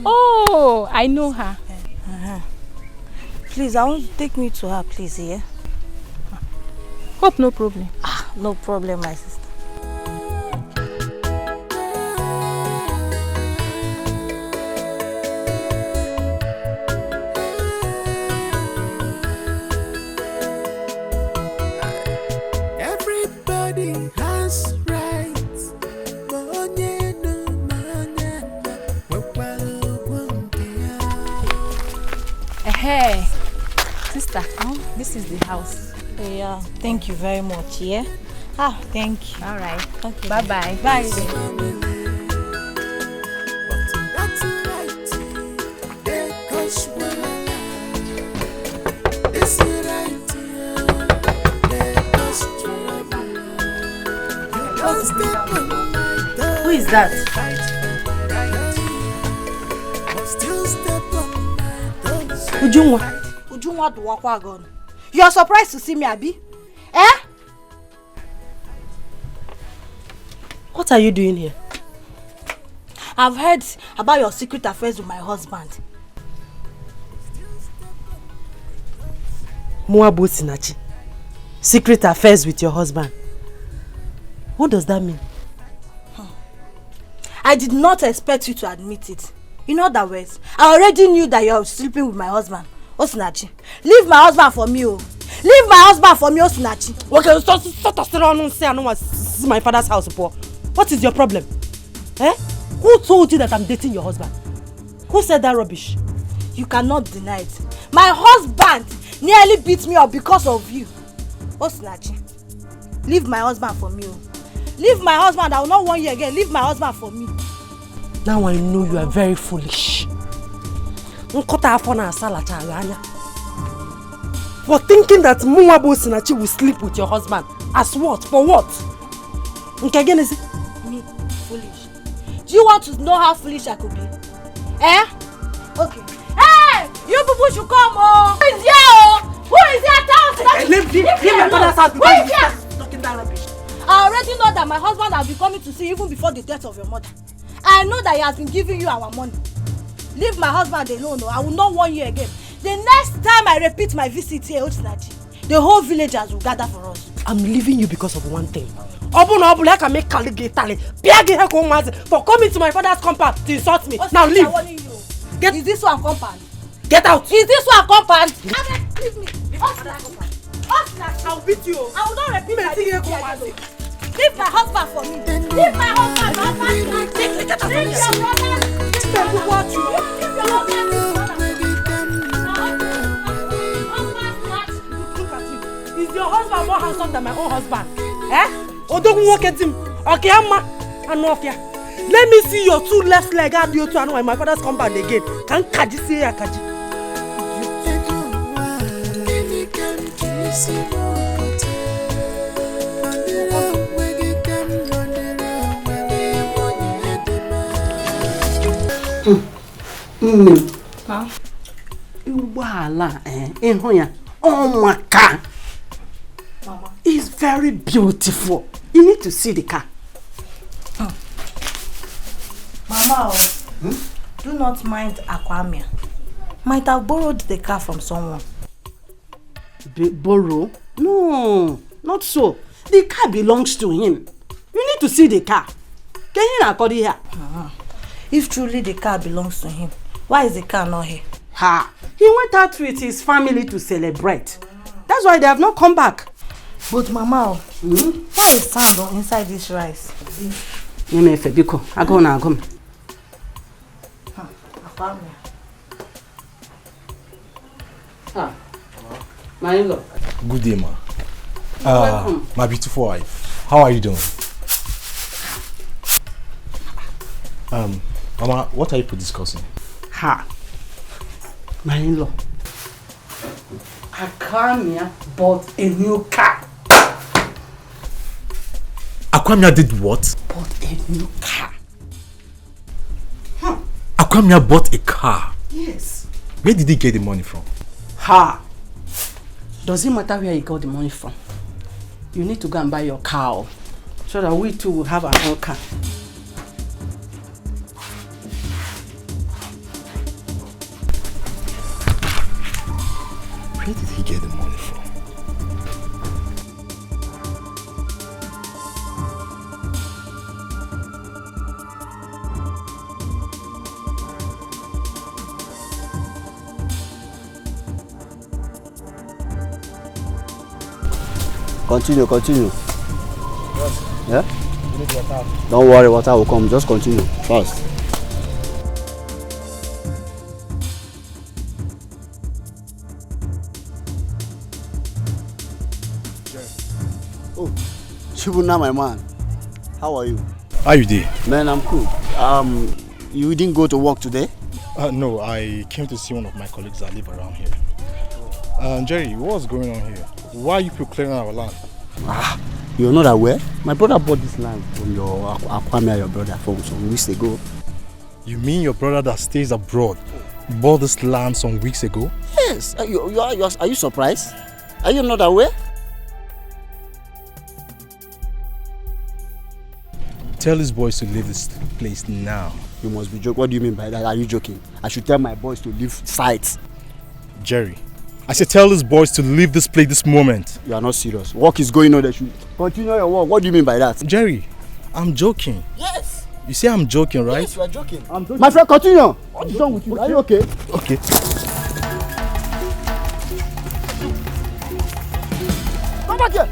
Speaker 20: Oh, I know her.
Speaker 6: Please, I want to take me to her, please, yeah?
Speaker 20: Hope no problem.
Speaker 6: No problem, my sister.
Speaker 13: Everybody has rights.
Speaker 20: Hey, sister, this is the house.
Speaker 6: Yeah, thank you very much, yeah? Thank you.
Speaker 20: All right.
Speaker 6: Okay.
Speaker 20: Bye-bye.
Speaker 6: Bye.
Speaker 16: Who is that?
Speaker 6: Ujunwa do wakwa gon. You are surprised to see me, Abi? Eh?
Speaker 16: What are you doing here?
Speaker 6: I've heard about your secret affairs with my husband.
Speaker 16: Moabu Sinachi. Secret affairs with your husband. What does that mean?
Speaker 6: I did not expect you to admit it. In other words, I already knew that you are sleeping with my husband. Osinachi, leave my husband for me, oh. Leave my husband for me, Osinachi.
Speaker 16: Okay, stop around and say I don't want to see my father's house, Paul. What is your problem? Eh? Who told you that I'm dating your husband? Who said that rubbish?
Speaker 6: You cannot deny it. My husband nearly beat me up because of you. Osinachi, leave my husband for me, oh. Leave my husband. I will not want you again. Leave my husband for me.
Speaker 16: Now I know you are very foolish. For thinking that Muabu Sinachi will sleep with your husband. As what? For what?
Speaker 6: Me, foolish. Do you want to know how foolish I could be? Eh? Okay. Hey! You people should come, oh! Who is here, oh? Who is here?
Speaker 16: Leave my father's house because you're talking that rubbish.
Speaker 6: I already know that my husband has been coming to see you even before the death of your mother. I know that he has been giving you our money. Leave my husband alone, I will not want you again. The next time I repeat my visit here, Osinachi, the whole villagers will gather for us.
Speaker 16: I'm leaving you because of one thing. I can make for coming to my father's compound to insult me.
Speaker 6: Osinachi,
Speaker 16: now leave.
Speaker 6: Is this one compound?
Speaker 16: Get out.
Speaker 6: Is this one compound? Leave me. Osinachi,
Speaker 16: I'll beat you.
Speaker 6: I will not repeat my visit here. Leave my husband for me. Leave my husband. Leave your brother.
Speaker 16: Is your husband more handsome than my own husband? Eh? Or don't walk at him. Okay, let me see your two left leg and you two in my father's compound again. Can Kaji see ya Kaji?
Speaker 5: It's very beautiful. You need to see the car.
Speaker 8: Mama, do not mind Aquamia. Might have borrowed the car from someone.
Speaker 5: Borrow? No, not so. The car belongs to him. You need to see the car. Can you not call it here?
Speaker 8: If truly the car belongs to him, why is the car not here?
Speaker 5: He went out with his family to celebrate. That's why they have not come back.
Speaker 8: But Mama, why is sand inside this rice?
Speaker 5: My in-law.
Speaker 3: Good day, ma.
Speaker 5: Welcome.
Speaker 3: My beautiful wife. How are you doing? Mama, what are you discussing?
Speaker 5: My in-law. Akamia bought a new car.
Speaker 3: Akwamia did what?
Speaker 5: Bought a new car.
Speaker 3: Akwamia bought a car.
Speaker 5: Yes.
Speaker 3: Where did he get the money from?
Speaker 5: Does it matter where he got the money from? You need to go and buy your car so that we too will have our own car.
Speaker 3: Where did he get the money from?
Speaker 1: Continue.
Speaker 3: Yes.
Speaker 1: Yeah?
Speaker 3: You need water.
Speaker 1: Don't worry, water will come. Just continue. Fast. Oh, Chibuna, my man. How are you?
Speaker 3: How you doing?
Speaker 1: Man, I'm cool. You didn't go to work today?
Speaker 3: No, I came to see one of my colleagues that live around here. Jerry, what's going on here? Why are you people clearing our land?
Speaker 1: You're not aware? My brother bought this land from your Akwamia, your brother, from some weeks ago.
Speaker 3: You mean your brother that stays abroad bought this land some weeks ago?
Speaker 1: Yes. Are you surprised? Are you not aware?
Speaker 3: Tell his boys to leave this place now.
Speaker 1: You must be joking. What do you mean by that? Are you joking? I should tell my boys to leave sites.
Speaker 3: Jerry, I said tell his boys to leave this place this moment.
Speaker 1: You are not serious. Work is going on. They should continue your work. What do you mean by that?
Speaker 3: Jerry, I'm joking.
Speaker 1: Yes.
Speaker 3: You say I'm joking, right?
Speaker 1: Yes, you are joking. I'm joking. My friend, continue. What's wrong with you? Okay. Are you okay?
Speaker 3: Okay.
Speaker 1: Come back here.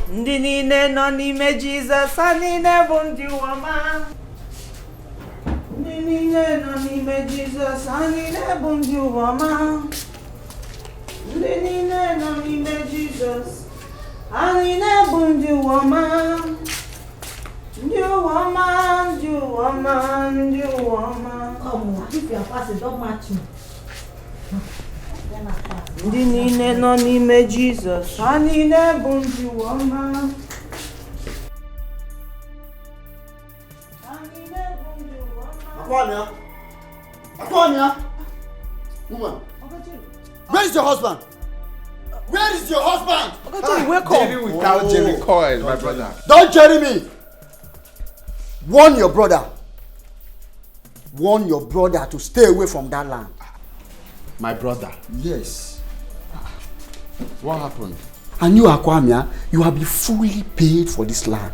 Speaker 12: Ndị niile nọ n'ime Jizọs, ha niile bụ ndị ụwa. Ndị niile nọ n'ime Jizọs, ha niile bụ ndị ụwa. Ndị niile nọ n'ime Jizọs, ha niile bụ ndị ụwa. Ndị ụwa, ndị ụwa, ndị ụwa.
Speaker 8: Come on, if you are passing, don't match me.
Speaker 12: Ndị niile nọ n'ime Jizọs, ha niile bụ ndị ụwa.
Speaker 1: Akwamia! Woman! Where is your husband? Where is your husband?
Speaker 14: Jerry without Jerry Coyle, my brother.
Speaker 1: Don't Jerry me! Warn your brother. Warn your brother to stay away from that land.
Speaker 4: My brother?
Speaker 1: Yes.
Speaker 4: What happened?
Speaker 1: And you, Akwamia, you have been fully paid for this land.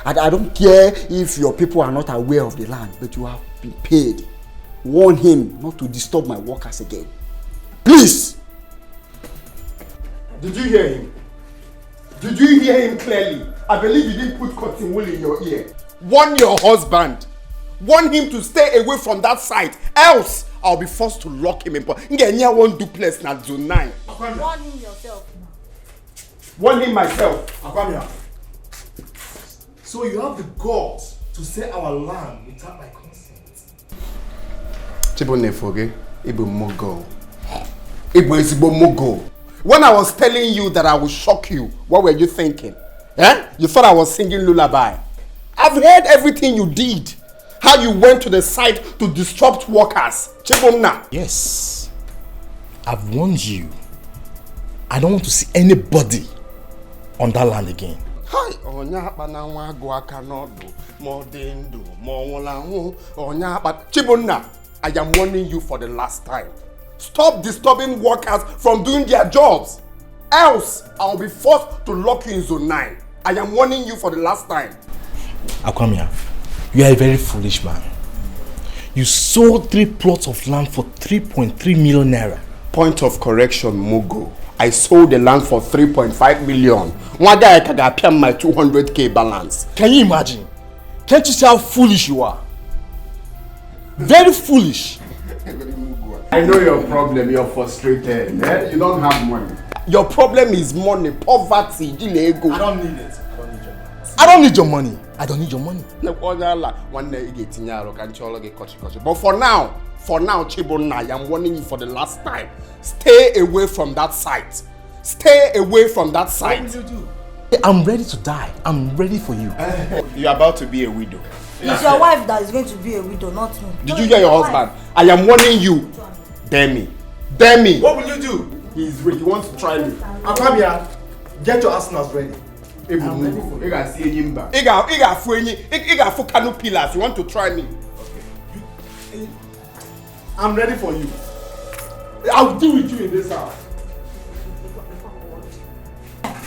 Speaker 1: And I don't care if your people are not aware of the land, but you have been paid. Warn him not to disturb my workers again. Please!
Speaker 14: Did you hear him? Did you hear him clearly? I believe you didn't put cotton wool in your ear. Warn your husband. Warn him to stay away from that site. Else, I'll be forced to lock him in. Ngenya won't do place na zone 9.
Speaker 8: Warn him yourself.
Speaker 14: Warn him myself. Akwamia. So you have the guts to sell our land without my consent.
Speaker 4: Chibone Foge, Ibu Mogo.
Speaker 14: When I was telling you that I would shock you, what were you thinking? Eh? You thought I was singing lullaby. I've heard everything you did. How you went to the site to disrupt workers. Chibomna.
Speaker 3: Yes. I've warned you. I don't want to see anybody on that land again.
Speaker 14: Hi. Chibomna, I am warning you for the last time. Stop disturbing workers from doing their jobs. Else, I will be forced to lock you in zone 9. I am warning you for the last time.
Speaker 3: Akwamia, you are a very foolish man. You sold 3 plots of land for 3.3 million naira.
Speaker 14: Point of correction, Mugo. I sold the land for 3.5 million. One day I can pay my 200k balance.
Speaker 3: Can you imagine? Can't you see how foolish you are? Very foolish.
Speaker 14: I know your problem. You're frustrated. Eh? You don't have money. Your problem is money, poverty,
Speaker 3: I don't need it. I don't need your money. I don't need your money.
Speaker 14: But for now, Chibona, I am warning you for the last time. Stay away from that site. Stay away from that site.
Speaker 3: What will you do? I'm ready to die. I'm ready for you.
Speaker 14: You're about to be a widow.
Speaker 8: It's your wife that is going to be a widow, not me.
Speaker 14: Did you hear your husband? I am warning you. Dare me. Dare me.
Speaker 3: What will you do?
Speaker 14: He wants to try me.
Speaker 3: Akwamia, get your arsenals ready.
Speaker 14: I'm ready for you. You got Kanu pillars. You want to try me?
Speaker 3: Okay. I'm ready for you. I'll deal with you in this house.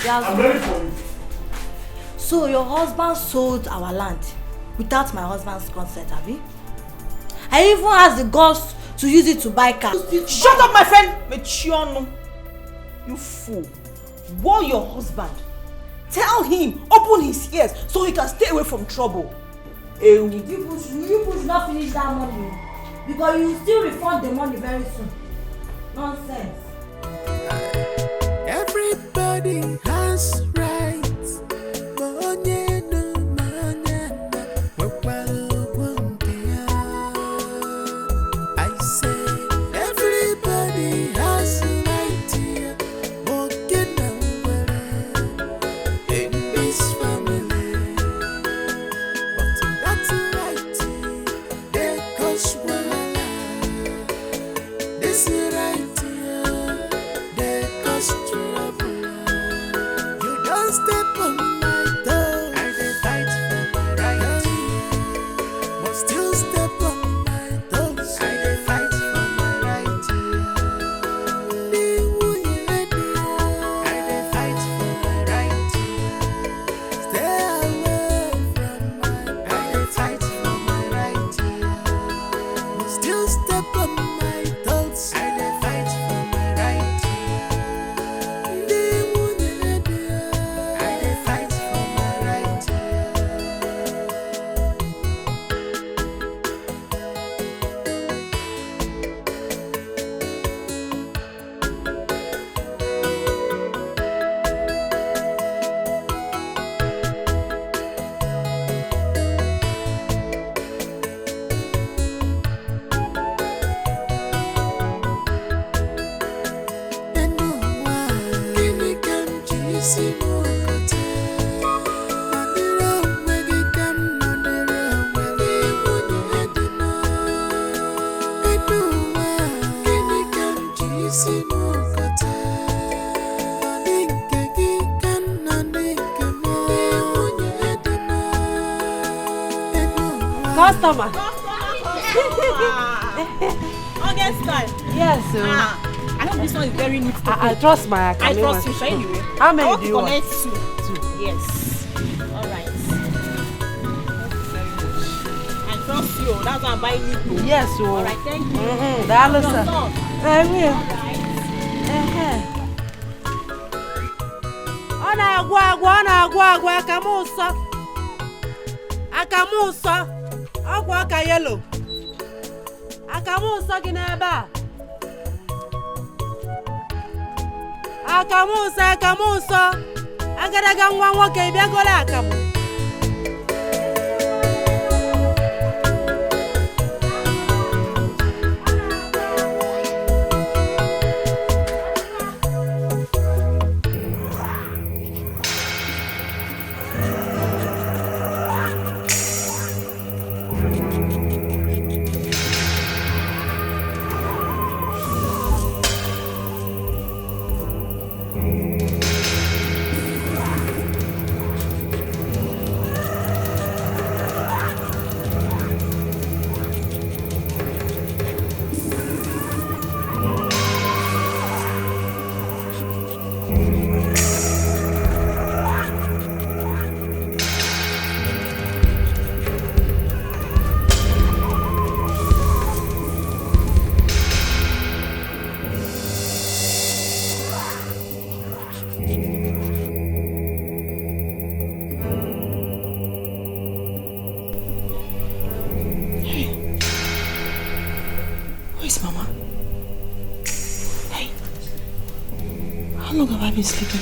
Speaker 3: I'm ready for you.
Speaker 8: So your husband sold our land without my husband's consent, have you? I even asked the guys to use it to buy cars.
Speaker 12: Shut up, my friend! Mechiano. You fool. Warn your husband. Tell him, open his ears so he can stay away from trouble.
Speaker 8: You should not finish that money because you will still refund the money very soon. Nonsense.
Speaker 13: Everybody has rights. I say everybody has right here. In this family. But that's right. They cause wahala. This right here. They cause trouble. You don't step on my toe. I dey fight for my right. But still step on my toes. I dey fight for my right. I dey fight for my right. Stay away from my. I dey fight for my right. But still step on my toes. I dey fight for my right. I dey fight for my right.
Speaker 6: Customer.
Speaker 12: August time.
Speaker 6: Yes,
Speaker 12: I hope this one is very neat.
Speaker 6: I trust my
Speaker 12: I trust you, sure anyway.
Speaker 6: How many
Speaker 12: I want
Speaker 6: do
Speaker 12: to
Speaker 6: you want?
Speaker 12: collect two. Yes. All right. I trust you. That's why I'm buying it.
Speaker 6: Yes, so.
Speaker 12: All right, thank you.
Speaker 6: That looks Ọ na-agwa akamu nsọ ọgwụ ọka yelo akamu nsọ gị n'ebe a akamu nsọ agadaga nwa nwoke ịbịagola akamu
Speaker 16: Mama. Hey. How long have I been sleeping?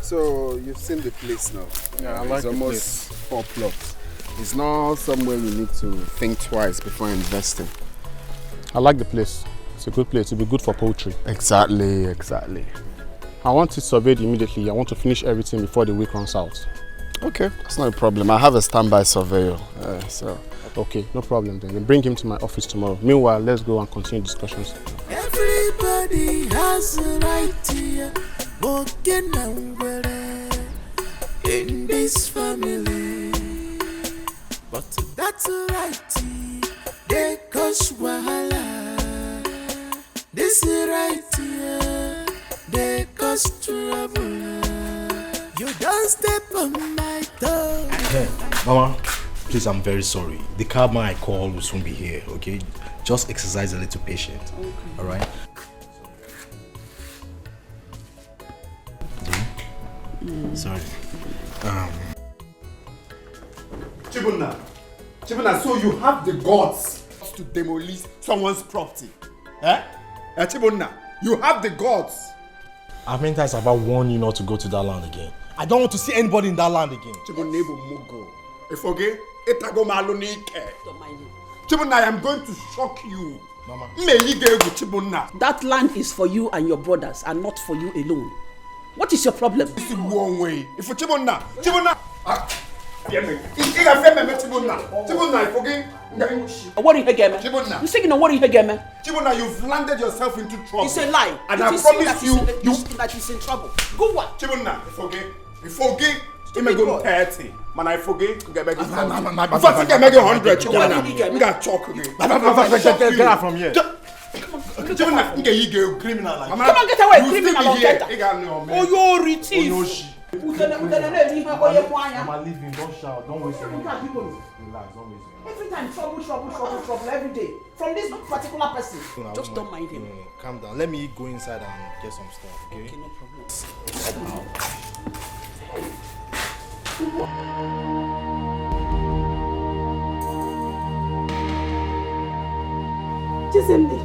Speaker 4: So you've seen the place now.
Speaker 14: Yeah, I like
Speaker 4: it's
Speaker 14: the
Speaker 4: almost 4 plots. It's not somewhere you need to think twice before investing.
Speaker 14: I like the place. It's a good place. It'll be good for poultry.
Speaker 4: Exactly.
Speaker 14: I want it surveyed immediately. I want to finish everything before the week runs out.
Speaker 4: Okay, that's not a problem. I have a standby surveyor.
Speaker 14: Okay, no problem then. Then bring him to my office tomorrow. Meanwhile, let's go and continue discussions.
Speaker 13: Everybody has a right to walking in this family, but that's a right. They cause wahala. This is right. They cause trouble. You don't step on my toe.
Speaker 3: Hey, Mama, please, I'm very sorry. The cabman I called will soon be here, okay? Just exercise a little patience, okay. All right? Sorry.
Speaker 4: Chibunna, so you have the guts to demolish someone's property? Chibunna, you have the guts.
Speaker 3: How many times have I warned you not to go to that land again? I don't want to see anybody in that land again.
Speaker 4: Chibunna, I am going to shock you.
Speaker 3: Mama.
Speaker 5: That land is for you and your brothers and not for you alone. What is your problem?
Speaker 4: This is one way. If for Chibunna, Chibunna, you've landed yourself into trouble.
Speaker 5: It's a lie.
Speaker 4: And I promise you,
Speaker 5: that he's in trouble. Go what?
Speaker 4: Chibunna, you forget. You may go 30. Man, I forget. You get back 100. Chibunna, you got chalk again.
Speaker 3: Get out from here.
Speaker 4: Chibunna, you get
Speaker 3: criminal like
Speaker 5: come on, get away, criminal.
Speaker 4: Oh,
Speaker 5: you're retreat.
Speaker 3: Mama, leave him. Don't shout. Don't waste your time. Relax. Don't waste your time.
Speaker 5: Every time trouble every day. From this particular person. Just don't mind him.
Speaker 3: No, calm down. Let me go inside and get some stuff, okay?
Speaker 5: Okay, no problem. Chisimdi.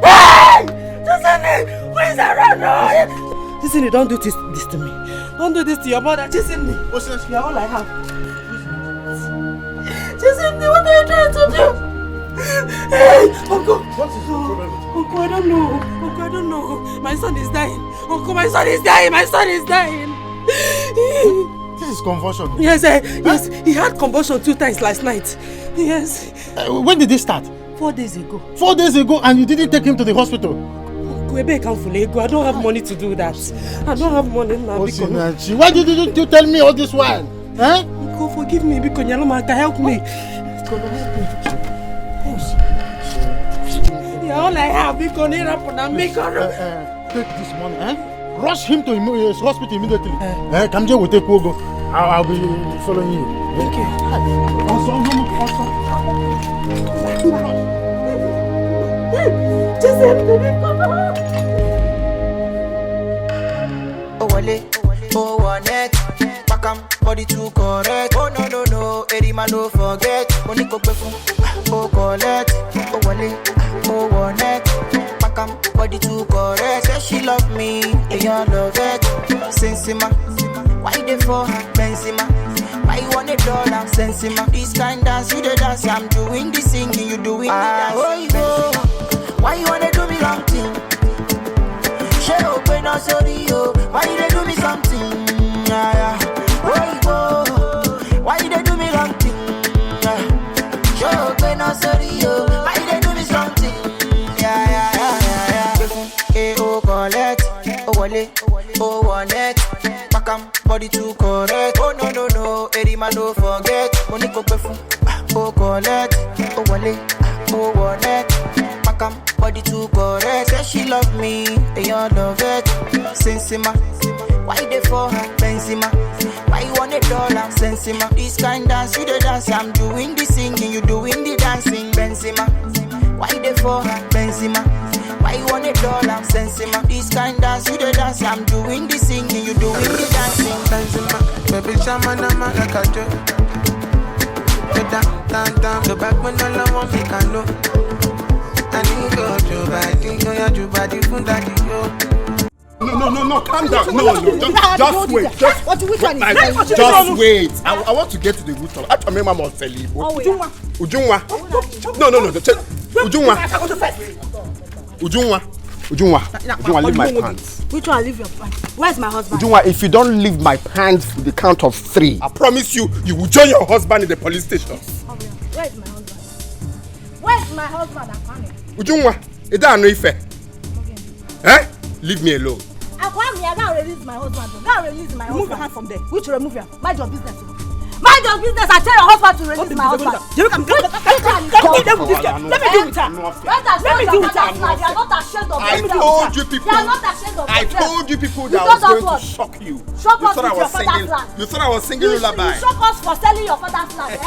Speaker 5: Hey! Chisimdi! Who is around?
Speaker 16: Chisimdi, don't do this to me. Don't do this to your mother. Chisimdi. You're all I have. Chisimdi, what are you trying to do? Hey, Uncle.
Speaker 3: What is the problem?
Speaker 16: Uncle, I don't know. My son is dying. Uncle, my son is dying.
Speaker 3: This is convulsion.
Speaker 16: Yes, he had convulsion 2 times last night. Yes.
Speaker 3: When did this start?
Speaker 16: 4 days ago.
Speaker 3: 4 days ago, and you didn't take him to the hospital?
Speaker 16: Uncle, I don't have money to do that. I don't have money now.
Speaker 3: Why didn't you tell me all this while? Huh?
Speaker 16: Uncle, forgive me because Nyaloma can help me. Yeah, all I have because
Speaker 3: take this money, rush him to his hospital immediately. Kamje will take Wogo. I'll be following you.
Speaker 16: Okay.
Speaker 13: Oh, one neck. Pakam, body too correct. Oh, no. Erima, no forget. Only go oh, collect. Oh, one neck. Pakam, body too correct. Say she love me, and you love it. Sensima, why they for her? Benzima, why you want $1? Sensima, this kind dance, you the dance. I'm doing the singing, you doing the dance. Why you wanna do me wrong thing? She open up, sorry, yo. Why you do me something? Why you do me wrong thing? She open up, sorry, yo. Why you do me something? Oh, collect. Oh, wale. Oh, one neck. Pakam, body too correct. Oh, no. Erima, no forget. Only go perfume. Oh, collect. Oh, wale. Oh, one neck. Pakam, body too correct. Say she love me, and you love it. Sensima, why they for her? Benzima, why you want $1? Sensima, this kind dance, you the dance. I'm doing the singing, you doing the dancing. Benzima, why they for her? Benzima, why
Speaker 21: I want $1 Sensima. This kind dance, you the dance. I'm doing the singing, you doing the dancing. Sensima, baby, shamanama like a joke. Down, the back when all I want me can know. I need your body, your body, from daddy, yo.
Speaker 14: No, calm down. Just wait. Just wait. I want to get to the root of it. I remember must tell you. Ujunwa. No. Ujunwa, leave my pants.
Speaker 6: Which one leave your pants? Where's my husband?
Speaker 14: Ujunwa, if you don't leave my pants with the count of 3, I promise you will join your husband in the police station.
Speaker 6: Where's my husband? Where's my husband?
Speaker 14: Ujunwa, is that no fair? Eh? Leave me alone.
Speaker 6: I can't release my husband. Remove your hand from there. Which remove your? Mind your business. Mind your business. I tell your husband to release my husband. Let me deal with her. Let me deal with her. You are not ashamed of yourself.
Speaker 14: I told you people.
Speaker 6: You are not ashamed of yourself.
Speaker 14: I told you people that I was going to shock you.
Speaker 6: Shock us with your father's land.
Speaker 14: You thought I was singing lullaby.
Speaker 6: You shock us for selling your father's land, eh?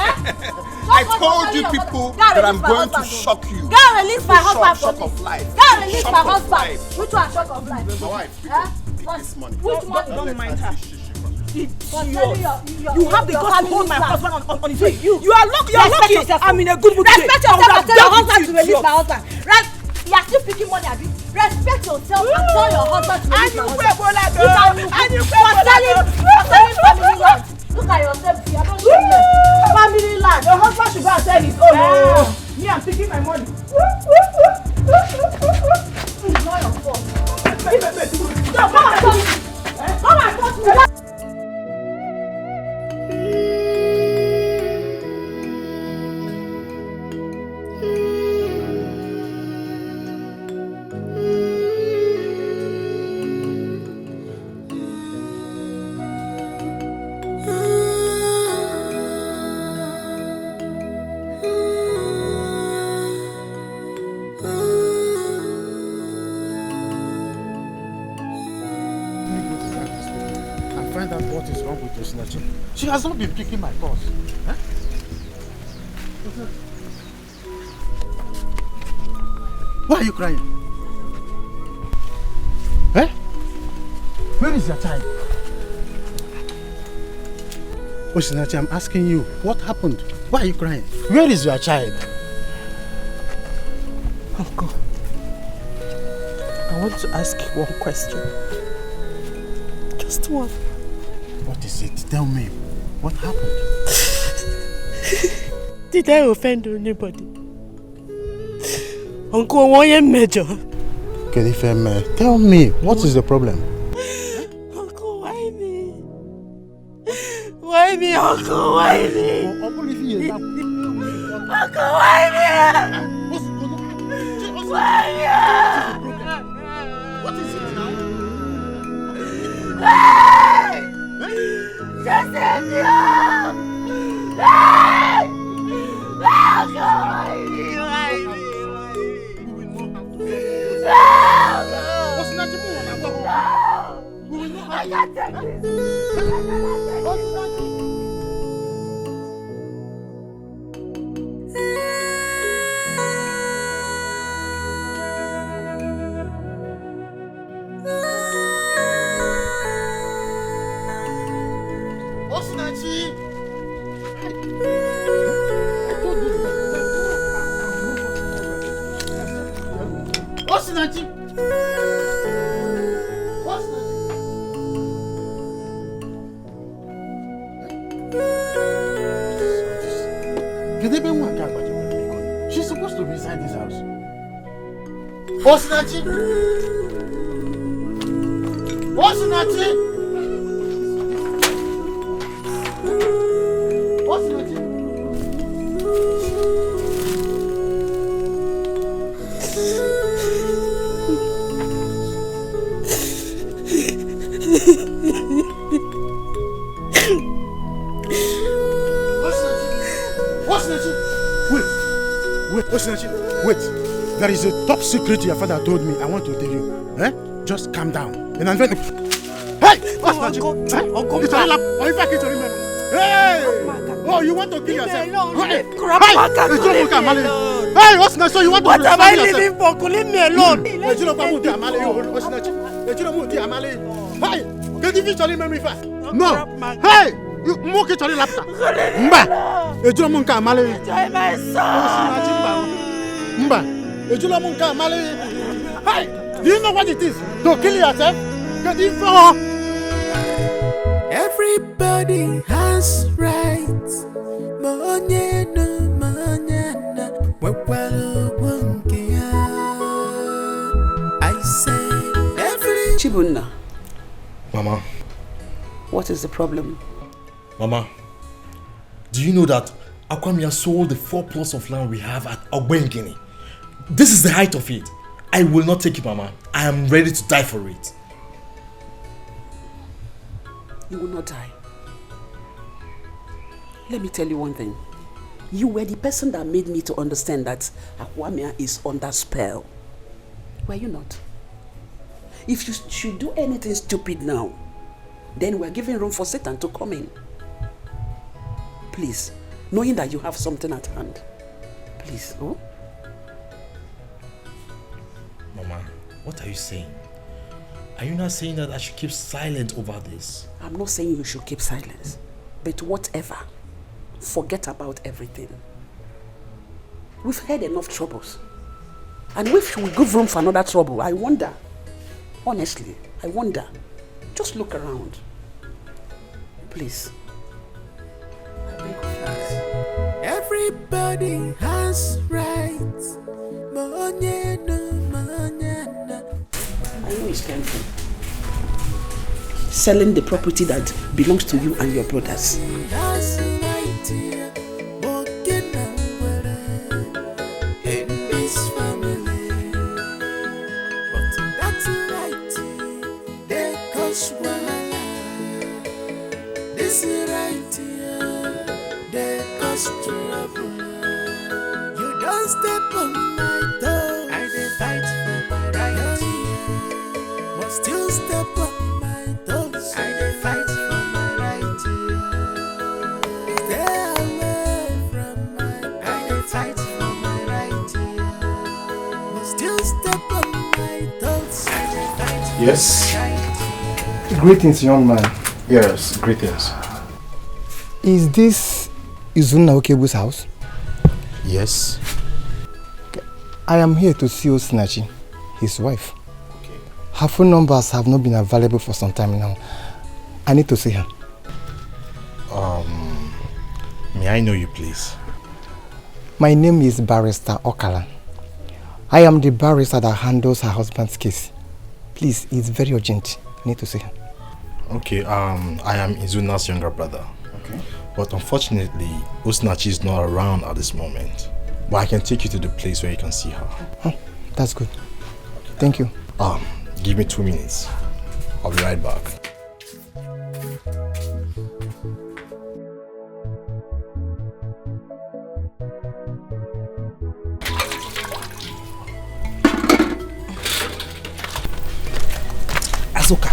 Speaker 14: I told you people that I'm going to shock you.
Speaker 6: Go and release my husband from
Speaker 14: Shock of life.
Speaker 6: Go and release my husband. Which one shock of life?
Speaker 14: My wife. This money.
Speaker 6: Which one?
Speaker 12: Don't mind her.
Speaker 6: You
Speaker 12: have the guts to hold my husband on his way. You are lucky. I'm in a good mood.
Speaker 6: Respect yourself and tell your husband to release my husband. You are still picking money, Abi. Respect yourself and tell your husband to release my husband. For selling family land. Look at yourself. You are not shameless. Family land.
Speaker 12: Your husband should go and sell his own. Me, I'm taking my money.
Speaker 6: It's not your fault. Come and touch me.
Speaker 17: She has not been picking my calls. Huh? Why are you crying? Eh? Where is your child? Osinachi, I'm asking you, what happened? Why are you crying? Where is your child?
Speaker 16: Uncle, I want to ask you one question. Just one.
Speaker 17: What is it? Tell me. What happened?
Speaker 16: Did I offend anybody? Uncle, why am major?
Speaker 17: Kedifeme, tell me, what is the problem?
Speaker 16: Uncle, why me? Why me, Uncle? Why me? Uncle, why me? Why me?
Speaker 17: What is it now?
Speaker 16: Just let me up! Hey! Why me? I can't take this!
Speaker 17: She's supposed to be inside this house. Osinachi! Osinachi! Osinachi! Wait, there is a top secret your father told me. I want to tell you. Eh? Just calm down. And I'm going to... Hey! Uncle, it's a lap. Or if I can remember. Hey! Oh, you want to kill yourself? Hey! Hey, what's my son? You want to
Speaker 16: What am I living for?
Speaker 6: uncle, leave me alone.
Speaker 17: Hey, no. Hey, you moke chali lapta. Mba. Ejula munka amale.
Speaker 6: Enjoy my son.
Speaker 17: Mba. Ejula munka amale. Hey, do you know what it is to kill yourself? Get it for.
Speaker 13: Everybody has rights. I say every
Speaker 5: Chibunna.
Speaker 3: Mama.
Speaker 5: What is the problem?
Speaker 3: Mama, do you know that Akwamia sold the 4 plots of land we have at Ogbengini? This is the height of it. I will not take it, Mama. I am ready to die for it.
Speaker 5: You will not die. Let me tell you one thing. You were the person that made me to understand that Akwamia is under spell. Were you not? If you should do anything stupid now, then we're giving room for Satan to come in. Please, knowing that you have something at hand. Please, oh?
Speaker 3: Mama, what are you saying? Are you not saying that I should keep silent over this?
Speaker 5: I'm not saying you should keep silence. But whatever, forget about everything. We've had enough troubles. And if we give room for another trouble, I wonder. Honestly, I wonder. Just look around. Please.
Speaker 13: everybody has rights.
Speaker 5: I know it's painful. Selling the property that belongs to you and your brothers.
Speaker 13: That's right. In this family, but that's right. They cause wahala. This is right. They cause trouble. You don't step on my toe. I dey fight for my right. But still step on my toes. I dey fight for my right. Stay away from my. I dey fight for my right. But still step on my toes. I dey fight for
Speaker 14: Yes.
Speaker 13: my right.
Speaker 14: Greetings, young man. Yes, greetings.
Speaker 11: Is this Izunna Okebu's house?
Speaker 14: Yes.
Speaker 11: I am here to see Osinachi, his wife. Her phone numbers have not been available for some time now. I need to see her.
Speaker 3: May I know you, please?
Speaker 11: My name is Barrister Okala. I am the barrister that handles her husband's case. Please, it's very urgent. I need to see her.
Speaker 3: Okay, I am Izuna's younger brother.
Speaker 11: Okay.
Speaker 3: But unfortunately, Osinachi is not around at this moment. But I can take you to the place where you can see her.
Speaker 11: Oh, that's good. Thank you.
Speaker 3: Give me 2 minutes. I'll be right back.
Speaker 9: Azuka.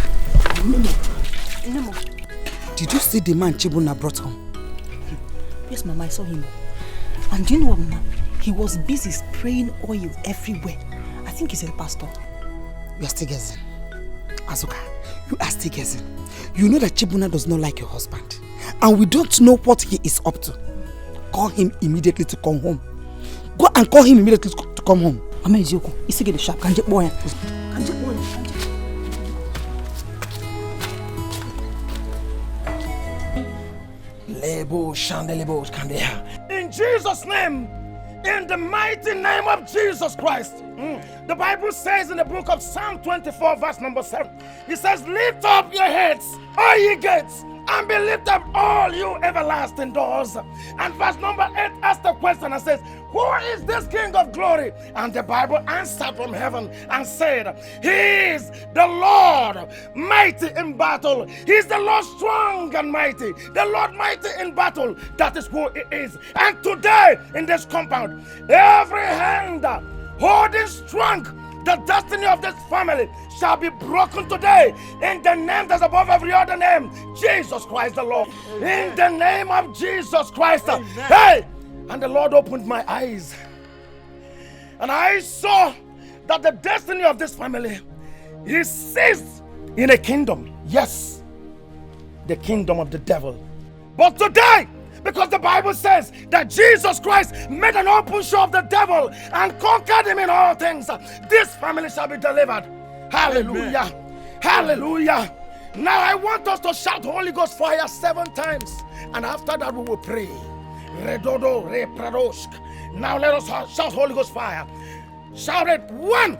Speaker 9: Did you see the man Chibunna brought home?
Speaker 6: Yes, Mama, I saw him. And do you know what, Mama? He was busy spraying oil everywhere. I think he's a pastor.
Speaker 9: You are still guessing. Azuka, you are still guessing. You know that Chibunna does not like your husband. And we don't know what he is up to. Call him immediately to come home. Go and call him immediately to come home.
Speaker 6: Mama Eziokwu, you see get the sharp. Kanjek boy.
Speaker 7: In Jesus' name, in the mighty name of Jesus Christ. The Bible says in the book of Psalm 24 verse number 7, it says, lift up your heads, all ye gates, and be lifted up all you everlasting doors. And verse number 8 asks the question and says, who is this King of glory? And the Bible answered from heaven and said, he is the Lord mighty in battle. He is the Lord strong and mighty. The Lord mighty in battle. That is who he is. And today in this compound, every hand holding strong the destiny of this family shall be broken today in the name that's above every other name, Jesus Christ the Lord. In the name of Jesus Christ. Hey! And the Lord opened my eyes, and I saw that the destiny of this family is seized in a kingdom. Yes, the kingdom of the devil. But today, because the Bible says that Jesus Christ made an open show of the devil and conquered him in all things, this family shall be delivered. Hallelujah. Amen. Hallelujah. Now I want us to shout Holy Ghost fire 7 times. And after that we will pray. Redodo, repradoshk. Now let us shout Holy Ghost fire. Shout it. 1.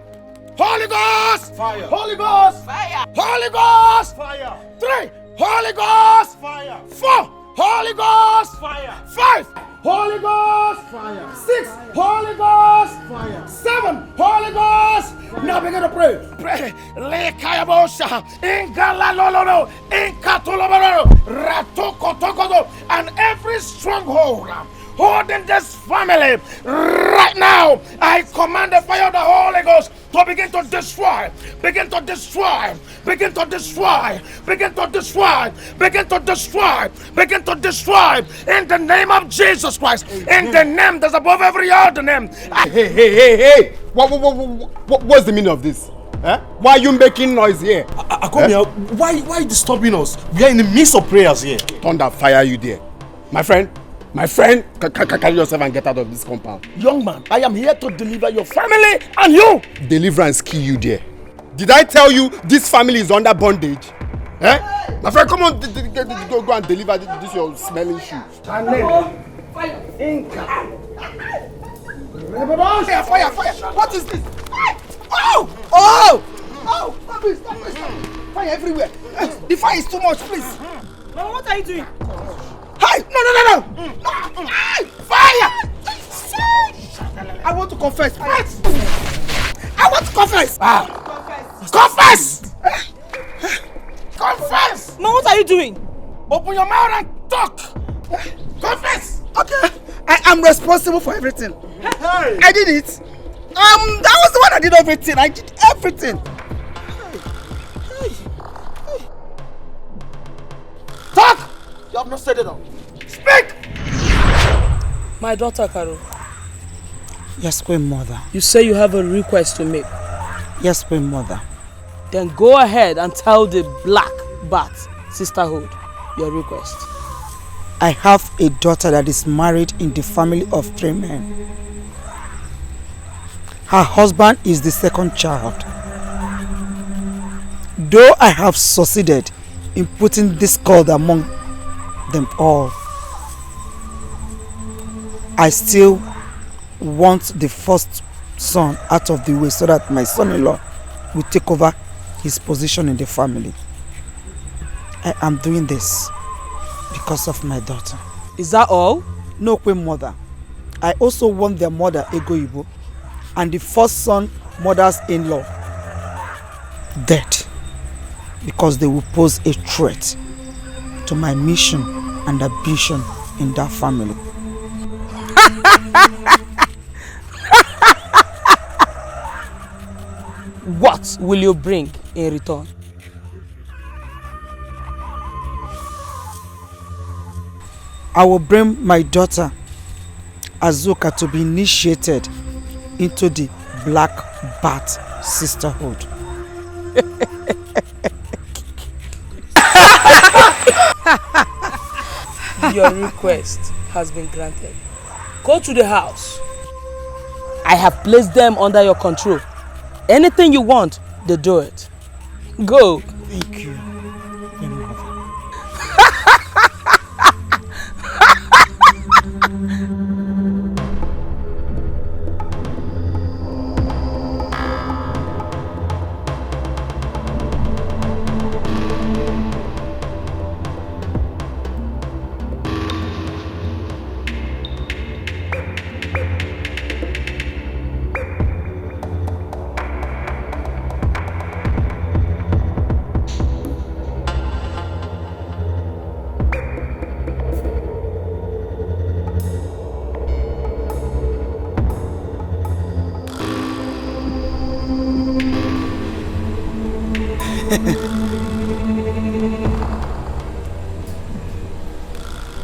Speaker 7: Holy Ghost. Fire. Holy Ghost. Fire. Holy Ghost. Fire. 3. Holy Ghost. Fire. 4. Holy Ghost! Fire! 5! Holy Ghost! Fire! 6! Holy Ghost! Fire! 7! Holy Ghost! Fire. Now begin to pray. Pray. Lekayabosha. Ingalalolo. Inkatuloboro. Ratokotokodo. And every stronghold holding this family right now, I command the fire of the Holy Ghost to begin to destroy, begin to destroy, begin to destroy, begin to destroy, begin to destroy, begin to destroy in the name of Jesus Christ, in the name that's above every other name.
Speaker 14: Hey! What's the meaning of this? Why are you making noise here?
Speaker 3: Akomia, why are you disturbing us? We are in the midst of prayers here.
Speaker 14: Thunder fire you there. My friend, carry yourself and get out of this compound.
Speaker 7: Young man, I am here to deliver your family and you.
Speaker 14: Deliverance kill you there. Did I tell you this family is under bondage? My friend, come on, go and deliver this your smelling shoe.
Speaker 7: Fire! What is this? Oh! Stop it! Fire everywhere. The fire is too much, please.
Speaker 12: Mama, what are you doing?
Speaker 7: Hey! No! Fire! I want to confess. I want to confess. Confess! Confess!
Speaker 12: Mama, what are you doing?
Speaker 7: Open your mouth and talk. Confess! Okay. I am responsible for everything. Hey. I did it. That was the one I did everything. I did everything. Talk! You have not said it all. Speak!
Speaker 16: My daughter, Carol.
Speaker 11: Yes, Queen Mother.
Speaker 16: You say you have a request to make.
Speaker 11: Yes, Queen Mother.
Speaker 16: Then go ahead and tell the Black Bat Sisterhood your request.
Speaker 11: I have a daughter that is married in the family of 3 men. Her husband is the second child. Though I have succeeded in putting discord among them all, I still want the first son out of the way so that my son-in-law will take over his position in the family. I am doing this because of my daughter.
Speaker 16: Is that all?
Speaker 11: No, Queen Mother. I also want their mother, Ego Ibo, and the first son, mother's-in-law, dead, because they will pose a threat to my mission and ambition in that family.
Speaker 16: What will you bring in return?
Speaker 11: I will bring my daughter Azuka to be initiated into the Black Bat Sisterhood.
Speaker 16: Your request has been granted. Go to the house. I have placed them under your control. Anything you want, they do it. Go.
Speaker 11: Thank you.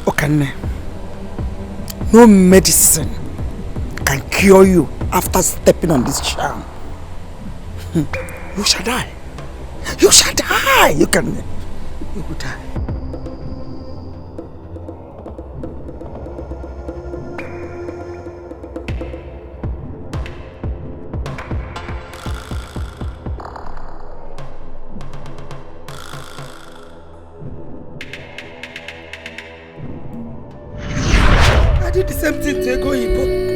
Speaker 11: Okane, no medicine can cure you after stepping on this charm. You shall die. You shall die. You will die. I did the same thing to Ego Ibo.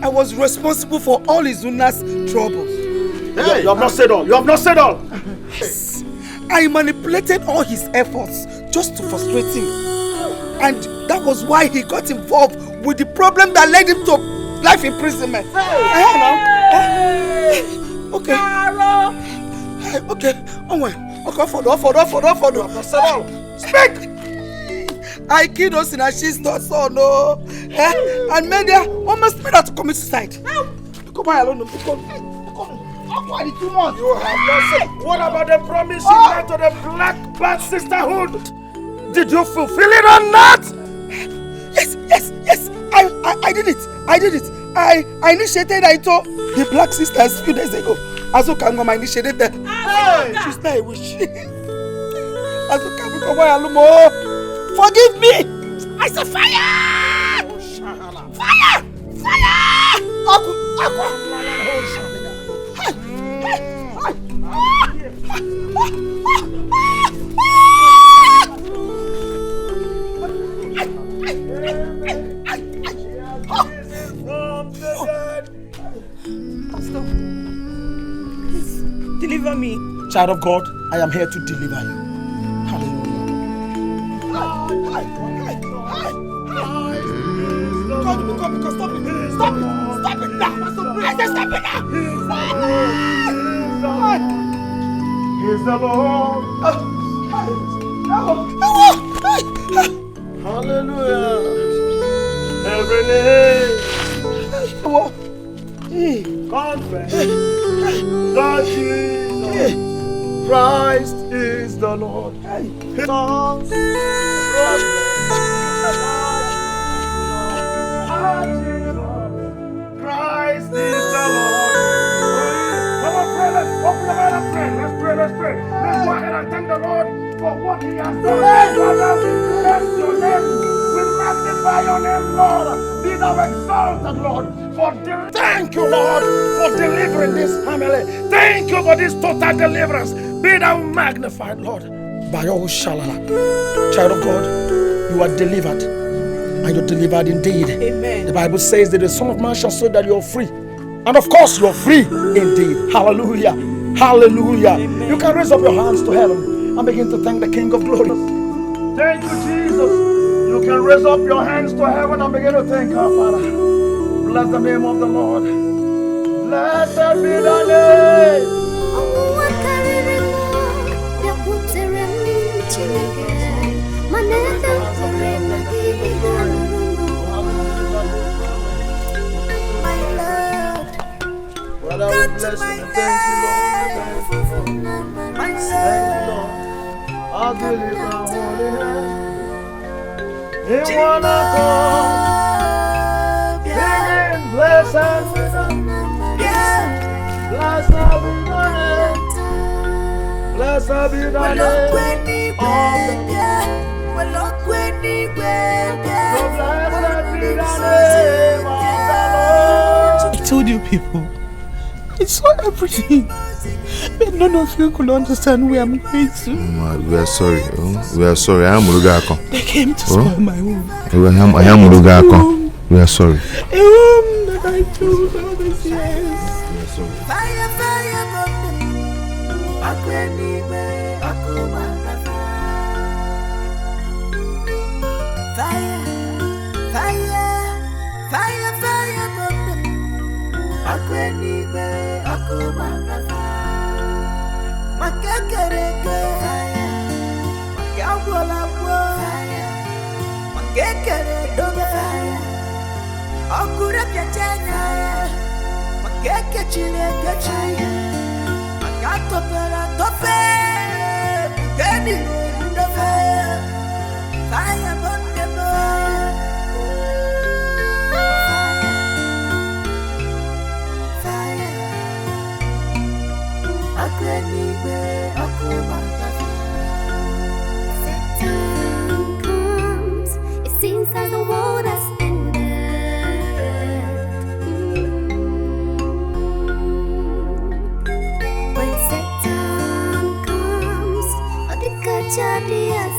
Speaker 11: I was responsible for all his Una's troubles.
Speaker 7: Hey, you have not said all. You have not said all.
Speaker 11: Yes. I manipulated all his efforts just to frustrate him. And that was why he got involved with the problem that led him to life imprisonment. Okay. Okay. Okay, for speak! I killed us in a she's not so no. And made her almost made her to commit suicide. Come on, alone.
Speaker 7: You have not said. What about the promise you made to the Black Sisterhood? Did you fulfill it or not?
Speaker 11: Yes. I did it. I initiated Aito, the Black Sisters, a few days ago. Azokangoma initiated them. She's not a witch. Forgive me! I said fire! Fire!
Speaker 7: Pastor, please deliver me. Child of God, I am here to deliver you.
Speaker 11: Come, stop it now! I said stop it now!
Speaker 7: He's the Lord. Hallelujah. Every name confess that Jesus Christ is the Lord. Christ is the Lord. Come on, pray. Let's open your mouth and pray. Let's pray. Let's go ahead and thank the Lord for what He has done. Father, we bless your name. We magnify your name, Lord. Be thou exalted, Lord. Thank you, Lord, for delivering this family. Thank you for this total deliverance. Be thou magnified, Lord. By all shalala. Child of God, you are delivered. And you're delivered indeed.
Speaker 11: Amen.
Speaker 7: The Bible says that the Son of Man shall say that you're free. And of course, you're free indeed. Hallelujah. Hallelujah. Amen. You can raise up your hands to heaven and begin to thank the King of Glory. Thank you, Jesus. You can raise up your hands to heaven and begin to thank our Father. Bless the name of the Lord. Blessed be the name. Father, we bless you and thank you, Lord. Thank you, Lord. I'll give you my holy hand. In one accord, singing blessed. Blessed be the name. Blessed be the name of
Speaker 3: I told you people, I saw everything, but none of you could understand where I'm going to.
Speaker 2: We are sorry. We are sorry. I am Murugako.
Speaker 3: They came to spoil my home.
Speaker 2: I am Murugako. We are sorry.
Speaker 3: A home that I told all these years.
Speaker 2: We are sorry.
Speaker 13: Satan comes, it seems that the world has ended. When Satan comes, all the culture they are